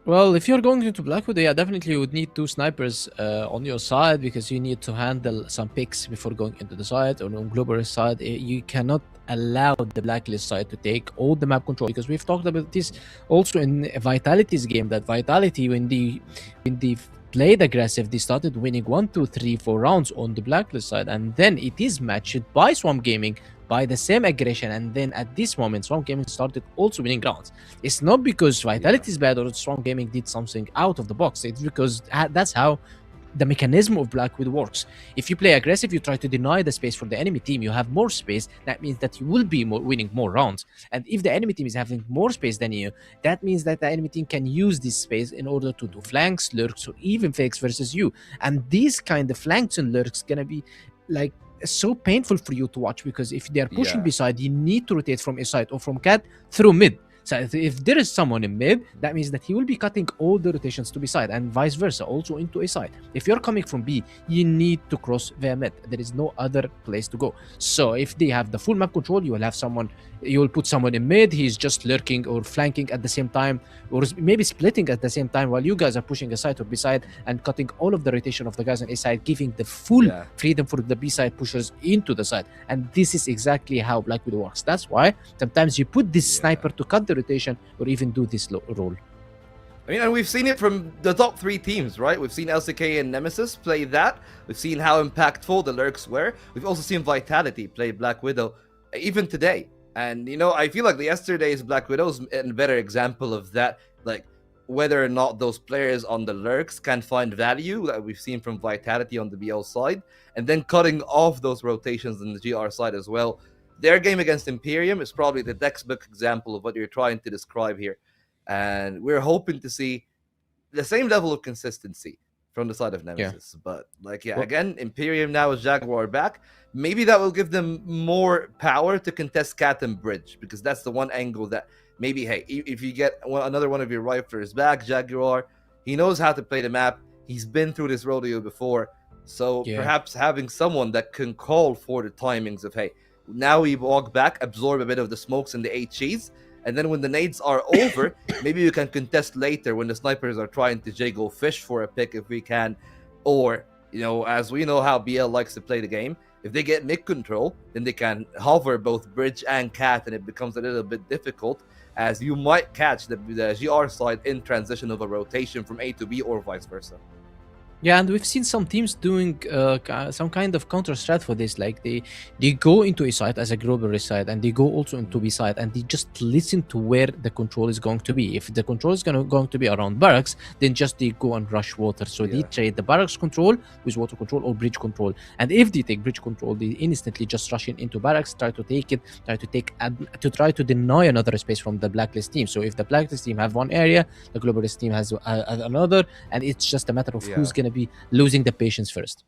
Well, if you're going into Black Widow, definitely you would need 2 snipers on your side because you need to handle some picks before going into the side. Or on Globalist side, you cannot allow the Blacklist side to take all the map control, because we've talked about this also in Vitality's game, that Vitality, when they played aggressive, they started winning 1, 2, 3, 4 rounds on the Blacklist side, and then it is matched by Swamp Gaming by the same aggression, and then at this moment Swamp Gaming started also winning rounds. It's not because Vitality is bad or Swamp Gaming did something out of the box, it's because that's how the mechanism of Black Widow works. If you play aggressive, you try to deny the space for the enemy team. You have more space. That means that you will be winning more rounds. And if the enemy team is having more space than you, that means that the enemy team can use this space in order to do flanks, lurks, or even fakes versus you. And these kind of flanks and lurks gonna be like so painful for you to watch, because if they are pushing beside, you need to rotate from a side or from cat through mid. So if there is someone in mid, that means that he will be cutting all the rotations to B side, and vice versa, also into A side. If you're coming from B, you need to cross via mid. There is no other place to go. So if they have the full map control, you will have someone, you will put someone in mid, he's just lurking or flanking at the same time, or maybe splitting at the same time while you guys are pushing a side or B side and cutting all of the rotation of the guys on A side, giving the full freedom for the B side pushers into the side. And this is exactly how Black Widow works. That's why sometimes you put this sniper to cut the rotation or even do this role. I mean, and we've seen it from the top 3 teams, right? We've seen LCK and Nemesis play that. We've seen how impactful the lurks were. We've also seen Vitality play Black Widow, even today. And, you know, I feel like yesterday's Black Widow is a better example of that, like, whether or not those players on the lurks can find value that we've seen from Vitality on the BL side, and then cutting off those rotations on the GR side as well. Their game against Imperium is probably the textbook example of what you're trying to describe here. And we're hoping to see the same level of consistency from the side of Nemesis. But, like, again, Imperium now is Jaguar back. Maybe that will give them more power to contest Cat and Bridge, because that's the one angle that maybe, hey, if you get another one of your riflers back, Jaguar, he knows how to play the map. He's been through this rodeo before. So perhaps having someone that can call for the timings of, hey, now we walk back, absorb a bit of the smokes and the HEs, and then when the nades are over, maybe you can contest later when the snipers are trying to jiggle fish for a pick if we can. Or, you know, as we know how BL likes to play the game, if they get mid control, then they can hover both Bridge and Cat, and it becomes a little bit difficult, as you might catch the GR side in transition of a rotation from A to B or vice versa. Yeah, and we've seen some teams doing some kind of counter strat for this. Like they go into a side as a global side, and they go also into B side, and they just listen to where the control is going to be. If the control is going to be around barracks, then just they go and rush water. So they trade the barracks control with water control or bridge control. And if they take bridge control, they instantly just rush into barracks, try to take it, try to deny another space from the blacklist team. So if the blacklist team have one area, the globalist team has another, and it's just a matter of who's going to be losing the patience first.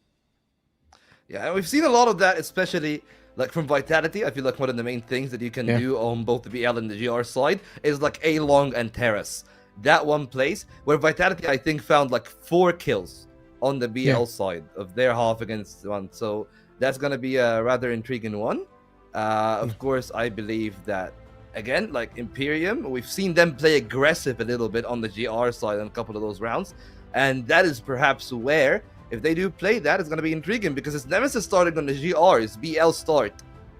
Yeah, and we've seen a lot of that, especially like from Vitality. I feel like one of the main things that you can do on both the BL and the GR side is like A long and terrace. That one place where Vitality, I think, found like 4 kills on the BL side of their half against one. So that's going to be a rather intriguing one. Of course, I believe that, again, like Imperium, we've seen them play aggressive a little bit on the GR side in a couple of those rounds. And that is perhaps where, if they do play that, it's going to be intriguing, because it's Nemesis starting on the GR, it's BL start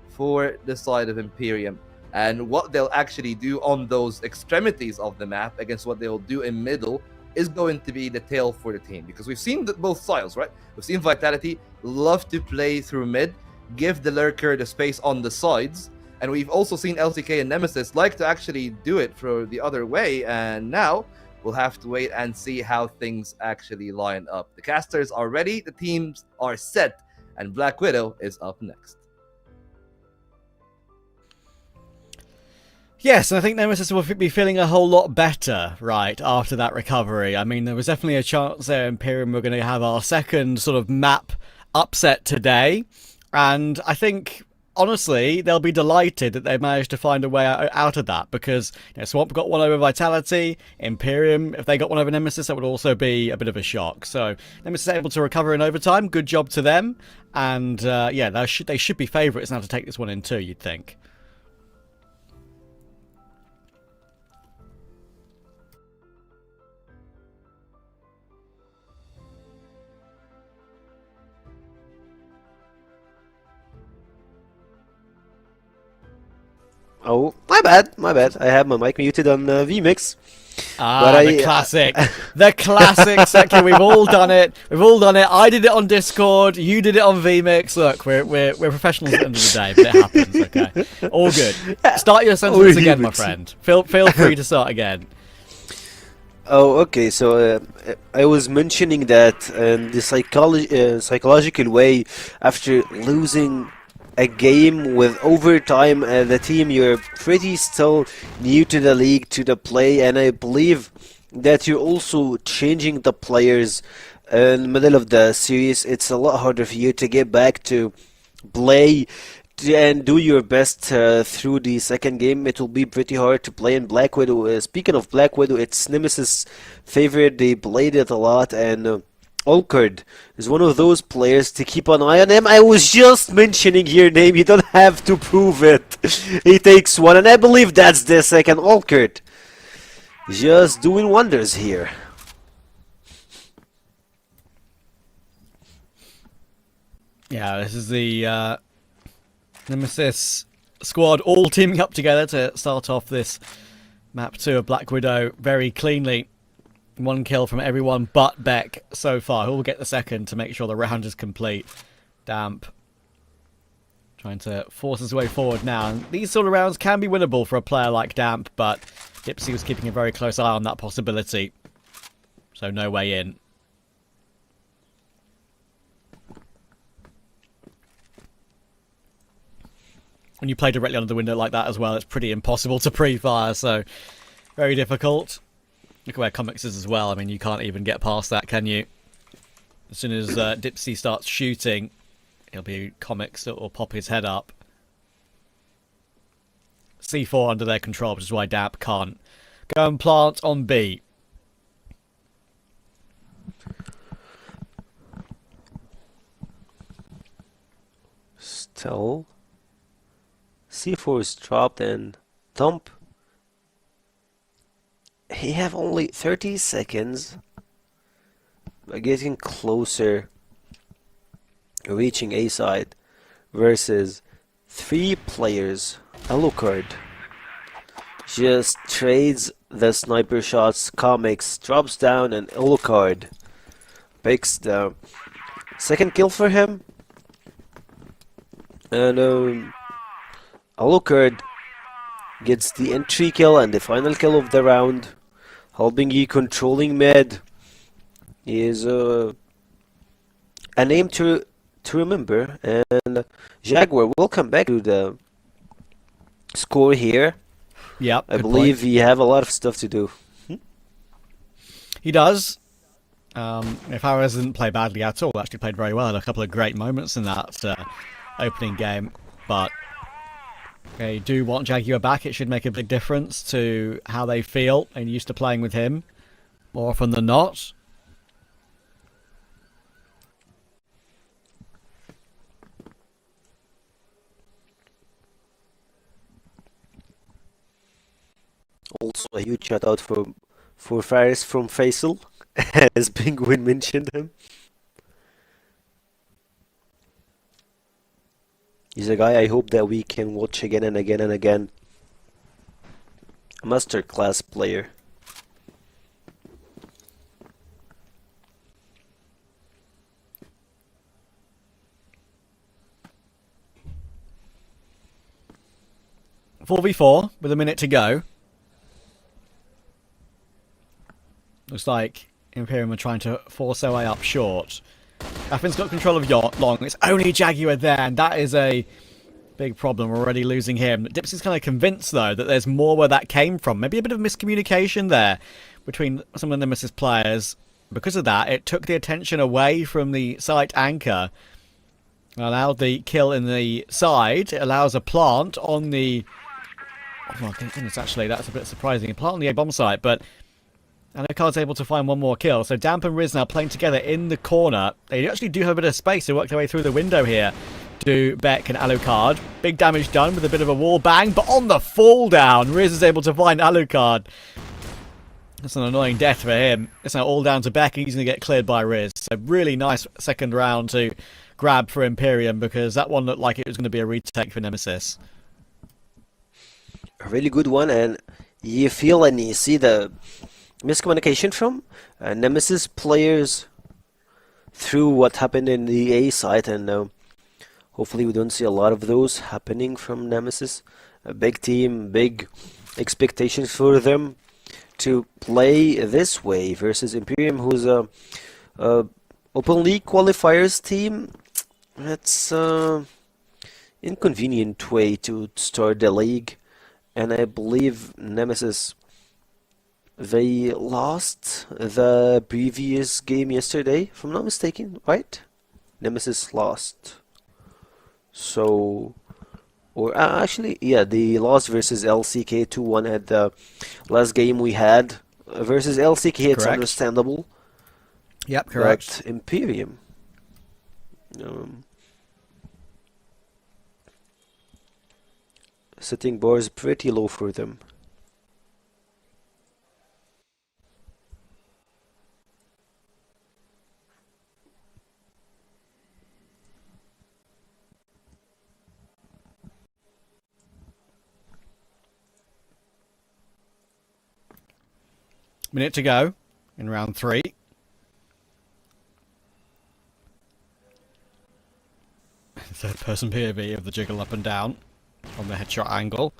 for the side of Imperium. And what they'll actually do on those extremities of the map against what they'll do in middle is going to be the tale for the team. Because we've seen both styles, right? We've seen Vitality love to play through mid, give the lurker the space on the sides. And we've also seen LCK and Nemesis like to actually do it for the other way. And now we'll have to wait and see how things actually line up. The casters are ready, the teams are set, and Black Widow is up next. Yes, and I think Nemesis will be feeling a whole lot better, right, after that recovery. I mean, there was definitely a chance there, Imperium, we're going to have our second sort of map upset today. And I think, honestly, they'll be delighted that they've managed to find a way out of that, because Swamp got one over Vitality, Imperium, if they got one over Nemesis, that would also be a bit of a shock. So Nemesis able to recover in overtime, good job to them, and they should be favourites now to take this one in too, you'd think. Oh, my bad. I have my mic muted on VMix. The classic. The classic, Sekir. We've all done it. I did it on Discord. You did it on VMix. Look, we're professionals at the end of the day, but it happens, okay? All good. Start your sentence again, my friend. Feel free to start again. Oh, okay. So I was mentioning that the psychological way, after losing a game with overtime, the team, you're pretty still new to the league, to the play, and I believe that you're also changing the players in the middle of the series. It's a lot harder for you to get back to play and do your best through the second game. It will be pretty hard to play in Black Widow. Speaking of Black Widow, it's Nemesis' favorite. They played it a lot, and Olkard is one of those players to keep an eye on him. I was just mentioning your name. You don't have to prove it. He takes one, and I believe that's the second. Olkard just doing wonders here. Yeah, this is the Nemesis squad all teaming up together to start off this map 2 of Black Widow very cleanly. One kill from everyone but Beck so far. Who will get the second to make sure the round is complete? Damp trying to force his way forward now. And these sort of rounds can be winnable for a player like Damp, but Dipsy was keeping a very close eye on that possibility. So no way in. When you play directly under the window like that as well, it's pretty impossible to pre-fire, so very difficult. Look at where Comics is as well. I mean, you can't even get past that, can you? As soon as Dipsy starts shooting, it'll be Comics that will pop his head up. C4 under their control, which is why Damp can't go and plant on B. Still, C4 is dropped, and Thump, he have only 30 seconds. By getting closer, reaching A side versus 3 players. Alucard just trades the sniper shots. Comics drops down, and Alucard picks the second kill for him. And Alucard gets the entry kill and the final kill of the round, helping you controlling mid. He is a name to remember, and Jaguar will come back to the score here. Yep, I believe he have a lot of stuff to do. He does. If Harris didn't play badly at all, actually played very well. Had a couple of great moments in that opening game, but they do want Jaguar back. It should make a big difference to how they feel and used to playing with him more often than not. Also, a huge shout out for Faris from Faisal, as Penguin mentioned him. He's a guy I hope that we can watch again and again and again. A masterclass player. Four v 4 with a minute to go. Looks like Imperium are trying to force their way up short. Affin's got control of Long. It's only Jaguar there, and that is a big problem. We're already losing him. Dipsy's kind of convinced, though, that there's more where that came from. Maybe a bit of miscommunication there between some of the Nemesis players. Because of that, it took the attention away from the site anchor. Allowed the kill in the side. It allows a plant on the... Oh my goodness, actually, that's a bit surprising. A plant on the A-bomb site, but... Alucard's able to find one more kill. So Damp and Riz now playing together in the corner. They actually do have a bit of space to work their way through the window here. Do Beck and Alucard. Big damage done with a bit of a wall bang. But on the fall down, Riz is able to find Alucard. That's an annoying death for him. It's now all down to Beck, and he's going to get cleared by Riz. So really nice second round to grab for Imperium, because that one looked like it was going to be a retake for Nemesis. A really good one, and you feel and you see the miscommunication from Nemesis players through what happened in the A site, and hopefully we don't see a lot of those happening from Nemesis. A big team, big expectations for them. to play this way versus Imperium, who's a Open League qualifiers team. That's inconvenient way to start the league, and I believe Nemesis, they lost the previous game yesterday, if I'm not mistaken, right? Nemesis lost. So, or actually, yeah, they lost versus LCK 2-1 at the last game we had versus LCK. It's understandable. Yep, correct. But Imperium, setting bars pretty low for them. Minute to go in round 3. Third person POV of the jiggle up and down on the headshot angle.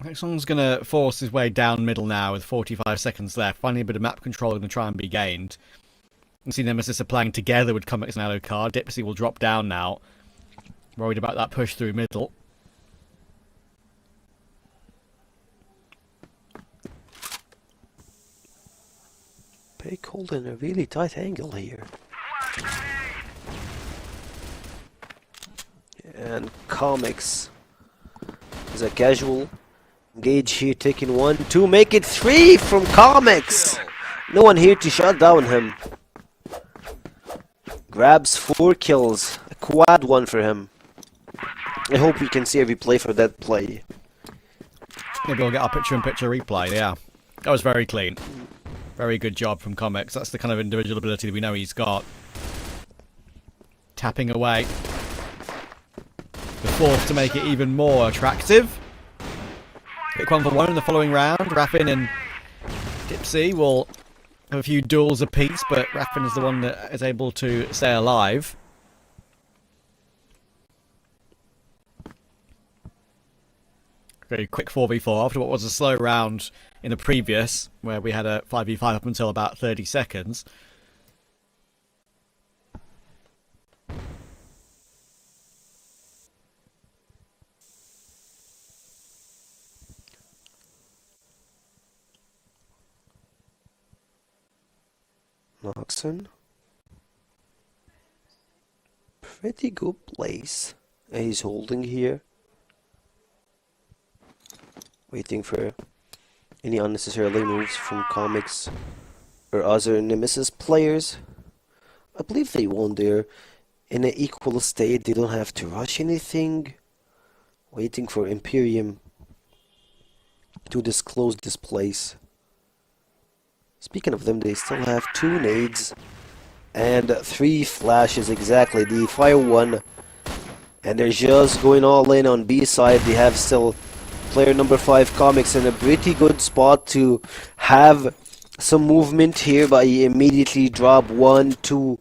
Next one's going to force his way down middle now with 45 seconds left. Finally a bit of map control going to try and be gained. You can see Nemesis are playing together with Comics and Alucard. Dipsy will drop down now. Worried about that push through middle. Big hold in a really tight angle here. And Comics is a casual engage here, taking 1, 2, make it 3 from Comics. No one here to shut down him. Grabs 4 kills, a quad 1 for him. I hope we can see a replay for that play. Maybe we'll get our picture-in-picture replay, yeah. That was very clean. Very good job from Comics. That's the kind of individual ability that we know he's got. Tapping away. The fourth to make it even more attractive. Pick 1 for 1 in the following round. Raffin and Dipsy will have a few duels apiece, but Raffin is the one that is able to stay alive. Very quick 4v4 after what was a slow round in the previous, where we had a 5v5 up until about 30 seconds. Noxon. Pretty good place he's holding here. Waiting for any unnecessary moves from Comics or other Nemesis players. I believe they won there in an equal state. They don't have to rush anything. Waiting for Imperium to disclose this place. Speaking of them, they still have 2 nades and 3 flashes exactly. The fire 1, and they're just going all in on B side. They have still player number 5 Comics in a pretty good spot to have some movement here, but he immediately dropped 1, 2.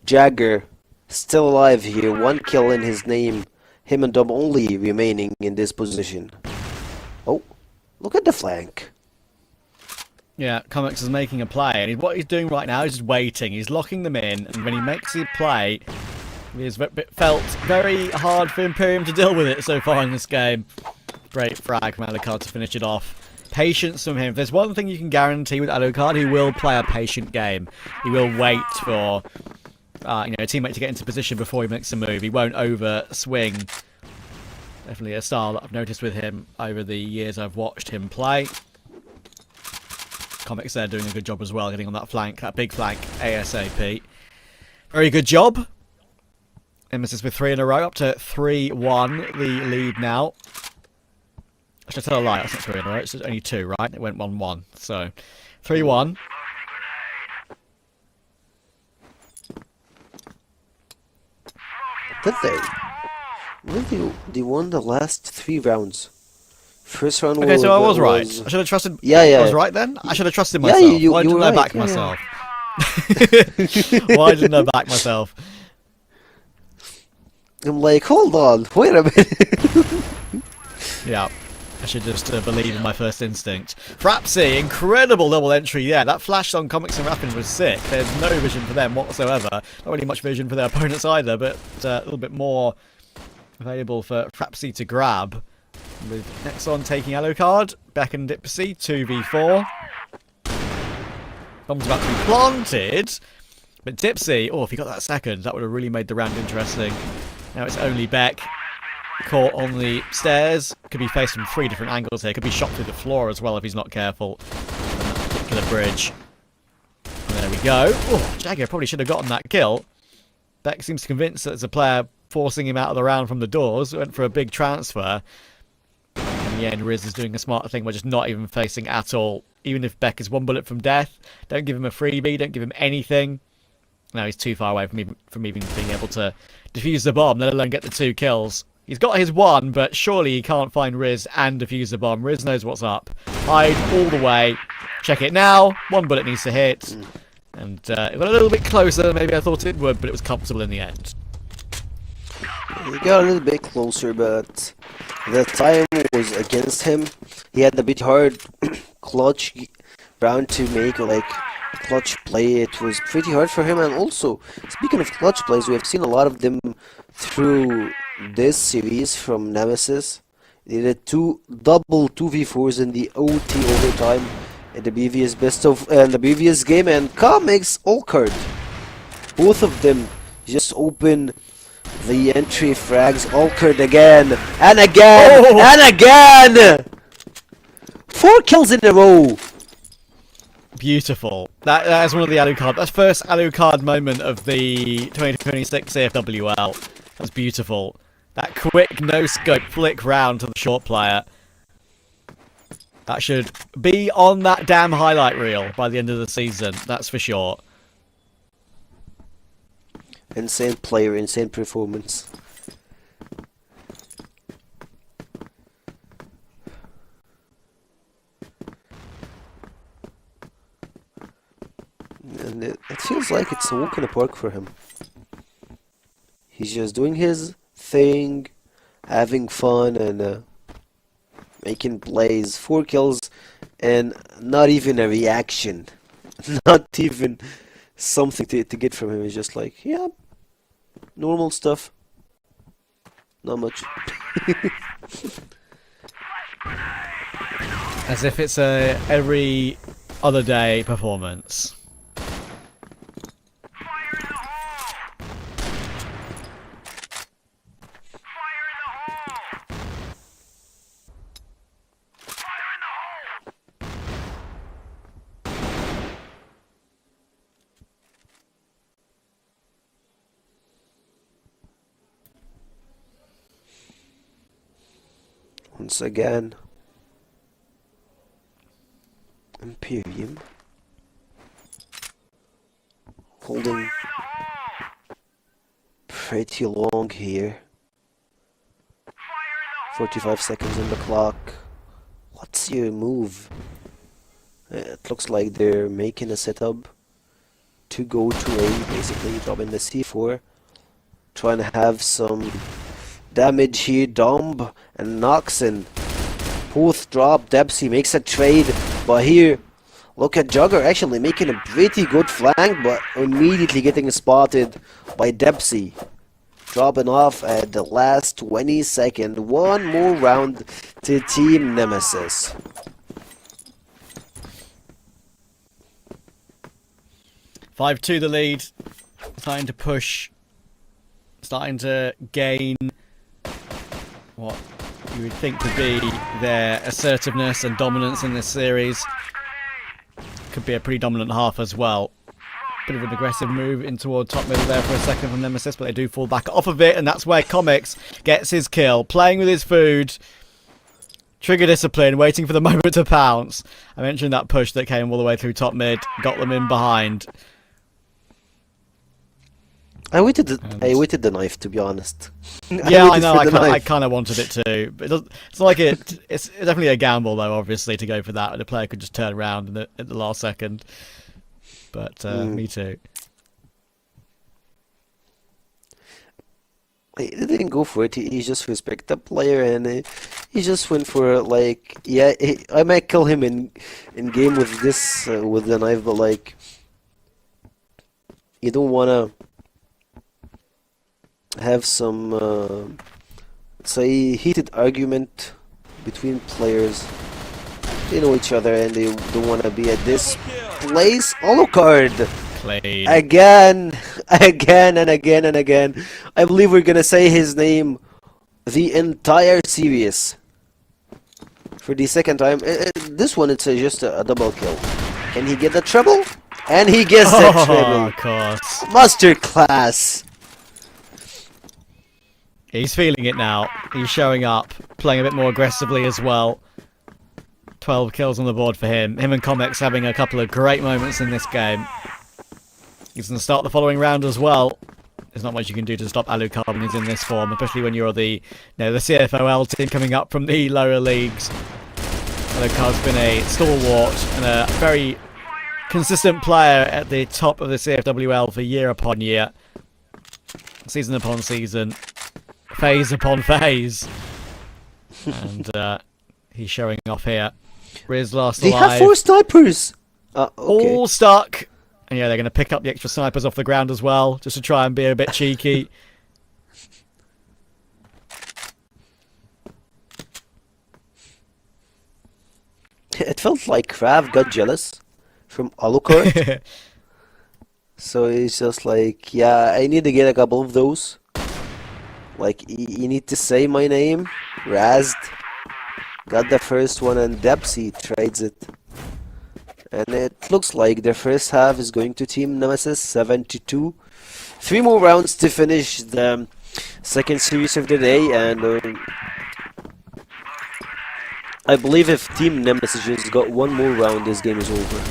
Jagger still alive here, 1 kill in his name. Him and Dom only remaining in this position. Oh, look at the flank. Yeah, Comics is making a play, and what he's doing right now is just waiting. He's locking them in, and when he makes a play, it's felt very hard for Imperium to deal with it so far in this game. Great frag from Alucard to finish it off. Patience from him. If there's one thing you can guarantee with Alucard, he will play a patient game. He will wait for a teammate to get into position before he makes a move. He won't over swing. Definitely a style that I've noticed with him over the years I've watched him play. Comics there doing a good job as well, getting on that flank, that big flank ASAP. Very good job. Nemesis with 3 in a row, up to 3-1, the lead now. Should I tell a lie? That's not 3 in a row, it's only 2, right? It went 1-1, so 3-1. Did they? Really, they won the last 3 rounds. First round. Okay, so I was right. I should have trusted. Yeah. I was right then. I should have trusted myself. Why didn't I back myself? Why didn't I back myself? I'm like, hold on, wait a minute. Yeah. I should just believe in my first instinct. Frapsy, incredible double entry. Yeah, that flash on Comics and Rapping was sick. There's no vision for them whatsoever. Not really much vision for their opponents either, but a little bit more available for Frapsy to grab. With Nexon taking Alucard, Beck and Dipsy, 2v4. Bomb's about to be planted, but Dipsy, oh, if he got that second, that would have really made the round interesting. Now it's only Beck. Caught on the stairs, could be faced from 3 different angles here, could be shot through the floor as well if he's not careful on that particular bridge. And there we go. Oh, Jagger probably should have gotten that kill. Beck seems convinced that there's a player forcing him out of the round from the doors, went for a big transfer. In the end, Riz is doing a smart thing by just not even facing at all. Even if Beck is 1 bullet from death, don't give him a freebie, don't give him anything. Now he's too far away from even being able to defuse the bomb, let alone get the 2 kills. He's got his 1, but surely he can't find Riz and defuse the bomb. Riz knows what's up. Hide all the way. Check it now. 1 bullet needs to hit. And it got a little bit closer than maybe I thought it would, but it was comfortable in the end. He got a little bit closer, but the time was against him. He had a bit hard clutch round to make, like, a clutch play. It was pretty hard for him. And also, speaking of clutch plays, we have seen a lot of them through this series from Nemesis. They did 2 double 2v4s in the OT overtime in the previous the previous game, and Comics Olcard. Both of them just open the entry frags. Olcard again and again and again. 4 kills in a row. Beautiful. That is one of the Alucard. That's first Alucard moment of the 2026 CFWL. That's beautiful. That quick no-scope flick round to the short player. That should be on that damn highlight reel by the end of the season. That's for sure. Insane player, insane performance. And it feels like it's a walk in the park for him. He's just doing his thing, having fun, and making plays. 4 kills and not even a reaction. Not even something to get from him. He's just like, yeah, normal stuff. Not much. As if it's a every other day performance. Once again, Imperium holding pretty long here. 45 seconds on the clock. What's your move? It looks like they're making a setup to go to A, basically dropping the C4, trying to have some damage here. Domb and Noxon both drop. Dempsey makes a trade, but here look at Jugger actually making a pretty good flank, but immediately getting spotted by Dempsey, dropping off at the last 20 seconds. 1 more round to Team Nemesis. Five to the lead, starting to push, starting to gain what you would think would be their assertiveness and dominance in this series. Could be a pretty dominant half as well. Bit of an aggressive move in toward top middle there for a second from Nemesis, but they do fall back off of it, and that's where Comics gets his kill. Playing with his food, trigger discipline, waiting for the moment to pounce. I mentioned that push that came all the way through top mid, got them in behind. I waited the knife, to be honest. Yeah, I know. I kind of wanted it too. But it's not like it. It's definitely a gamble, though. Obviously, to go for that, and the player could just turn around at the last second. But me too. he didn't go for it. He just respect the player, and he just went for like, yeah, I might kill him in game with this with the knife, but like, you don't wanna have some say heated argument between players. They know each other and they don't wanna be at this place. Alucard Clean. again, again and again and again. I believe we're gonna say his name the entire series for the second time. This one, it's just a double kill. Can he get the treble? And he gets the treble. Of course. Masterclass. He's feeling it now. He's showing up, playing a bit more aggressively as well. 12 kills on the board for him. Him and Comex having a couple of great moments in this game. He's going to start the following round as well. There's not much you can do to stop Alucard when he's in this form, especially when you're the CFOL team coming up from the lower leagues. Alucard's been a stalwart and a very consistent player at the top of the CFWL for year upon year. Season upon season. Phase upon phase. And he's showing off here. Riz last They alive. have 4 snipers. Okay. All stuck. And yeah, they're going to pick up the extra snipers off the ground as well, just to try and be a bit cheeky. It felt like Krav got jealous from Alucard. So he's just like, yeah, I need to get a couple of those. Like, you need to say my name. Razed got the first one, and Depsy trades it. And it looks like the first half is going to Team Nemesis, 7-2. 3 more rounds to finish the second series of the day, and I believe if Team Nemesis just got one more round, this game is over.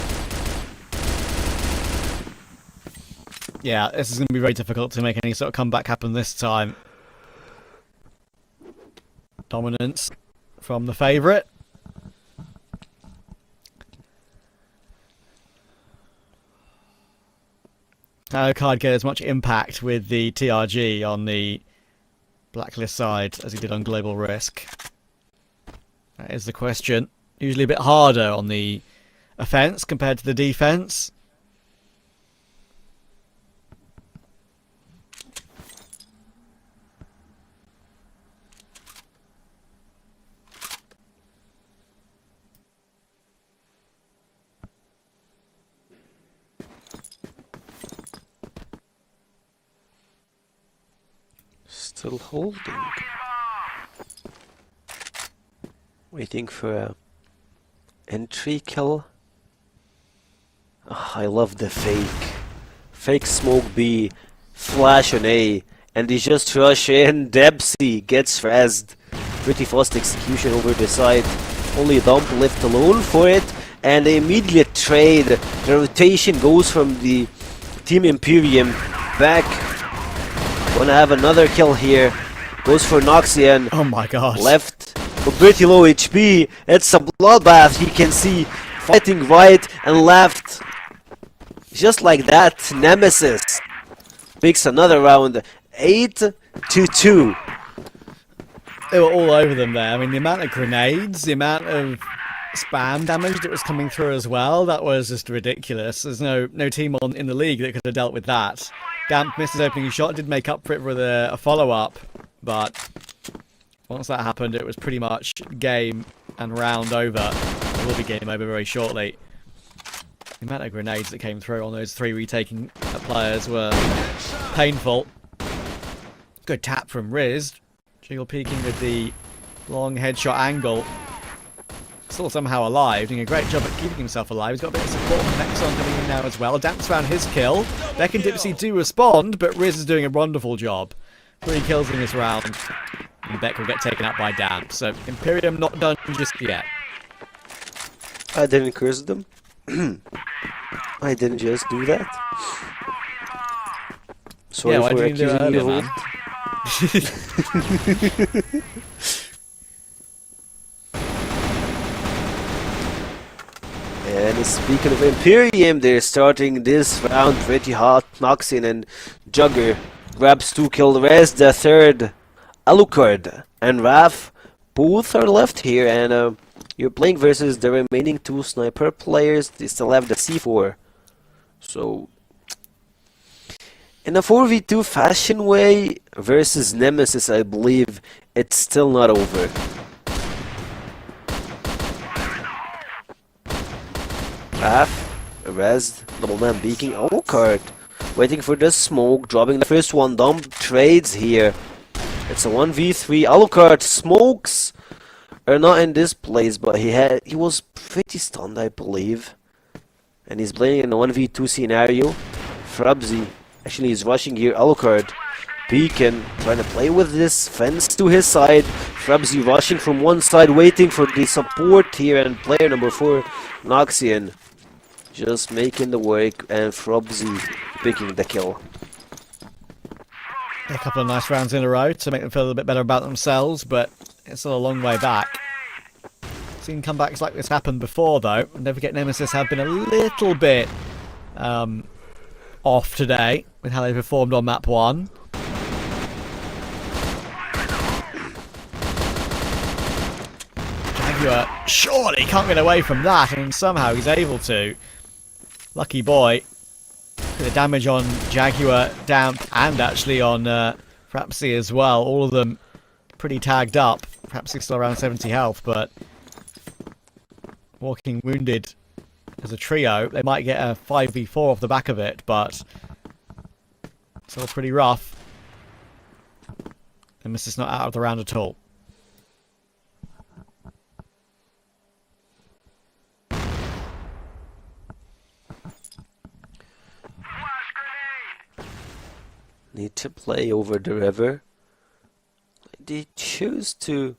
Yeah, this is going to be very difficult to make any sort of comeback happen this time. Dominance from the favourite. Alucard get as much impact with the TRG on the Blacklist side as he did on Global Risk? That is the question. Usually a bit harder on the offence compared to the defence. Still holding. Waiting for a entry kill. Oh, I love the fake smoke B, flash on A, and they just rush in. Debsy gets rezzed. Pretty fast execution over the side. Only Dump left alone for it, and the immediate trade. The rotation goes from the Team Imperium back. Wanna have another kill here. Goes for Noxian. Oh my god. Left. With pretty low HP. It's a bloodbath. You can see fighting right and left. Just like that, Nemesis picks another round. 8-2. They were all over them there. I mean, the amount of grenades, the amount of spam damage that was coming through as well, that was just ridiculous. There's no team in the league that could have dealt with that. Damp missed his opening shot, did make up for it with a follow-up, but once that happened, it was pretty much game and round over. It will be game over very shortly. The amount of grenades that came through on those 3 retaking players were painful. Good tap from Riz. Jiggle peeking with the long headshot angle. Still somehow alive, doing a great job at keeping himself alive. He's got a bit of support from Nexon coming in now as well. Damps found his kill. Beck and Dipsy do respond, but Riz is doing a wonderful job. 3 kills in this round, and Beck will get taken out by Damp. So Imperium not done just yet. I didn't curse them. I didn't just do that. Sorry yeah, for accusing you of man? And speaking of Imperium, they're starting this round pretty hot. Noxian and Jugger grabs 2 kills. Rez the third. Alucard and Raf both are left here, and you're playing versus the remaining 2 sniper players. They still have the C4. So, in a 4v2 fashion way versus Nemesis, I believe it's still not over. Raf, Rez, double man beaking Alucard. Waiting for the smoke, dropping the first one, dump trades here. It's a 1v3. Alucard smokes are not in this place, but he was pretty stunned, I believe. And he's playing in a 1v2 scenario. Frabzy actually is rushing here. Alucard, Beacon, trying to play with this fence to his side. Frabzy rushing from one side, waiting for the support here, and player number 4, Noxian, just making the work, and Frabzy picking the kill. A couple of nice rounds in a row to make them feel a little bit better about themselves, but it's still a long way back. Seen comebacks like this happen before, though. And don't forget, Nemesis have been a little bit off today with how they performed on map 1. Jaguar surely can't get away from that, and somehow he's able to. Lucky boy. The damage on Jaguar, Damp, and actually on Frapsy as well. All of them pretty tagged up. Frapsy's still around 70 health, but walking wounded as a trio. They might get a 5v4 off the back of it, but still pretty rough. And this is not out of the round at all. Need to play over the river. They choose to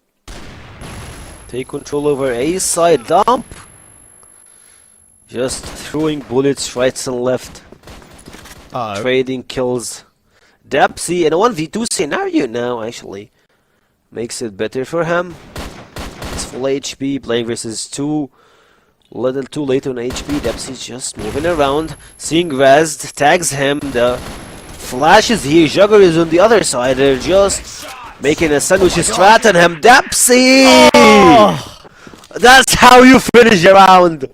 take control over A side. Dump! Just throwing bullets right and left. Trading kills. Dapsy in a 1v2 scenario now, actually. Makes it better for him. It's full HP, playing versus 2. Little too late on HP. Dapsy's just moving around. Seeing Raz, tags him. The flashes here. Jugger is on the other side. They're just making a sandwich strat on him. Dapsy! Oh! That's how you finish a round.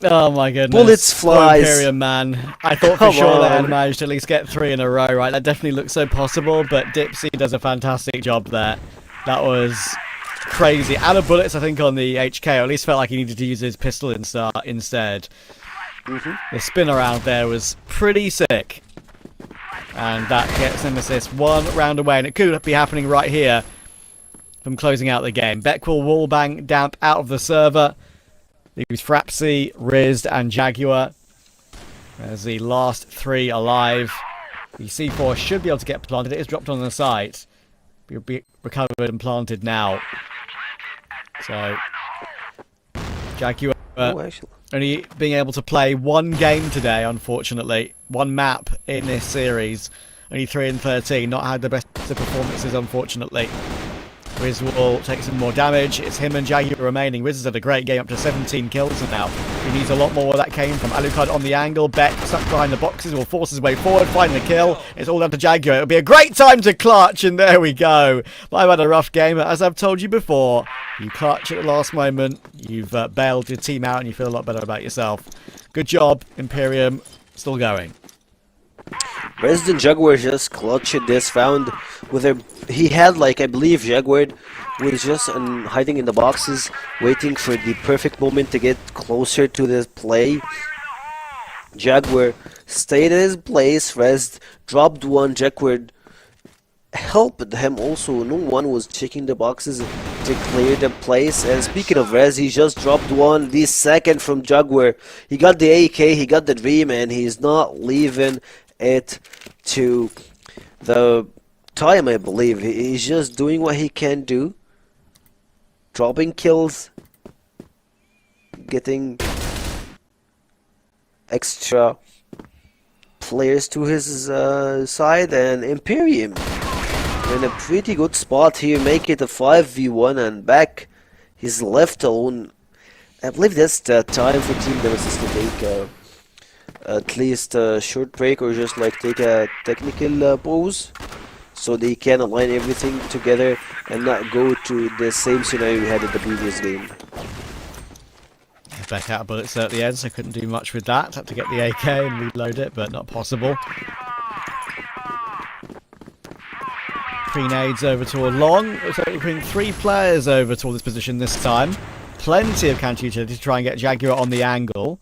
Oh my goodness. Bullets flies. IMPERIUM, man. I thought for sure they had managed to at least get 3 in a row, right? That definitely looks so possible, but Dipsy does a fantastic job there. That was crazy. Out of bullets, I think, on the HK, or at least felt like he needed to use his pistol instead. The spin around there was pretty sick. And that gets Nemesis 1 round away, and it could be happening right here from closing out the game. Beck will wallbang Damp out of the server. Leaves Frapsy, Riz, and Jaguar as the last 3 alive. The C4 should be able to get planted. It is dropped on the site. It'll be recovered and planted now. So, Jaguar only being able to play 1 game today, unfortunately. 1 map in this series. Only 3 and 13. Not had the best of performances, unfortunately. Riz will take some more damage. It's him and Jaguar remaining. Riz has had a great game, up to 17 kills now. He needs a lot more where that came from. Alucard on the angle. Beck stuck behind the boxes will force his way forward, finding the kill. It's all down to Jaguar. It'll be a great time to clutch, and there we go. But I've had a rough game. As I've told you before, you clutch at the last moment. You've bailed your team out, and you feel a lot better about yourself. Good job, Imperium. Still going. Resident Jaguar just clutched this round with a... He had, like, I believe Jaguar was just hiding in the boxes, waiting for the perfect moment to get closer to the play. Jaguar stayed in his place, Rez dropped 1, Jaguar helped him also. No one was checking the boxes to clear the place. And speaking of Rez, he just dropped 1 this second from Jaguar. He got the AK, he got the dream, and he's not leaving it to the time, I believe. He's just doing what he can do, dropping kills, getting extra players to his side, and Imperium in a pretty good spot here, make it a 5v1, and Beck he's left alone. I believe that's the time for Team Nemesis to take at least a short break or just like take a technical pause, so they can align everything together and not go to the same scenario we had in the previous game. Back out of bullets at the end, so couldn't do much with that. Had to get the AK and reload it, but not possible. 3 nades over to a long. So we're putting 3 players over toward this position this time. Plenty of counter utility to try and get Jaguar on the angle.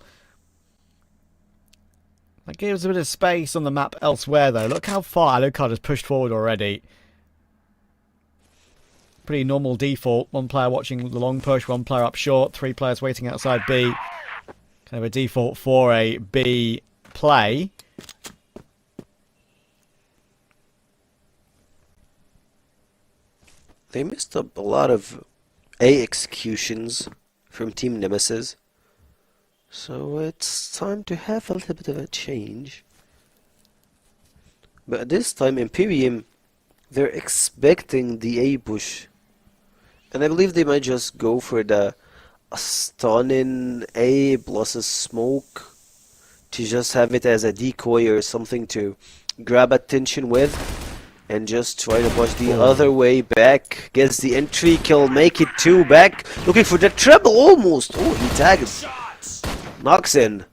That gives a bit of space on the map elsewhere, though. Look how far Alucard has pushed forward already. Pretty normal default. 1 player watching the long push, 1 player up short, 3 players waiting outside B. Kind of a default for a B play. They missed up a lot of A executions from Team Nemesis. So it's time to have a little bit of a change. But this time Imperium, they're expecting the A push. And I believe they might just go for the stunning A plus a smoke to just have it as a decoy or something to grab attention with. And just try to push the other way back. Gets the entry kill, make it 2 back. Looking for the treble almost. Oh, he tags. Knocks in.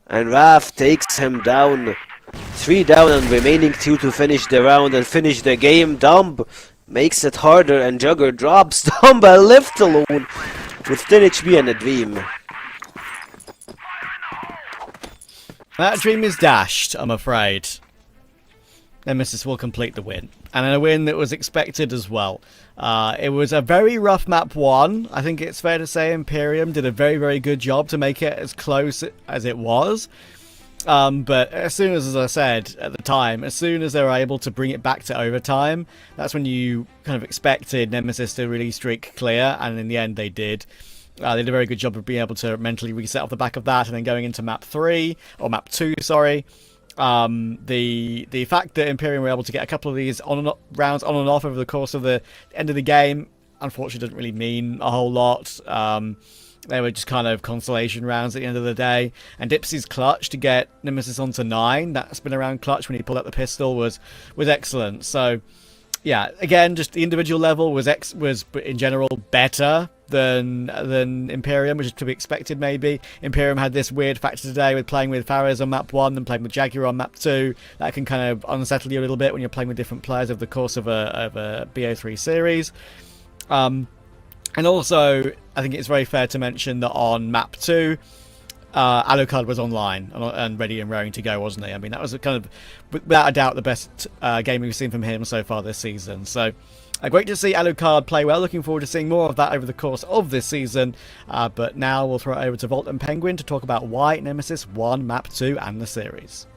And Raf takes him down. 3 down and remaining 2 to finish the round and finish the game. Dumb makes it harder and Jugger drops Dumba left alone with 10 HP and a dream. That dream is dashed, I'm afraid. Nemesis will complete the win. And a win that was expected as well. It was a very rough map 1. I think it's fair to say Imperium did a very, very good job to make it as close as it was. But as soon as I said at the time, as soon as they were able to bring it back to overtime, that's when you kind of expected Nemesis to really streak clear. And in the end, they did. They did a very good job of being able to mentally reset off the back of that. And then going into map 3, or map 2, sorry. The fact that Imperium were able to get a couple of these rounds on and off over the course of the end of the game, unfortunately, doesn't really mean a whole lot. They were just kind of consolation rounds at the end of the day. And Dipsy's clutch to get Nemesis onto 9, that spin around clutch when he pulled out the pistol was excellent. So, yeah, again, just the individual level was in general better than Imperium, which is to be expected maybe. Imperium had this weird factor today with playing with Fares on map 1 and playing with Jaguar on map 2. That can kind of unsettle you a little bit when you're playing with different players over the course of a BO3 series. And also, I think it's very fair to mention that on map 2, Alucard was online and ready and raring to go, wasn't he? I mean, that was kind of, without a doubt, the best game we've seen from him so far this season. So, great to see Alucard play well. Looking forward to seeing more of that over the course of this season. But now we'll throw it over to Volt and Penguin to talk about why Nemesis won map 2 and the series.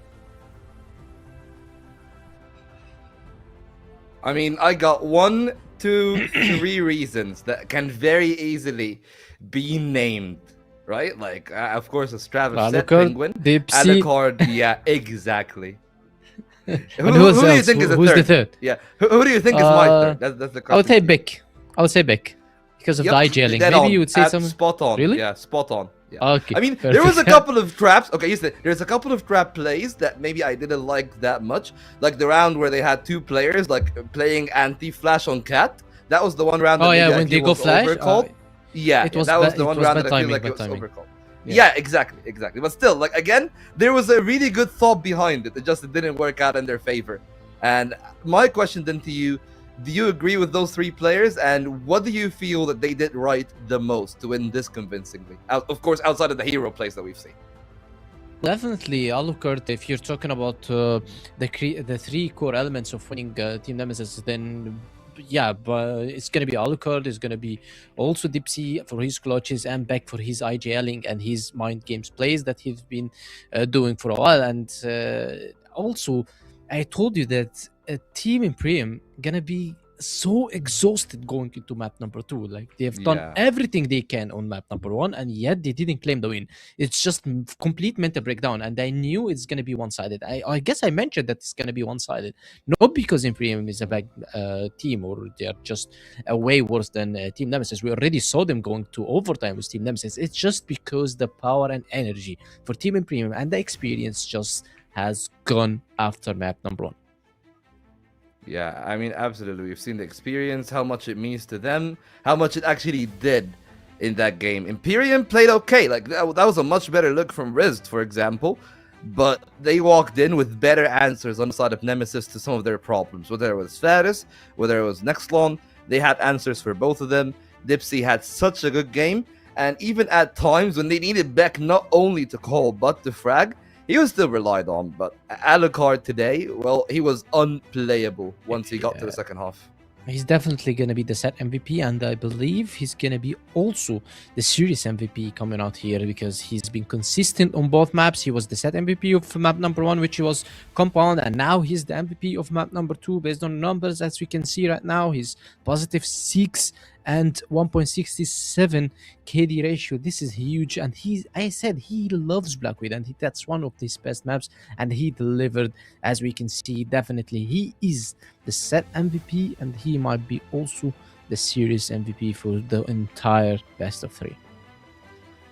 I mean, I got 1, 2, 3 reasons that can very easily be named, right? Like, of course, as Travis said, Penguin, Alucard, yeah, exactly. Who do you think is the third? Yeah, who do you think is my third? That's the question. I would say Bick. Because of the IGLing. Maybe you would say some... Spot on. Really? Yeah, spot on. Yeah. Okay, I mean, perfect. there was a couple of traps. Okay, you said there's a couple of trap plays that maybe I didn't like that much. Like the round where they had 2 players like playing anti-flash on Cat. That was the one round that when they go flash? Yeah, that was the one round that I feel like it was overcalled. Yeah, exactly. But still, like, again, there was a really good thought behind it. It just didn't work out in their favor. And my question then to you, do you agree with those 3 players? And what do you feel that they did right the most to win this convincingly? Of course, outside of the hero plays that we've seen. Definitely, Alucard, if you're talking about the 3 core elements of winning Team Nemesis, then... yeah, but it's going to be Alucard, it's going to be also Dipsy for his clutches and Beck for his IGLing and his mind games plays that he's been doing for a while. And also, I told you that Team Imperium going to be so exhausted going into map number 2. Like, they have done everything they can on map number 1, and yet they didn't claim the win. It's just complete mental breakdown, and I knew it's going to be one-sided. I guess I mentioned that it's going to be one-sided, not because Imperium is a bad team or they're just way worse than Team Nemesis. We already saw them going to overtime with Team Nemesis. It's just because the power and energy for Team Imperium and the experience just has gone after map number 1. Yeah, I mean, absolutely. We've seen the experience, how much it means to them, how much it actually did in that game. Imperium played okay. Like, that was a much better look from Rizd, for example. But they walked in with better answers on the side of Nemesis to some of their problems. Whether it was Faris, whether it was Nextlon, they had answers for both of them. Dipsy had such a good game. And even at times when they needed Beck not only to call, but to frag, he was still relied on. But Alucard today, well, he was unplayable once he got to the second half. He's definitely going to be the set MVP, and I believe he's going to be also the series MVP coming out here because he's been consistent on both maps. He was the set MVP of map number 1, which was Compound, and now he's the MVP of map number 2 based on numbers. As we can see right now, he's positive 6 and 1.67 KD ratio. This is huge, and I said he loves Blackwood, and that's one of his best maps, and he delivered. As we can see, definitely he is the set MVP, and he might be also the series MVP for the entire best of 3.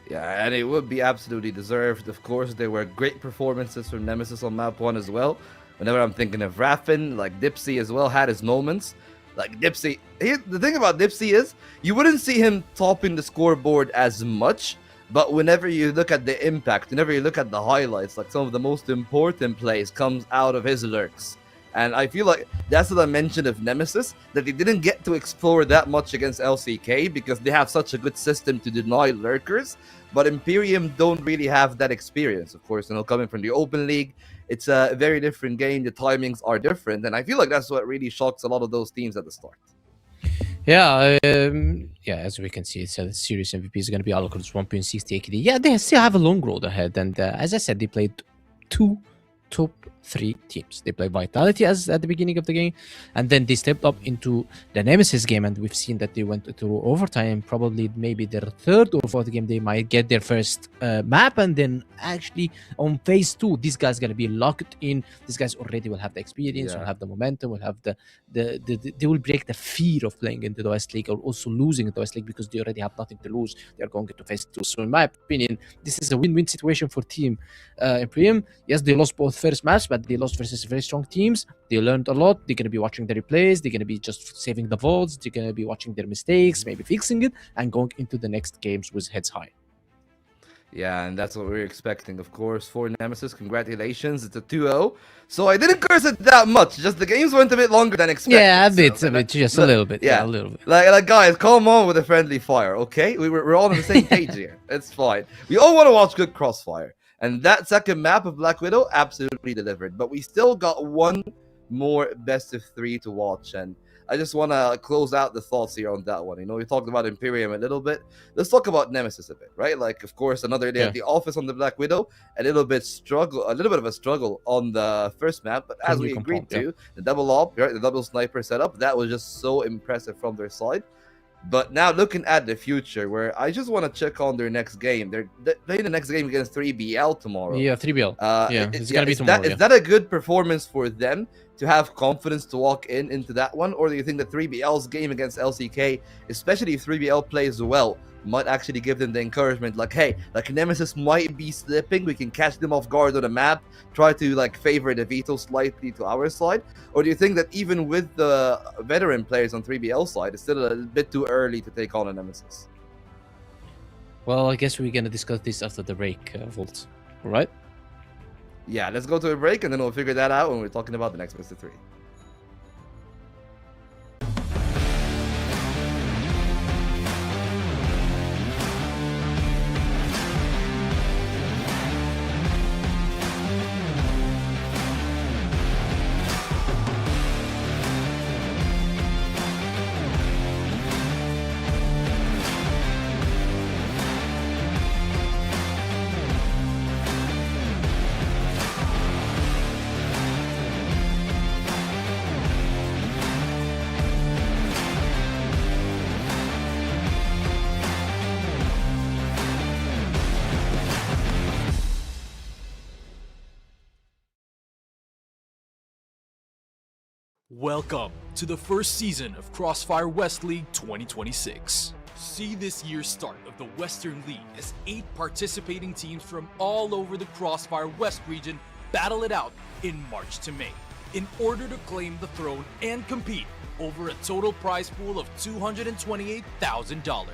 Yeah, and it would be absolutely deserved. Of course, there were great performances from Nemesis on map 1 as well. Whenever I'm thinking of Raffin, like Dipsy as well had his moments. Like Dipsy, the thing about Dipsy is you wouldn't see him topping the scoreboard as much, but whenever you look at the impact, whenever you look at the highlights, like some of the most important plays comes out of his lurks. And I feel like that's what I mentioned of Nemesis, that they didn't get to explore that much against LCK because they have such a good system to deny lurkers. But Imperium don't really have that experience, of course, coming from the Open League. It's a very different game. The timings are different. And I feel like that's what really shocks a lot of those teams at the start. Yeah, as we can see, it's a series MVP is going to be Alucard's 1.60 AKD. Yeah, they still have a long road ahead. And as I said, they played 2 top 3 teams. They played Vitality at the beginning of the game, and then they stepped up into the Nemesis game, and we've seen that they went through overtime. Probably maybe their third or fourth game, they might get their first map, and then actually on phase 2, these guys gonna be locked in. These guys already will have the experience, will have the momentum, will have they will break the fear of playing into the West League or also losing in the West League because they already have nothing to lose. They are going into phase 2. So in my opinion, this is a win-win situation for Team Imperium. Yes, they lost both first match, but they lost versus very strong teams. They learned a lot. They're going to be watching the replays. They're going to be just saving the votes. They're going to be watching their mistakes, maybe fixing it, and going into the next games with heads high. Yeah, and that's what we're expecting, of course, for Nemesis. Congratulations, it's a 2-0. So I didn't curse it that much. Just the games went a bit longer than expected. Yeah, a bit, just a little bit. Yeah, a little bit. Like guys, come on with a friendly fire, okay? We're all on the same page here. It's fine. We all want to watch good Crossfire. And that second map of Black Widow absolutely delivered. But we still got one more best of 3 to watch. And I just want to close out the thoughts here on that one. We talked about Imperium a little bit. Let's talk about Nemesis a bit, right? Like, of course, another day at the office on the Black Widow. A little bit of a struggle on the first map. But as we agreed to, the double op, right, the double sniper setup, that was just so impressive from their side. But now looking at the future, where I just want to check on their next game. They're playing the next game against 3BL tomorrow. Yeah, 3BL. It's going to be tomorrow. Is that a good performance for them to have confidence to walk into that one? Or do you think that 3BL's game against LCK, especially if 3BL plays well, might actually give them the encouragement, like, hey, like Nemesis might be slipping, we can catch them off guard on the map, try to like favor the veto slightly to our side? Or do you think that even with the veteran players on 3BL side, it's still a bit too early to take on a Nemesis? Well, I guess we're going to discuss this after the break, Volt. All right? Yeah, let's go to a break and then we'll figure that out when we're talking about the next best of 3. Welcome to the first season of CrossFire West League 2026. See this year's start of the Western League as 8 participating teams from all over the CrossFire West region battle it out in March to May in order to claim the throne and compete over a total prize pool of $228,000.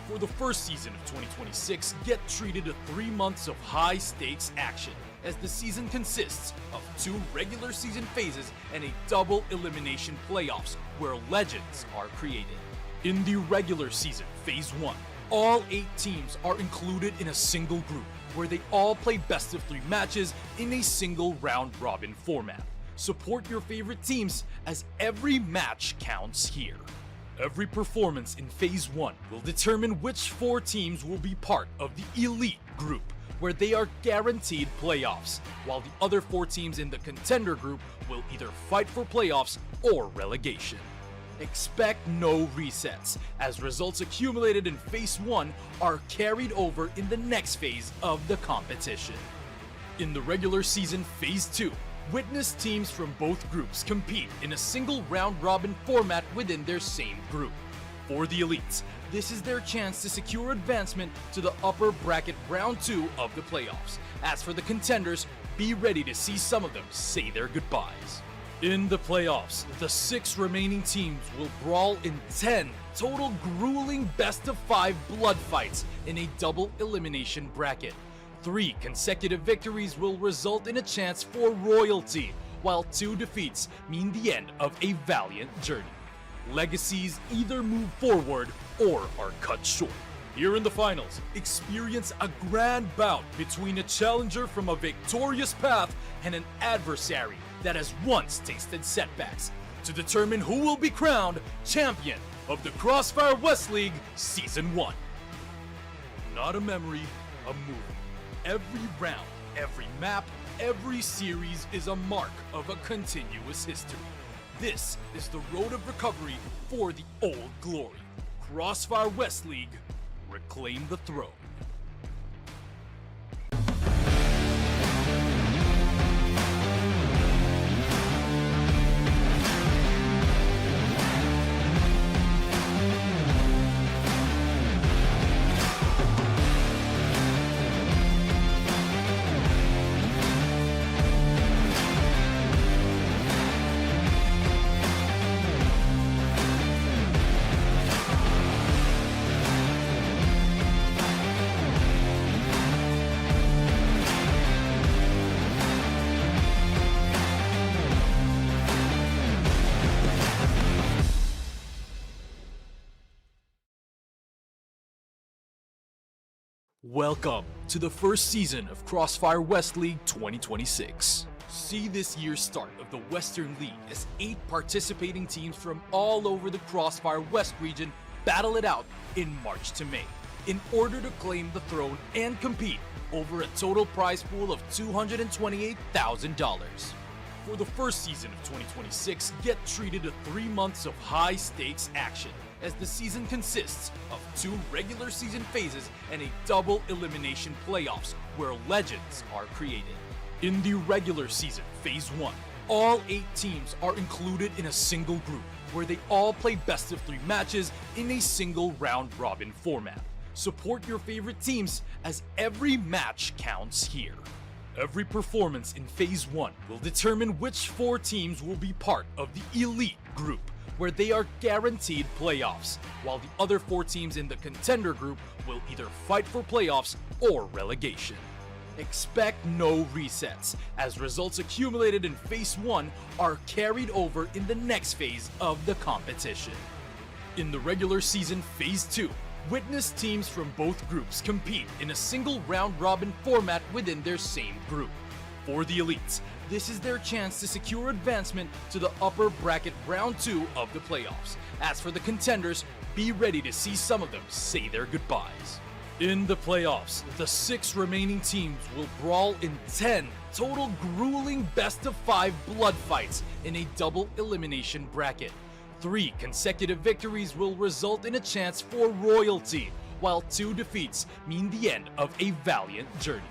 For the first season of 2026, get treated to 3 months of high-stakes action, as the season consists of 2 regular season phases and a double elimination playoffs where legends are created. In the regular season, Phase 1, all 8 teams are included in a single group where they all play best of 3 matches in a single round-robin format. Support your favorite teams as every match counts here. Every performance in Phase 1 will determine which 4 teams will be part of the Elite Group, where they are guaranteed playoffs, while the other 4 teams in the Contender Group will either fight for playoffs or relegation. Expect no resets, as results accumulated in Phase 1 are carried over in the next phase of the competition. In the regular season Phase 2, witness teams from both groups compete in a single round-robin format within their same group. For the elites, this is their chance to secure advancement to the upper bracket round 2 of the playoffs. As for the contenders, be ready to see some of them say their goodbyes. In the playoffs, the 6 remaining teams will brawl in 10 total grueling best-of-5 blood fights in a double elimination bracket. 3 consecutive victories will result in a chance for royalty, while 2 defeats mean the end of a valiant journey. Legacies either move forward or are cut short. Here in the finals, experience a grand bout between a challenger from a victorious path and an adversary that has once tasted setbacks, to determine who will be crowned champion of the CrossFire West League Season 1. Not a memory, a movie. Every round, every map, every series is a mark of a continuous history. This is the road of recovery for the old glory. CrossFire West League, reclaim the throne. Welcome to the first season of CrossFire West League 2026. See this year's start of the Western League as 8 participating teams from all over the CrossFire West region battle it out in March to May in order to claim the throne and compete over a total prize pool of $228,000. For the first season of 2026, get treated to 3 months of high-stakes action, as the season consists of 2 regular season phases and a double elimination playoffs where legends are created. In the regular season, Phase 1, all 8 teams are included in a single group where they all play best of 3 matches in a single round-robin format. Support your favorite teams as every match counts here. Every performance in Phase 1 will determine which 4 teams will be part of the Elite Group, where they are guaranteed playoffs, while the other 4 teams in the Contender Group will either fight for playoffs or relegation. Expect no resets, as results accumulated in Phase 1 are carried over in the next phase of the competition. In the regular season Phase 2, witness teams from both groups compete in a single round-robin format within their same group. For the elites, this is their chance to secure advancement to the upper bracket round 2 of the playoffs. As for the contenders, be ready to see some of them say their goodbyes. In the playoffs, the 6 remaining teams will brawl in 10 total grueling best-of-5 blood fights in a double elimination bracket. 3 consecutive victories will result in a chance for royalty, while 2 defeats mean the end of a valiant journey.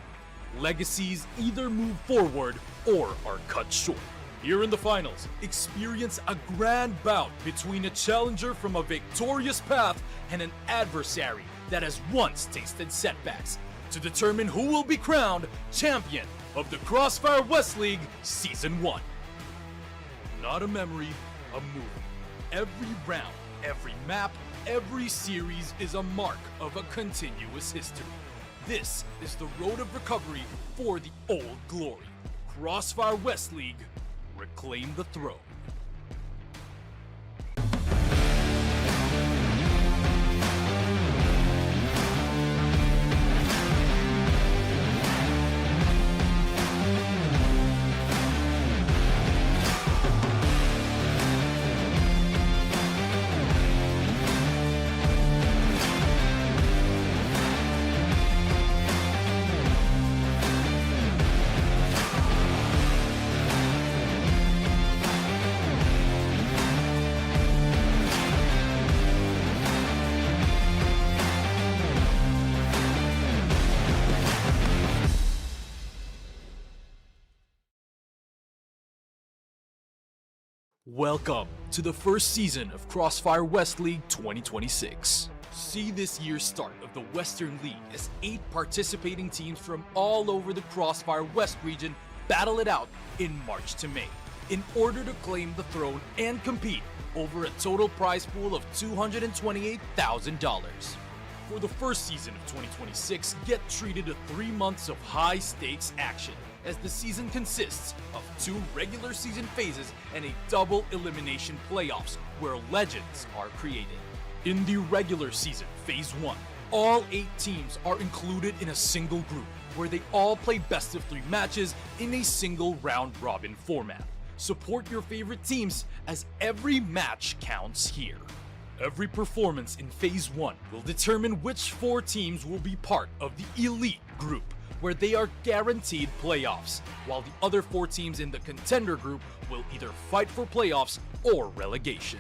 Legacies either move forward or are cut short. Here in the finals, experience a grand bout between a challenger from a victorious path and an adversary that has once tasted setbacks to determine who will be crowned champion of the CrossFire West League Season 1. Not a memory, a movie. Every round, every map, every series is a mark of a continuous history. This is the road of recovery for the old glory. CrossFire West League, reclaim the throne. Welcome to the first season of CrossFire West League 2026. See this year's start of the Western League as 8 participating teams from all over the CrossFire West region battle it out in March to May in order to claim the throne and compete over a total prize pool of $228,000. For the first season of 2026, get treated to 3 months of high-stakes action, as the season consists of 2 regular season phases and a double elimination playoffs where legends are created. In the regular season, Phase 1, all 8 teams are included in a single group where they all play best of 3 matches in a single round-robin format. Support your favorite teams as every match counts here. Every performance in Phase 1 will determine which 4 teams will be part of the Elite group, where they are guaranteed playoffs, while the other 4 teams in the Contender group will either fight for playoffs or relegation.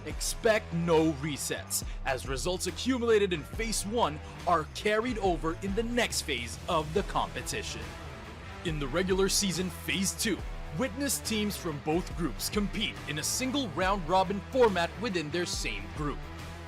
Expect no resets, as results accumulated in Phase 1 are carried over in the next phase of the competition. In the regular season Phase 2, witness teams from both groups compete in a single round-robin format within their same group.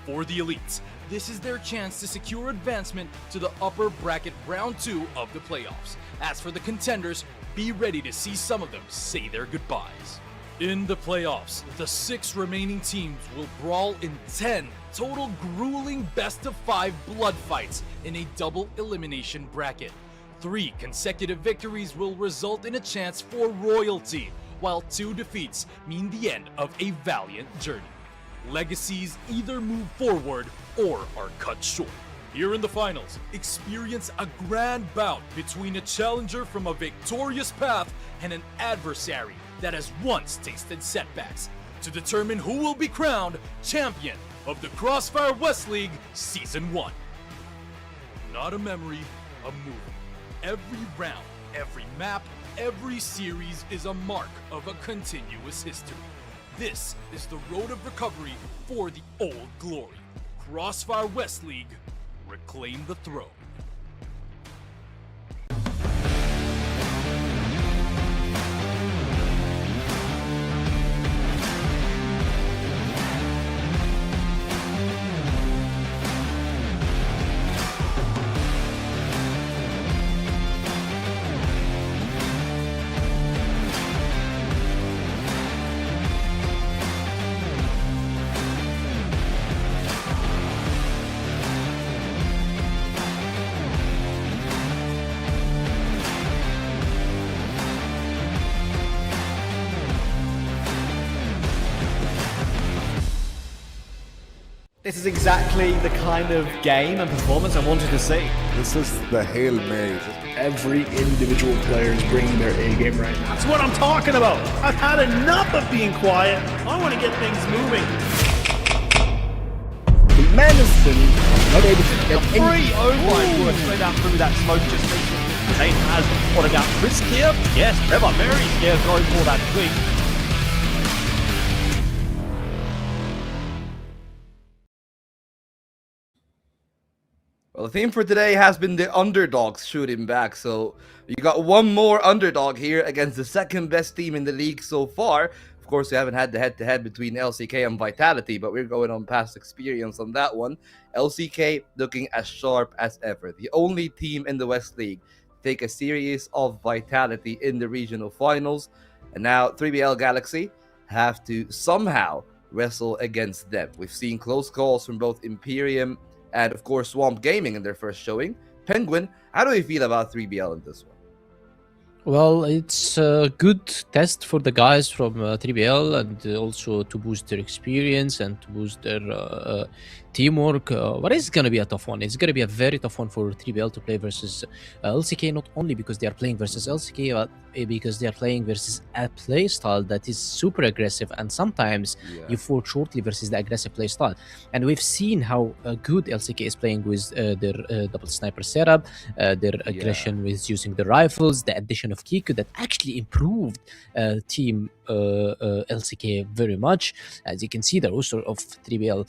For the elites, this is their chance to secure advancement to the upper bracket round 2 of the playoffs. As for the contenders, be ready to see some of them say their goodbyes. In the playoffs, the 6 remaining teams will brawl in 10 total grueling best-of-5 blood fights in a double elimination bracket. 3 consecutive victories will result in a chance for royalty, while 2 defeats mean the end of a valiant journey. Legacies either move forward or are cut short. Here in the finals, experience a grand bout between a challenger from a victorious path and an adversary that has once tasted setbacks to determine who will be crowned champion of the CrossFire West League Season 1. Not a memory, a movie. Every round, every map, every series is a mark of a continuous history. This is the road of recovery for the old glory. CrossFire West League, reclaim the throne. This is exactly the kind of game and performance I wanted to see. This is the Hail Mary. Every individual player is bringing their A game right now. That's what I'm talking about. I've had enough of being quiet. I want to get things moving. The Madison not able to get Free! Oh my word, straight out through that smoke just Zane has Autogat Frisk here. Yes, Trevor very scared going for that twig. Well, the theme for today has been the underdogs shooting back. So you got one more underdog here against the second best team in the league so far. Of course, we haven't had the head-to-head between LCK and Vitality, but we're going on past experience on that one. LCK looking as sharp as ever. The only team in the West League to take a series of Vitality in the regional finals. And now 3BL Galaxy have to somehow wrestle against them. We've seen close calls from both Imperium and, of course, Swamp Gaming in their first showing. Penguin, how do you feel about 3BL in this one? Well, it's a good test for the guys from 3BL, and also to boost their experience and to boost their teamwork. But it's going to be a tough one. It's going to be a very tough one for 3BL to play versus LCK, not only because they are playing versus LCK, but because they are playing versus a playstyle that is super aggressive, and sometimes you fall shortly versus the aggressive playstyle. And we've seen how good LCK is playing with their double sniper setup, their aggression with using the rifles, the addition of Kiku that actually improved team LCK very much. As you can see, the roster of 3BL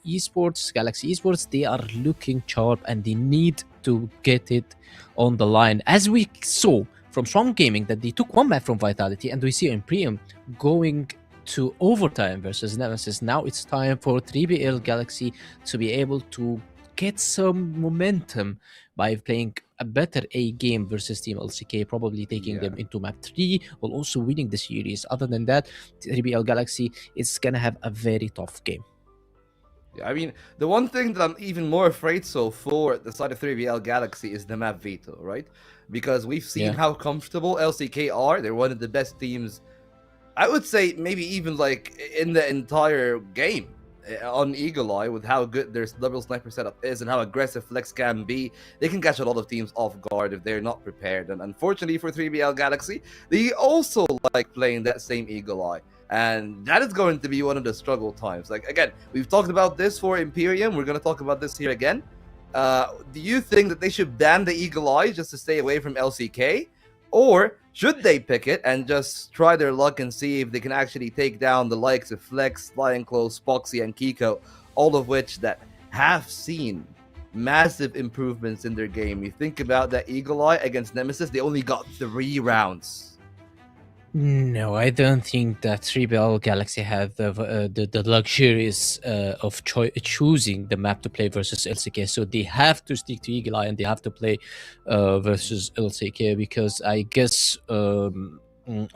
Esports, Galaxy Esports, they are looking sharp and they need to get it on the line. As we saw from Swamp Gaming that they took one map from Vitality, and we see IMPERIUM going to overtime versus Nemesis. Now it's time for 3BL Galaxy to be able to get some momentum by playing a better A game versus Team LCK, probably taking them into map 3, while also winning the series. Other than that, 3BL Galaxy is gonna have a very tough game. Yeah, I mean, the one thing that I'm even more afraid so for the side of 3BL Galaxy is the map veto, right? Because we've seen how comfortable LCK are. They're one of the best teams, I would say, maybe even like in the entire game on Eagle Eye, with how good their double sniper setup is and how aggressive Flex can be. They can catch a lot of teams off guard if they're not prepared. And unfortunately for 3BL Galaxy, they also like playing that same Eagle Eye. And that is going to be one of the struggle times. Like, again, we've talked about this for Imperium. We're going to talk about this here again. Do you think that they should ban the Eagle Eye just to stay away from LCK? Or should they pick it and just try their luck and see if they can actually take down the likes of Flex, Flying Close, Foxy, and Kiko, all of which that have seen massive improvements in their game? You think about that Eagle Eye against Nemesis, they only got 3 rounds. No, I don't think that 3BL Galaxy have the luxuries of choosing the map to play versus LCK. So they have to stick to Eagle Eye and they have to play versus LCK, because I guess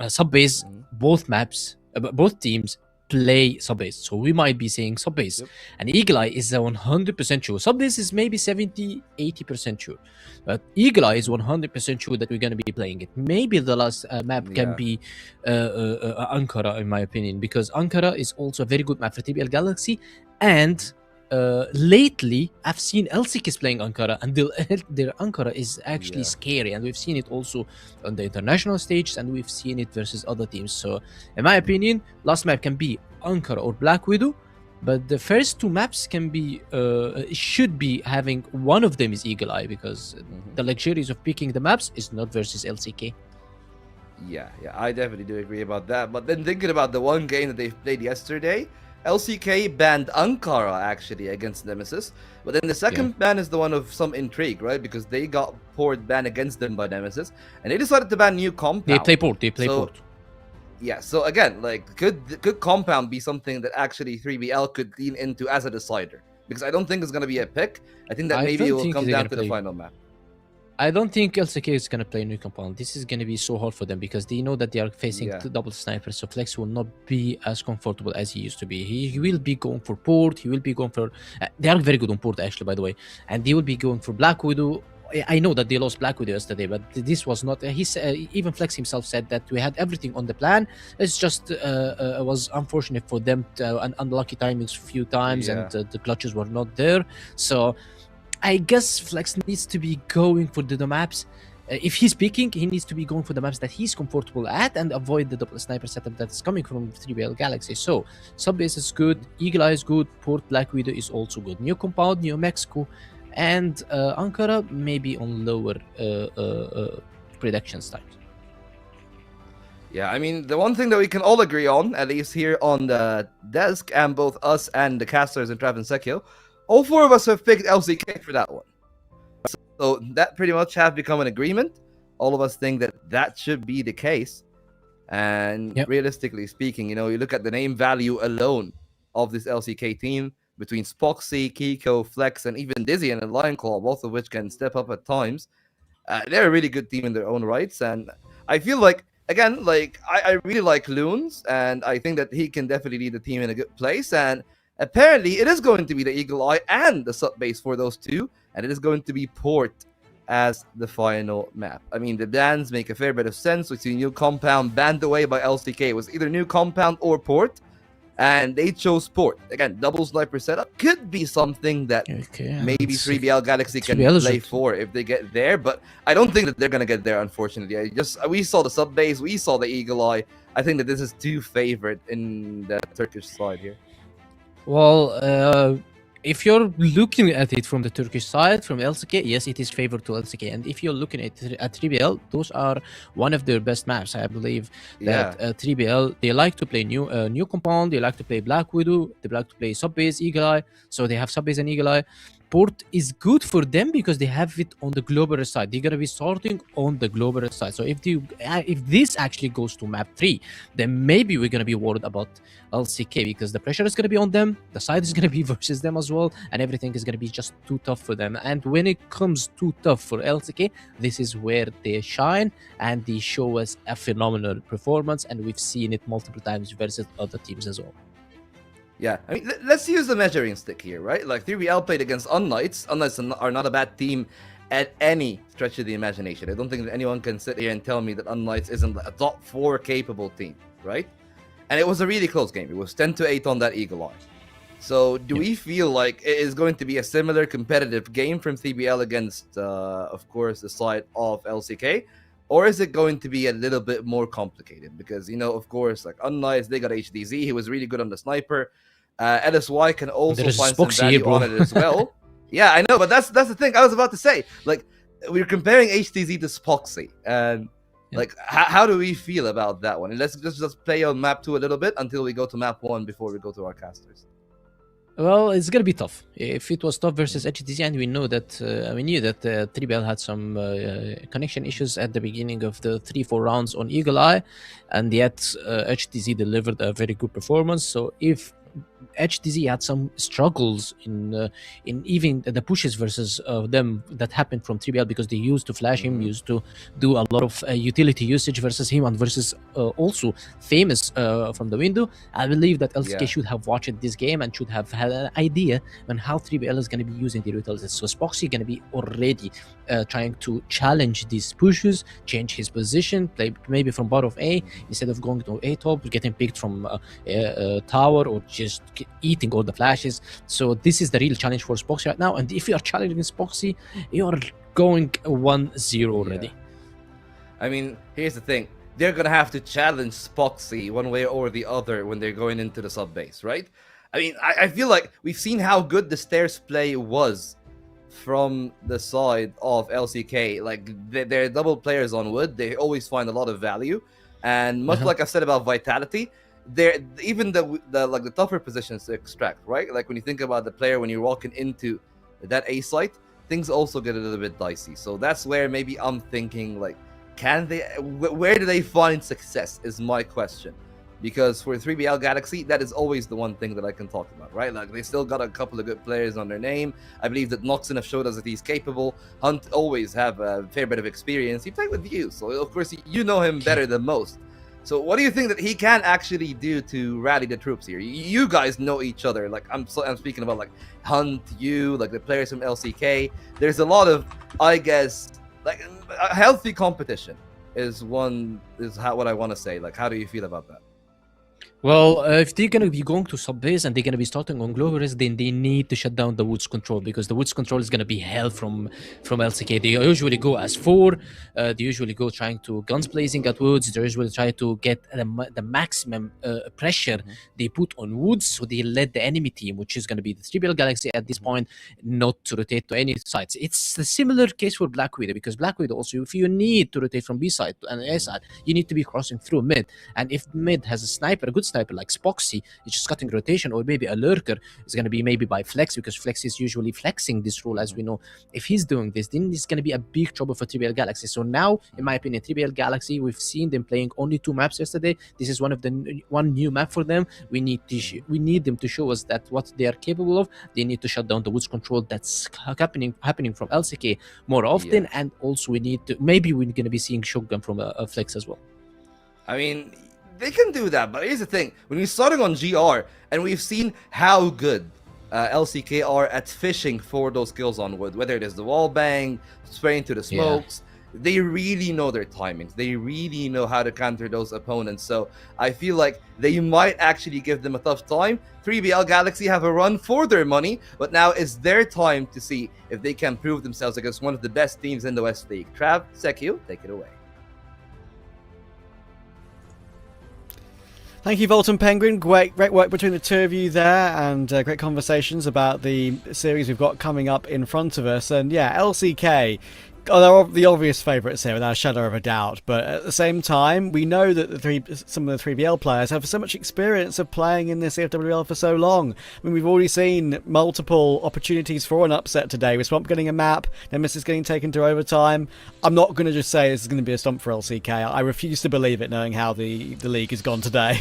sub-base, both maps, both teams play sub-base. So we might be saying sub-base. And Eagle Eye is 100% sure. Sub-base is maybe 70-80% sure. But Eagle Eye is 100% sure that we're going to be playing it. Maybe the last map can be Ankara, in my opinion, because Ankara is also a very good map for 3BL Galaxy. And lately, I've seen LCK playing Ankara, and their Ankara is actually scary. And we've seen it also on the international stage, and we've seen it versus other teams. So, in my opinion, last map can be Ankara or Black Widow. But the first 2 maps can be, should be having one of them is Eagle Eye, because the luxuries of picking the maps is not versus LCK. Yeah, I definitely do agree about that. But then thinking about the one game that they played yesterday, LCK banned Ankara actually against Nemesis. But then the second ban is the one of some intrigue, right? Because they got port banned against them by Nemesis, and they decided to ban New Compound. They play port. Yeah, so again, like, could Compound be something that actually 3BL could lean into as a decider? Because I don't think it's going to be a pick. I think that maybe it will come down to the final map. I don't think LCK is going to play New Compound. This is going to be so hard for them, because they know that they are facing 2 double snipers, so Flex will not be as comfortable as he used to be. He will be going for port, he will be going for... they are very good on port, actually, by the way. And they will be going for Black Widow. I know that they lost Black Widow yesterday, but this was not... even Flex himself said that we had everything on the plan. It's just it was unfortunate for them, unlucky timings a few times, and the clutches were not there. So I guess Flex needs to be going for the maps. If he's picking, he needs to be going for the maps that he's comfortable at and avoid the double sniper setup that's coming from 3BL Galaxy. So Subbase is good, Eagle Eye is good, Port Black Widow is also good. New Compound, New Mexico, and Ankara maybe on lower production style. Yeah, I mean, the one thing that we can all agree on, at least here on the desk, and both us and the casters and Trav and Sekio, all 4 of us have picked LCK for that one. So that pretty much have become an agreement. All of us think that that should be the case. And realistically speaking, you look at the name value alone of this LCK team between Spoxy, Kiko, Flex, and even Dizzy and Lionclaw, both of which can step up at times. They're a really good team in their own rights. And I feel like, again, I really like Loons, and I think that he can definitely lead the team in a good place. And apparently, it is going to be the Eagle Eye and the sub base for those two, and it is going to be Port as the final map. I mean, the bans make a fair bit of sense. We see new compound banned away by LCK. It was either new compound or Port, and they chose Port. Again, double sniper setup could be something that maybe 3BL Galaxy can play for if they get there, but I don't think that they're going to get there, unfortunately. We saw the sub base, we saw the Eagle Eye. I think that this is too favored in the Turkish side here. Well, if you're looking at it from the Turkish side, from LCK, yes, it is favored to LCK. And if you're looking at 3BL, those are one of their best maps. I believe that 3BL, they like to play new compound, they like to play Black Widow, they like to play sub-base, Eagle Eye. So they have sub-base and Eagle Eye. Port is good for them because they have it on the global side. They're gonna be starting on the global side. So if this actually goes to map 3, then maybe we're gonna be worried about LCK because the pressure is gonna be on them, the side is gonna be versus them as well, and everything is gonna be just too tough for them. And when it comes too tough for LCK, this is where they shine and they show us a phenomenal performance, and we've seen it multiple times versus other teams as well. Yeah, I mean, let's use the measuring stick here, right? Like 3BL played against Unknights. Unknights are not a bad team at any stretch of the imagination. I don't think that anyone can sit here and tell me that Unknights isn't a top 4 capable team, right? And it was a really close game. It was 10-8 on that Eagle Eye. So do we feel like it is going to be a similar competitive game from 3BL against, of course, the side of LCK? Or is it going to be a little bit more complicated? Because, of course, like Unknights, they got HDZ. He was really good on the sniper. LSY can also find some value on it as well. Yeah, I know, but that's the thing I was about to say. Like, we're comparing HDZ to Spoxy. And, how do we feel about that one? And let's just play on map 2 a little bit until we go to map 1 before we go to our casters. Well, it's gonna be tough. If it was tough versus HTZ, and we knew that 3BL had some connection issues at the beginning of the 3-4 rounds on Eagle Eye, and yet HTZ delivered a very good performance. So if HTZ had some struggles in even the pushes versus them that happened from 3BL because they used to flash him, used to do a lot of utility usage versus him, and versus also famous from the window. I believe that LCK should have watched this game and should have had an idea on how 3BL is going to be using the utilities. So Spoxy going to be already trying to challenge these pushes, change his position, play maybe from bottom of A instead of going to A top, getting picked from tower, or just eating all the flashes. So this is the real challenge for Spoxy right now. And if you are challenging Spoxy, you are going 1-0 already. I mean, here's the thing. They're going to have to challenge Spoxy one way or the other when they're going into the sub base, right? I mean, I feel like we've seen how good the stairs play was from the side of LCK. Like, they're double players on wood. They always find a lot of value. And much like I've said about Vitality, they're even the tougher positions to extract, right? Like when you think about the player when you're walking into that A site, things also get a little bit dicey. So that's where maybe I'm thinking, like, where do they find success is my question. Because for 3BL Galaxy, that is always the one thing that I can talk about, right? Like, they still got a couple of good players on their name. I believe that Noxon have showed us that he's capable. Hunt always have a fair bit of experience. He played with you, so of course you know him better than most. So what do you think that he can actually do to rally the troops here? You guys know each other. Like, I'm speaking about, like, Hunt, you, like the players from LCK. There's a lot of, I guess, like, a healthy competition is what I want to say. Like, how do you feel about that? Well, if they're going to be going to sub-base and they're going to be starting on global risk, then they need to shut down the woods control, because the woods control is going to be hell from LCK. They usually go as 4. They usually go trying to guns blazing at woods. They usually try to get the maximum pressure they put on woods, so they let the enemy team, which is going to be the 3BL Galaxy at this point, not to rotate to any sides. It's a similar case for Black Widow, because Black Widow also, if you need to rotate from B side to an A side, you need to be crossing through mid. And if mid has a sniper, a good sniper, sniper like Spoxy is just cutting rotation, or maybe a lurker is going to be maybe by Flex, because Flex is usually flexing this role, as we know. If he's doing this, then it's going to be a big trouble for TBL Galaxy. So now, in my opinion, TBL Galaxy, we've seen them playing only 2 maps yesterday. This is one new map for them. We need them to show us that what they are capable of. They need to shut down the woods control that's happening from LCK more often, and also maybe we're going to be seeing shotgun from a Flex as well. I mean, they can do that, but here's the thing. When we're starting on GR, and we've seen how good LCK are at fishing for those kills on wood, whether it is the wall bang, spraying to the smokes, they really know their timings. They really know how to counter those opponents. So I feel like they might actually give them a tough time. 3BL Galaxy have a run for their money, but now it's their time to see if they can prove themselves against one of the best teams in the West League. Trav, Sekio, take it away. Thank you, Volt and Penguin. Great work between the two of you there, and great conversations about the series we've got coming up in front of us. And yeah, LCK, they're the obvious favourites here without a shadow of a doubt, but at the same time, we know that some of the 3BL players have so much experience of playing in the CFWL for so long. I mean, we've already seen multiple opportunities for an upset today, with Swamp getting a map, Nemesis getting taken to overtime. I'm not going to just say this is going to be a stomp for LCK. I refuse to believe it, knowing how the league has gone today.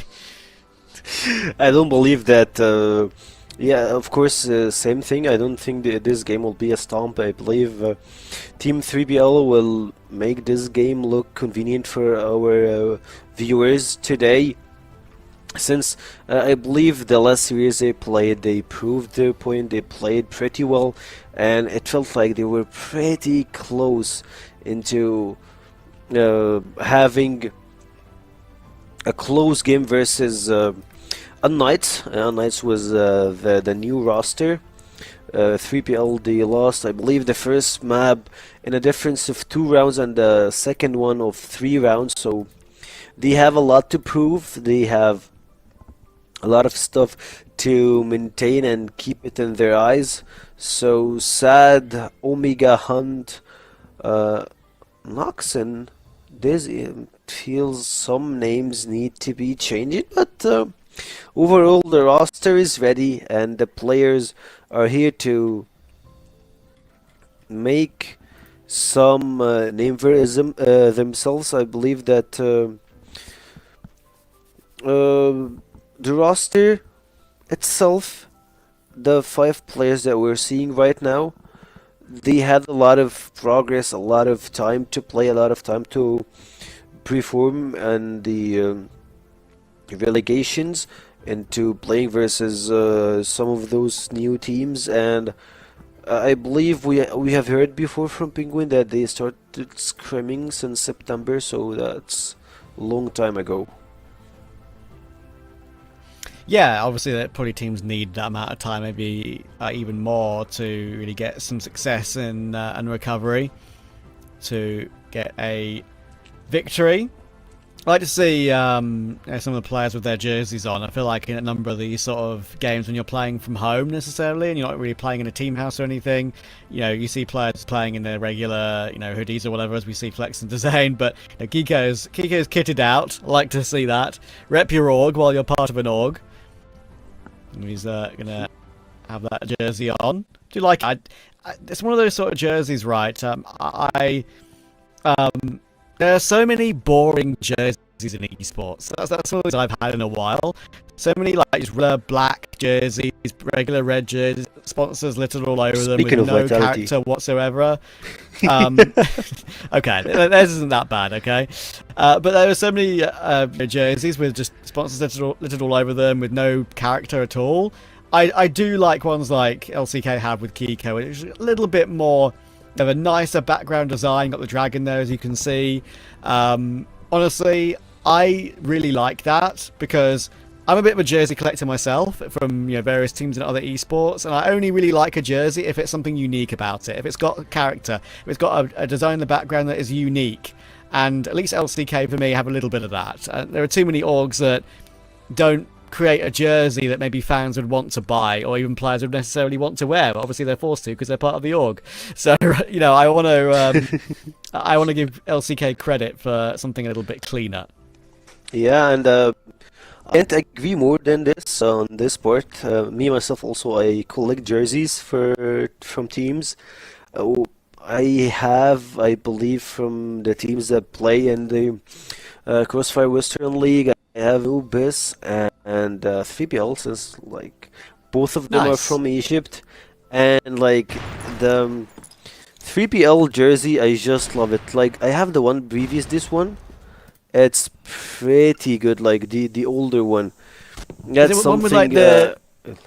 I don't believe that. Yeah, of course, same thing. I don't think this game will be a stomp. I believe Team 3BL will make this game look convenient for our viewers today. Since I believe the last series they played, they proved their point, they played pretty well, and it felt like they were pretty close into having a close game versus Knights. Knights was the new roster. 3PL, they lost, I believe, the first map in a difference of 2 rounds and the second one of 3 rounds. So they have a lot to prove. They have a lot of stuff to maintain and keep it in their eyes. So sad, Omega Hunt, Noxen. This feels some names need to be changed, but overall, the roster is ready, and the players are here to make some name for themselves. I believe that the roster itself, the 5 players that we're seeing right now, they had a lot of progress, a lot of time to play, a lot of time to perform, and the relegations into playing versus some of those new teams. And I believe we have heard before from Penguin that they started scrimming since September, so that's a long time ago. Yeah, obviously that probably teams need that amount of time, maybe even more, to really get some success and recovery to get a victory. I like to see some of the players with their jerseys on. I feel like in a number of these sort of games, when you're playing from home necessarily, and you're not really playing in a team house or anything, you see players playing in their regular, hoodies or whatever, as we see Flex and Design. But Kiko's kitted out. I like to see that. Rep your org while you're part of an org. And he's gonna have that jersey on. Do you like it? It's one of those sort of jerseys, right? There are so many boring jerseys in esports. That's one of those I've had in a while. So many just regular black jerseys, regular red jerseys, sponsors littered all over them with no character whatsoever. Okay, this isn't that bad, okay? But there are so many jerseys with just sponsors littered all over them with no character at all. I do like ones like LCK have with Kiko, which is a little bit more of a nicer background design. Got the dragon there, as you can see. Honestly, I really like that because I'm a bit of a jersey collector myself from various teams in other esports, and I only really like a jersey if it's something unique about it, if it's got a character, if it's got a design in the background that is unique. And at least LCK for me have a little bit of that. There are too many orgs that don't create a jersey that maybe fans would want to buy, or even players would necessarily want to wear. But obviously they're forced to because they're part of the org. So I want to give LCK credit for something a little bit cleaner. Yeah, and I can't agree more than this on this part. Me myself also, I collect jerseys from teams. I have, I believe, from the teams that play in the CrossFire Western League. I have UBIS and 3PL, since like both of them are Nice. from Egypt, and like the 3PL jersey, I just love it. Like I have the one previous this one. It's pretty good, like the older one. That's Is it one something. with like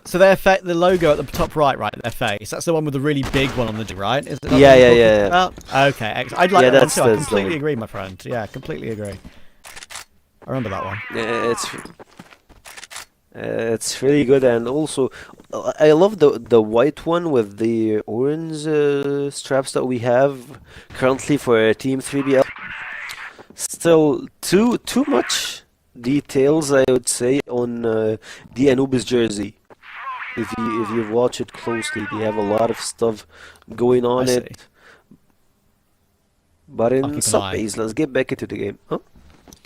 so the logo at the top right, their face. That's the one with the really big one on the right. Is it? Yeah. Okay, I'd like Yeah, that one that's- too. I that's the completely one. agree, my friend. Yeah, completely agree. I remember that one. Yeah, it's really good, and also I love the white one with the orange straps that we have currently for Team 3BL. Still too much details, I would say, on the Anubis jersey. If you watch it closely, they have a lot of stuff going on I see. it. But I'll in keep an some eye. ways, let's get back into the game. Huh?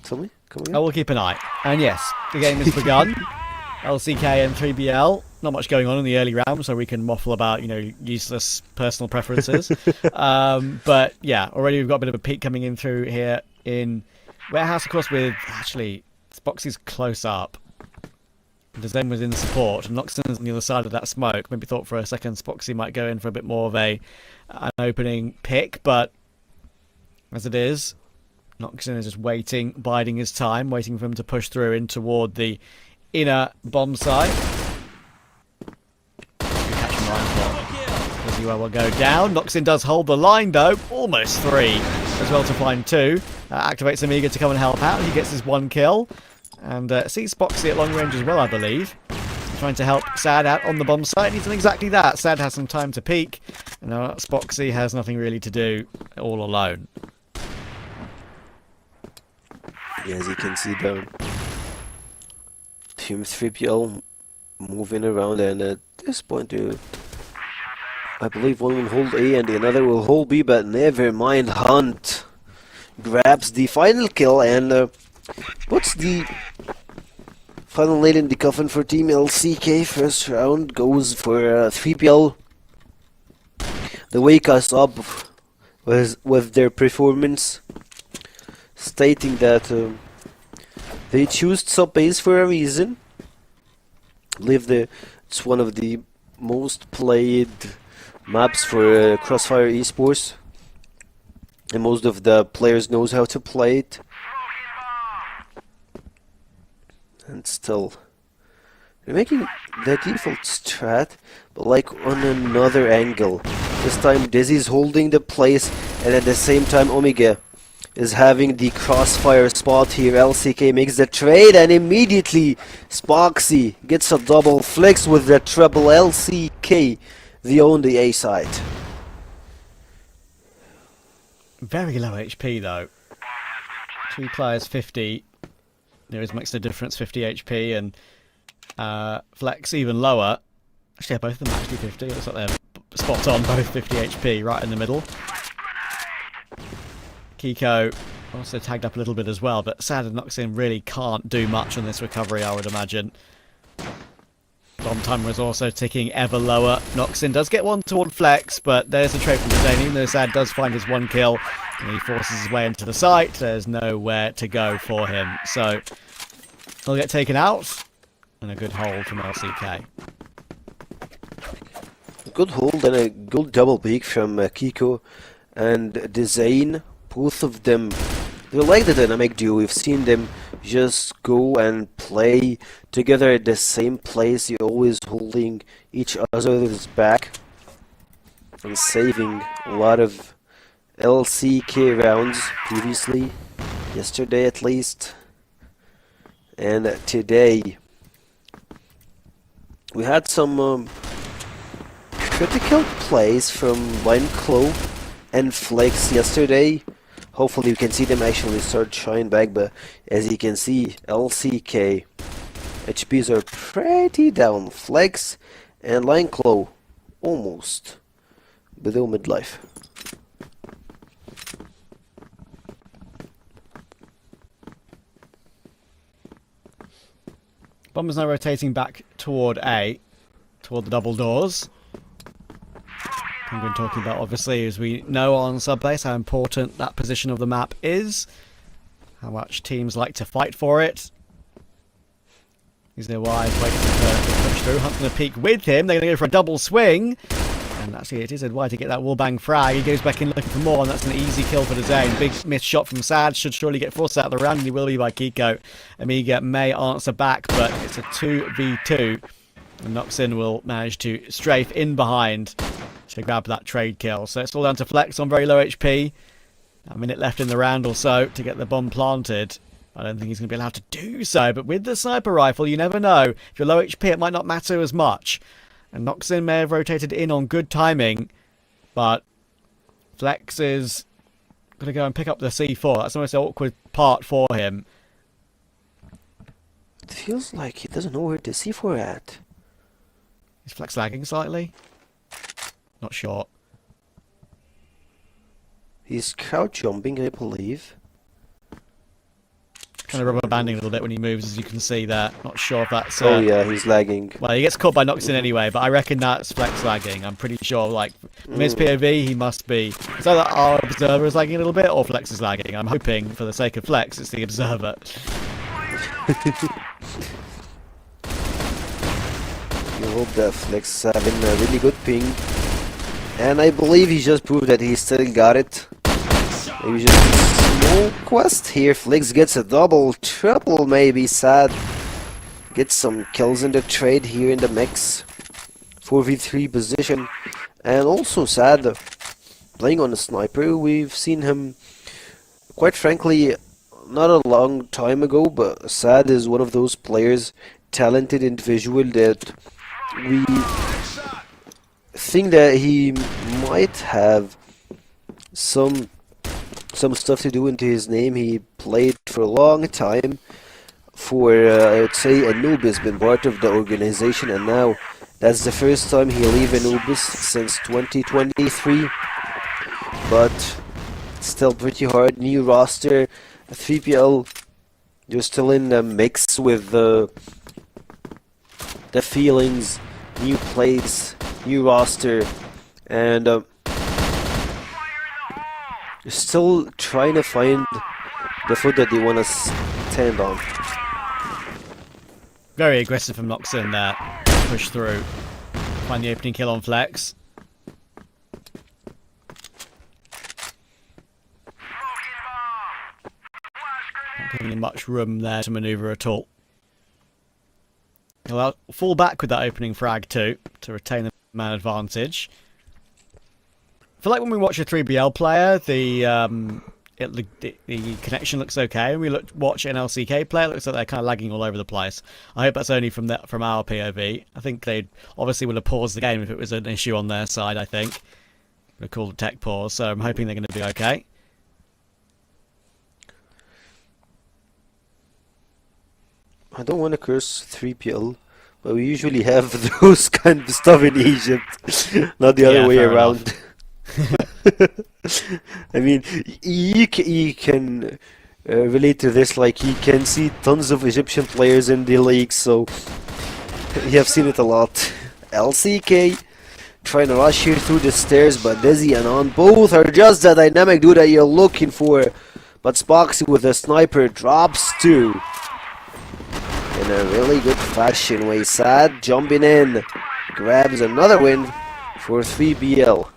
Tell me, come I again? will keep an eye. And yes, the game has begun. LCK and 3BL. Not much going on in the early round, so we can waffle about, useless personal preferences. But yeah, already we've got a bit of a peak coming in through here in Warehouse, of course, with actually Spoxy's close up. Zen was in support, and Noxton's on the other side of that smoke. Maybe thought for a second Spoxy might go in for a bit more of an opening pick, but as it is, Noxton is just waiting, biding his time, waiting for him to push through in toward the inner bomb site. As will go down. Noxton does hold the line though, almost 3 as well to find 2. Activates Amiga to come and help out. He gets his 1 kill. And sees Spoxy at long range as well, I believe. Trying to help Sad out on the bomb site. He's done exactly that. Sad has some time to peek. And now Spoxy has nothing really to do, all alone. Yeah, as you can see, the Team 3PL moving around, and at this point, I believe one will hold A and the another will hold B, but never mind. Hunt grabs the final kill and puts the final nail in the coffin for Team LCK. First round goes for 3PL. They wake us up with their performance, stating that they choose sub base for a reason. I believe it's one of the most played maps for CrossFire Esports, and most of the players knows how to play it. And still, they're making the default strat, but like on another angle. This time Dizzy's holding the place, and at the same time Omega is having the crossfire spot here. LCK makes the trade, and immediately Spoxy gets a double flex with the treble. LCK, they own the A side. Very low HP though. 2 players 50. There is makes no difference, 50 HP, and Flex even lower. Actually, both of them actually 50. It looks like they're spot on, both 50 HP, right in the middle. Kiko also tagged up a little bit as well, but Sad and Noxin really can't do much on this recovery, I would imagine. Bomb timer is also ticking ever lower. Noxin does get one toward Flex, but there's a trade from Zane. Even though Sad does find his 1 kill, and he forces his way into the site, there's nowhere to go for him. So he'll get taken out, and a good hold from LCK. Good hold and a good double peek from Kiko and Zane. Both of them, they're like the dynamic duo. We've seen them just go and play together at the same place. You're always holding each other's back and saving a lot of LCK rounds previously, yesterday at least, and today. We had some critical plays from Wineclaw and Flex yesterday. Hopefully we can see them actually start shine back, but as you can see, LCK HPs are pretty down. Flex and Wineclaw almost below midlife. Bomber's now rotating back toward A, toward the double doors. Penguin talking about, obviously, as we know on Subbase, how important that position of the map is. How much teams like to fight for it. He's there wide, waiting to push through. Hunt's going to peek with him. They're going to go for a double swing. And actually, it is wide to get that wallbang frag. He goes back in looking for more, and that's an easy kill for the Zane. Big missed shot from Sad. Should surely get forced out of the round, and he will be by Kiko. Amiga may answer back, but it's a 2v2. And Noxin will manage to strafe in behind to grab that trade kill. So it's all down to Flex on very low HP. A minute left in the round or so to get the bomb planted. I don't think he's going to be allowed to do so, but with the sniper rifle, you never know. If you're low HP, it might not matter as much. And Noxin may have rotated in on good timing, but Flex is going to go and pick up the C4. That's the most awkward part for him. It feels like he doesn't know where the C4 at. Is Flex lagging slightly? Not sure. He's crouch jumping, I believe. Kind of rubber banding a little bit when he moves, as you can see there. Not sure if that's... oh yeah, he's lagging. Well, he gets caught by Noxin anyway, but I reckon that's Flex lagging. I'm pretty sure, like, from his POV, he must be... So that our observer is lagging a little bit, or Flex is lagging. I'm hoping, for the sake of Flex, it's the observer. You hope that Flex is having a really good ping. And I believe he just proved that he still got it. Maybe just a small quest here. Flex gets a double, triple maybe. Sad. Gets some kills in the trade here in the mix. 4v3 position. And also Sad playing on a sniper. We've seen him, quite frankly, not a long time ago, but Sad is one of those players, talented individual, that we think that he might have some stuff to do into his name. He played for a long time for I would say Anubis, been part of the organization, and now that's the first time he leave Anubis since 2023. But still pretty hard. New roster, 3PL. You're still in the mix with the feelings, new plays, new roster, and still trying to find the foot that they want to stand on. Very aggressive from Noxin there. Push through. Find the opening kill on Flex. Not giving him much room there to maneuver at all. He'll fall back with that opening frag too, to retain the man advantage. I feel like when we watch a 3BL player, the connection looks okay. When we watch an LCK player, it looks like they're kind of lagging all over the place. I hope that's only from our POV. I think they obviously would have paused the game if it was an issue on their side, I think. Would have called a tech pause, so I'm hoping they're going to be okay. I don't want to curse 3PL, but we usually have those kind of stuff in Egypt, not the other way around. I mean, you can relate to this, like you can see tons of Egyptian players in the league, so you have seen it a lot. LCK trying to rush here through the stairs, but Dizzy and On both are just the dynamic dude that you're looking for. But Spoxy with a sniper drops too. In a really good fashion way. Sad jumping in, grabs another win for 3BL.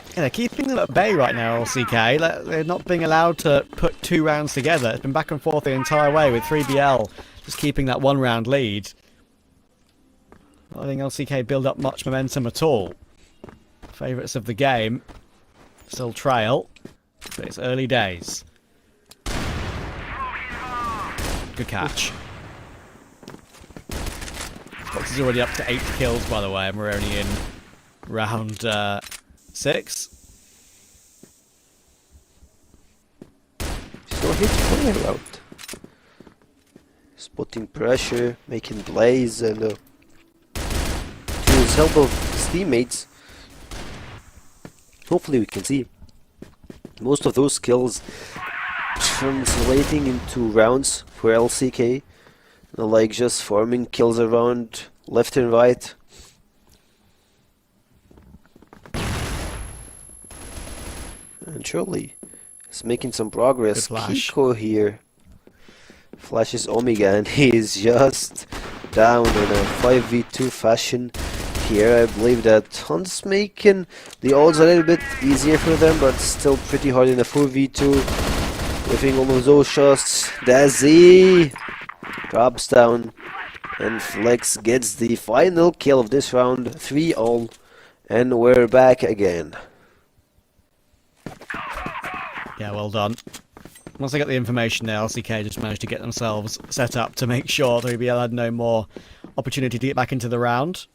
Yeah, they're keeping them at bay right now, LCK. They're not being allowed to put 2 rounds together. It's been back and forth the entire way with 3BL just keeping that 1 round lead. Not letting LCK build up much momentum at all. Favourites of the game still trail, but it's early days. Good catch. Fox is already up to 8 kills, by the way, and we're only in round 6. So he's playing out. Spotting pressure, making plays, and to his help of his teammates. Hopefully we can see most of those kills translating into rounds for LCK. like just farming kills around left and right. And surely he's making some progress. Kiko here flashes Omega and he is just down in a 5v2 fashion here. I believe that Hunt's making the odds a little bit easier for them, but still pretty hard in a 4v2. Whipping all of those shots. Dazzy drops down and Flex gets the final kill of this round. 3-all, and we're back again. Yeah, well done. Once they got the information there, LCK just managed to get themselves set up to make sure 3BL had no more opportunity to get back into the round.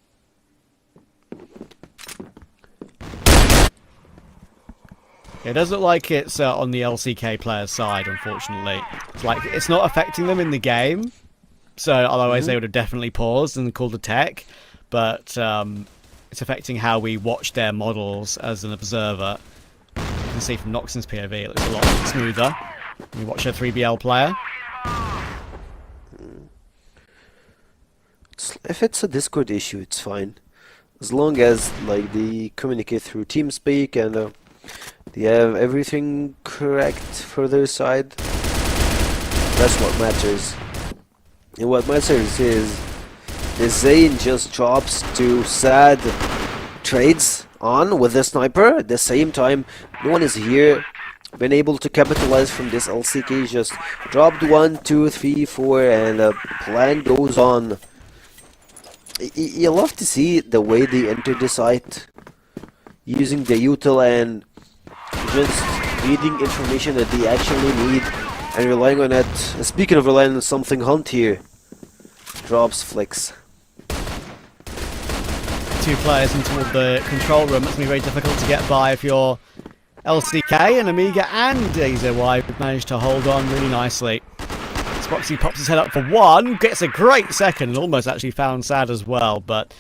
It does look like it's on the LCK player's side, unfortunately. It's like it's not affecting them in the game, so otherwise they would have definitely paused and called a tech, but it's affecting how we watch their models as an observer. You can see from Noxon's POV it looks a lot smoother when you watch a 3BL player. If it's a Discord issue, it's fine. As long as like they communicate through TeamSpeak and they have everything correct for their side, that's what matters. And what matters is Zayn just drops to sad trades on with the sniper. At the same time, no one is here been able to capitalize from this. LCK just dropped 1, 2, 3, 4 and the plan goes on. You love to see the way they enter the site using the util and just reading information that they actually need and relying on it. Speaking of relying on something, Hunt here drops Flex. Two players into the control room. It's going to be very difficult to get by if you're LCK, and Amiga and AZY managed to hold on really nicely. Spoxy pops his head up for one, gets a great second, and almost actually found Sad as well, but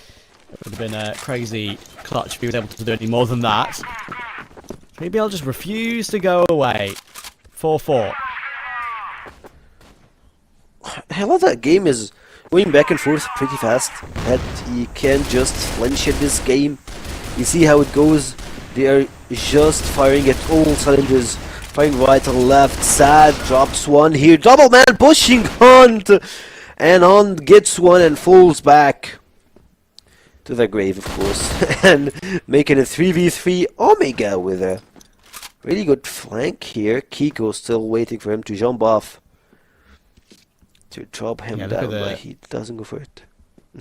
it would have been a crazy clutch if he was able to do any more than that. Maybe I'll just refuse to go away. 4-4. I love that game is going back and forth pretty fast. That you can't just flinch at this game. You see how it goes. They are just firing at all cylinders. Firing right and left. Sad drops one here. Double man pushing Hunt. And Hunt gets one and falls back to the grave, of course. And making a 3v3 Omega with a really good flank here. Kiko still waiting for him to jump off to drop him down, but he doesn't go for it.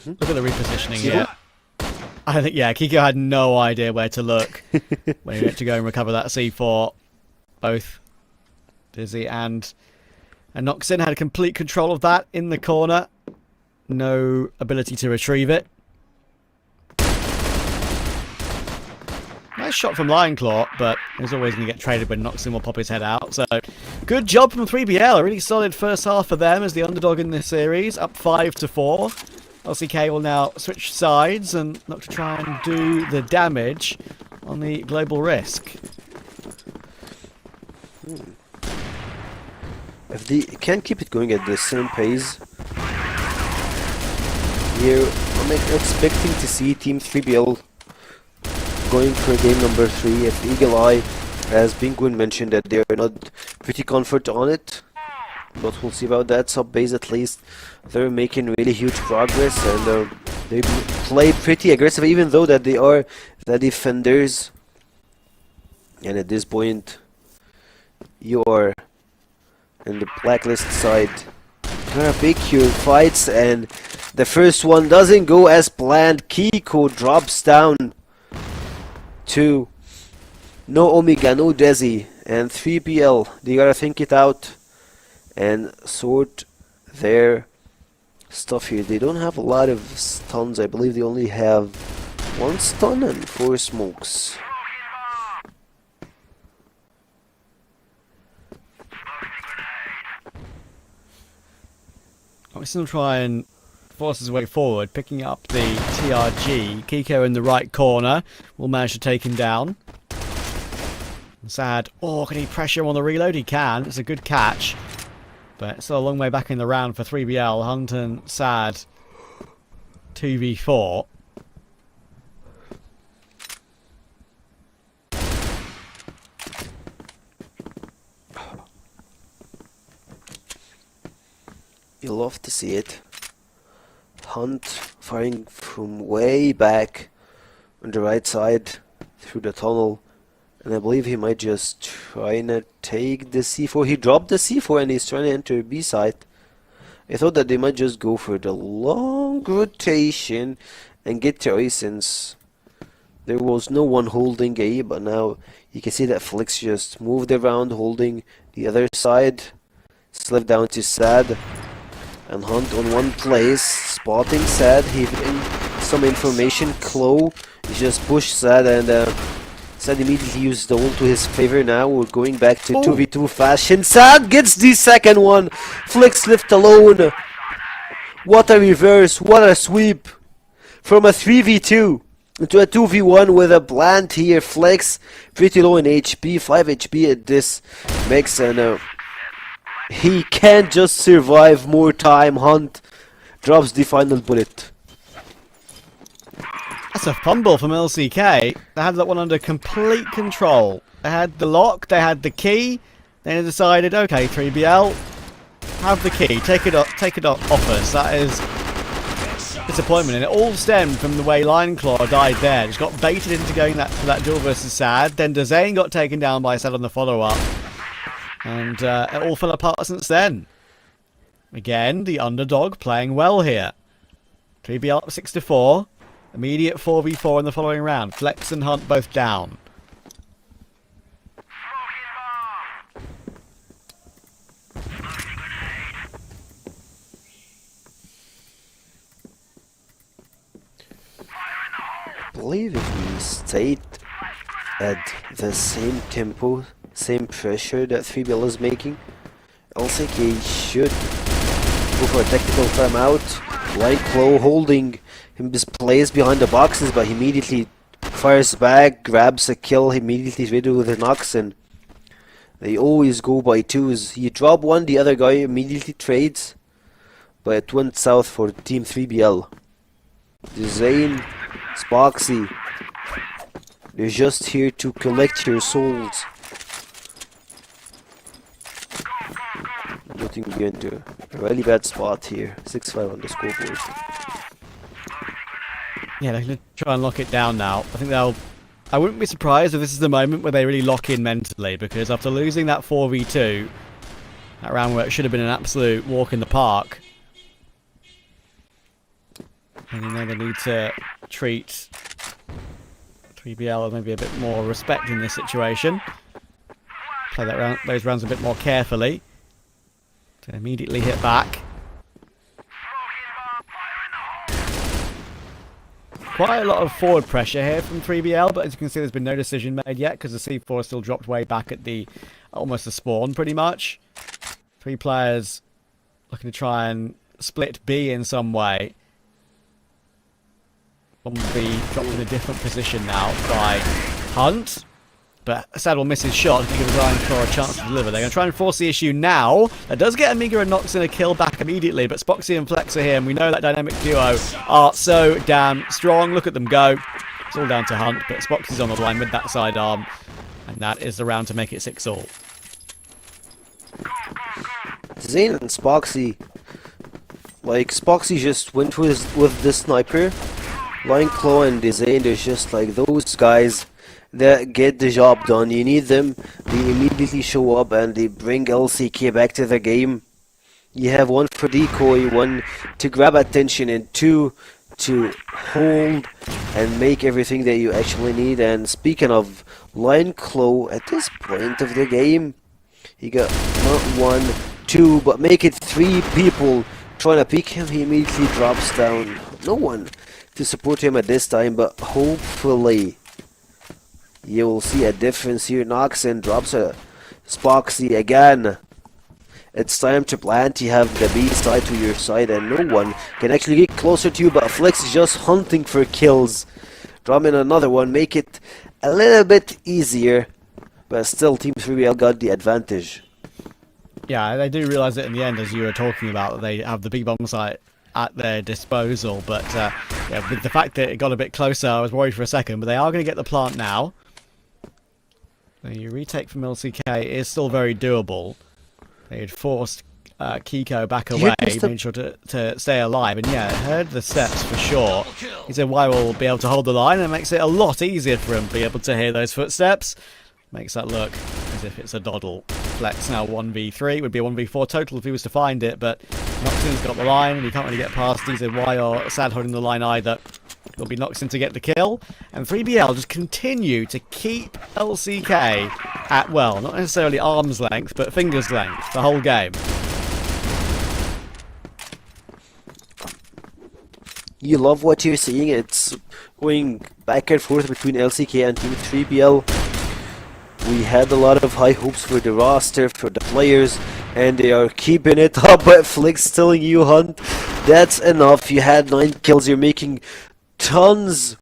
Look at the repositioning here. I think, yeah, Kiko had no idea where to look when he went to go and recover that C4. Both Dizzy and Noxon had complete control of that in the corner. No ability to retrieve it. Nice shot from Lionclaw, but he's always going to get traded when Noxon will pop his head out. So, good job from 3BL. A really solid first half for them as the underdog in this series, up 5-4. LCK will now switch sides and look to try and do the damage on the global risk. If they can keep it going at the same pace, here I'm expecting to see Team 3BL going for game number 3. If Eagle Eye, as Penguin mentioned, that they are not pretty comfort on it, but we'll see about that. Sub base at least, they're making really huge progress and they play pretty aggressive, even though that they are the defenders. And at this point, you are in the blacklist side. Gonna pick your fights, and the first one doesn't go as planned. Kiko drops down to no Omega, no Desi, and 3PL. They gotta think it out and sort their stuff here. They don't have a lot of stuns. I believe they only have 1 stun and 4 smokes. Noxon will try and force his way forward, picking up the TRG. Kiko in the right corner will manage to take him down. Sad. Oh, can he pressure him on the reload? He can. It's a good catch. But still a long way back in the round for 3BL. Hunt and Sad 2v4. You love to see it. Hunt firing from way back on the right side through the tunnel. And I believe he might just trying to take the C4. He dropped the C4 and he's trying to enter B site. I thought that they might just go for the long rotation and get to A, since there was no one holding A, but now you can see that Flex just moved around holding the other side. Slipped down to Sad. And Hunt on one place, spotting Sad, giving some information. Klo just pushed Sad, and Sad immediately used the ult to his favor. Now we're going back to 2v2 fashion. Sad gets the second one. Flex left alone. What a reverse, what a sweep. From a 3v2 into a 2v1 with a plant here. Flex pretty low in HP, 5 HP at this mix, and he can't just survive more time. Hunt drops the final bullet. That's a fumble from LCK. They had that one under complete control. They had the lock, they had the key. Then they decided, okay, 3BL, have the key, take it off us. That is disappointment, and it all stemmed from the way Lineclaw died there. Just got baited into going for that duel versus Sad. Then Dezane got taken down by Sad on the follow-up. And it all fell apart since then. Again, the underdog playing well here. 3BL up 6-4. Immediate 4v4 in the following round. Flex and Hunt both down. I believe if we stayed at the same tempo, same pressure that 3BL is making, LCK should go for a tactical timeout. Like Klo holding his place behind the boxes, but he immediately fires back, grabs a kill, immediately ready with an Nox, and they always go by twos. You drop one, the other guy immediately trades, but it went south for Team 3BL. Zane, Spoxy, they're just here to collect your souls. Getting into a really bad spot here. 6-5 on the scoreboard. Yeah, they're going to try and lock it down now. I think I wouldn't be surprised if this is the moment where they really lock in mentally, because after losing that 4v2, that round where it should have been an absolute walk in the park, and you know they need to treat 3BL with maybe a bit more respect in this situation. Play those rounds a bit more carefully. To immediately hit back. Quite a lot of forward pressure here from 3BL, but as you can see, there's been no decision made yet because the C4 is still dropped way back at almost the spawn, pretty much. 3 players looking to try and split B in some way. One will be dropped in a different position now by Hunt. But Sad will miss his shot to give Lineclaw a chance to deliver. They're going to try and force the issue now. That does get Amiga and Nox in a kill back immediately, but Spoxy and Flex are here, and we know that dynamic duo are so damn strong. Look at them go. It's all down to Hunt, but Spoxy's on the line with that sidearm, and that is the round to make it 6-all. Zane and Spoxy, like Spoxy just went with the sniper. Lineclaw and Zane, they're just like those guys that get the job done. You need them, they immediately show up and they bring LCK back to the game. You have one for decoy, one to grab attention, and 2 to hold and make everything that you actually need. And speaking of Lineclaw, at this point of the game, he got not 1, 2, but make it 3 people trying to pick him. He immediately drops down. No one to support him at this time, but hopefully you will see a difference here. Noxen drops a Spoxy again. It's time to plant. You have the B side to your side, and no one can actually get closer to you, but Flex is just hunting for kills. Drop in another one, make it a little bit easier, but still Team 3BL got the advantage. Yeah, they do realise it in the end, as you were talking about, that they have the big bomb site at their disposal. But yeah, with the fact that it got a bit closer, I was worried for a second. But they are going to get the plant now. The retake from LCK is still very doable. They had forced Kiko back away, made sure to stay alive. And yeah, heard the steps for sure. He said why we'll be able to hold the line, and it makes it a lot easier for him to be able to hear those footsteps. Makes that look as if it's a doddle. Flex now 1v3, would be a 1v4 total if he was to find it, but Noxon's got the line and he can't really get past. He said why are Sad holding the line either. It'll be Noxon to get the kill, and 3BL just continue to keep LCK at, well, not necessarily arm's length, but finger's length the whole game. You love what you're seeing. It's going back and forth between LCK and Team 3BL. We had a lot of high hopes for the roster, for the players, and they are keeping it up. But Flick's telling you, Hunt, that's enough. You had 9 kills. You're making tons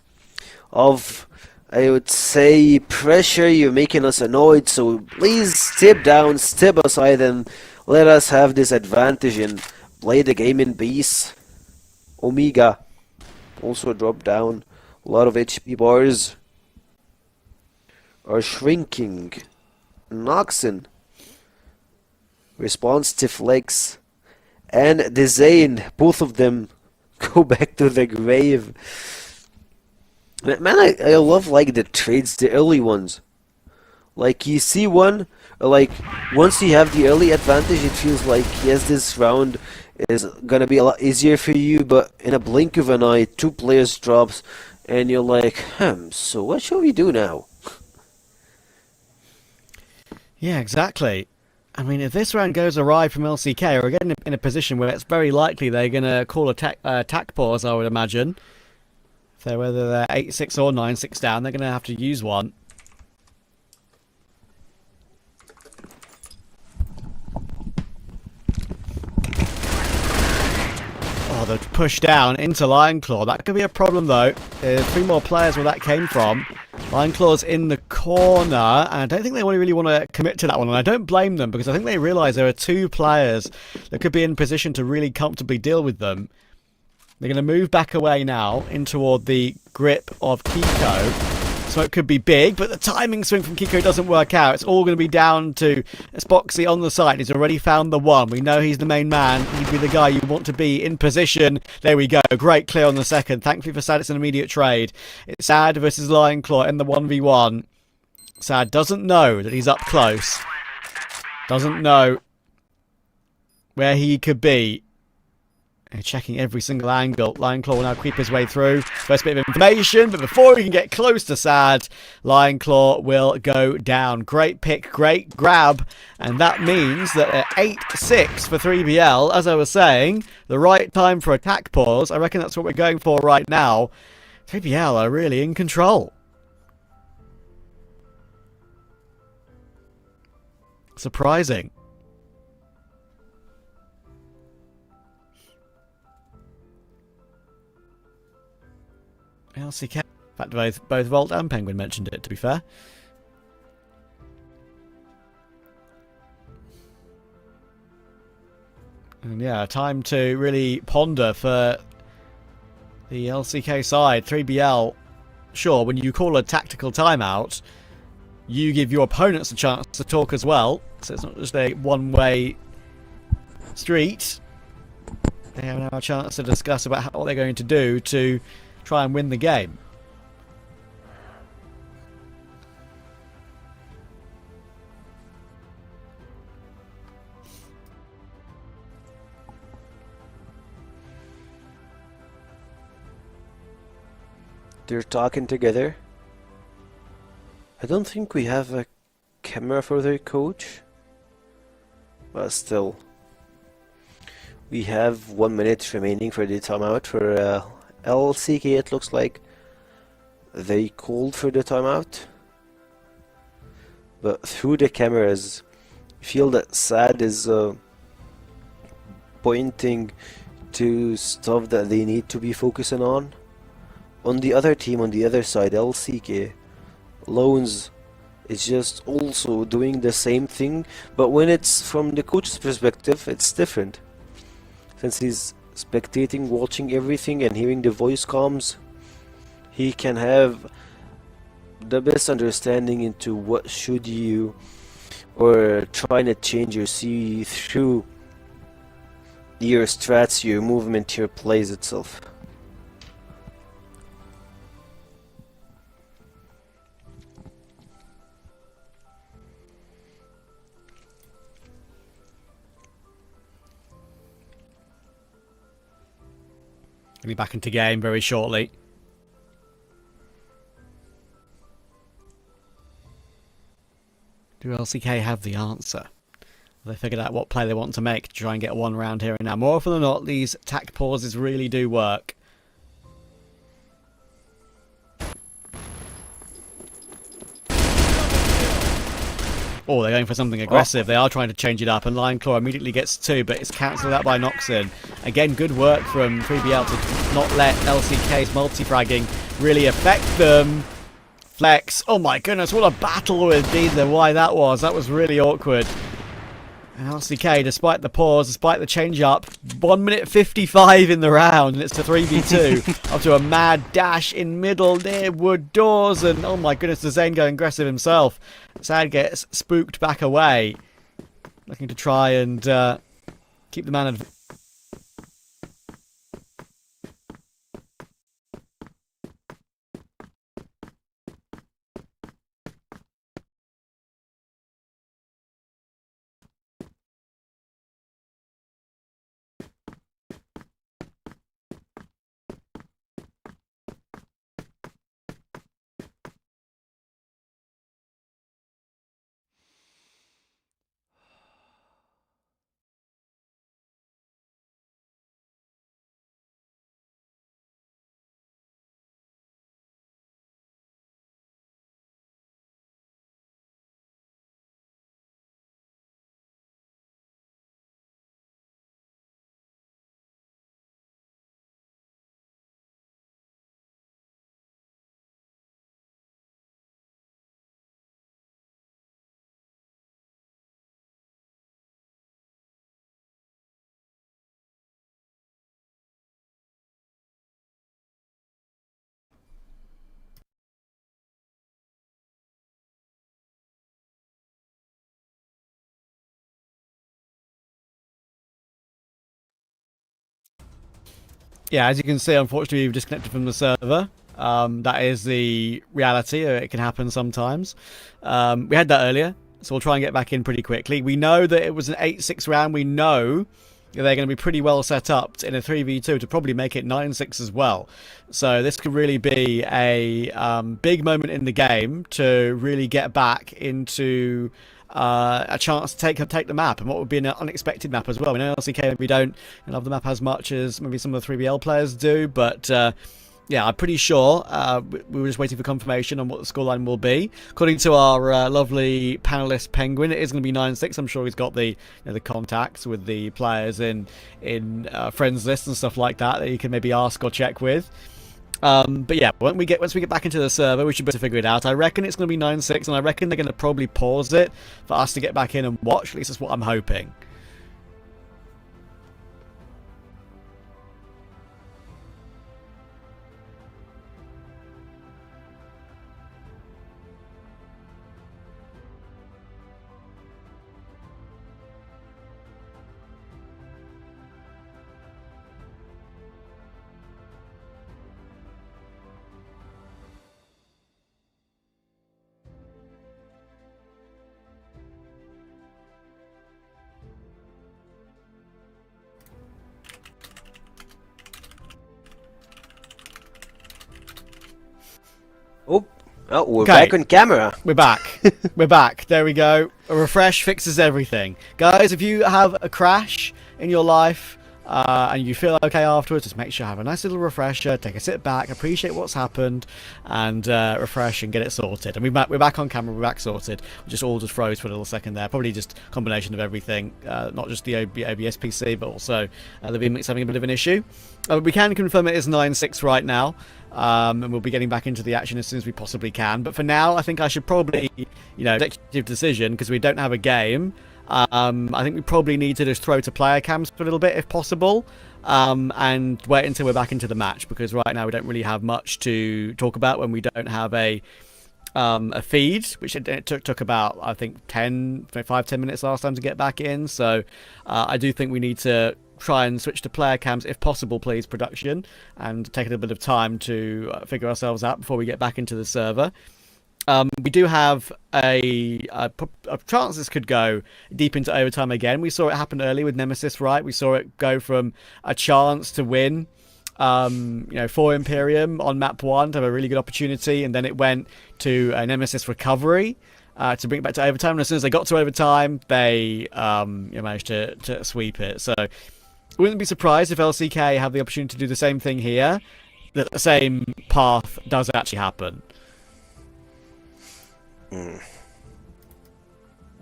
of, I would say, pressure. You're making us annoyed. So please step down, step aside, and let us have this advantage and play the game in peace. Omega also dropped down. A lot of HP bars are shrinking. Noxon responds to Flex and the Zane, both of them go back to the grave. Man, I love like the trades, the early ones. Like you see one, like once you have the early advantage, it feels like yes, this round is gonna be a lot easier for you, but in a blink of an eye 2 players drops and you're like, so what shall we do now? Yeah, exactly. I mean, if this round goes awry from LCK, we're getting in a position where it's very likely they're going to call a attack pause, I would imagine. So whether they're 8-6 or 9-6 down, they're going to have to use one. Oh, the push down into Lionclaw. That could be a problem, though. There's 3 more players where that came from. Lionclaw's in the corner, and I don't think they really want to commit to that one, and I don't blame them, because I think they realise there are 2 players that could be in position to really comfortably deal with them. They're going to move back away now in toward the grip of Kiko. Smoke could be big, but the timing swing from Kiko doesn't work out. It's all going to be down to Spoxy on the side. He's already found the one. We know he's the main man. He'd be the guy you want to be in position. There we go. Great clear on the second. Thankfully for Sad, it's an immediate trade. It's Sad versus Lionclaw in the 1v1. Sad doesn't know that he's up close. Doesn't know where he could be. Checking every single angle. Lionclaw will now creep his way through. First bit of information, but before we can get close to Sad, Lionclaw will go down. Great pick, great grab, and that means that at 8-6 for 3BL, as I was saying, the right time for attack pause. I reckon that's what we're going for right now. 3BL are really in control. Surprising. LCK. In fact, both Volt and Penguin mentioned it, to be fair. And yeah, time to really ponder for the LCK side. 3BL, sure, when you call a tactical timeout, you give your opponents a chance to talk as well. So it's not just a one-way street. They have now a chance to discuss about what they're going to do to try and win the game. They're talking together. I don't think we have a camera for their coach, but still. We have 1 minute remaining for the timeout for LCK. It looks like they called for the timeout, but through the cameras I feel that Sad is pointing to stuff that they need to be focusing on the other team. On the other side, LCK, Loans is just also doing the same thing, but when it's from the coach's perspective, it's different. Since he's spectating, watching everything and hearing the voice comms, he can have the best understanding into what should you or trying to change your C through your strats, your movement, your plays itself. He'll be back into game very shortly. Do LCK have the answer? They figured out what play they want to make to try and get one round here and now. More often than not, these tact pauses really do work. Oh, they're going for something aggressive. They are trying to change it up, and Lion Claw immediately gets 2, but it's cancelled out by Noxon. Again, good work from 3BL to not let LCK's multi-fragging really affect them. Flex. Oh my goodness, what a battle with neither. Why that was. That was really awkward. And LCK, despite the pause, despite the change-up, 1 minute 55 in the round, and it's to 3v2. Up to a mad dash in middle near wood doors, and oh my goodness, the Zane going aggressive himself. Sad gets spooked back away, looking to try and keep the man. Yeah, as you can see, unfortunately, we've disconnected from the server. That is the reality. It can happen sometimes. We had that earlier, so we'll try and get back in pretty quickly. We know that it was an 8-6 round. We know that they're going to be pretty well set up in a 3v2 to probably make it 9-6 as well. So this could really be a big moment in the game to really get back into a chance to take the map, and what would be an unexpected map as well. We know LCK maybe don't love the map as much as maybe some of the 3BL players do, but yeah, I'm pretty sure we were just waiting for confirmation on what the scoreline will be. According to our lovely panelist Penguin, it is going to be 9-6. I'm sure he's got the the contacts with the players in friends lists and stuff like that you can maybe ask or check with. But yeah, once we get back into the server, we should be able to figure it out. I reckon it's going to be 9-6, and I reckon they're going to probably pause it for us to get back in and watch. At least that's what I'm hoping. Oh, we're back on camera. We're back. We're back. There we go. A refresh fixes everything. Guys, if you have a crash in your life, and you feel okay afterwards, just make sure you have a nice little refresher, take a sit back, appreciate what's happened, and refresh and get it sorted. And we're back on camera, we're back sorted. We just all just froze for a little second there. Probably just a combination of everything, not just the OBS PC, but also the VMix having a bit of an issue. We can confirm it is 9-6 right now. And we'll be getting back into the action as soon as we possibly can. But for now, I think I should probably, executive decision, because we don't have a game. I think we probably need to just throw to player cams for a little bit if possible, and wait until we're back into the match, because right now we don't really have much to talk about when we don't have a feed, which it took about, I think, 5-10 minutes last time to get back in. So I do think we need to try and switch to player cams if possible, please, production, and take a little bit of time to figure ourselves out before we get back into the server. We do have a chance this could go deep into overtime again. We saw it happen early with Nemesis, right? We saw it go from a chance to win for Imperium on map 1 to have a really good opportunity, and then it went to a Nemesis recovery to bring it back to overtime. And as soon as they got to overtime, they managed to sweep it. So I wouldn't be surprised if LCK have the opportunity to do the same thing here, that the same path does actually happen.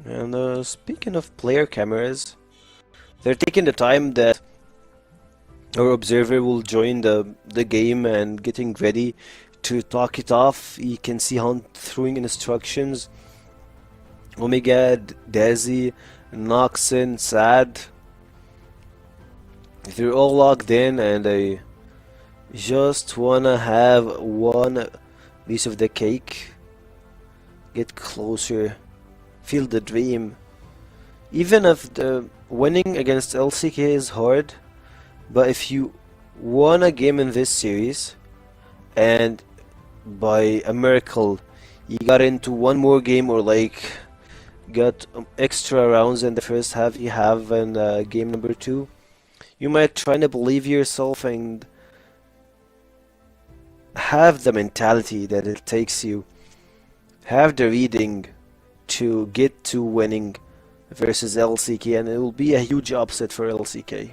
And speaking of player cameras, they're taking the time that our observer will join the game and getting ready to talk it off. You can see Hunt throwing instructions. Omega, Desi, Noxin, Sad, they're all logged in, and I just wanna have one piece of the cake. Get closer, feel the dream. Even if the winning against LCK is hard, but if you won a game in this series and by a miracle you got into one more game, or like got extra rounds in the first half you have in game number 2, you might try to believe yourself and have the mentality that it takes you, have the reading to get to winning versus LCK, and it will be a huge upset for LCK.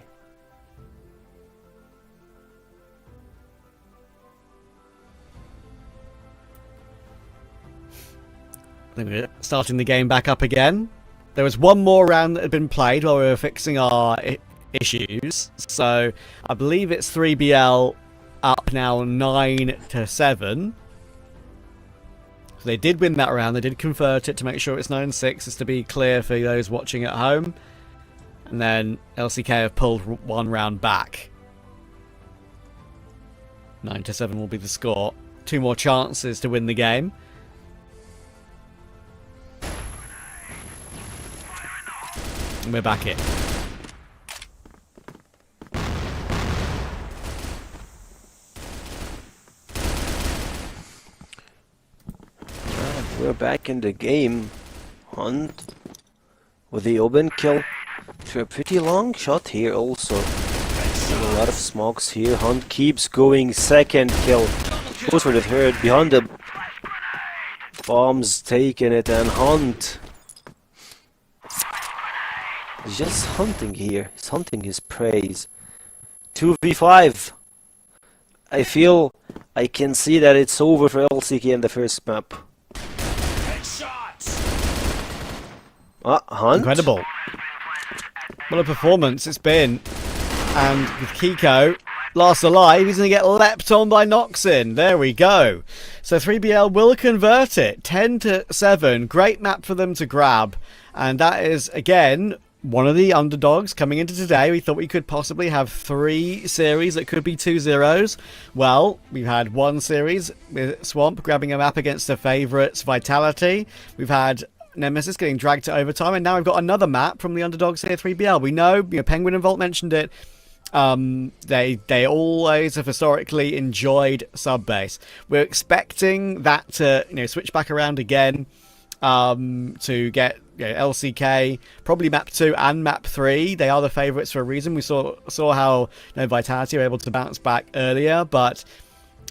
I think we're starting the game back up again. There was one more round that had been played while we were fixing our issues, so I believe it's 3BL up now 9-7. So they did win that round, they did convert it to make sure it's 9-6, just to be clear for those watching at home. And then LCK have pulled one round back. 9-7 will be the score. 2 more chances to win the game. And we're back in. We're back in the game. Hunt with the open kill to a pretty long shot here also. And a lot of smokes here. Hunt keeps going, second kill. Goes for the third, behind the bombs, taking it, and Hunt is just hunting here. He's hunting his praise. 2v5. I feel I can see that it's over for LCK in the first map. Hunt? Incredible. What a performance it's been. And with Kiko last alive, he's going to get leapt on by Noxin. There we go. So 3BL will convert it. 10-7. Great map for them to grab. And that is, again, one of the underdogs coming into today. We thought we could possibly have 3 series that could be 2-0s. Well, we've had 1 series with Swamp grabbing a map against the favourites Vitality. We've had Nemesis getting dragged to overtime, and now we've got another map from the underdogs here, 3BL. We know, Penguin and Volt mentioned it. They always have historically enjoyed sub base. We're expecting that to switch back around again, to get LCK, probably map 2 and map 3. They are the favourites for a reason. We saw how Vitality were able to bounce back earlier, but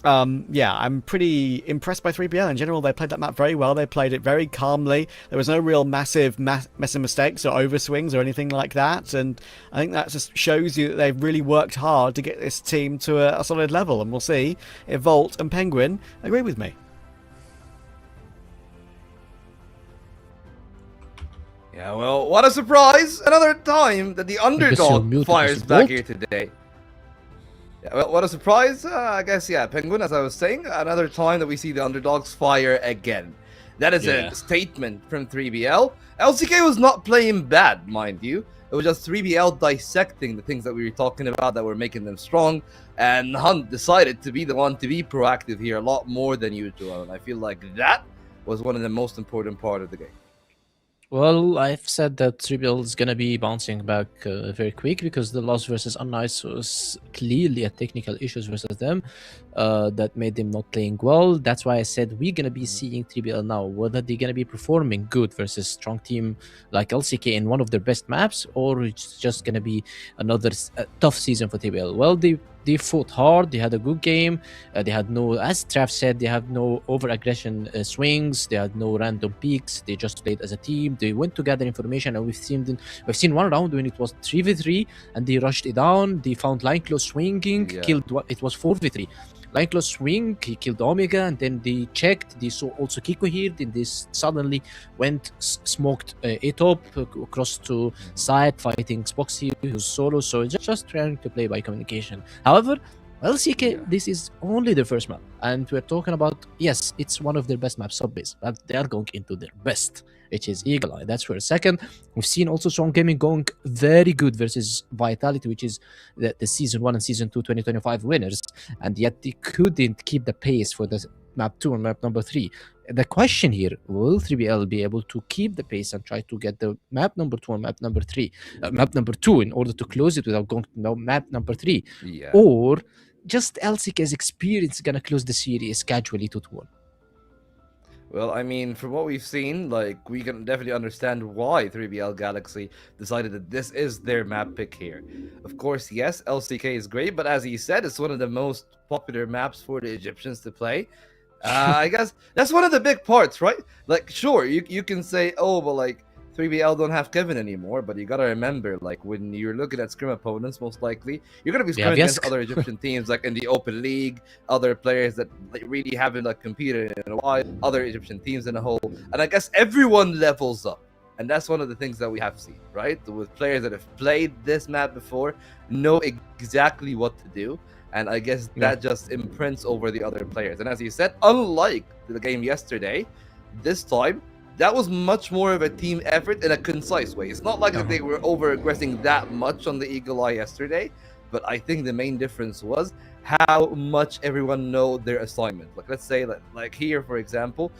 yeah, I'm pretty impressed by 3BL in general. They played that map very well. They played it very calmly. There was no real massive mistakes or overswings or anything like that. And I think that just shows you that they've really worked hard to get this team to a solid level. And we'll see if Volt and Penguin agree with me. Yeah, well, what a surprise! Another time that the underdog fires back here today. Yeah, well, what a surprise! I guess, yeah, Penguin, as I was saying, another time that we see the underdogs fire again. That is a statement from 3BL. LCK was not playing bad, mind you. It was just 3BL dissecting the things that we were talking about that were making them strong. And Hunt decided to be the one to be proactive here a lot more than usual. And I feel like that was one of the most important part of the game. Well, I've said that 3BL is going to be bouncing back very quick because the loss versus Unnice was clearly a technical issues versus them that made them not playing well. That's why I said we're going to be seeing 3BL now, whether they're going to be performing good versus strong team like LCK in one of their best maps, or it's just going to be another tough season for 3BL. Well, they fought hard. They had a good game. They had no, as Trav said, they had no over-aggression swings. They had no random peaks. They just played as a team. They went to gather information, and we've seen one round when it was 3v3, and they rushed it down. They found line close swinging, killed what it was 4v3. Line close swing, he killed Omega, and then they checked. They saw also Kiko here. Then they suddenly went smoked A-top across to side, fighting Spoxy, who's solo. So it's just trying to play by communication. However, LCK, this is only their first map, and we're talking about, yes, it's one of their best maps, sub-base, but they are going into their best, which is Eagle Eye. That's for a second. We've seen also Strong Gaming going very good versus Vitality, which is the Season 1 and Season 2 2025 winners, and yet they couldn't keep the pace for the map 2 and map number 3. The question here, will 3BL be able to keep the pace and try to get the map number 2 and map number 3, map number 2 in order to close it without going to map number 3? Yeah. Or just LCK's experience gonna close the series casually 2-1? Well, I mean, from what we've seen, like, we can definitely understand why 3BL Galaxy decided that this is their map pick here. Of course, yes, LCK is great, but as he said, it's one of the most popular maps for the Egyptians to play. I guess that's one of the big parts, right? Like, sure, you can say, oh, but like 3BL don't have Kevin anymore, but you gotta remember, like, when you're looking at scrim opponents, most likely you're gonna be scrimming against other Egyptian teams, like in the Open League, other players that really haven't like competed in a while, other Egyptian teams in a whole, and I guess everyone levels up, and that's one of the things that we have seen, right? With players that have played this map before, know exactly what to do. And I guess that just imprints over the other players. And as you said, unlike the game yesterday, this time, that was much more of a team effort in a concise way. It's not like that they were over-aggressing that much on the Eagle Eye yesterday, but I think the main difference was how much everyone know their assignment. Like, let's say, like here, for example,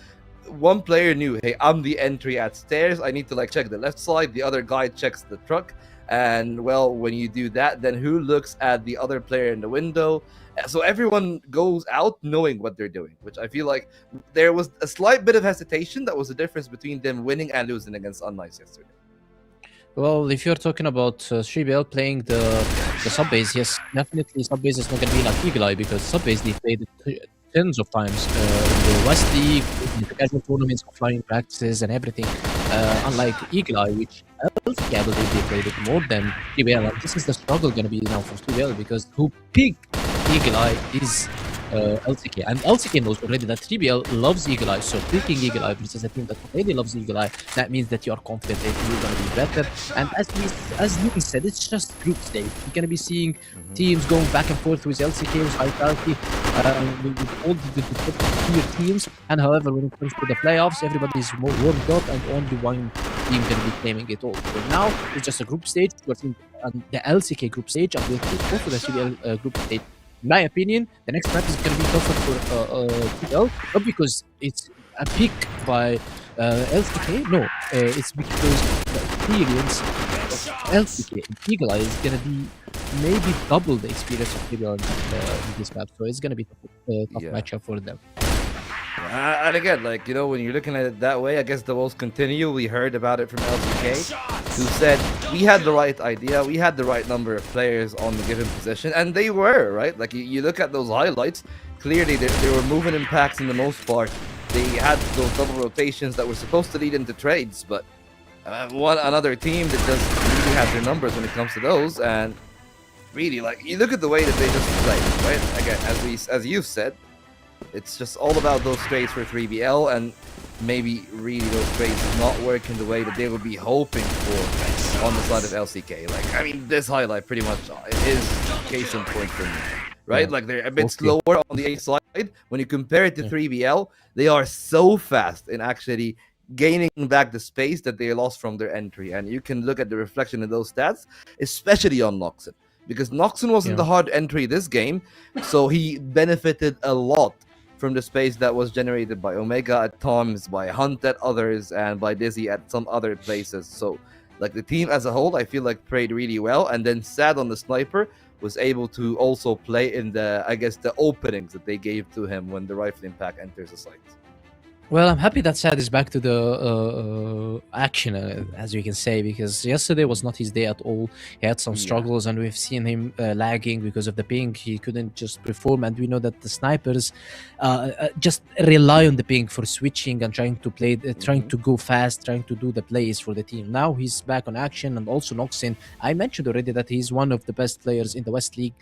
one player knew, hey, I'm the entry at stairs. I need to, like, check the left side. The other guy checks the truck. And, well, when you do that, then who looks at the other player in the window? So everyone goes out knowing what they're doing, which I feel like there was a slight bit of hesitation. That was the difference between them winning and losing against Unnice yesterday. Well, if you're talking about 3BL playing the sub-base, yes, definitely sub-base is not going to be like Eagle Eye, because sub-base they played tens of times in the West League, in the casual tournaments, flying practices and everything, unlike Eagle Eye, which LCK, I believe they played it more than 3BL. And this is the struggle going to be now for 3BL, because who picked Eagle Eye is LCK, and LCK knows already that 3BL loves Eagle Eye, so picking Eagle Eye versus a team that already loves Eagle Eye, that means that you are confident that you're going to be better. And as Luke said, it's just group stage. You're going to be seeing teams going back and forth with LCK, with Vitality, with all the top tier teams. And however, when it comes to the playoffs, everybody's more warmed up, and only one team going to be claiming it all. So now it's just a group stage. We're seeing the LCK group stage, and we'll go for the 3BL group stage. In my opinion, the next map is going to be tougher for 3BL, not because it's a pick by LCK, no, it's because the experience of LCK and Eagle Eye is going to be maybe double the experience of 3BL in this map, so it's going to be a tough matchup for them. And again, like, you know, when you're looking at it that way, I guess the woes continue. We heard about it from LCK, who said we had the right idea, we had the right number of players on the given position, and they were, right? Like, you look at those highlights, clearly they were moving in packs in the most part. They had those double rotations that were supposed to lead into trades, but another team that doesn't really have their numbers when it comes to those, and really, like, you look at the way that they just play, right? Again, as you've said, it's just all about those trades for 3BL, and maybe really those trades not working the way that they would be hoping for on the side of LCK. Like, I mean, this highlight pretty much is case in point for me, right? Like, they're a bit slower on the A side. When you compare it to 3BL, they are so fast in actually gaining back the space that they lost from their entry. And you can look at the reflection in those stats, especially on Noxon, because Noxon wasn't the hard entry this game, so he benefited a lot from the space that was generated by Omega at times, by Hunt at others, and by Dizzy at some other places. So, like, the team as a whole, I feel like played really well, and then Sad on the sniper was able to also play in the, I guess, the openings that they gave to him when the rifling pack enters the site. Well, I'm happy that Sad is back to the action, as you can say, because yesterday was not his day at all. He had some struggles, and we've seen him lagging because of the ping. He couldn't just perform, and we know that the snipers just rely on the ping for switching and trying to play, trying to go fast, trying to do the plays for the team. Now he's back on action, and also Noxon. I mentioned already that he's one of the best players in the West League.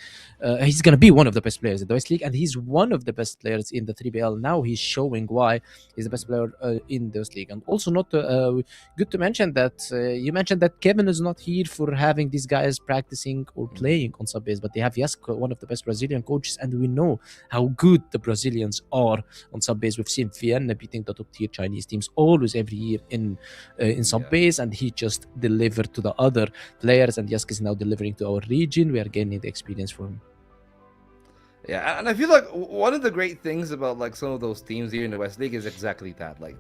He's going to be one of the best players in the West League, and he's one of the best players in the 3BL. Now he's showing why he's the best player in this league. And also not good to mention that you mentioned that Kevin is not here for having these guys practicing or playing on sub-base, but they have Yasko, one of the best Brazilian coaches, and we know how good the Brazilians are on sub-base. We've seen Vienna beating the top-tier Chinese teams always every year in sub-base, and he just delivered to the other players, and Yasko is now delivering to our region. We are gaining the experience for him. Yeah, and I feel like one of the great things about, like, some of those teams here in the West League is exactly that. Like,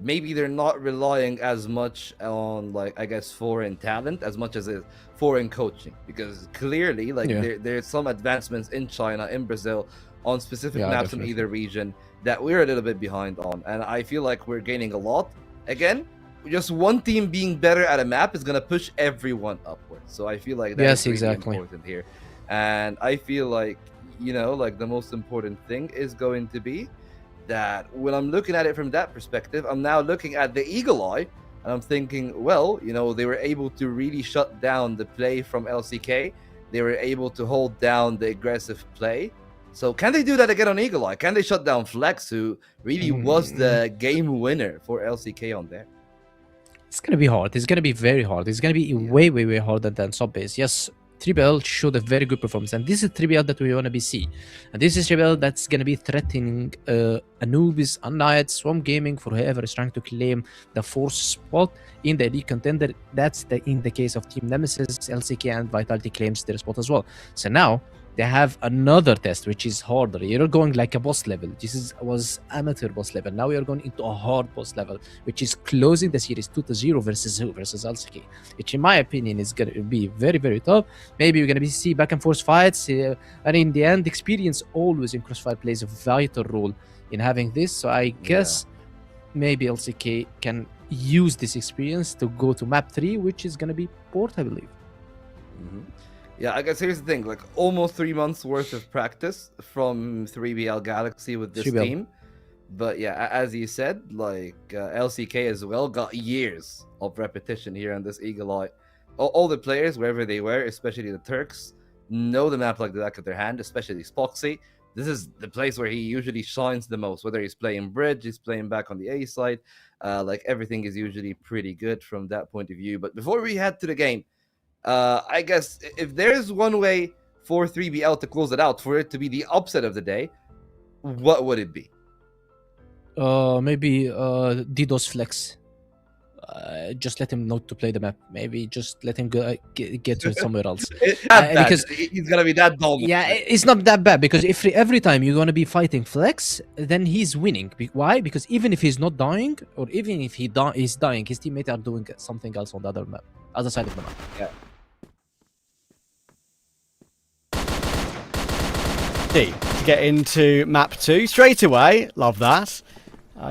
maybe they're not relying as much on, like, I guess, foreign talent as much as foreign coaching, because clearly, like, there's some advancements in China, in Brazil, on specific maps in either region that we're a little bit behind on, and I feel like we're gaining a lot. Again, just one team being better at a map is gonna push everyone upwards. So I feel like that's really important here, and I feel like, you know, like, the most important thing is going to be that when I'm looking at it from that perspective, I'm now looking at the Eagle Eye, and I'm thinking, well, you know, they were able to really shut down the play from LCK. They were able to hold down the aggressive play. So can they do that again on Eagle Eye? Can they shut down Flex, who really was the game winner for LCK on there? It's going to be hard. It's going to be very hard. It's going to be way, way, way harder than sub-base. Yes, 3BL showed a very good performance, and this is 3BL that we want to be see, and this is 3BL that's going to be threatening Anubis, Unnight, Swamp Gaming, for whoever is trying to claim the fourth spot in the elite contender. That's in the case of Team Nemesis, LCK, and Vitality claims their spot as well. So now they have another test, which is harder. You're going like a boss level. This was amateur boss level. Now we are going into a hard boss level, which is closing the series 2-0 versus LCK, which in my opinion is going to be very, very tough. Maybe you're going to see back and forth fights, and in the end, experience always in CrossFire plays a vital role in having this. So I guess maybe LCK can use this experience to go to map 3, which is going to be Port, I believe. Yeah, I guess here's the thing, like, almost 3 months worth of practice from 3BL Galaxy with this team. But yeah, as you said, like, LCK as well got years of repetition here on this Eagle Eye. All the players, wherever they were, especially the Turks, know the map like the back of their hand, especially Spoxy. This is the place where he usually shines the most, whether he's playing bridge, he's playing back on the A side. Like, everything is usually pretty good from that point of view. But before we head to the game, I guess if there's one way for 3BL to close it out, for it to be the upset of the day, what would it be? Maybe DDoS Flex. Just let him not to play the map. Maybe just let him go, get to somewhere else. Because he's gonna be that dull. Yeah, it's not that bad, because if every time you're gonna be fighting Flex, then he's winning. Why? Because even if he's not dying, or even if he's dying, his teammates are doing something else on the other side of the map. Yeah. to get into map 2 straight away. Love that.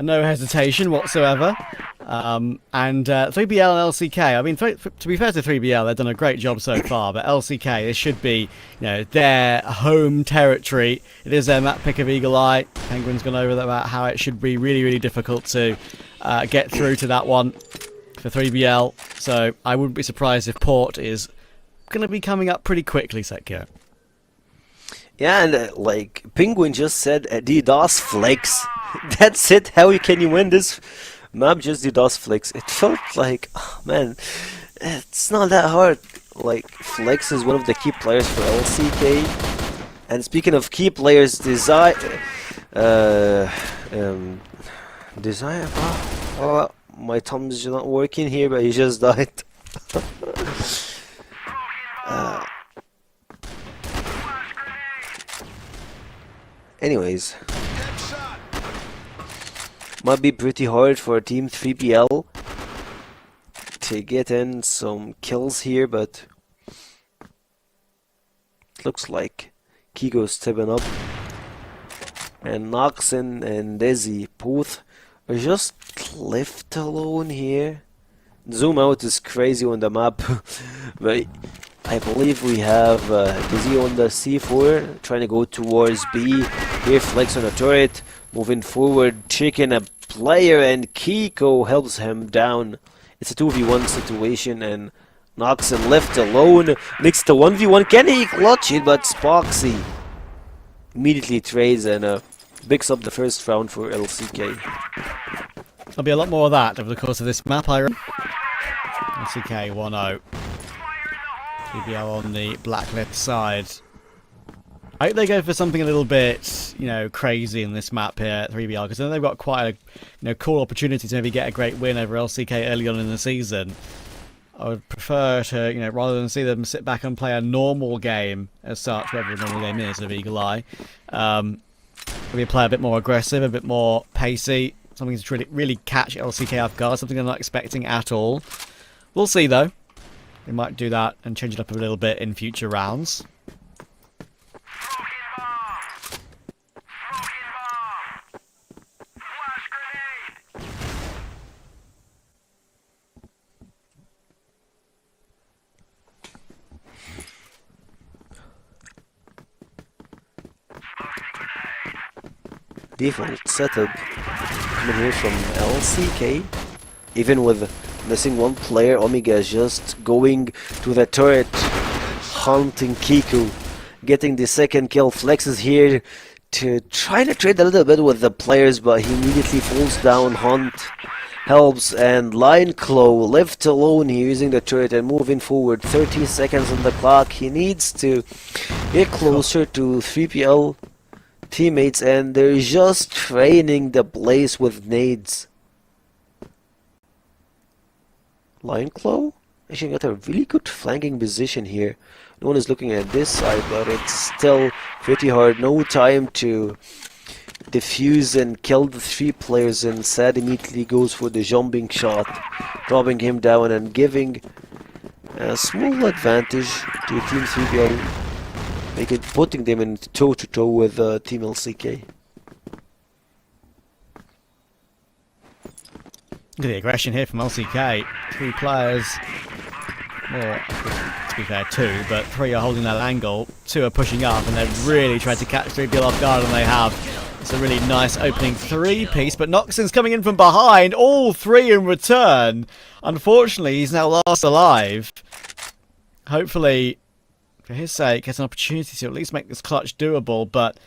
No hesitation whatsoever. And 3BL and LCK. I mean, to be fair to 3BL, they've done a great job so far. But LCK, this should be, their home territory. It is their map pick of Eagle Eye. Penguin's gone over about how it should be really, really difficult to get through to that one for 3BL. So I wouldn't be surprised if Port is going to be coming up pretty quickly, Sekio. Yeah, and like Penguin just said, DDoS flex. That's it. How can you win this map? Just DDoS flex. It felt like, oh, man, it's not that hard. Like, Flex is one of the key players for LCK. And speaking of key players, Desire. Oh, my thumb's not working here, but he just died. Anyways, might be pretty hard for Team 3PL to get in some kills here, but it looks like Kiko's stepping up, and Noxin and Desi both are just left alone here. Zoom out is crazy on the map, but I believe we have Dizzy on the C4 trying to go towards B. Here Flex on a turret, moving forward, checking a player, and Kiko helps him down. It's a 2v1 situation and Noxin left alone next to 1v1. Can he clutch it? But Spoxy immediately trades and picks up the first round for LCK. There'll be a lot more of that over the course of this map, I reckon. LCK 1-0. 3BL on the blacklist side. I hope they go for something a little bit, crazy in this map here at 3BL, because then they've got quite a, cool opportunity to maybe get a great win over LCK early on in the season. I would prefer to, rather than see them sit back and play a normal game as such, whatever the normal game is of Eagle Eye, maybe play a bit more aggressive, a bit more pacey, something to really catch LCK off guard, something they're not expecting at all. We'll see though. They might do that and change it up a little bit in future rounds. Default setup coming here from LCK. Even with missing one player, Omega is just going to the turret, hunting Kiku, getting the second kill. Flex is here to try to trade a little bit with the players, but he immediately falls down. Hunt helps, and Lion Claw left alone here using the turret and moving forward. 30 seconds on the clock. He needs to get closer to 3PL teammates, and they're just training the place with nades. Lion Claw actually got a really good flanking position here. No one is looking at this side, but it's still pretty hard. No time to defuse and kill the 3 players, and Sad immediately goes for the jumping shot, dropping him down and giving a small advantage to Team 3BL, putting them in toe-to-toe with Team LCK. Look at the aggression here from LCK. 3 players, well, to be fair 2, but 3 are holding that angle, 2 are pushing up, and they've really tried to catch 3BL off guard, and they have. It's a really nice opening 3-piece, but Noxin's coming in from behind, all 3 in return. Unfortunately, he's now last alive. Hopefully, for his sake, gets an opportunity to at least make this clutch doable, but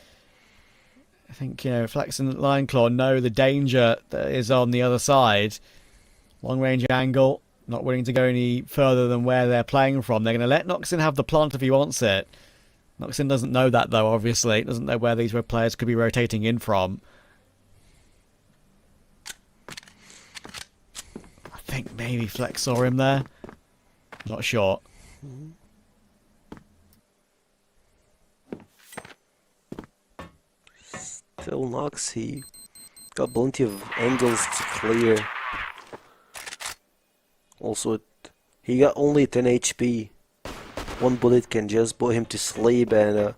I think, Flex and Lion Claw know the danger that is on the other side. Long range angle, not willing to go any further than where they're playing from. They're going to let Noxin have the plant if he wants it. Noxin doesn't know that though, obviously. He doesn't know where these players could be rotating in from. I think maybe Flex saw him there. Not sure. Still Nox, he got plenty of angles to clear. Also, he got only 10 HP. One bullet can just put him to sleep, and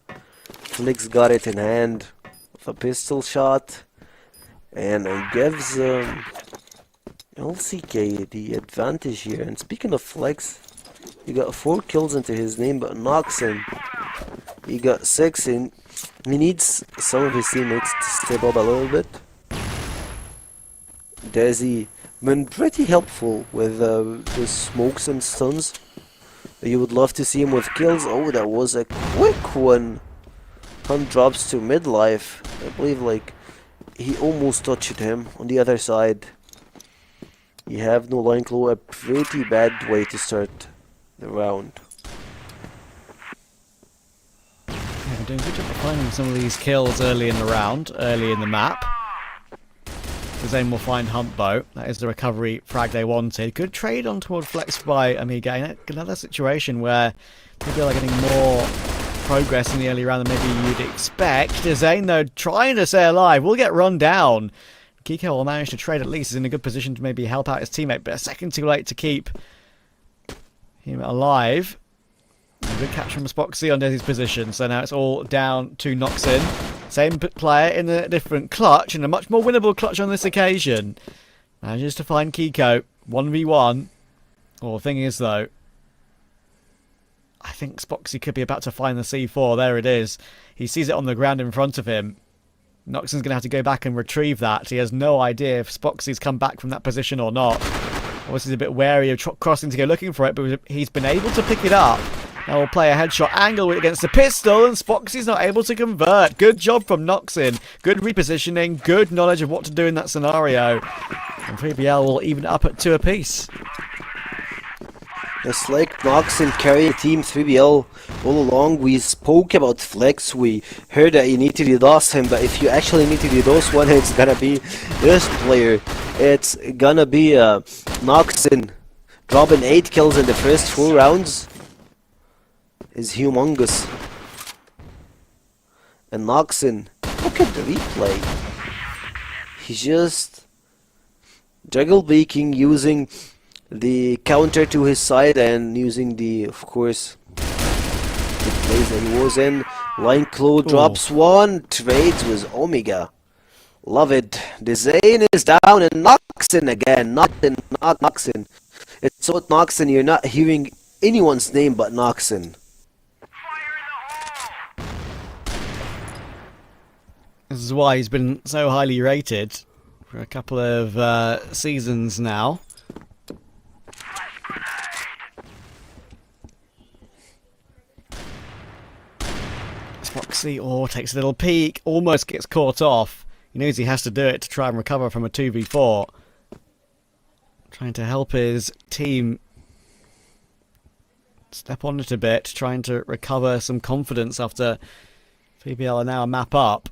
Flicks got it in hand with a pistol shot, and it gives LCK the advantage here. And speaking of Flex, he got 4 kills into his name, but Noxon, he got 6, and he needs some of his teammates to step up a little bit. Desi been pretty helpful with the smokes and stuns. You would love to see him with kills. Oh, that was a quick one. Hunt drops to midlife. I believe like he almost touched him on the other side. You have no line claw, a pretty bad way to start the round. Yeah, we're doing a good job of finding some of these kills early in the round, early in the map. Zane will find Huntbow. That is the recovery frag they wanted. Good trade on toward Flex by Amiga. Another situation where people are getting more progress in the early round than maybe you'd expect. Zane, though, trying to stay alive, will get run down. Kiko will manage to trade at least. Is in a good position to maybe help out his teammate, but a second too late to keep him alive. A good catch from Spoxy on Desi's position, so now it's all down to Noxon. Same player in a different clutch, and a much more winnable clutch on this occasion. Manages to find Kiko, 1v1. Well, the thing is, though, I think Spoxy could be about to find the C4. There it is. He sees it on the ground in front of him. Noxon's going to have to go back and retrieve that. He has no idea if Spoxy's come back from that position or not. Obviously, he's a bit wary of crossing to go looking for it, but he's been able to pick it up. Now we'll play a headshot angle against the pistol, and Spoxy's not able to convert. Good job from Noxon. Good repositioning, good knowledge of what to do in that scenario. And 3BL will even up at 2 apiece. It's like Noxon carrying Team 3BL all along. We spoke about Flex, we heard that you need to DDoS him, but if you actually need to DDoS one, it's gonna be this player. It's gonna be Noxon dropping 8 kills in the first 4 rounds. Is humongous. And Noxon, look at the replay. He's just juggle beaking, using the counter to his side and using the, of course, the place that he was in. Line claw drops 1, trades with Omega. Love it. The Zane is down and Noxon again. Not Noxon. It's so Noxon, you're not hearing anyone's name but Noxon. This is why he's been so highly rated for a couple of seasons now. Spoxy takes a little peek, almost gets caught off. He knows he has to do it to try and recover from a 2v4. Trying to help his team step on it a bit, trying to recover some confidence after 3BL are now a map up.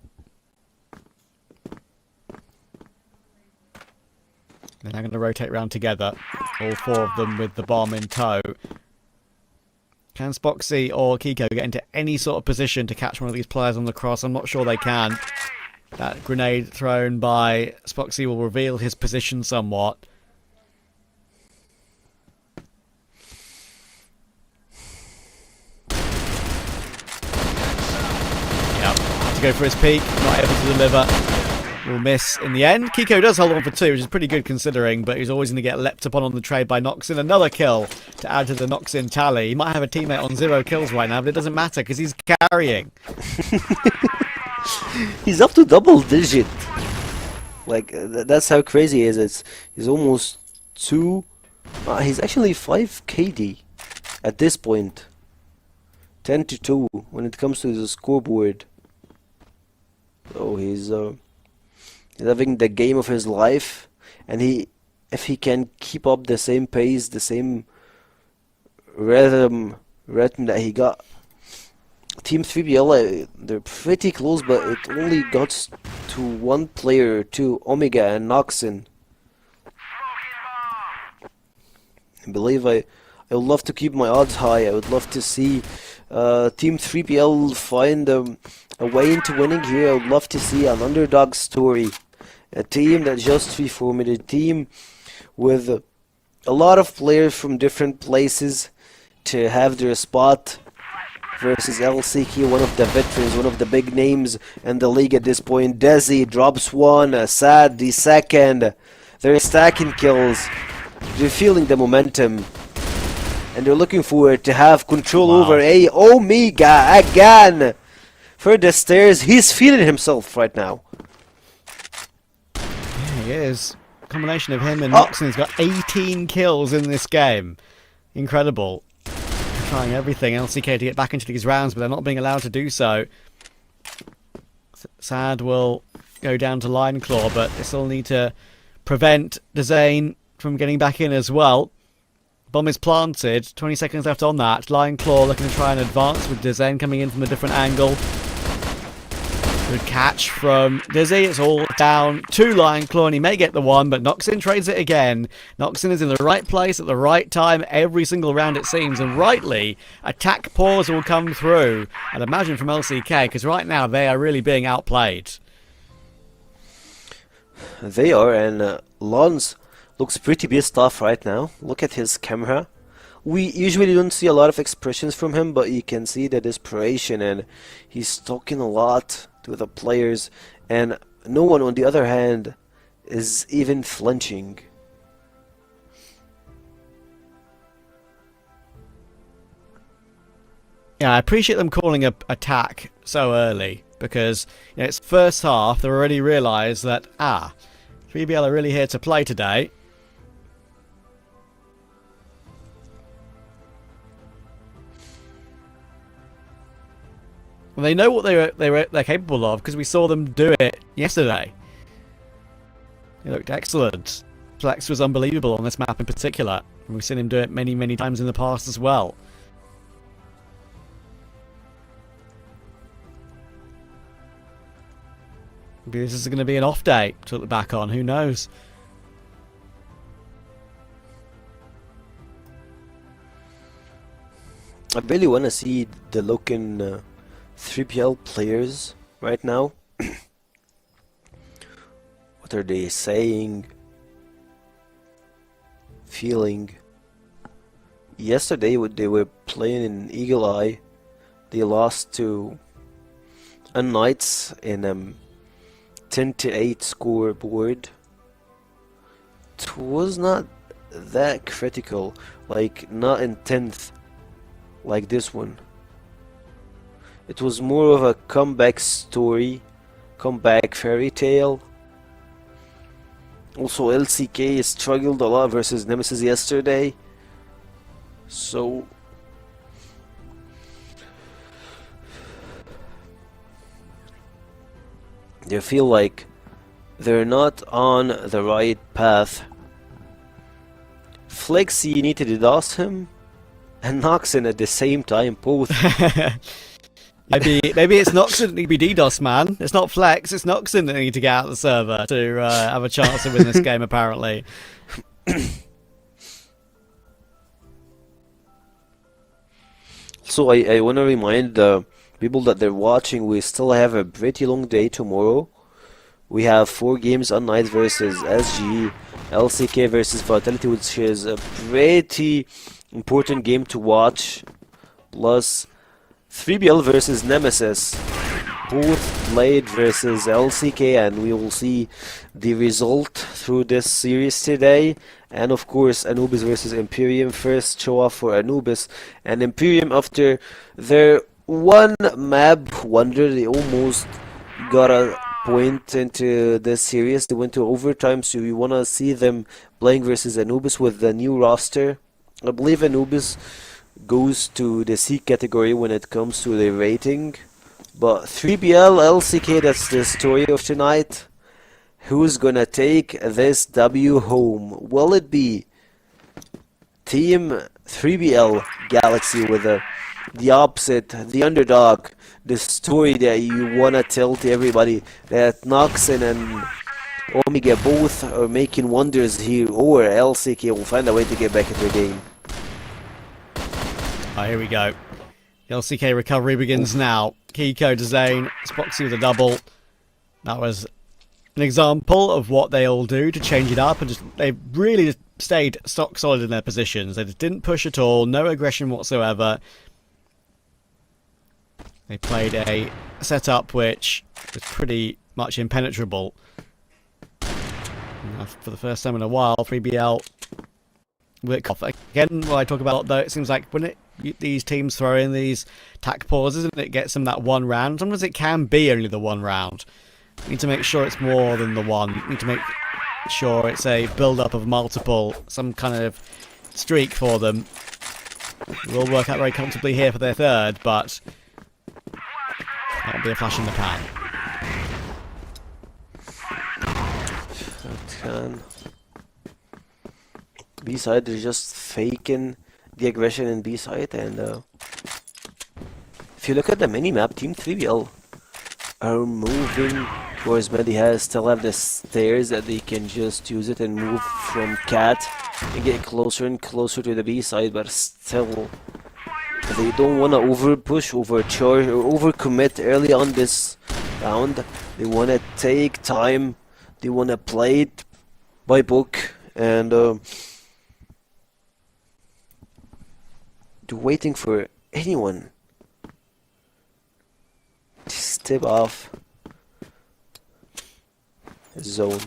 They're now going to rotate round together, all 4 of them with the bomb in tow. Can Spoxy or Kiko get into any sort of position to catch one of these players on the cross? I'm not sure they can. That grenade thrown by Spoxy will reveal his position somewhat. Yep, have to go for his peak, not able to deliver. Will miss in the end. Kiko does hold on for 2, which is pretty good considering, but he's always going to get leapt upon on the trade by Noxon. Another kill to add to the Noxon tally. He might have a teammate on 0 kills right now, but it doesn't matter because he's carrying. He's up to double digit. Like, that's how crazy he is. He's almost 2. He's actually 5 KD at this point. 10-2 when it comes to the scoreboard. So he's having the game of his life, and if he can keep up the same pace, the same rhythm that he got. Team 3BL, they're pretty close, but it only got to 1 player, to Omega and Noxon. I believe I would love to keep my odds high. I would love to see Team 3PL find a way into winning here. I would love to see an underdog story. A team that just reformed, a team with a lot of players from different places to have their spot versus LCK, one of the veterans, one of the big names in the league at this point. Desi drops one, Sad the second. They're stacking kills. They're feeling the momentum. And they're looking forward to have control over a Omega again. For the stairs, he's feeling himself right now. Yeah, he is. Combination of him and Noxon has got 18 kills in this game. Incredible. They're trying everything, LCK, to get back into these rounds, but they're not being allowed to do so. Sad will go down to Line Claw, but they still need to prevent Dezane from getting back in as well. Bomb is planted, 20 seconds left on that. Lion Claw looking to try and advance with Dezane coming in from a different angle. Good catch from Dizzy. It's all down to Lion Claw, and he may get the one, but Noxon trades it again. Noxon is in the right place at the right time every single round, it seems, and rightly, attack pause will come through. I'd imagine from LCK, because right now they are really being outplayed. They are, and Lons looks pretty pissed off right now. Look at his camera. We usually don't see a lot of expressions from him, but you can see the desperation, and he's talking a lot to the players, and no one on the other hand is even flinching. Yeah, I appreciate them calling a attack so early, because it's first half, they've already realised that 3BL are really here to play today. Well, they know what they're capable of, because we saw them do it yesterday. They looked excellent. Flex was unbelievable on this map in particular, and we've seen him do it many, many times in the past as well. Maybe this is going to be an off day to look back on, who knows? I really want to see the look in 3PL players right now. What are they saying? Feeling? Yesterday when they were playing in Eagle Eye, they lost to Knights in 10-8 scoreboard. It was not that critical, like not in 10th like this one. It was more of a comeback story, comeback fairy tale. Also, LCK struggled a lot versus Nemesis yesterday, so they feel like they're not on the right path. Flexi needed to DDoS him, and Noxon at the same time, both. Maybe it's Noxon that need to be DDoS, man. It's not Flex, it's Noxon that need to get out of the server to have a chance to win this game, apparently. So I want to remind the people that they're watching, we still have a pretty long day tomorrow. We have 4 games on night versus SG, LCK versus Vitality, which is a pretty important game to watch. Plus 3BL versus Nemesis, both played versus LCK, and we will see the result through this series today. And of course Anubis versus Imperium, first show off for Anubis, and Imperium, after their one map wonder, they almost got a point into this series. They went to overtime, so we want to see them playing versus Anubis with the new roster. I believe Anubis goes to the C category when it comes to the rating, but 3BL LCK, that's the story of tonight. Who's gonna take this W home? Will it be Team 3BL Galaxy with the opposite, the underdog, the story that you wanna tell to everybody, that Noxon and Omega both are making wonders here, or LCK will find a way to get back into the game? Oh, here we go. The LCK recovery begins now. Kiko to Zane, Spoxy with a double. That was an example of what they all do to change it up, and they really just stayed stock solid in their positions. They just didn't push at all, no aggression whatsoever. They played a setup which was pretty much impenetrable. For the first time in a while, 3BL work off. Again, what I talk about though, it seems like when these teams throw in these tack pauses and it gets them that one round, sometimes it can be only the one round. You need to make sure it's more than the one. You need to make sure it's a build-up of multiple, some kind of streak for them. It will work out very comfortably here for their third, but that'll be a flash in the pan. B-side is just faking the aggression in B-side, and if you look at the mini-map, Team 3BL are moving towards mid. He has still have the stairs that they can just use it and move from cat and get closer and closer to the B-side, but still they don't want to over-push, overcharge, or over-commit early on this round. They want to take time, they want to play it by book, and they're waiting for anyone to step off zone.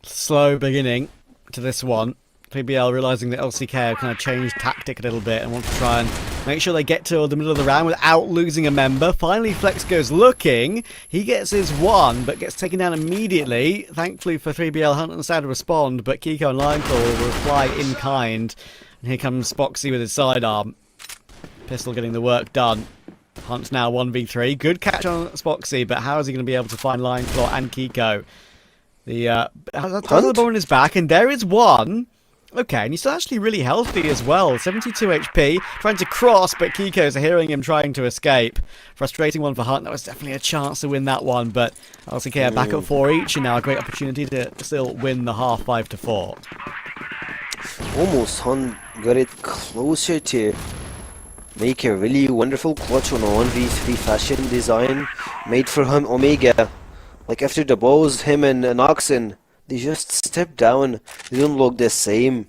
Slow beginning to this one. 3BL realising that LCK have kind of changed tactic a little bit and want to try and make sure they get to the middle of the round without losing a member. Finally, Flex goes looking. He gets his one, but gets taken down immediately. Thankfully for 3BL, Hunt and Sad to respond, but Kiko and Lineclaw will reply in kind. And here comes Spoxy with his sidearm. Pistol getting the work done. Hunt's now 1v3. Good catch on Spoxy, but how is he going to be able to find Lineclaw and Kiko? The bomb in his back, and there is one. Okay, and he's still actually really healthy as well. 72 HP, trying to cross, but Kiko's hearing him trying to escape. Frustrating one for Hunt. That was definitely a chance to win that one, but LCK are back at 4 each, and now a great opportunity to still win the half 5-4. Almost Hunt got it closer to make a really wonderful clutch on a 1v3 fashion design made for him. Omega, like after the bows, him and Noxen, they just step down. They don't look the same.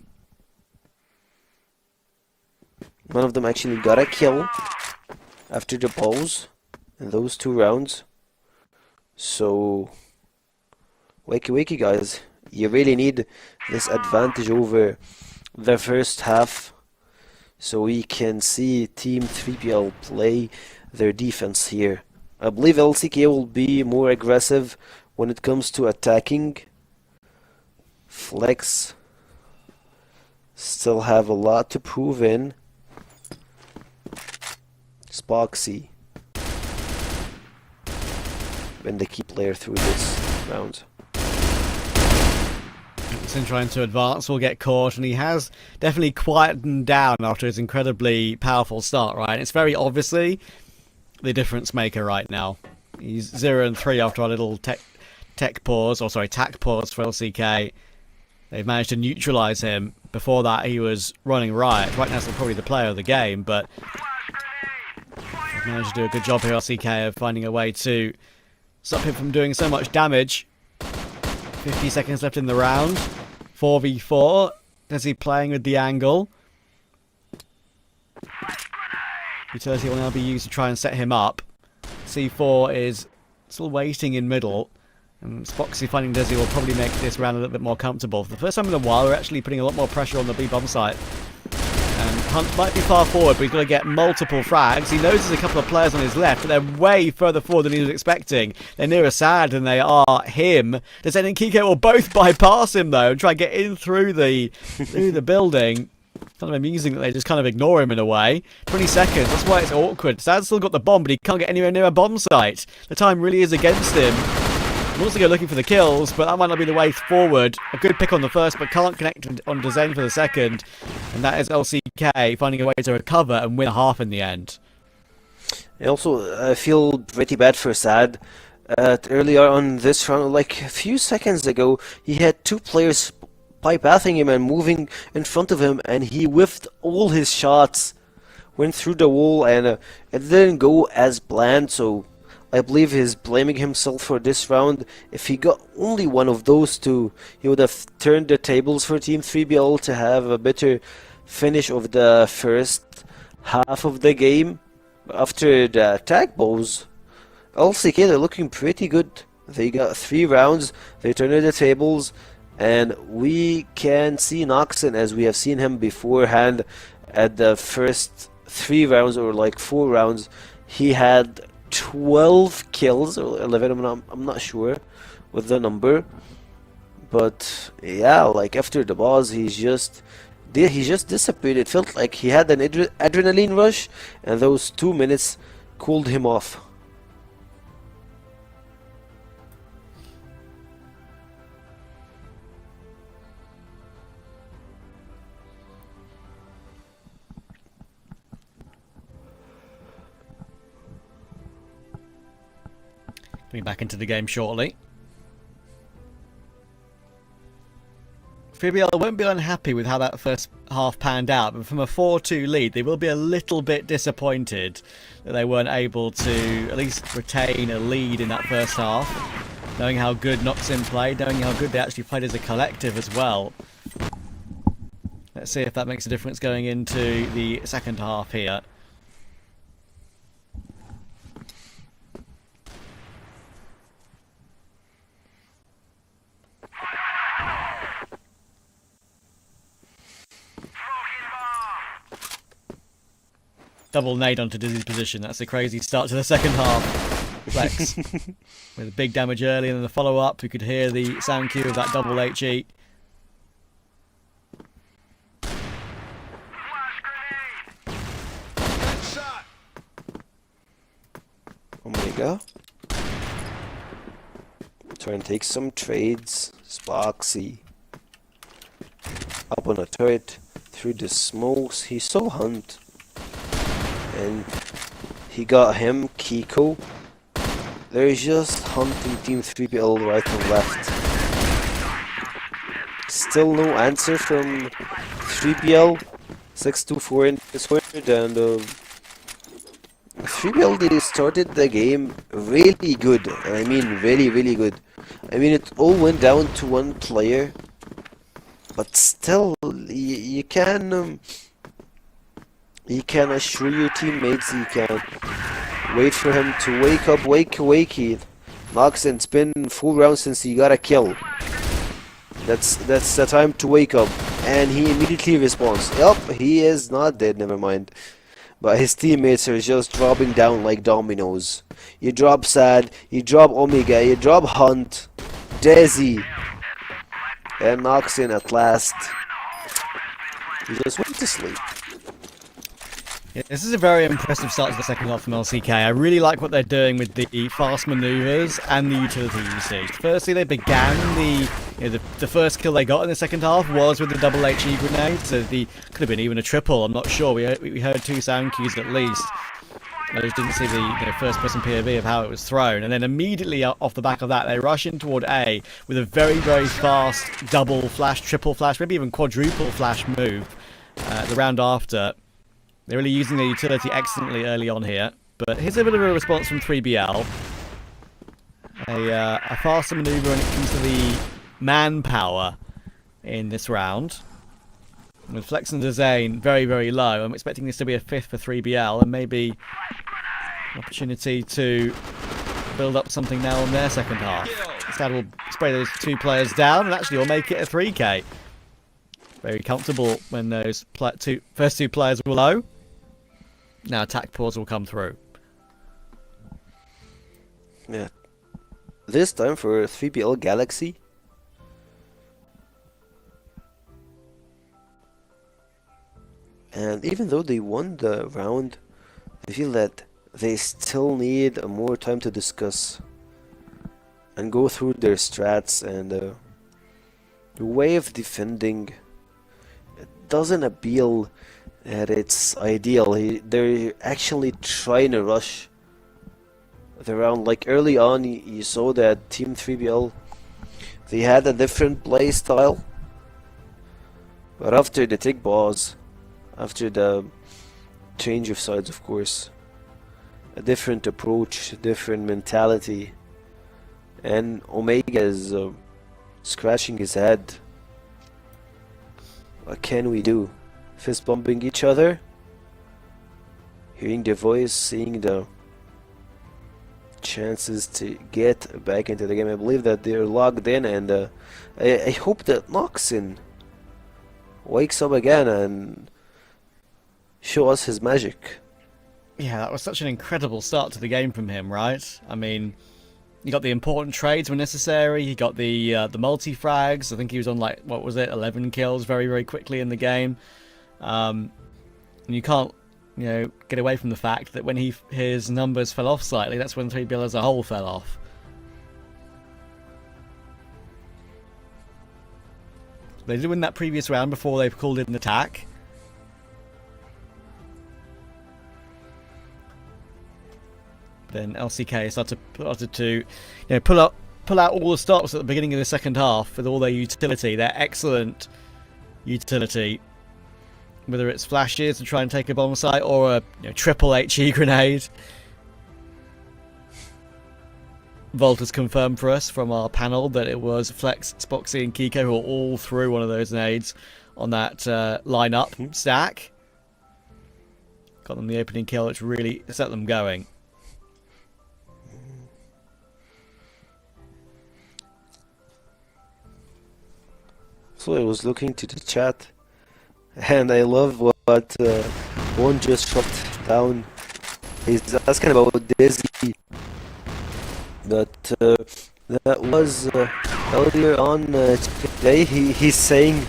None of them actually got a kill after the pause in those 2 rounds. So, wakey guys, you really need this advantage over the first half so we can see Team 3PL play their defense here. I believe LCK will be more aggressive when it comes to attacking. Flex still have a lot to prove in. Spoxy been the key player through this round. Sin trying to advance will get caught, and he has definitely quietened down after his incredibly powerful start, right? It's very obviously the difference maker right now. He's 0-3 after a little tack pause for LCK. They've managed to neutralise him. Before that, he was running riot. Right now, he's probably the player of the game, but they've managed to do a good job here, LCK, of finding a way to stop him from doing so much damage. 50 seconds left in the round. 4v4. Desi playing with the angle. Utility will now be used to try and set him up. C4 is still waiting in middle. And Spoxy finding Desi will probably make this round a little bit more comfortable. For the first time in a while, we're actually putting a lot more pressure on the B bomb site. And Hunt might be far forward, but he's got to get multiple frags. He knows there's a couple of players on his left, but they're way further forward than he was expecting. They're nearer Sad than they are him. Descent and Kiko will both bypass him, though, and try and get in through the building. Kind of amusing that they just kind of ignore him in a way. 20 seconds, that's why it's awkward. Sad's still got the bomb, but he can't get anywhere near a bomb site. The time really is against him. He wants to go looking for the kills, but that might not be the way forward. A good pick on the first, but can't connect on Dezen for the second. And that is LCK finding a way to recover and win a half in the end. I also feel pretty bad for Sad. Earlier on this round, like a few seconds ago, he had 2 players bypassing him and moving in front of him, and he whiffed all his shots. Went through the wall, and it didn't go as planned, so I believe he's blaming himself for this round. If he got only one of those two, he would have turned the tables for Team 3BL to have a better finish of the first half of the game. After the tag balls, LCK, they're looking pretty good. They got 3 rounds, they turned the tables, and we can see Noxon as we have seen him beforehand at the first 3 rounds or like 4 rounds. He had 12 kills or 11, I'm not sure with the number, but yeah, like after the boss he just disappeared. It felt like he had an adrenaline rush, and those 2 minutes cooled him off. Coming back into the game shortly. 3BL won't be unhappy with how that first half panned out, but from a 4-2 lead, they will be a little bit disappointed that they weren't able to at least retain a lead in that first half, knowing how good Noxon played, knowing how good they actually played as a collective as well. Let's see if that makes a difference going into the second half here. Double nade onto Dizzy's position. That's a crazy start to the second half. Flex with a big damage early, and then the follow-up. We could hear the sound cue of that double HE. Omega. Try and take some trades. Spoxy. Up on a turret. Through the smokes. He saw Hunt. And he got him, Kiko. They're just hunting Team 3PL right and left. Still no answer from 3PL. 6-2-4 in Discord, and 3PL, they started the game really good. I mean really, really good. I mean, it all went down to one player. But still, you can assure your teammates, you can wait for him to wake up, wakey. Noxon, it's been 4 rounds since he got a kill. That's the time to wake up. And he immediately responds. Yup, he is not dead, never mind. But his teammates are just dropping down like dominoes. You drop Sad, you drop Omega, you drop Hunt, Desi, and Noxon at last. He just went to sleep. Yeah, this is a very impressive start to the second half from LCK. I really like what they're doing with the fast maneuvers and the utility usage. Firstly, they began the first kill they got in the second half was with the double HE grenade, so the could have been even a triple. I'm not sure. We heard 2 sound cues at least. I just didn't see the first-person POV of how it was thrown, and then immediately off the back of that, they rush in toward A with a very, very fast double flash, triple flash, maybe even quadruple flash move. The round after. They're really using their utility excellently early on here. But here's a bit of a response from 3BL. A faster maneuver when it comes to the manpower in this round. With Flex and Zane very, very low. I'm expecting this to be a 5th for 3BL, and maybe an opportunity to build up something now on their second half. Instead, we'll spray those 2 players down, and actually we'll make it a 3k. Very comfortable when those first 2 players were low. Now attack pause will come through. Yeah. This time for 3PL Galaxy. And even though they won the round, I feel that they still need more time to discuss and go through their strats, and the way of defending doesn't appeal that it's ideal. They're actually trying to rush the round. Like early on, you saw that Team 3BL, they had a different play style, but after the tick pause, after the change of sides, of course, a different approach, different mentality. And Omega is scratching his head. What can we do? Fist bumping each other? Hearing the voice, seeing the chances to get back into the game. I believe that they're logged in, and I hope that Noxin wakes up again and show us his magic. Yeah, that was such an incredible start to the game from him, right? I mean, he got the important trades when necessary. He got the multi-frags. I think he was on, like, what was it, 11 kills very, very quickly in the game. And you can't, you know, get away from the fact that when his numbers fell off slightly, that's when 3BL as a whole fell off. They did win that previous round before they called it an attack. Then LCK started to you know, pull out all the stops at the beginning of the second half with all their utility, their excellent utility. Whether it's flashes to try and take a bomb site or a triple HE grenade. Volt has confirmed for us from our panel that it was Flex, Spoxy and Kiko who all threw one of those nades on that lineup stack. Got them the opening kill, which really set them going. So I was looking to the chat, and I love what one just shot down. He's asking about Dizzy. But that was earlier on today. He's saying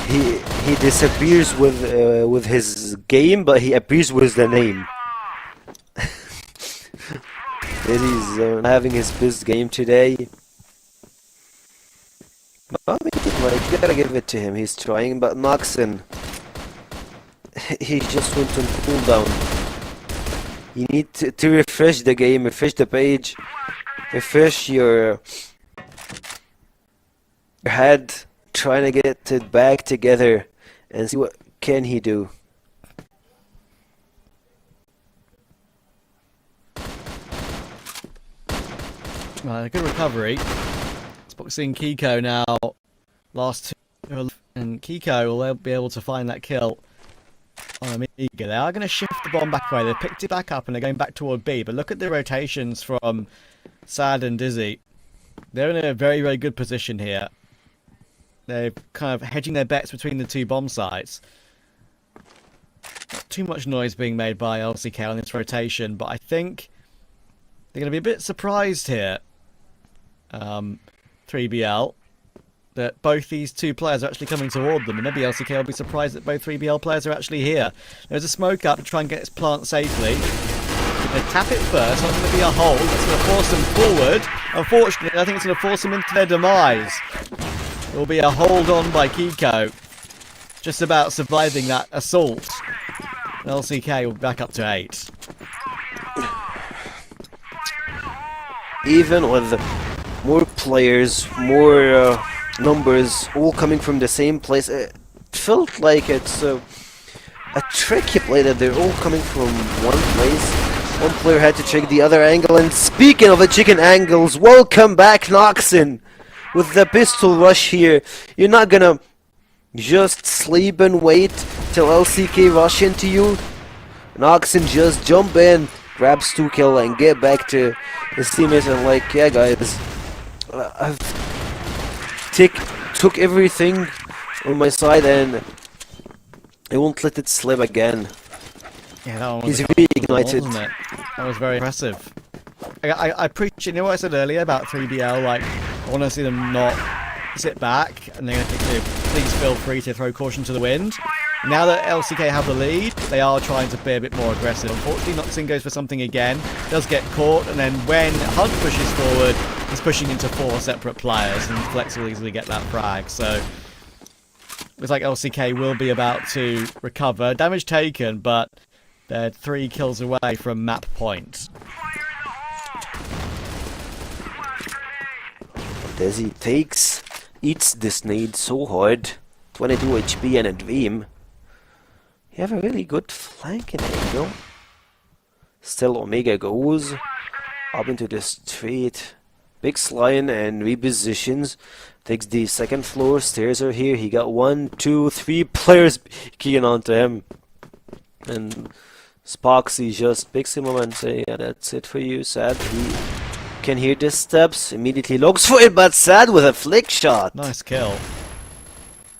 he disappears with his game, but he appears with the name. Dizzy's having his best game today. But you gotta give it to him. He's trying, but Noxin, he just went on cooldown. You need to refresh the game, refresh the page, refresh your head, trying to get it back together and see what can he do. Well, a good recovery. Spoxing Kiko now, last two, and Kiko will be able to find that kill on Amiga. They are going to shift the bomb back away. They picked it back up and they're going back toward B. But look at the rotations from Sad and Dizzy. They're in a very, very good position here. They're kind of hedging their bets between the two bomb sites. Not too much noise being made by LCK on this rotation, but I think they're going to be a bit surprised here. 3BL. That both these two players are actually coming toward them, and maybe LCK will be surprised that both 3BL players are actually here. There's a smoke up to try and get this plant safely. They tap it first, that's going to be a hold, that's going to force them forward. Unfortunately, I think it's going to force them into their demise. It will be a hold on by Kiko, just about surviving that assault. And LCK will be back up to 8. Even with more players, more numbers all coming from the same place, it felt like it's a tricky play that they're all coming from one place. One player had to check the other angle, and speaking of the chicken angles, welcome back Noxin with the pistol rush here. You're not gonna just sleep and wait till LCK rush into you. Noxin just jump in, grabs 2 kill and get back to his teammates and like, yeah guys, I've took everything on my side and I won't let it slip again. Yeah, that one was He's really ignited. Wasn't it? That was very impressive. I preach, you know what I said earlier about 3BL, like, I want to see them not sit back, and they're going to please feel free to throw caution to the wind. Now that LCK have the lead, they are trying to be a bit more aggressive. Unfortunately, Noxin goes for something again, does get caught, and then when Hunt pushes forward, he's pushing into 4 separate players, and Flex will easily get that frag. So, looks like LCK will be about to recover. Damage taken, but they're 3 kills away from map point. Dizzy eats this nade so hard. 22 HP and a dream. You have a really good flanking angle. Still Omega goes up into the street. Picks line and repositions. Takes the second floor. Stairs are here. He got 1, 2, 3 players keying onto him. And Spoxy just picks him up and say, yeah, that's it for you, Sad. He can hear the steps. Immediately looks for it, but Sad with a flick shot. Nice kill.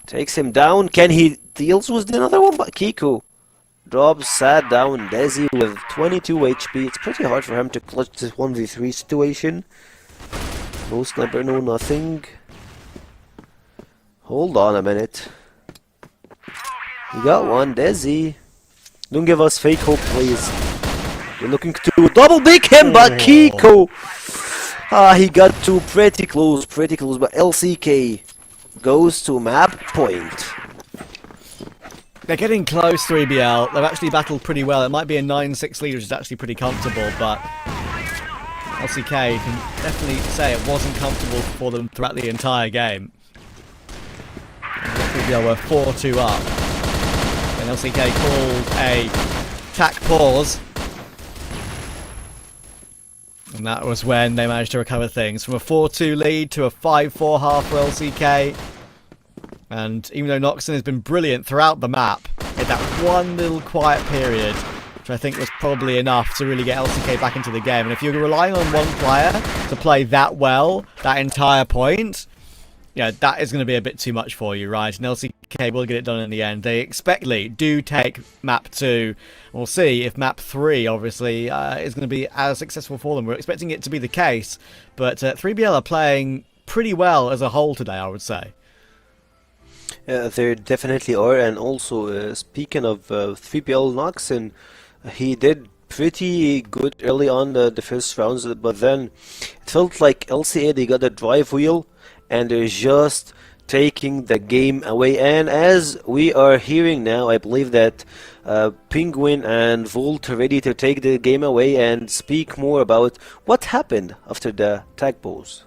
Takes him down. Can he deals with another one? But Kiku drops Sad down. Desi with 22 HP. It's pretty hard for him to clutch this 1v3 situation. No sniper, no nothing. Hold on a minute. You got one, Desi. Don't give us fake hope, please. We're looking to double pick him, but Kiko. He got to pretty close, but LCK goes to map point. They're getting close, 3BL. They've actually battled pretty well. It might be a 9-6 lead, which is actually pretty comfortable, but LCK can definitely say it wasn't comfortable for them throughout the entire game. 3BL were 4-2 up. And LCK called a tack pause. And that was when they managed to recover things. From a 4-2 lead to a 5-4 half for LCK. And even though Noxon has been brilliant throughout the map, in that one little quiet period, which I think was probably enough to really get LCK back into the game. And if you're relying on one player to play that well, that entire point, yeah, that is going to be a bit too much for you, right? And LCK will get it done in the end. They expectedly do take map 2. We'll see if map 3, obviously, is going to be as successful for them. We're expecting it to be the case, but 3BL are playing pretty well as a whole today, I would say. There definitely are, and also speaking of 3PL Noxon, he did pretty good early on the first rounds, but then it felt like LCA, they got a drive wheel and they're just taking the game away. And as we are hearing now, I believe that Penguin and Volt are ready to take the game away and speak more about what happened after the tag pose.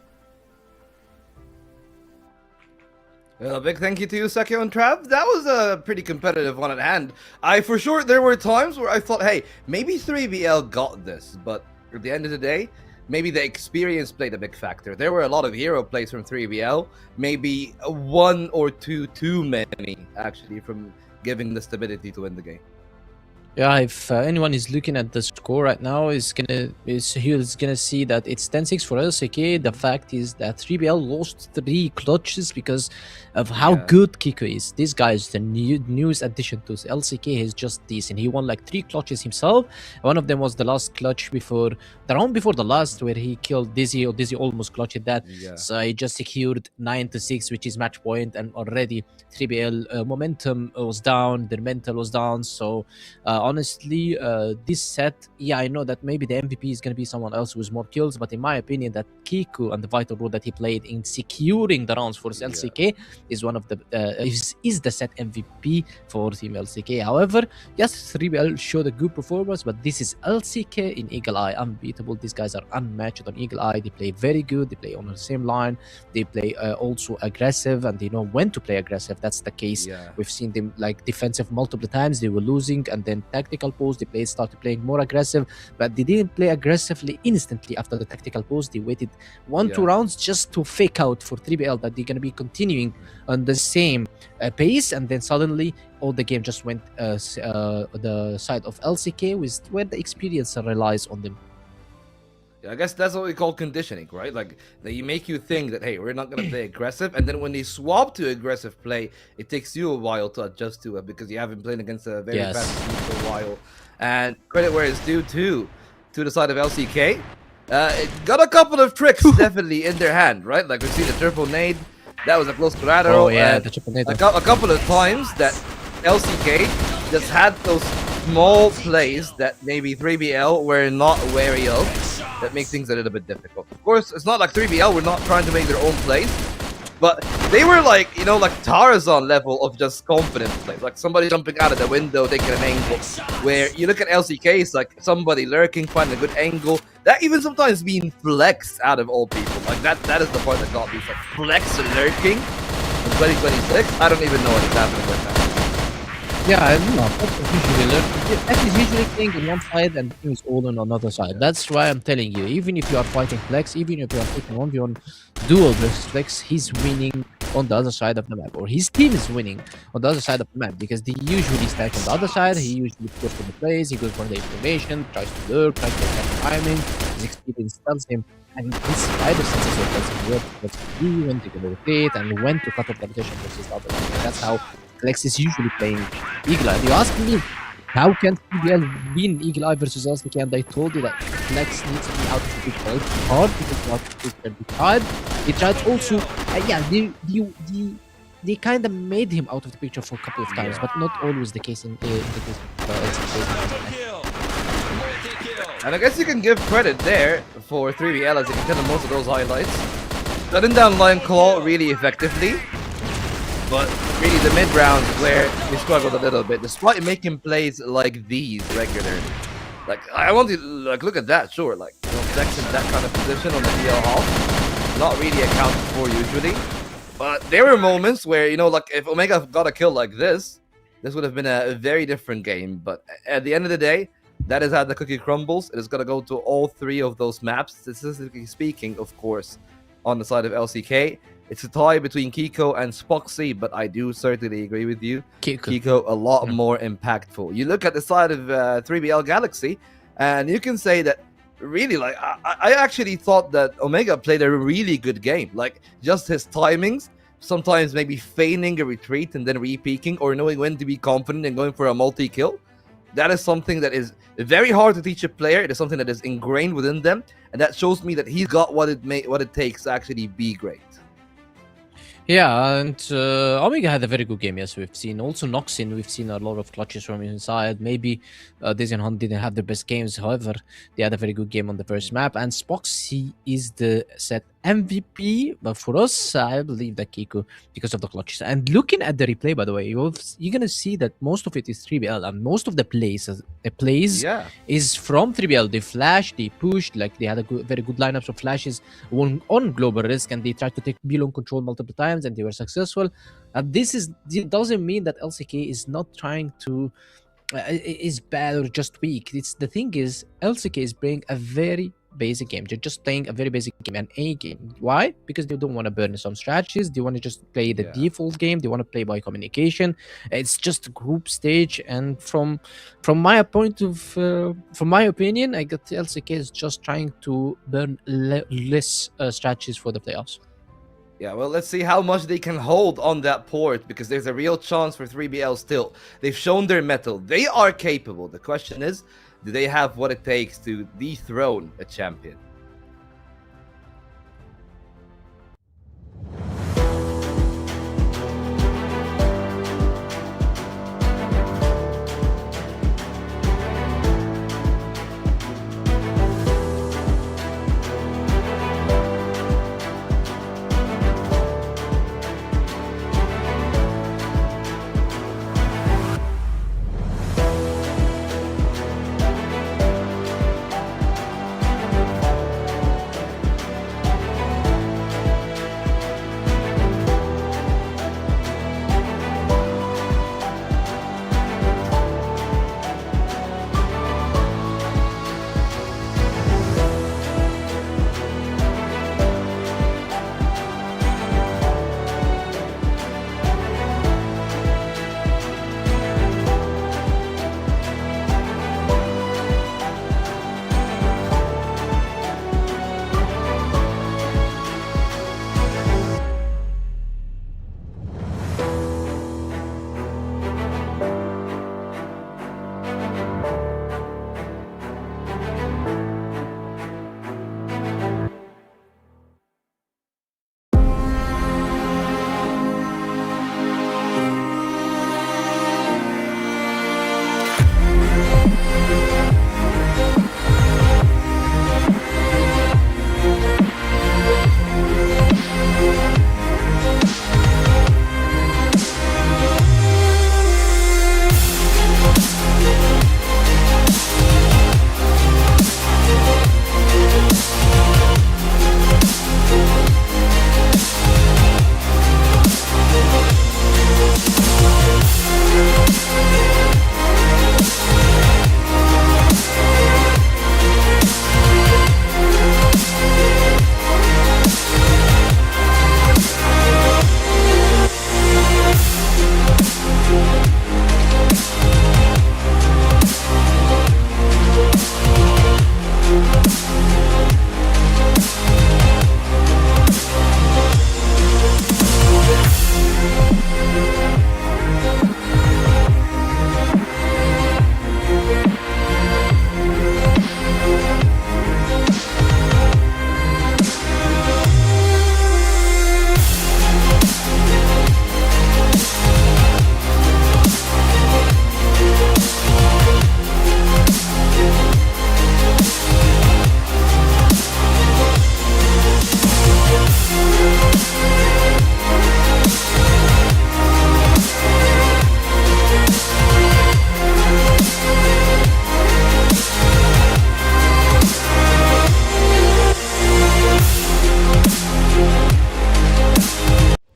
Well, a big thank you to you, Sakio and Trav. That was a pretty competitive one at hand. For sure, there were times where I thought, hey, maybe 3BL got this, but at the end of the day, maybe the experience played a big factor. There were a lot of hero plays from 3BL, maybe 1 or 2 too many, actually, from giving the stability to win the game. Yeah, if anyone is looking at the score right now, he's gonna see that it's 10-6 for LCK. The fact is that 3BL lost 3 clutches because of how good Kiko is. This guy is the newest addition to LCK. He's just decent. He won like 3 clutches himself. One of them was the last clutch before the round before the last, where he killed Dizzy, or Dizzy almost clutched that. So he just secured 9-6, which is match point, and already 3BL momentum was down, their mental was down. So honestly, this set, I know that maybe the MVP is going to be someone else with more kills, but in my opinion, that Kiku and the vital role that he played in securing the rounds for LCK is one of the is the set MVP for Team LCK. However, yes, 3BL showed a good performance, but this is LCK in Eagle Eye, unbeatable. These guys are unmatched on Eagle Eye. They play very good. They play on the same line. They play also aggressive, and they know when to play aggressive. That's the case. We've seen them like defensive multiple times. They were losing, and then tactical pose, they started playing more aggressive, but they didn't play aggressively instantly after the tactical pose. They waited 1-2 rounds just to fake out for 3BL that they're going to be continuing on the same pace, and then suddenly all the game just went the side of LCK, with where the experience relies on them. I guess that's what we call conditioning, right? Like, they make you think that, hey, we're not going to play aggressive, and then when they swap to aggressive play, it takes you a while to adjust to it because you haven't played against a very fast team for a while. And credit where it's due to the side of LCK. It got a couple of tricks definitely in their hand, right? Like, we've seen the triple nade, that was a close collateral. The triple nade. A couple of times that LCK just had those small plays that maybe 3BL were not wary of, that make things a little bit difficult. Of course, it's not like 3BL were not trying to make their own plays, but they were like, you know, like Tarzan level of just confident plays. Like somebody jumping out of the window, taking an angle. Where you look at LCK, it's like somebody lurking, finding a good angle. That even sometimes being flexed out of all people. Like that is the part that got me. It's like flex and lurking in 2026. I don't even know what is happening with that. Yeah, no, that's usually playing on one side and team is all on another side. That's why I'm telling you, even if you are fighting Flex, even if you are taking 1v1 duel versus Flex, he's winning on the other side of the map, or his team is winning on the other side of the map, because they usually stack on the other side. He usually goes for the plays, he goes for the information, tries to lurk, tries to attack timing. His experience tells him, and his spider senses of tells him what to do, when to rotate, and when to cut off the rotation versus the other one. That's how Flex is usually playing Eagle Eye. You ask me, how can CBL win Eagle Eye versus LCK? And I told you that Flex needs to be out of the picture. It's hard because out of the picture. He tried also, they kind of made him out of the picture for a couple of times, but not always the case in the case of LCK. And I guess you can give credit there for 3BL as he can tell most of those highlights. Shutting down Lion Claw really effectively. But really the mid rounds where we struggled a little bit, despite making plays like these regularly. Like I want to look at that, sure, like Flex in that kind of position on the DL half, not really accounted for usually. But there were moments where, like if Omega got a kill like this would have been a very different game. But at the end of the day, that is how the cookie crumbles. It is gonna go to all three of those maps, statistically speaking, of course, on the side of LCK. It's a tie between Kiko and Spoxy, but I do certainly agree with you. Kiko a lot more impactful. You look at the side of 3BL Galaxy, and you can say that really, like, I actually thought that Omega played a really good game. Like, just his timings, sometimes maybe feigning a retreat and then re-peeking, or knowing when to be confident and going for a multi-kill. That is something that is very hard to teach a player. It is something that is ingrained within them, and that shows me that he's got what it takes to actually be great. Yeah, and Omega had a very good game, yes, we've seen. Also, Noxin, we've seen a lot of clutches from inside. Maybe Daisy and Hunt didn't have the best games. However, they had a very good game on the first map. And Spoxy is the set MVP. But for us, I believe that Kiko, because of the clutches. And looking at the replay, by the way, you're going to see that most of it is 3BL. And most of the plays is from 3BL. They flashed, they pushed, like they had a very good lineups of flashes on Global Risk. And they tried to take B-Long control multiple times. And they were successful. It doesn't mean that LCK is not trying to is bad or just weak. The thing is, LCK is playing a very basic game. They're just playing a very basic game, an A game. Why? Because they don't want to burn some strategies. They want to just play the default game. They want to play by communication. It's just a group stage. And from my opinion, I got LCK is just trying to burn less strategies for the playoffs. Yeah, well, let's see how much they can hold on that port, because there's a real chance for 3BL still. They've shown their mettle. They are capable. The question is, do they have what it takes to dethrone a champion?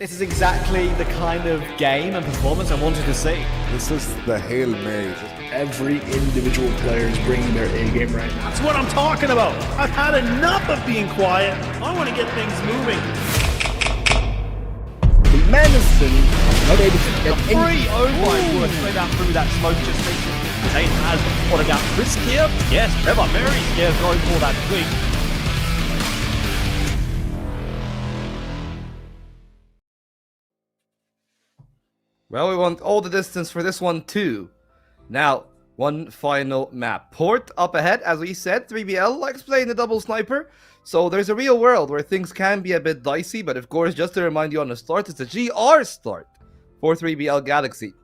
This is exactly the kind of game and performance I wanted to see. This is the Hail Mary. Every individual player is bringing their A game right now. That's what I'm talking about. I've had enough of being quiet. I want to get things moving. The Nemesis not able to get any. Oh my word, straight out through that smoke just station. Zane has what a gap. Risk here. Yes, rivalries here going for that swing. Well, we want all the distance for this one too. Now, one final map. Port up ahead, as we said, 3BL likes playing the double sniper. So there's a real world where things can be a bit dicey, but of course, just to remind you on the start, it's a GR start for 3BL Galaxy.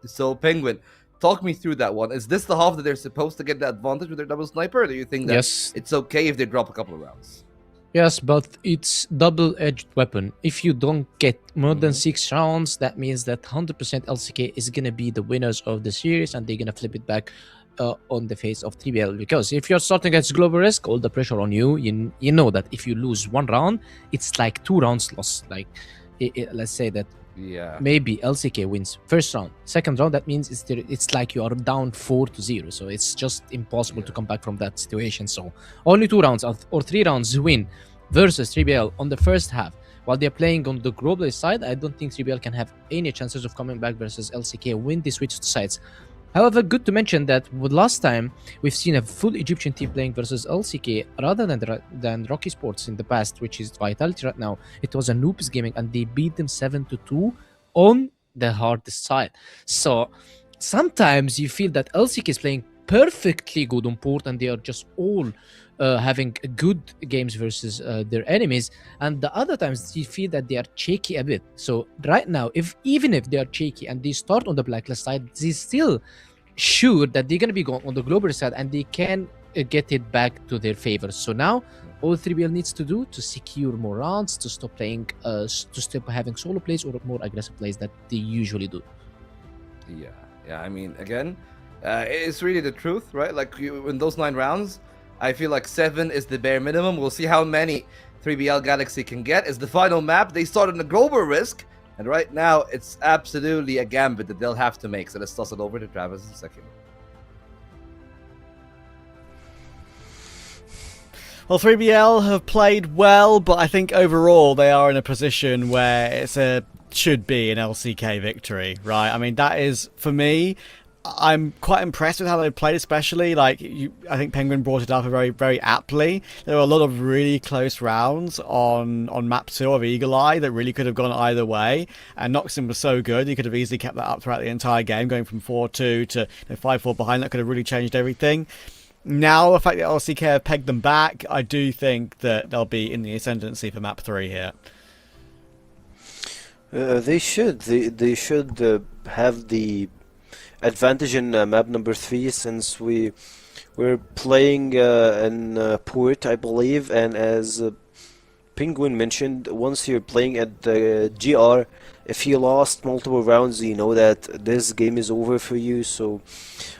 So Penguin, talk me through that one. Is this the half that they're supposed to get the advantage with their double sniper, or do you think that it's okay if they drop a couple of rounds? Yes, but it's double-edged weapon. If you don't get more than 6 rounds, that means that 100% LCK is gonna be the winners of the series, and they're gonna flip it back on the face of 3BL. Because if you're starting against global risk, all the pressure on you, you know that if you lose 1 round, it's like 2 rounds lost. Like, let's say that maybe LCK wins first round, second round, that means it's like you are down 4-0. So it's just impossible to come back from that situation. So only 2 rounds or 3 rounds win versus 3BL on the first half. While they're playing on the global side, I don't think 3BL can have any chances of coming back versus LCK when they switch to sides. However, good to mention that last time we've seen a full Egyptian team playing versus LCK rather than Rocky Sports in the past, which is Vitality right now. It was a Noobs Gaming, and they beat them 7-2 on the hardest side. So sometimes you feel that LCK is playing perfectly good on port, and they are just all having good games versus their enemies, and the other times you feel that they are shaky a bit. So right now, even if they are shaky and they start on the blacklist side, they still sure that they're going to be going on the global side, and they can get it back to their favor. So now all 3BL needs to do to secure more rounds, to stop playing to stop having solo plays or more aggressive plays that they usually do. Yeah, I mean, again, it's really the truth, right? Like, in those 9 rounds, I feel like 7 is the bare minimum. We'll see how many 3BL Galaxy can get. It's the final map. They start on the global risk, and right now it's absolutely a gambit that they'll have to make. So let's toss it over to Travis in a second. Well, 3BL have played well, but I think overall they are in a position where should be an LCK victory, right? I mean, that is, for me, I'm quite impressed with how they played, especially I think Penguin brought it up very, very aptly. There were a lot of really close rounds on map 2 of Eagle Eye that really could have gone either way, and Noxon was so good he could have easily kept that up throughout the entire game, going from 4-2 to 5-4 behind. That could have really changed everything. Now, the fact that LCK have pegged them back, I do think that they'll be in the ascendancy for map 3 here. They should have the advantage in map number 3, since we're playing in port, I believe, and as Penguin mentioned, once you're playing at the GR, if you lost multiple rounds, you know that this game is over for you. So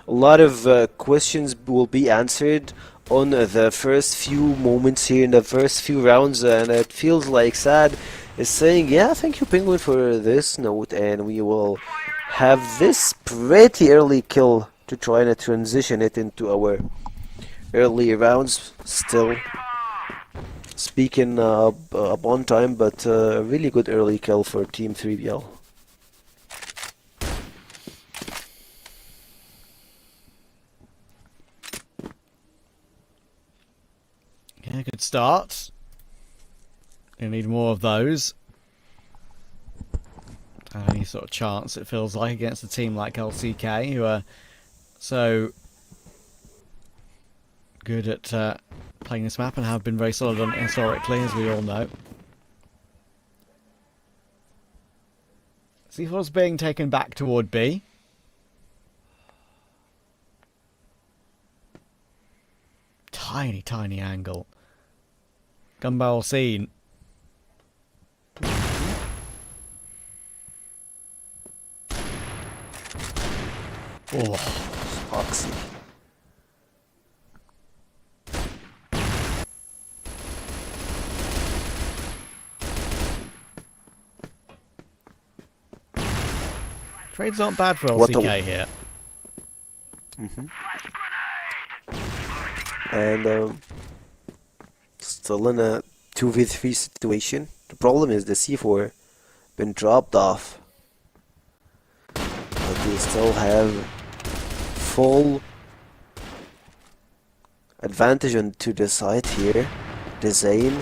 a lot of questions will be answered on the first few moments here in the first few rounds, and it feels like Sad is saying, yeah, thank you Penguin for this note, and we will have this pretty early kill to try and transition it into our early rounds. Still speaking up on time, but a really good early kill for Team 3BL. Yeah, good start. Gonna need more of those. Any sort of chance, it feels like, against a team like LCK, who are so good at playing this map and have been very solid on it historically, as we all know. Cfwl's being taken back toward B. Tiny, tiny angle. Gun barrel seen. Oh, Foxy. Trades aren't bad for What LCK here. And still in a 2v3 situation. The problem is the C4 been dropped off, but they still have full advantage onto the side here. The Zane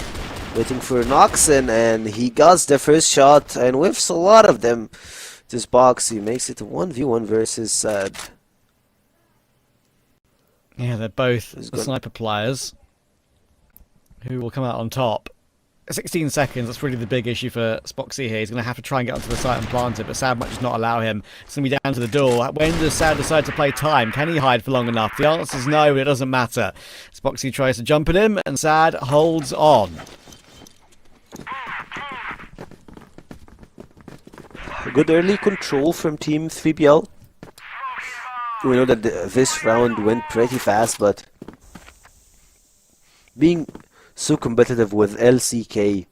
waiting for Noxon, and he gets the first shot and whiffs a lot of them. This Boxy makes it a 1v1 versus Sad. Yeah, they're both the sniper players who will come out on top. 16 seconds, that's really the big issue for Spoxy here. He's going to have to try and get onto the site and plant it, but Sad might just not allow him. It's going to be down to the door. When does Sad decide to play time? Can he hide for long enough? The answer is no, but it doesn't matter. Spoxy tries to jump at him, and Sad holds on. Good early control from Team 3BL. We know that this round went pretty fast, but being so competitive with LCK,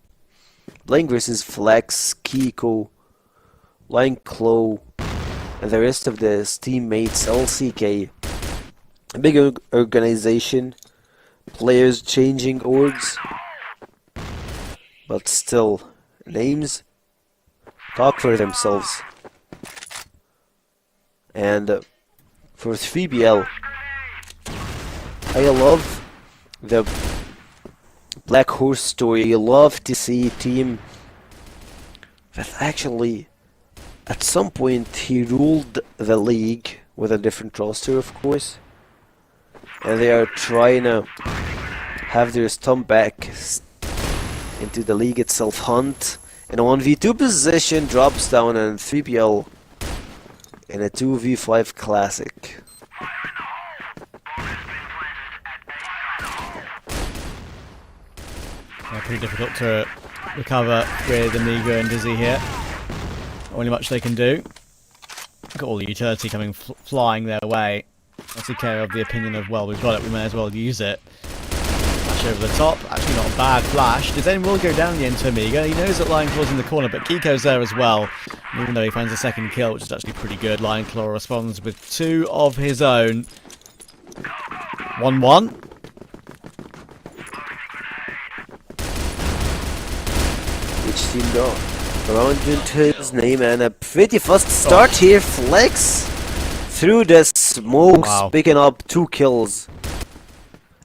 playing versus Flex, Kiko, Lion Claw, and the rest of the teammates, LCK, a big organization, players changing orgs, but still, names talk for themselves. And for 3BL, I love the Black Horse story. I love to see a team that actually at some point he ruled the league with a different roster, of course, and they are trying to have their stump back into the league itself. Hunt in a 1v2 position drops down, and 3PL in a 2v5 classic. Pretty difficult to recover with Amiga and Dizzy here. Only much they can do. Got all the utility coming flying their way. LCK of the opinion of, well, we've got it, we may as well use it. Flash over the top, actually not a bad flash. Dizane will go down the end to Amiga. He knows that Lion Claw's in the corner, but Kiko's there as well. And even though he finds a second kill, which is actually pretty good, Lion Claw responds with 2 of his own. 1-1. Which team go around into his name, and a pretty fast start here. Flex through the smokes, picking up 2 kills.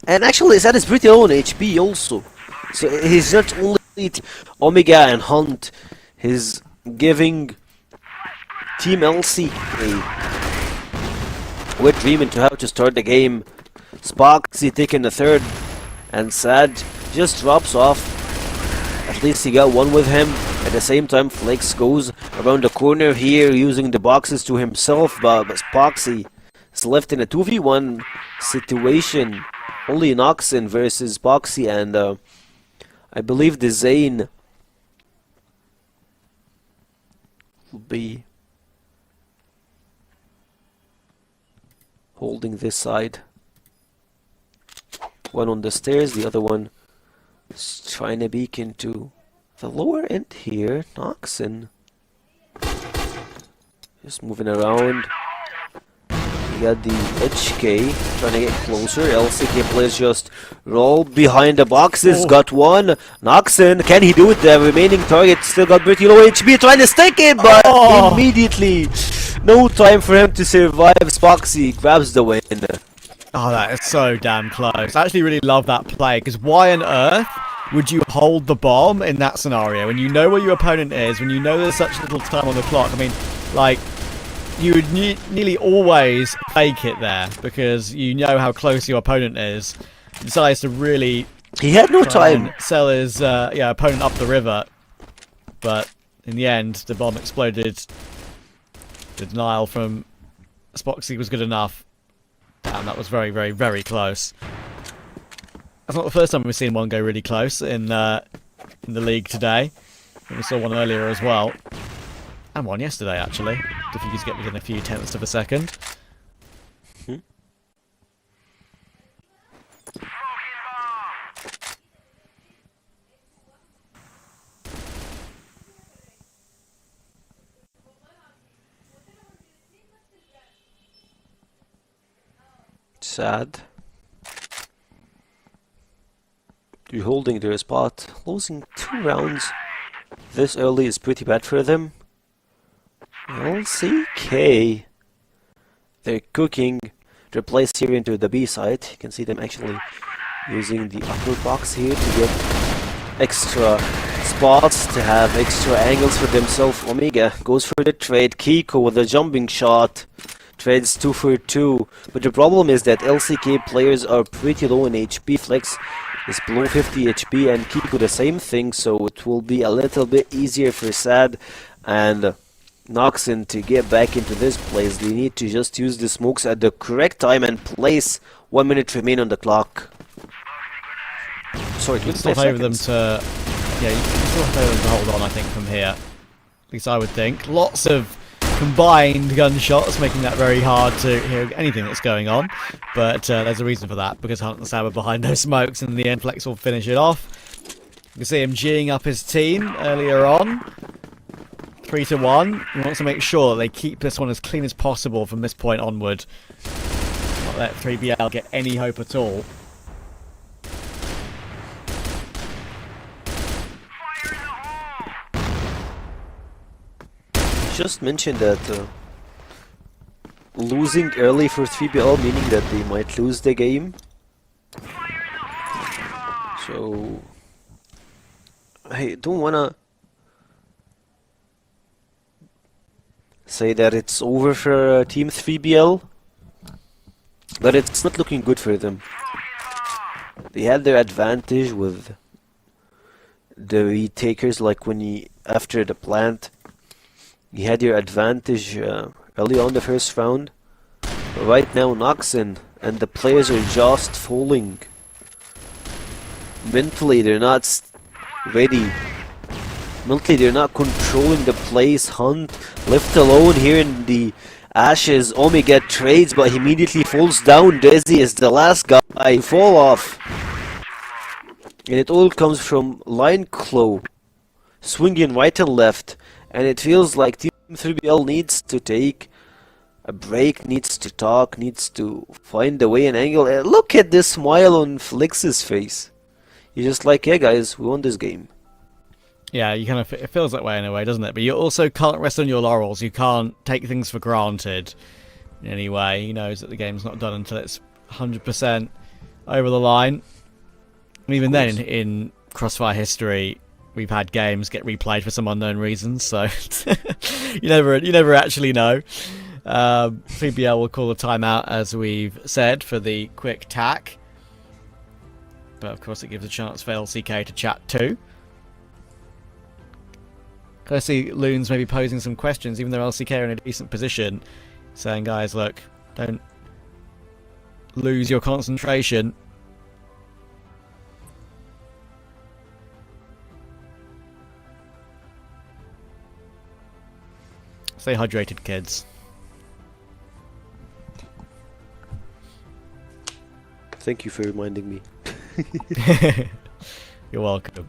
And actually, Sad is pretty low on HP also. So he's not only Omega and Hunt, he's giving Team LC with dreaming to how to start the game. Spoxy taking the third, and Sad just drops off. At least he got one with him. At the same time, Flex goes around the corner here using the boxes to himself, but Spoxy is left in a 2v1 situation. Only Noxon versus Spoxy, and I believe the Zane will be holding this side. One on the stairs, the other one is trying to peek into the lower end here. Noxon just moving around. You got the HK trying to get closer. LCK players just roll behind the boxes. Got one. Noxon, can he do it? The remaining target still got pretty low HP, trying to stick it, but immediately, no time for him to survive. Spoxy grabs the win. Oh, that is so damn close. I actually really love that play, because why on earth would you hold the bomb in that scenario? When you know where your opponent is, when you know there's such little time on the clock, I mean, like, you would nearly always fake it there, because you know how close your opponent is. He decides to really... He had no time. Sell his opponent up the river, but in the end, the bomb exploded. The denial from Spoxy was good enough. Damn, that was very, very, very close. That's not the first time we've seen one go really close in the league today. We saw one earlier as well. And one yesterday, actually. If you could get within a few tenths of a second. sad. They're holding their spot. Losing 2 rounds this early is pretty bad for them. LCK. They're cooking their place here into the B side. You can see them actually using the upper box here to get extra spots, to have extra angles for themselves. Omega goes for the trade. Kiko with a jumping shot. Trades 2 for 2. But the problem is that LCK players are pretty low in HP. Flex is below 50 HP and Kiko the same thing, so it will be a little bit easier for Sad and Noxin to get back into this place. They need to just use the smokes at the correct time and place. 1 minute remain on the clock. Sorry, you can still favour them to... Yeah, you can still favour them to hold on, I think, from here. At least I would think. Lots of combined gunshots, making that very hard to hear anything that's going on. But there's a reason for that, because Hunt and Sam are behind those smokes, and in the end Flex will finish it off. You can see him G'ing up his team earlier on. 3-1. He wants to make sure they keep this one as clean as possible from this point onward. Not let 3BL get any hope at all. Just mentioned that losing early for 3BL meaning that they might lose the game. So I don't wanna say that it's over for Team 3BL, but it's not looking good for them. They had their advantage with the retakers, like when after the plant. You had your advantage early on the first round. But right now Noxin and the players are just falling. Mentally they're not ready. Mentally they're not controlling the place. Hunt left alone here in the ashes. Omega trades but he immediately falls down. Desi is the last guy to fall off. And it all comes from Line Claw swinging right and left. And it feels like Team 3BL needs to take a break, needs to talk, needs to find a way and angle. And look at this smile on Flix's face. He's just like, yeah guys, we won this game. Yeah, you kind of, it feels that way in a way, doesn't it? But you also can't rest on your laurels. You can't take things for granted in any way. He knows that the game's not done until it's 100% over the line. And even then, in CrossFire history, we've had games get replayed for some unknown reasons, so you never actually know. 3BL will call a timeout, as we've said, for the quick tack. But of course it gives a chance for LCK to chat too. I see Loons maybe posing some questions, even though LCK are in a decent position, saying, guys, look, don't lose your concentration. Stay hydrated, kids. Thank you for reminding me. You're welcome.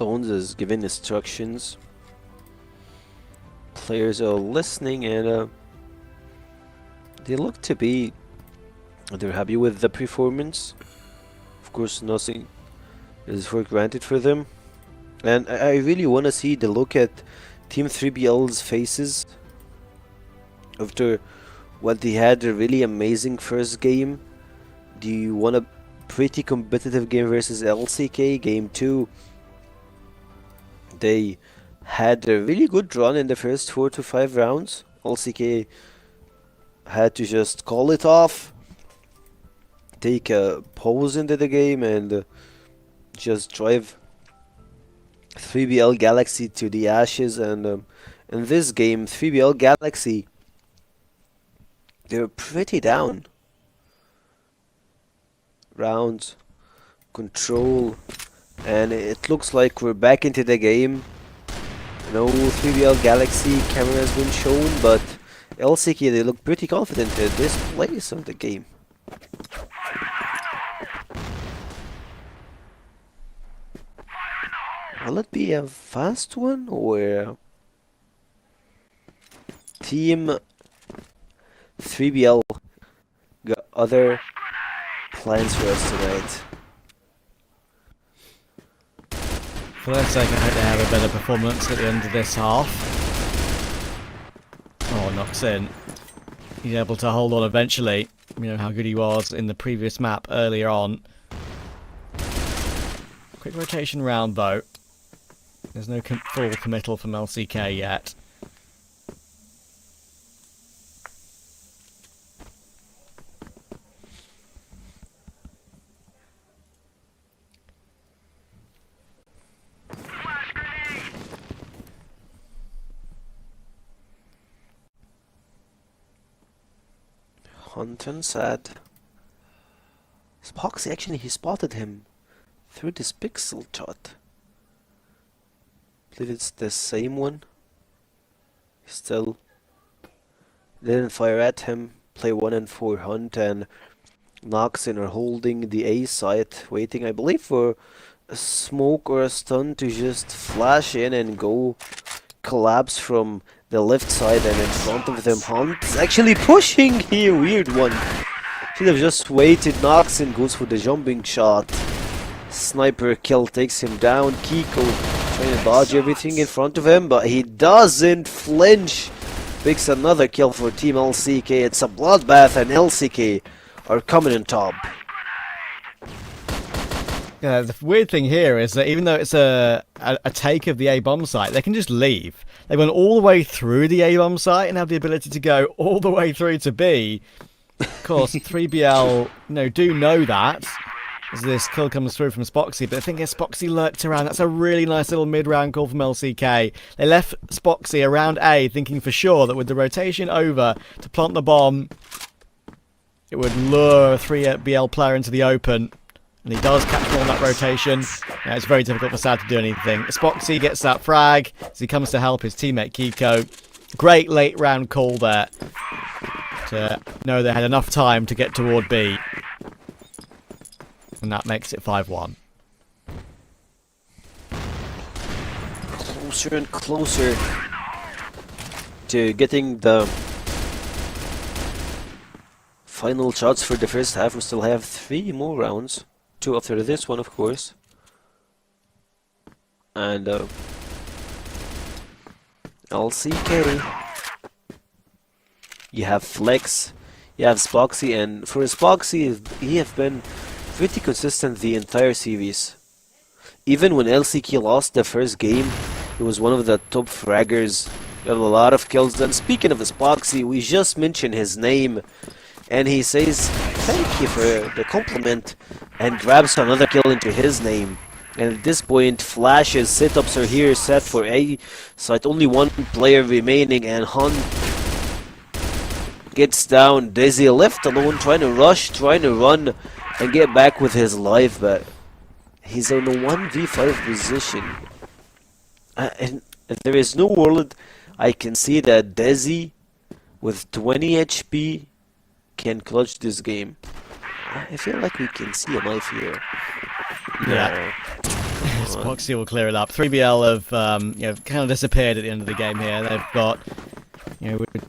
Loans is giving instructions. Players are listening and they look to be, they're happy with the performance. Of course, nothing is for granted for them. And I really want to see the look at Team 3BL's faces after what they had a really amazing first game. Do you want a pretty competitive game versus LCK? Game 2. They had a really good run in the first 4 to 5 rounds. LCK had to just call it off, take a pause into the game, and just drive 3BL Galaxy to the ashes. And in this game, 3BL Galaxy, they're pretty down. Rounds control, and it looks like we're back into the game. No 3BL Galaxy camera has been shown, but LCK, they look pretty confident at this place of the game. Will it be a fast one, or Team 3BL got other plans for us tonight? For their sake, I hope they have a better performance at the end of this half. Oh, knocks in. He's able to hold on eventually. You know how good he was in the previous map earlier on. Quick rotation round though. There's no full committal from LCK yet. Hunt and sad. Spoxy, actually, he spotted him through this pixel shot. I believe it's the same one. Still didn't fire at him. Play 1 and 4 Hunt and Noxin are holding the A site, waiting, I believe, for a smoke or a stun to just flash in and go collapse from the left side, and in front of them Hunt is actually pushing here. Weird one. Should have just waited. Noxin goes for the jumping shot. Sniper kill takes him down. Kiko trying to dodge everything in front of him, but he doesn't flinch. Picks another kill for Team LCK. It's a bloodbath, and LCK are coming on top. Yeah, the weird thing here is that even though it's a take of the A-bomb site, they can just leave. They went all the way through the A-bomb site and have the ability to go all the way through to B. Of course, 3BL do know that, as this kill comes through from Spoxy, but I think Spoxy lurked around. That's a really nice little mid-round call from LCK. They left Spoxy around A, thinking for sure that with the rotation over to plant the bomb, it would lure a 3BL player into the open. And he does catch him on that rotation. Yeah, it's very difficult for Sad to do anything. Spoxy gets that frag as he comes to help his teammate Kiko. Great late round call there to know they had enough time to get toward B. And that makes it 5-1. Closer and closer to getting the final shots for the first half. We still have 3 more rounds. 2 after this one, of course. And LCK. You have Flex, you have Spoxy, and for Spoxy, he have been pretty consistent the entire series. Even when LCK lost the first game, he was one of the top fraggers. Got a lot of kills. And speaking of Spoxy, we just mentioned his name, and he says thank you for the compliment and grabs another kill into his name. And at this point, Flash's setups are here set for A site. Only one player remaining, and Hunt gets down. Desi left alone, trying to rush, trying to run and get back with his life, but he's in a 1v5 position. And there is no world I can see that Desi with 20 HP can clutch this game. I feel like we can see a knife here. Yeah. Spoxy will clear it up. 3BL have kind of disappeared at the end of the game here. They've got,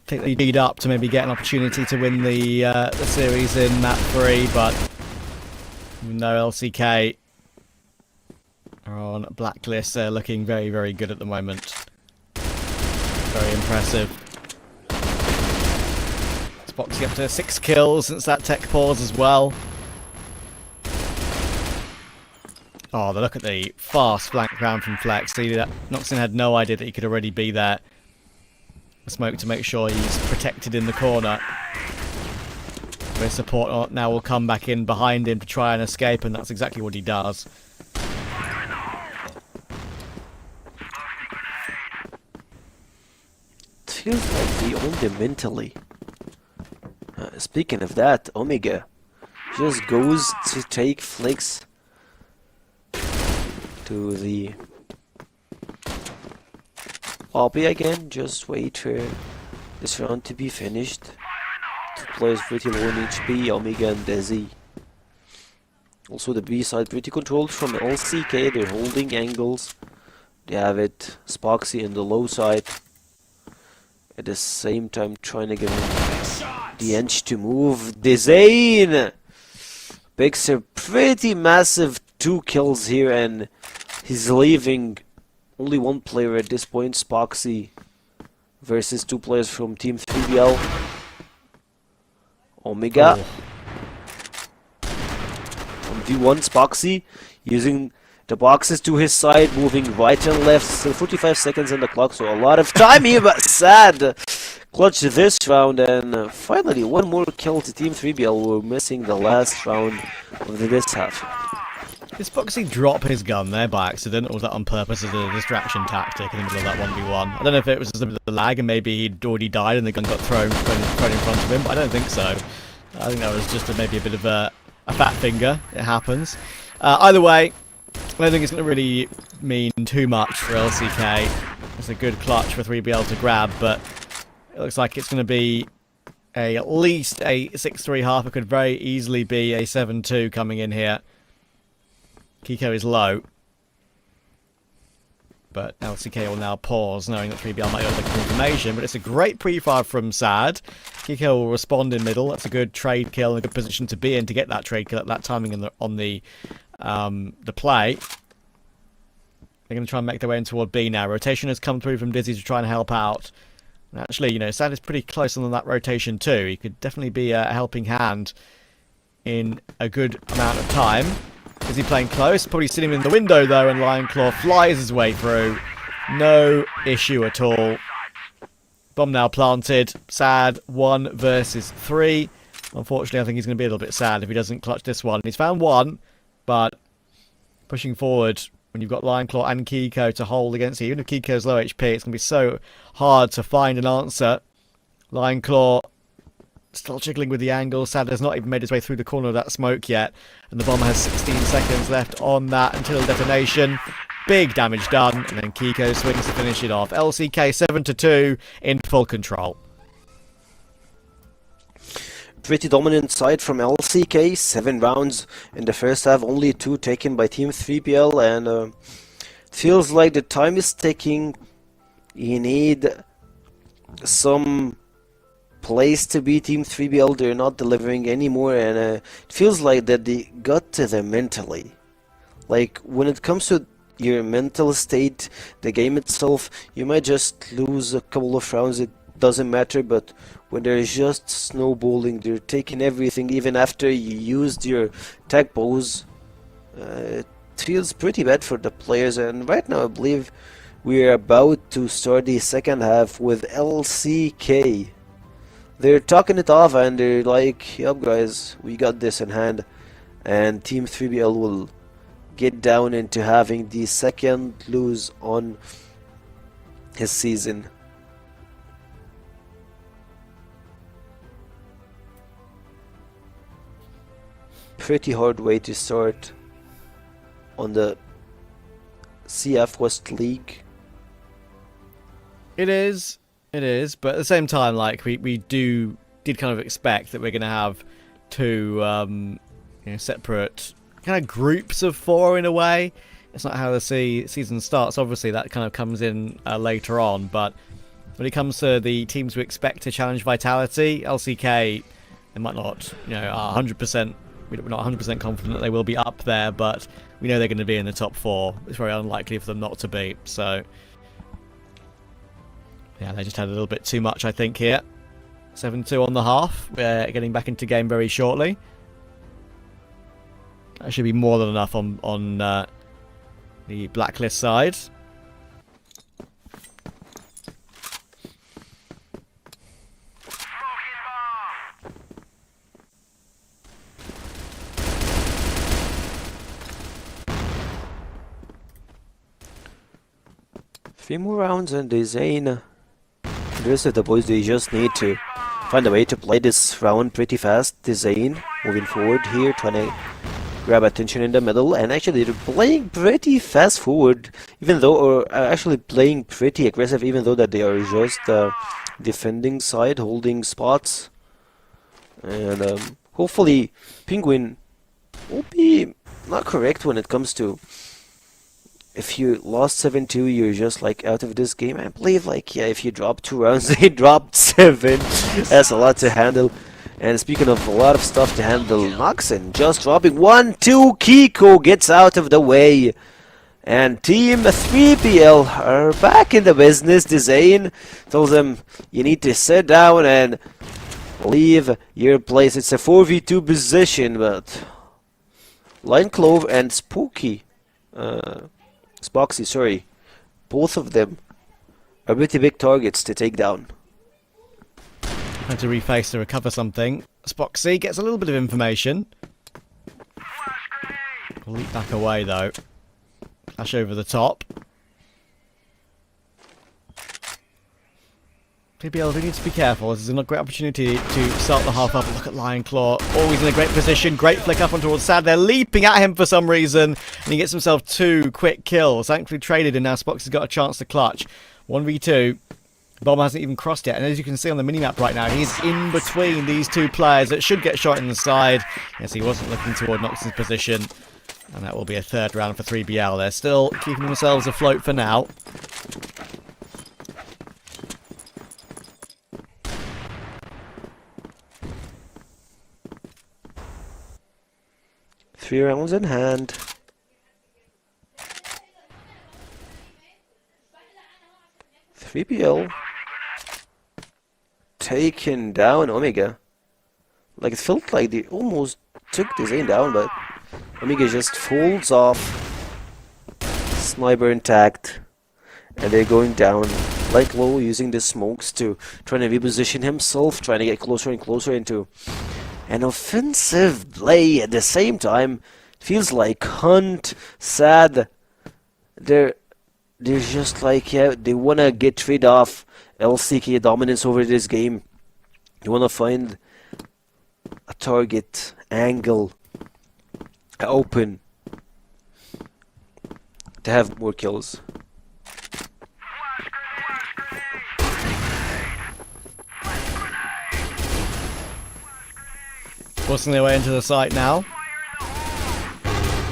take the lead up to maybe get an opportunity to win the series in map 3, but even though LCK are on blacklist, they're looking very, very good at the moment. Very impressive. Spoxy up to 6 kills since that tech pause as well. Oh, look at the fast flank round from Flex. See that Noxin had no idea that he could already be there. Smoke to make sure he's protected in the corner. Where support now will come back in behind him to try and escape, and that's exactly what he does. It feels like they owned him mentally. Speaking of that, Omega just goes to take Flex to the lobby again. Just wait for this round to be finished. Two players pretty low in HP, Omega and Desi. Also the B side pretty controlled from LCK, they're holding angles. They have it Spoxy in the low side. At the same time trying to give him the edge to move. Dezane picks a pretty massive 2 kills here, and he's leaving only one player at this point, Spoxy, versus 2 players from Team 3BL. Omega. On V1, Spoxy using the boxes to his side, moving right and left. Still 45 seconds on the clock, so a lot of time here, but sad. Clutch this round, and finally one more kill to Team 3BL. We're missing the last round of this half. Did Spoxy drop his gun there by accident, or was that on purpose as a distraction tactic in the middle of that 1v1? I don't know if it was just a bit of the lag and maybe he'd already died and the gun got thrown in front of him, but I don't think so. I think that was just maybe a bit of a fat finger. It happens. Either way, I don't think it's going to really mean too much for LCK. It's a good clutch for 3BL to grab, but it looks like it's going to be at least a 6-3 half. It could very easily be a 7-2 coming in here. Kiko is low, but LCK will now pause, knowing that 3BL might be able to get confirmation. But it's a great pre-fire from Sad. Kiko will respond in middle. That's a good trade kill and a good position to be in to get that trade kill at that timing on the play. They're going to try and make their way in toward B now. Rotation has come through from Dizzy to try and help out. And actually, you know, Sad is pretty close on that rotation too. He could definitely be a helping hand in a good amount of time. Is he playing close? Probably sitting in the window though, and Lionclaw flies his way through. No issue at all. Bomb now planted. Sad 1 versus 3. Unfortunately, I think he's going to be a little bit sad if he doesn't clutch this one. He's found one, but pushing forward when you've got Lionclaw and Kiko to hold against you. Even if Kiko's low HP, it's going to be so hard to find an answer. Lionclaw still jiggling with the angle. Sad has not even made his way through the corner of that smoke yet. And the bomber has 16 seconds left on that until detonation. Big damage done. And then Kiko swings to finish it off. LCK 7-2 in full control. Pretty dominant side from LCK. 7 rounds in the first half. Only 2 taken by Team 3PL. And feels like the time is ticking. You need some place to be Team 3BL. They're not delivering anymore, and it feels like that they got to them mentally. Like when it comes to your mental state, the game itself, you might just lose a couple of rounds, it doesn't matter, but when they're just snowballing, they're taking everything even after you used your tag pose, it feels pretty bad for the players. And right now I believe we're about to start the second half with LCK. They're talking it off and they're like, yup guys, we got this in hand. And Team 3BL will get down into having the second lose on his season. Pretty hard way to start on the CF West League. It is, but at the same time, like we did kind of expect that we're going to have 2 separate kind of groups of 4 in a way. It's not how the season starts. Obviously, that kind of comes in later on. But when it comes to the teams we expect to challenge Vitality, LCK, they might not, 100%. We're not 100% confident that they will be up there, but we know they're going to be in the top 4. It's very unlikely for them not to be. So, yeah, they just had a little bit too much, I think, here. 7-2 on the half. We're getting back into game very shortly. That should be more than enough on the Blacklist side. Three more rounds and the Zane. The rest of the boys, they just need to find a way to play this round pretty fast. The Zane moving forward here, trying to grab attention in the middle, and actually they're playing pretty fast forward, even though, or actually playing pretty aggressive, even though that they are just defending side, holding spots. And hopefully Penguin will be not correct when it comes to, if you lost 7-2, you're just like out of this game. I believe, like, yeah, if you drop 2 rounds, they dropped 7. That's a lot to handle. And speaking of a lot of stuff to handle, Noxin just dropping 1-2. Kiko gets out of the way. And Team 3PL are back in the business. Dezane tells them, you need to sit down and leave your place. It's a 4v2 position, but Line Clove and Spoxy, sorry, both of them are pretty big targets to take down. Had to reface to recover something. Spoxy gets a little bit of information. Leap back away though. Flash over the top. PBL do need to be careful. This is a great opportunity to start the half up. Look at Lion Claw. Always in a great position. Great flick up on towards Sad. They're leaping at him for some reason. And he gets himself 2 quick kills. Thankfully traded, and now Spoxy's got a chance to clutch. 1v2. Bomb hasn't even crossed yet. And as you can see on the minimap right now, he's in between these 2 players that should get shot in the side. Yes, he wasn't looking toward Nox's position. And that will be a 3rd round for 3BL. They're still keeping themselves afloat for now. Three rounds in hand. PBL taking down Omega. Like, it felt like they almost took Dezane down, but Omega just folds off. Sniper intact. And they're going down like low, using the smokes to try to reposition himself, trying to get closer and closer into an offensive play. At the same time, feels like Hunt, Sad, they're just like, yeah, they want to get rid of LCK dominance over this game. They want to find a target angle open to have more kills. Forcing their way into the site now.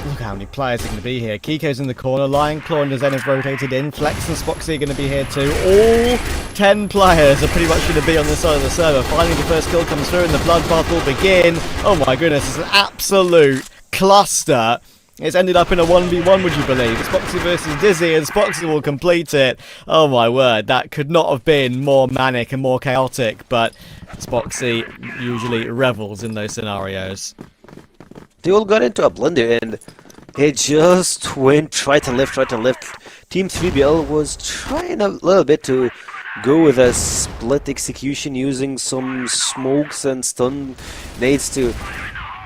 Look how many players are going to be here. Kiko's in the corner. Lion Claw and Zen have rotated in. Flex and Spoxy are going to be here too. All 10 players are pretty much going to be on this side of the server. Finally, the first kill comes through and the bloodbath will begin. Oh my goodness, it's an absolute cluster. It's ended up in a 1v1, would you believe? It's Spoxy versus Dizzy, and Spoxy will complete it. Oh my word, that could not have been more manic and more chaotic, but Spoxy usually revels in those scenarios. They all got into a blender, and it just went right and left, right and left. Team 3BL was trying a little bit to go with a split execution, using some smokes and stun nades to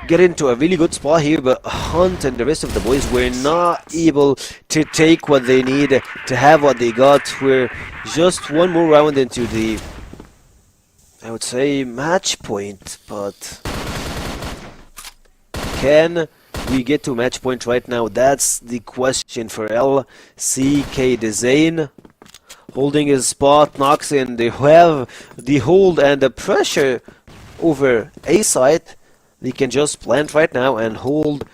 get into a really good spot here, but Hunt and the rest of the boys were not able to take what they need to have what they got. We're just one more round into the, I would say, match point, but can we get to match point right now? That's the question for LCK. Dezane holding his spot, knocks in. They have the hold and the pressure over A site. They can just plant right now and hold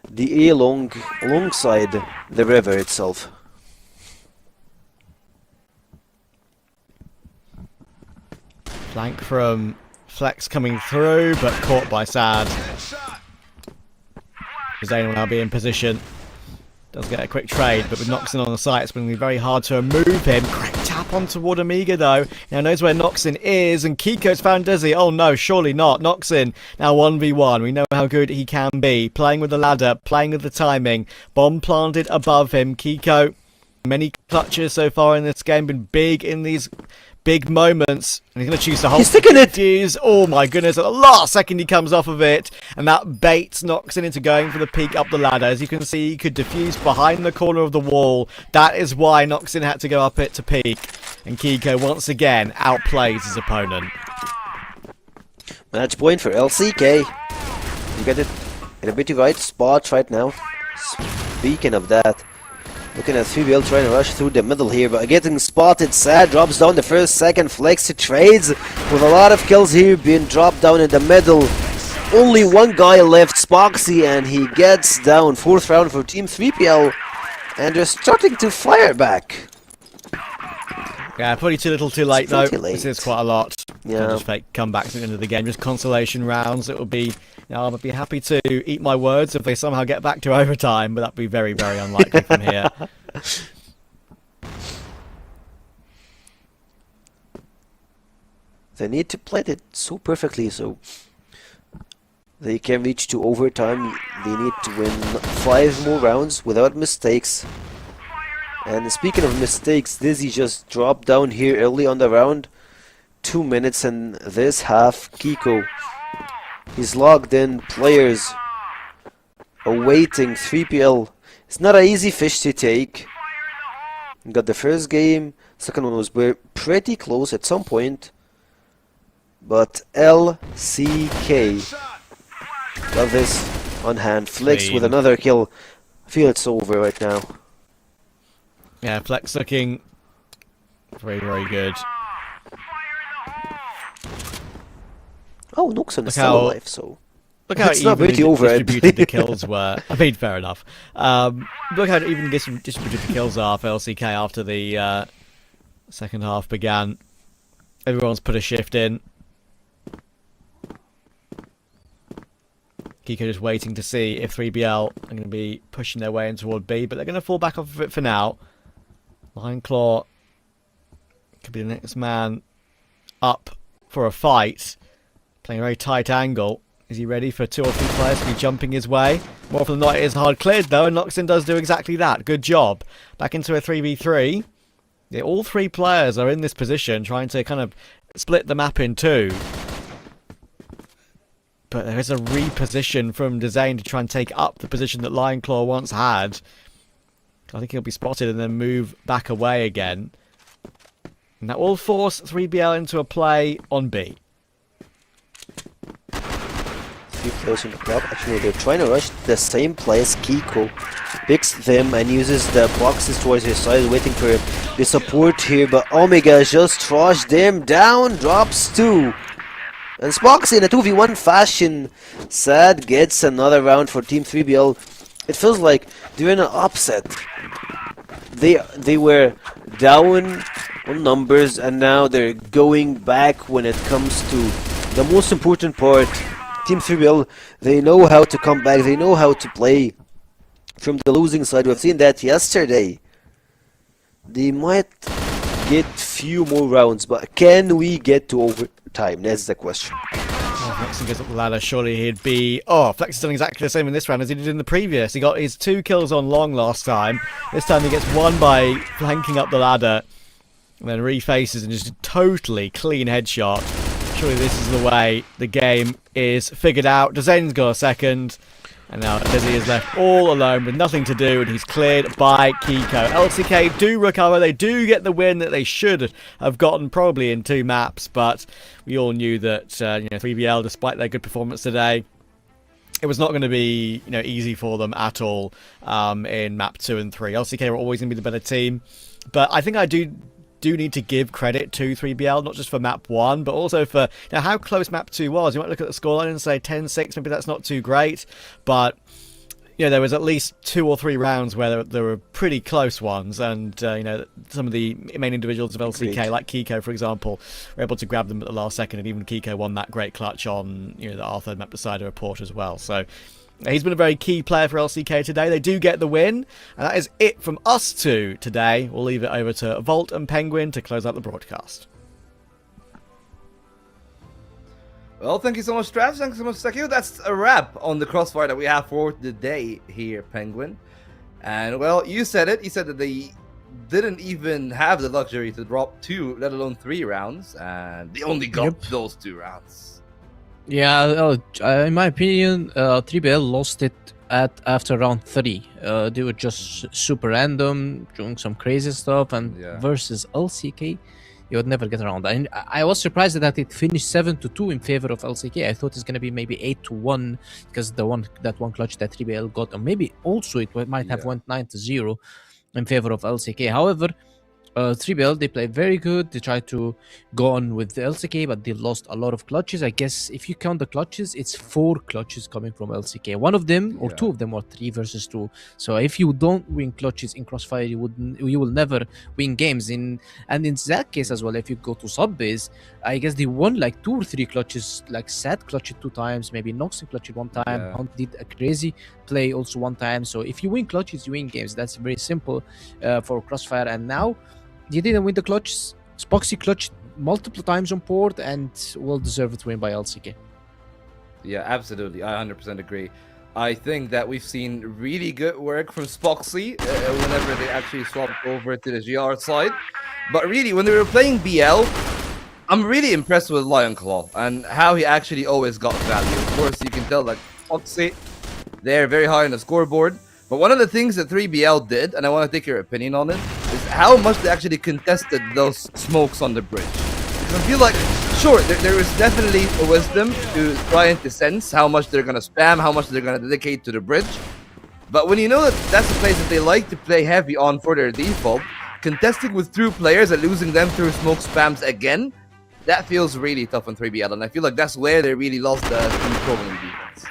the A alongside the river itself. Flank from Flex coming through, but caught by Sad. Zane will now be in position. Does get a quick trade, but with Noxin on the site, it's going to be very hard to remove him. Great tap on toward Amiga, though. Now knows where Noxin is, and Kiko's found Dizzy. Oh no, surely not. Noxin now 1v1. We know how good he can be. Playing with the ladder, playing with the timing. Bomb planted above him. Kiko, many clutches so far in this game, been big in these big moments, and he's going to choose to hold. He's sticking it! Oh my goodness, at the last second he comes off of it, and that baits Noxin into going for the peek up the ladder. As you can see, he could defuse behind the corner of the wall. That is why Noxin had to go up it to peek, and Kiko once again outplays his opponent. Match point for LCK. You get it? in a pretty right spot right now. Speaking of that, looking at 3BL trying to rush through the middle here, but getting spotted. Sad drops down the first, second. Flexi trades with a lot of kills here being dropped down in the middle. Only one guy left, Spoxy, and he gets down. 4th round for Team 3PL, and they're starting to fire back. Yeah, probably too little too late though. Late. This is quite a lot. Yeah. Just fake comebacks at the end of the game, just consolation rounds. It would be, I'd be happy to eat my words if they somehow get back to overtime, but that'd be very, very unlikely from here. They need to play it so perfectly so they can reach to overtime. They need to win 5 more rounds without mistakes. And speaking of mistakes, Dizzy just dropped down here early on the round. 2 minutes in this half. Kiko, he's logged in. Players awaiting 3PL. It's not an easy fish to take. Got the first game. Second one was pretty close at some point. But LCK got this on hand. Flex with another kill. I feel it's over right now. Yeah, Flex looking very, very good. Oh, Noxon is still alive, so look how it's not evenly pretty over distributed the kills were. I mean, fair enough. Look how even distributed the kills are for LCK after the second half began. Everyone's put a shift in. Kiko just waiting to see if 3BL are going to be pushing their way in toward B, but they're going to fall back off of it for now. Lion Claw could be the next man up for a fight. Playing a very tight angle. Is he ready for 2 or 3 players to be jumping his way? More often than not, it is hard cleared though, and Noxon does do exactly that. Good job. Back into a 3v3. Yeah, all 3 players are in this position, trying to kind of split the map in 2. But there is a reposition from Dezane to try and take up the position that Lion Claw once had. I think he'll be spotted and then move back away again. And that will force 3BL into a play on B. 3 players in the club. Actually, they're trying to rush the same place. Kiko picks them and uses the boxes towards his side, waiting for the support here. But Omega just trashed them down. Drops 2. And Spoxy in a 2v1 fashion. Sad gets another round for Team 3BL. It feels like they're in an upset. They were down on numbers and now they're going back when it comes to the most important part. Team 3BL, they know how to come back. They know how to play from the losing side. We've seen that yesterday. They might get few more rounds, but can we get to overtime? That's the question. Flexen goes up the ladder. Surely he'd be... Oh, Flex has done exactly the same in this round as he did in the previous. He got his 2 kills on long last time. This time he gets 1 by flanking up the ladder. And then refaces and just a totally clean headshot. Surely this is the way the game is figured out. Dezane's got a second. And now Dizzy is left all alone with nothing to do, and he's cleared by Kiko. LCK do recover. They do get the win that they should have gotten probably in 2 maps, but we all knew that 3BL, despite their good performance today, it was not going to be easy for them at all in map 2 and 3. LCK were always going to be the better team, but I think I do need to give credit to 3BL, not just for map 1, but also for how close map 2 was. You might look at the scoreline and say 10-6, maybe that's not too great, but there was at least 2 or 3 rounds where there were pretty close ones, and some of the main individuals of LCK, like Kiko, for example, were able to grab them at the last second, and even Kiko won that great clutch on the R3rd map decider report as well. So he's been a very key player for LCK today. They do get the win, and that is it from us 2 today. We'll leave it over to Volt and Penguin to close out the broadcast. Well, thank you so much, Trav. Thank you so much, Sakio. That's a wrap on the crossfire that we have for the day here, Penguin. And, well, you said it. You said that they didn't even have the luxury to drop 2, let alone 3 rounds, and they only got those 2 rounds. Yeah, in my opinion, 3BL lost it after round 3. They were just super random, doing some crazy stuff, and versus LCK, you would never get around that. And I was surprised that it finished 7-2 in favor of LCK. I thought it's going to be maybe 8-1 because that one clutch that 3BL got, or maybe also it might have went 9-0 in favor of LCK. However, 3BL, they played very good. They tried to go on with the LCK, but they lost a lot of clutches. I guess if you count the clutches, it's 4 clutches coming from LCK. One of them or 2 of them are 3 versus 2. So if you don't win clutches in CrossFire, you will never win games. And in that case as well, if you go to sub base, I guess they won like 2 or 3 clutches. Like Sad clutched it 2 times, maybe Noxen clutched it 1 time. Hunt did a crazy play also 1 time. So if you win clutches, you win games. That's very simple for CrossFire. And now you didn't win the clutches. Spoxy clutched multiple times on port and well deserved win by LCK. Yeah, absolutely. I 100% agree. I think that we've seen really good work from Spoxy whenever they actually swapped over to the GR side. But really, when they were playing BL, I'm really impressed with Lion Claw and how he actually always got value. Of course, you can tell that Spoxy, they're very high on the scoreboard. But one of the things that 3BL did, and I want to take your opinion on it, is how much they actually contested those smokes on the bridge. Because I feel like, sure, there is definitely a wisdom to trying to sense how much they're going to spam, how much they're going to dedicate to the bridge. But when you know that that's the place that they like to play heavy on for their default, contesting with 2 players and losing them through smoke spams again, that feels really tough on 3BL. And I feel like that's where they really lost the control in the defense.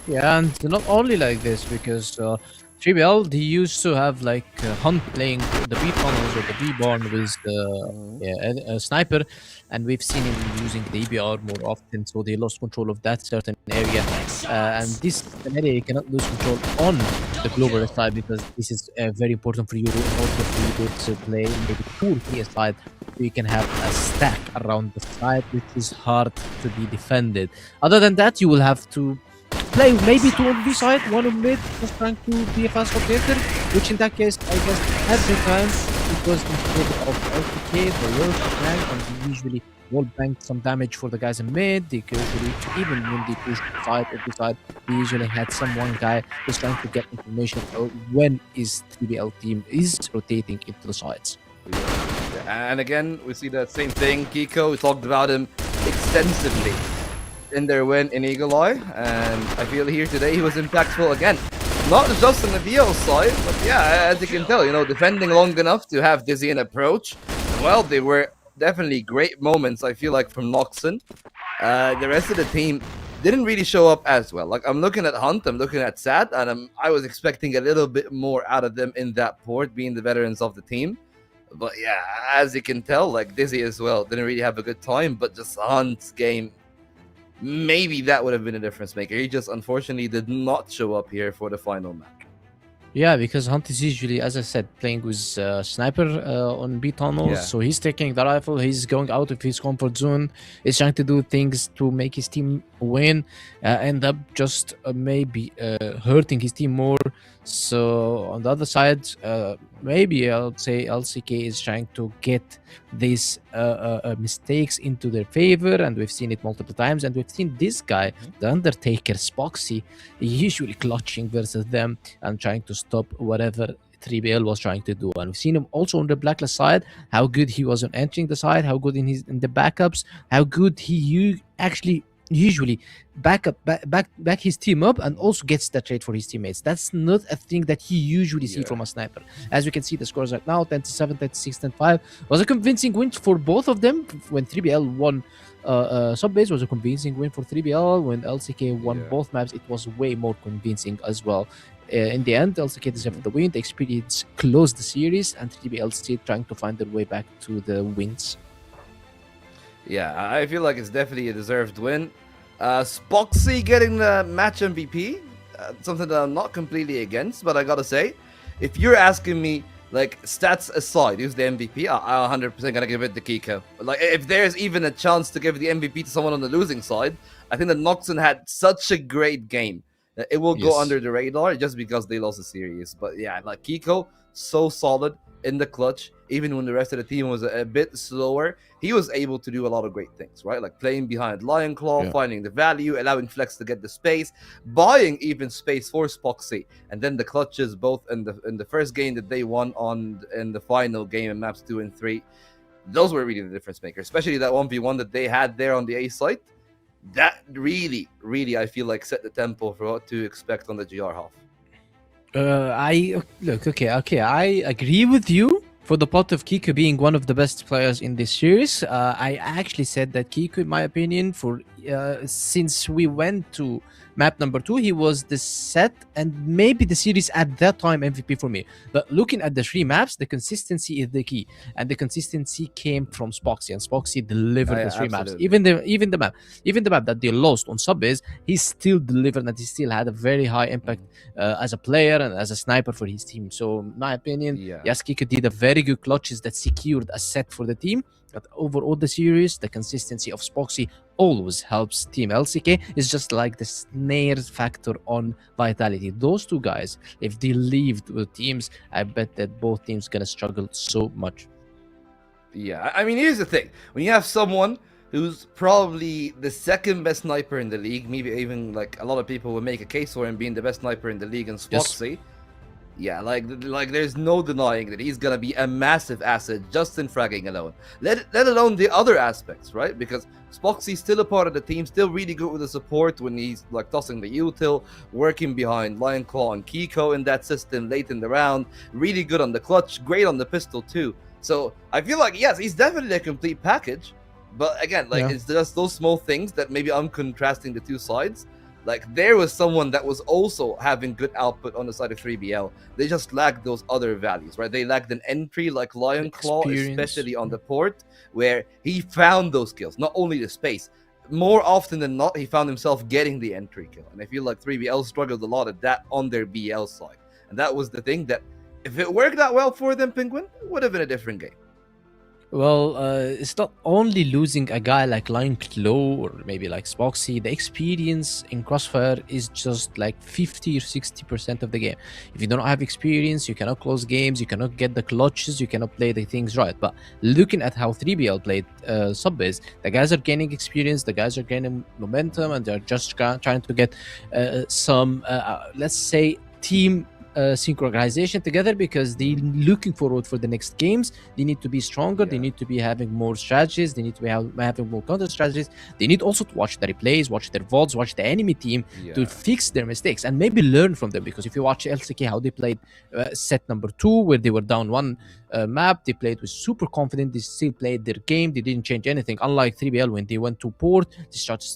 Yeah, and not only like this, because 3BL, they used to have like Hunt playing the B tunnels or the B barn with a sniper, and we've seen him using the EBR more often, so they lost control of that certain area. And this area you cannot lose control on the global side, because this is very important for you in order for you to play maybe 2 or 3 side. You can have a stack around the side, which is hard to be defended. Other than that, you will have to play maybe 2 on B side, 1 on mid, just trying to be a fast rotator, which in that case, I guess, at the time, it was in favor of LTK, the worst rank, and they usually wall banked some damage for the guys in mid. They usually, even when they pushed side or B side, they usually had one guy just trying to get information about when is 3BL team is rotating into the sides. And again, we see that same thing. Kiko, we talked about him extensively in their win in Eagle Eye, and I feel here today he was impactful again. Not just on the VO side, but yeah, as you can tell, you know, defending long enough to have Dizzy in approach. Well, they were definitely great moments, I feel like, from Noxen. The rest of the team didn't really show up as well. Like, I'm looking at Hunt, I'm looking at Sad, and I was expecting a little bit more out of them in that port, being the veterans of the team. But yeah, as you can tell, like, Dizzy as well didn't really have a good time, but just Hunt's game, maybe that would have been a difference maker. He just unfortunately did not show up here for the final match. Yeah, because Hunt is usually, as I said, playing with Sniper on B tunnels. So he's taking the rifle, he's going out of his comfort zone, he's trying to do things to make his team win, end up just maybe hurting his team more. So on the other side, maybe I'll say LCK is trying to get these mistakes into their favor, and we've seen it multiple times. And we've seen this guy, the Undertaker, Spoxy, usually clutching versus them and trying to stop whatever 3BL was trying to do. And we've seen him also on the Blacklist side, how good he was on entering the side, how good in the backups, how good he actually usually back his team up and also gets that trade for his teammates. That's not a thing that he usually see from a sniper. As we can see the scores right now, 10-7, 10-6, 10-5 was a convincing win for both of them. When 3BL won subbase, was a convincing win for 3BL. When LCK won both maps, it was way more convincing as well. In the end, LCK deserved the win. The experience closed the series, and 3BL still trying to find their way back to the wins. Yeah, I feel like it's definitely a deserved win. Spoxy getting the match MVP, something that I'm not completely against, but I gotta say, if you're asking me, like, stats aside, who's the MVP, I'm 100% gonna give it to Kiko. Like, if there's even a chance to give the MVP to someone on the losing side, I think that Noxen had such a great game that it will go under the radar just because they lost the series. But yeah, like, Kiko, so solid in the clutch. Even when the rest of the team was a bit slower, he was able to do a lot of great things, right? Like playing behind Lion Claw, finding the value, allowing Flex to get the space, buying even space for Spoxy, and then the clutches both in the first game that they won in the final game in maps 2 and 3. those were really the difference maker, especially that 1v1 that they had there on the A site. That really, I feel like set the tempo for what to expect on the GR half. I agree with you for the part of Kiku being one of the best players in this series. I actually said that Kiku, in my opinion, since we went to map number 2, he was the set and maybe the series at that time MVP for me. But looking at the 3 maps, the consistency is the key, and the consistency came from Spoxy, and Spoxy delivered the 3 maps. Even the map that they lost on Subbase, he still delivered, and he still had a very high impact as a player and as a sniper for his team. So in my opinion, yes, Kiku did a very good clutches that secured a set for the team. But overall the series, the consistency of Spoxy always helps Team LCK. It's just like the snare factor on Vitality. Those 2 guys, if they leave the teams, I bet that both teams gonna struggle so much. Yeah, I mean, here's the thing. When you have someone who's probably the 2nd best sniper in the league, maybe even like a lot of people would make a case for him being the best sniper in the league in Spoxy. Yes. Yeah, like there's no denying that he's gonna be a massive asset just in fragging alone. Let alone the other aspects, right? Because Spoxy's still a part of the team, still really good with the support when he's like tossing the util, working behind Lion Claw and Kiko in that system late in the round, really good on the clutch, great on the pistol too. So I feel like, yes, he's definitely a complete package. But again, it's just those small things that maybe I'm contrasting the 2 sides. Like, there was someone that was also having good output on the side of 3BL. They just lacked those other values, right? They lacked an entry like Lion Claw, especially on the port, where he found those kills, not only the space. More often than not, he found himself getting the entry kill. And I feel like 3BL struggled a lot at that on their BL side. And that was the thing that, if it worked out well for them, Penguin, it would have been a different game. Well, it's not only losing a guy like Lion Claw or maybe like Spoxy. The experience in CrossFire is just like 50 or 60% of the game. If you don't have experience, you cannot close games, you cannot get the clutches, you cannot play the things right. But looking at how 3BL played Subbase, the guys are gaining experience, the guys are gaining momentum, and they're just trying to get some, let's say, team synchronization together, because they're looking forward for the next games. They need to be stronger, they need to be having more strategies, they need to be having more counter strategies. They need also to watch the replays, watch their VODs, watch the enemy team to fix their mistakes and maybe learn from them. Because if you watch LCK how they played set number 2, where they were down 1 map, they played with super confident, they still played their game, they didn't change anything. Unlike 3BL, when they went to port, they started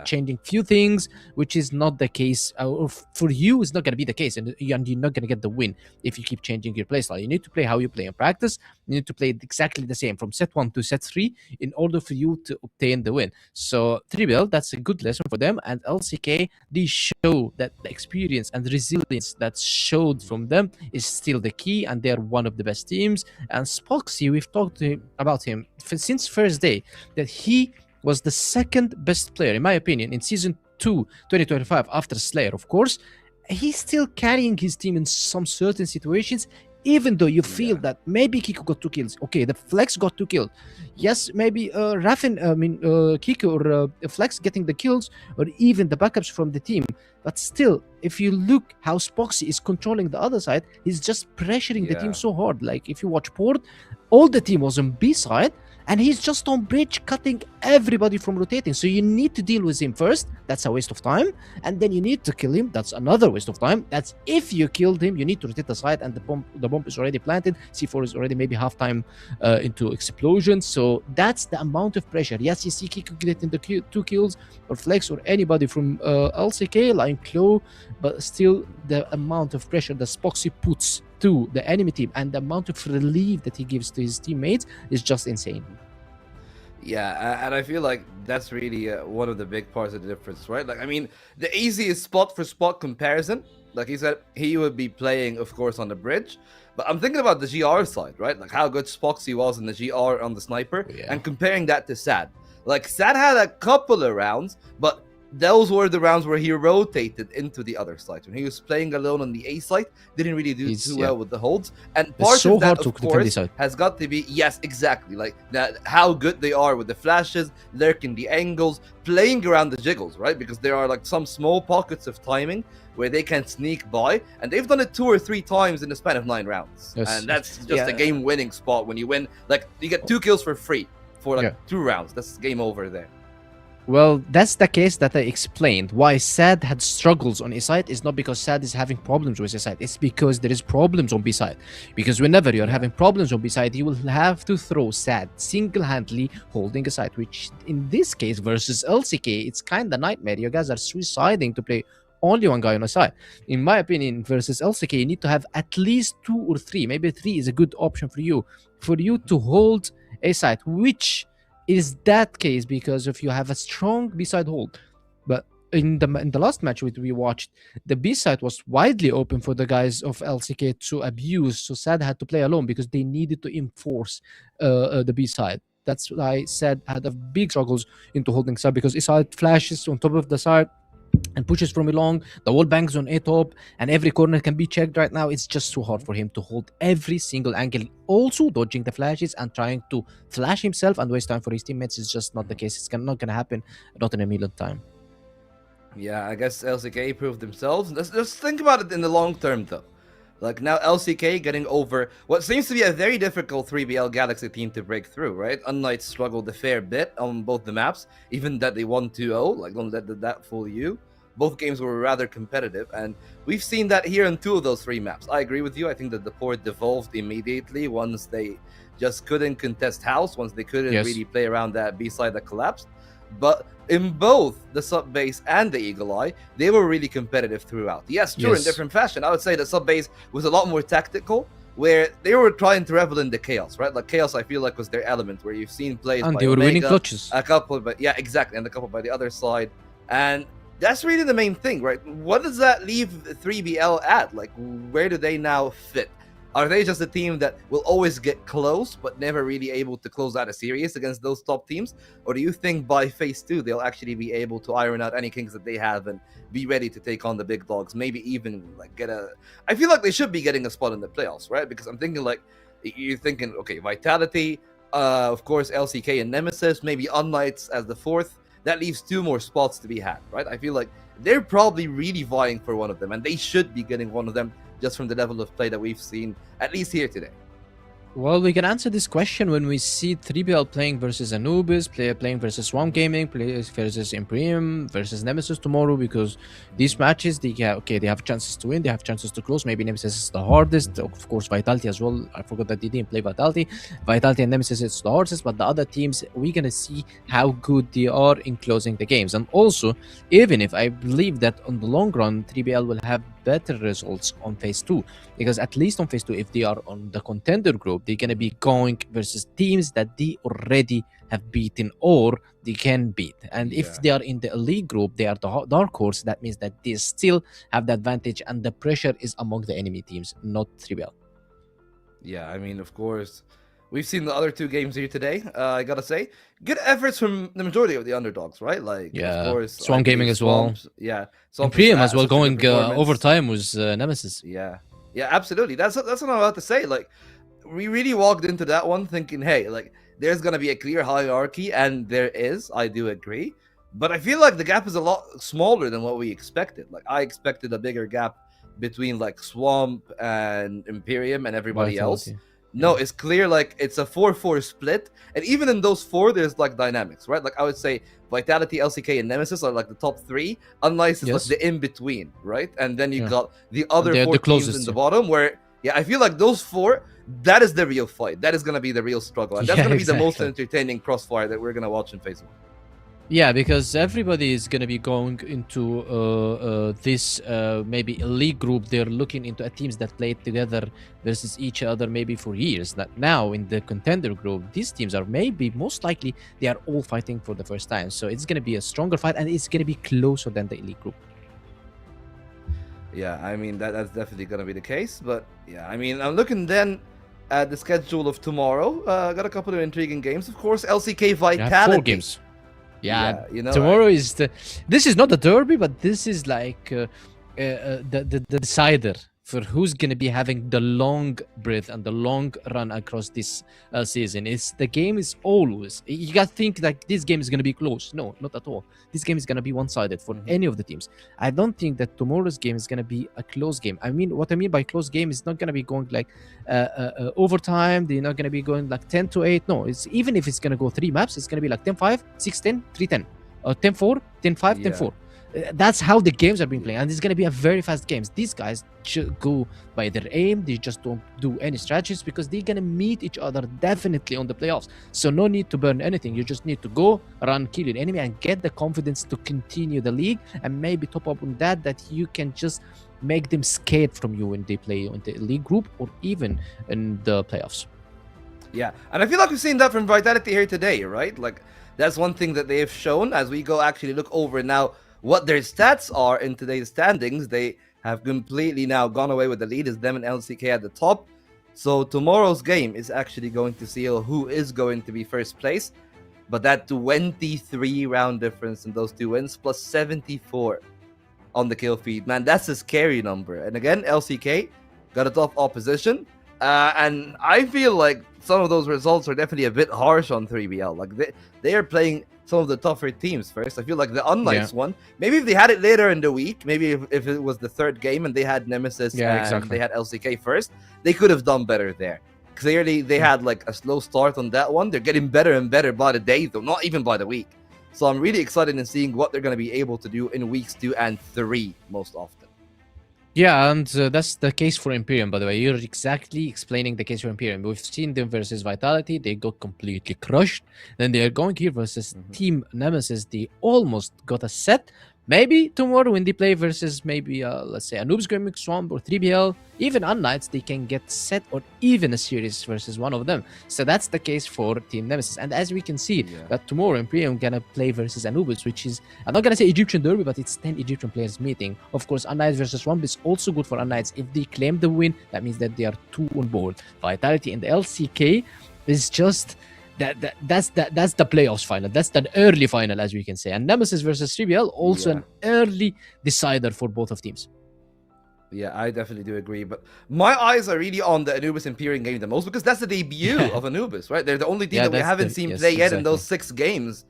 changing few things, which is not the case, or for you it's not going to be the case, and you're not going to get the win if you keep changing your playstyle. You need to play how you play in practice, you need to play exactly the same from set 1 to set 3 in order for you to obtain the win. So 3BL, that's a good lesson for them, and LCK, they show that the experience and resilience that showed from them is still the key, and they're one of the best teams. And Spoxy, we've talked about him since first day, that he was the 2nd best player, in my opinion, in Season 2 2025, after Slayer, of course. He's still carrying his team in some certain situations, even though you feel that maybe Kiko got 2 kills. Okay, the Flex got 2 kills. Yes, maybe Kiko or Flex getting the kills, or even the backups from the team. But still, if you look how Spoxy is controlling the other side, he's just pressuring the team so hard. Like, if you watch Port, all the team was on B side, and he's just on bridge cutting everybody from rotating. So you need to deal with him first, that's a waste of time, and then you need to kill him, that's another waste of time. That's if you killed him, you need to rotate the side, and the bomb is already planted, C4 is already maybe half time into explosion. So that's the amount of pressure. Yes, you see Kiko getting the 2 kills, or Flex, or anybody from LCK, Lion Claw, but still the amount of pressure that Spoxy puts to the enemy team and the amount of relief that he gives to his teammates is just insane. Yeah, and I feel like that's really one of the big parts of the difference, right? Like, I mean, the easiest spot for spot comparison, like he said, he would be playing, of course, on the bridge. But I'm thinking about the GR side, right? Like how good Spoxy was in the GR on the sniper, and comparing that to Sad. Like, Sad had a couple of rounds, but those were the rounds where he rotated into the other side. When he was playing alone on the A side, didn't really do too well with the holds. And part so of that, hard to of course, has got to be, yes, exactly, like that, how good they are with the flashes, lurking the angles, playing around the jiggles, right? Because there are like some small pockets of timing where they can sneak by, and they've done it 2 or 3 times in the span of 9 rounds. Yes. And that's just a game-winning spot when you win. Like, you get 2 kills for free for like 2 rounds. That's game over there. Well, that's the case that I explained. Why Sad had struggles on A side is not because Sad is having problems with A side. It's because there is problems on B side. Because whenever you're having problems on B side, you will have to throw Sad single-handedly holding a side, which in this case versus LCK, it's kind of nightmare. You guys are suiciding to play only one guy on a side. In my opinion, versus LCK, you need to have at least 2 or 3. Maybe 3 is a good option for you to hold A side, which is that case because if you have a strong B-side hold. But in the last match we watched, the B-side was widely open for the guys of LCK to abuse, so Sad had to play alone because they needed to enforce the B-side. That's why Sad had a big struggles into holding side, because A-side flashes on top of the side and pushes from along, the wall bangs on A top, and every corner can be checked right now. It's just too hard for him to hold every single angle. Also, dodging the flashes and trying to flash himself and waste time for his teammates is just not the case. It's not going to happen, not in a million time. Yeah, I guess LCK proved themselves. Let's think about it in the long term, though. Like, now LCK getting over what seems to be a very difficult 3BL Galaxy team to break through, right? Unlight struggled a fair bit on both the maps, even that they won 2-0, like, don't let that fool you. Both games were rather competitive, and we've seen that here in 2 of those 3 maps. I agree with you. I think that the port devolved immediately once they just couldn't contest house, once they couldn't really play around that B side that collapsed. But in both the sub base and the Eagle Eye, they were really competitive throughout. Yes, true, in different fashion. I would say the sub base was a lot more tactical, where they were trying to revel in the chaos, right? Like, chaos, I feel like, was their element, where you've seen plays and by they were winning clutches. A couple, but yeah, exactly, and a couple by the other side. And that's really the main thing, right? What does that leave 3BL at? Like, where do they now fit? Are they just a team that will always get close, but never really able to close out a series against those top teams? Or do you think by phase 2, they'll actually be able to iron out any kinks that they have and be ready to take on the big dogs? Maybe even like get a... I feel like they should be getting a spot in the playoffs, right? Because I'm thinking like, you're thinking, okay, Vitality, of course, LCK and Nemesis, maybe Unlights as the 4th. That leaves 2 more spots to be had, right? I feel like they're probably really vying for one of them, and they should be getting one of them just from the level of play that we've seen, at least here today. Well, we can answer this question when we see 3BL playing versus Anubis, playing versus Swamp Gaming, versus IMPERIUM, versus Nemesis tomorrow, because these matches, they have chances to win, they have chances to close. Maybe Nemesis is the hardest, of course Vitality as well. I forgot that they didn't play Vitality. Vitality and Nemesis is the hardest, but the other teams, we're gonna see how good they are in closing the games. And also, even if I believe that on the long run, 3BL will have better results on phase 2, because at least on phase 2, if they are on the contender group, they're going to be going versus teams that they already have beaten or they can beat. And if they are in the elite group, they are the dark horse. That means that they still have the advantage, and the pressure is among the enemy teams, not 3BL. Yeah, I mean, of course, we've seen the other 2 games here today. I gotta say, good efforts from the majority of the underdogs, right? Like, of course, Swamp Gaming as well. Yeah, IMPERIUM as well, going overtime with Nemesis. Yeah, absolutely. That's what I'm about to say. Like, we really walked into that one thinking, hey, like, there's gonna be a clear hierarchy, and there is. I do agree, but I feel like the gap is a lot smaller than what we expected. Like, I expected a bigger gap between like Swamp and IMPERIUM and everybody else. No, it's clear, like, it's a 4-4 split, and even in those 4, there's like dynamics, right? Like, I would say Vitality, LCK, and Nemesis are like the top 3. Unlights is like the in-between, right? And then you got the other 4 teams in the bottom, where, I feel like those 4, that is the real fight. That is going to be the real struggle, and that's going to be the most entertaining CrossFire that we're going to watch in phase 1. Yeah, because everybody is going to be going into this maybe elite group. They're looking into teams that played together versus each other maybe for years. That now in the contender group, these teams are maybe most likely they are all fighting for the first time. So it's going to be a stronger fight, and it's going to be closer than the elite group. Yeah, I mean, that's definitely going to be the case. But yeah, I mean, I'm looking then at the schedule of tomorrow. Got a couple of intriguing games. Of course, LCK Vitality. 4 games. Yeah, you know, tomorrow is this is not a derby, but this is like the decider for who's going to be having the long breath and the long run across this season. The game is always, you got to think like this game is going to be close. No, not at all. This game is going to be one-sided for any of the teams. I don't think that tomorrow's game is going to be a close game. I mean, what I mean by close game is not going to be going like overtime. They're not going to be going like 10-8. No, it's even if it's going to go 3 maps, it's going to be like 10-5, 6-10, 3-10, or 10-4, 10-5, 10-4. That's how the games are being played, and it's going to be a very fast games. These guys go by their aim. They just don't do any strategies because they're going to meet each other definitely on the playoffs. So no need to burn anything. You just need to go, run, kill your enemy, and get the confidence to continue the league, and maybe top up on that you can just make them scared from you when they play in the league group or even in the playoffs. Yeah, and I feel like we've seen that from Vitality here today, right? Like, that's one thing that they have shown as we go actually look over now what their stats are in today's standings. They have completely now gone away with the lead. It's them and LCK at the top. So tomorrow's game is actually going to seal who is going to be first place. But that 23 round difference in those 2 wins plus 74 on the kill feed, man, that's a scary number. And again, LCK got a tough opposition. And I feel like some of those results are definitely a bit harsh on 3BL. Like they are playing some of the tougher teams first. I feel like the Unlights one, maybe if they had it later in the week, maybe if it was the 3rd game and they had Nemesis and they had LCK first, they could have done better there. Clearly, they had like a slow start on that one. They're getting better and better by the day, though, not even by the week. So I'm really excited in seeing what they're going to be able to do in weeks 2 and 3 most often. Yeah, and that's the case for Imperium, by the way. You're exactly explaining the case for Imperium. We've seen them versus Vitality. They got completely crushed. Then they are going here versus Team Nemesis. They almost got a set. Maybe tomorrow when they play versus maybe, let's say, a Noobs Gaming Swamp or 3BL, even Unlights, they can get set or even a series versus one of them. So that's the case for Team Nemesis. And as we can see, that tomorrow Imperium gonna play versus Anubis, which is, I'm not gonna say Egyptian Derby, but it's 10 Egyptian players meeting. Of course, Unlights versus Swamp is also good for Unlights. If they claim the win, that means that they are 2 on board. Vitality and the LCK is just... That's the playoffs final. That's the early final, as we can say. And Nemesis versus 3BL also an early decider for both of teams. Yeah, I definitely do agree. But my eyes are really on the Anubis Imperium game the most because that's the debut of Anubis, right? They're the only team that we haven't seen play yet in those 6 games.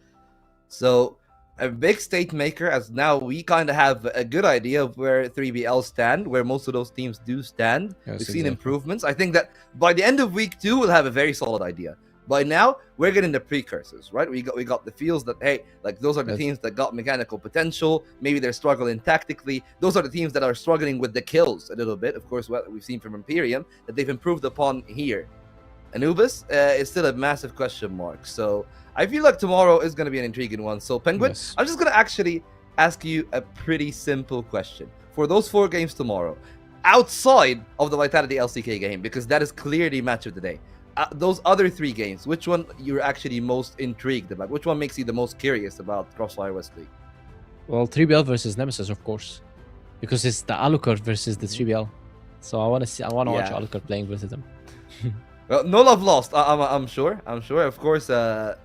So a big state maker, as now we kind of have a good idea of where 3BL stand, where most of those teams do stand. We've seen improvements. I think that by the end of week 2, we'll have a very solid idea. By now, we're getting the precursors, right? We got the feels that, hey, like those are the teams that got mechanical potential. Maybe they're struggling tactically. Those are the teams that are struggling with the kills a little bit. Of course, what we've seen from Imperium that they've improved upon here. Anubis is still a massive question mark. So I feel like tomorrow is going to be an intriguing one. So Penguin, I'm just going to actually ask you a pretty simple question. For those 4 games tomorrow, outside of the Vitality LCK game, because that is clearly match of the day, those other 3 games, which one you're actually most intrigued about? Which one makes you the most curious about CrossFire West League? Well, 3BL versus Nemesis, of course, because it's the Alucard versus the 3BL. So I want to watch Alucard playing versus them. Well, no love lost. I'm sure. Of course, that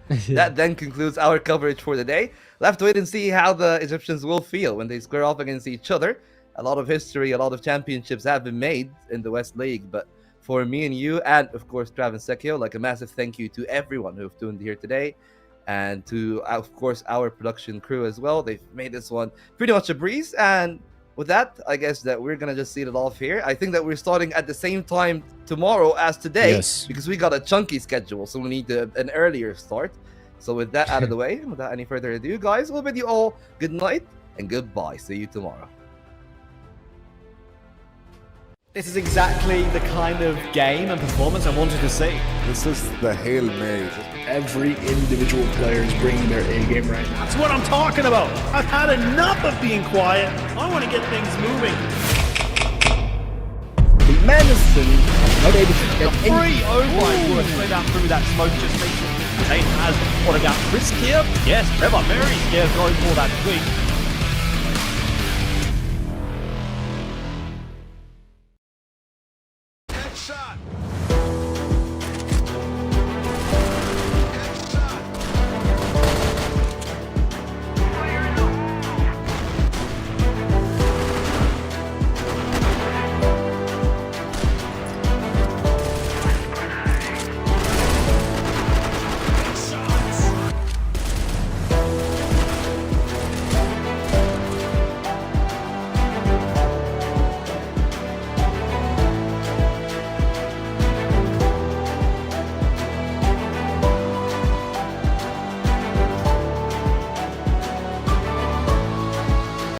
then concludes our coverage for the day. We'll have to wait and see how the Egyptians will feel when they square off against each other. A lot of history, a lot of championships have been made in the West League, but for me and you, and of course Travis Sekio, like a massive thank you to everyone who've tuned here today, and to of course our production crew as well. They've made this one pretty much a breeze, and with that, I guess that we're gonna just seal it off here. I think that we're starting at the same time tomorrow as today, because we got a chunky schedule, so we need an earlier start. So with that out of the way, without any further ado, guys, we'll bid you all good night and goodbye. See you tomorrow. This is exactly the kind of game and performance I wanted to see. This is the Hail Mary. Every individual player is bringing their A game right now. That's what I'm talking about. I've had enough of being quiet. I want to get things moving. The Madison not able to get free. Oh my word! Straight down through that smoke just makes it. Zane has what about risk here? Yes, Trevor very scared going for that swing.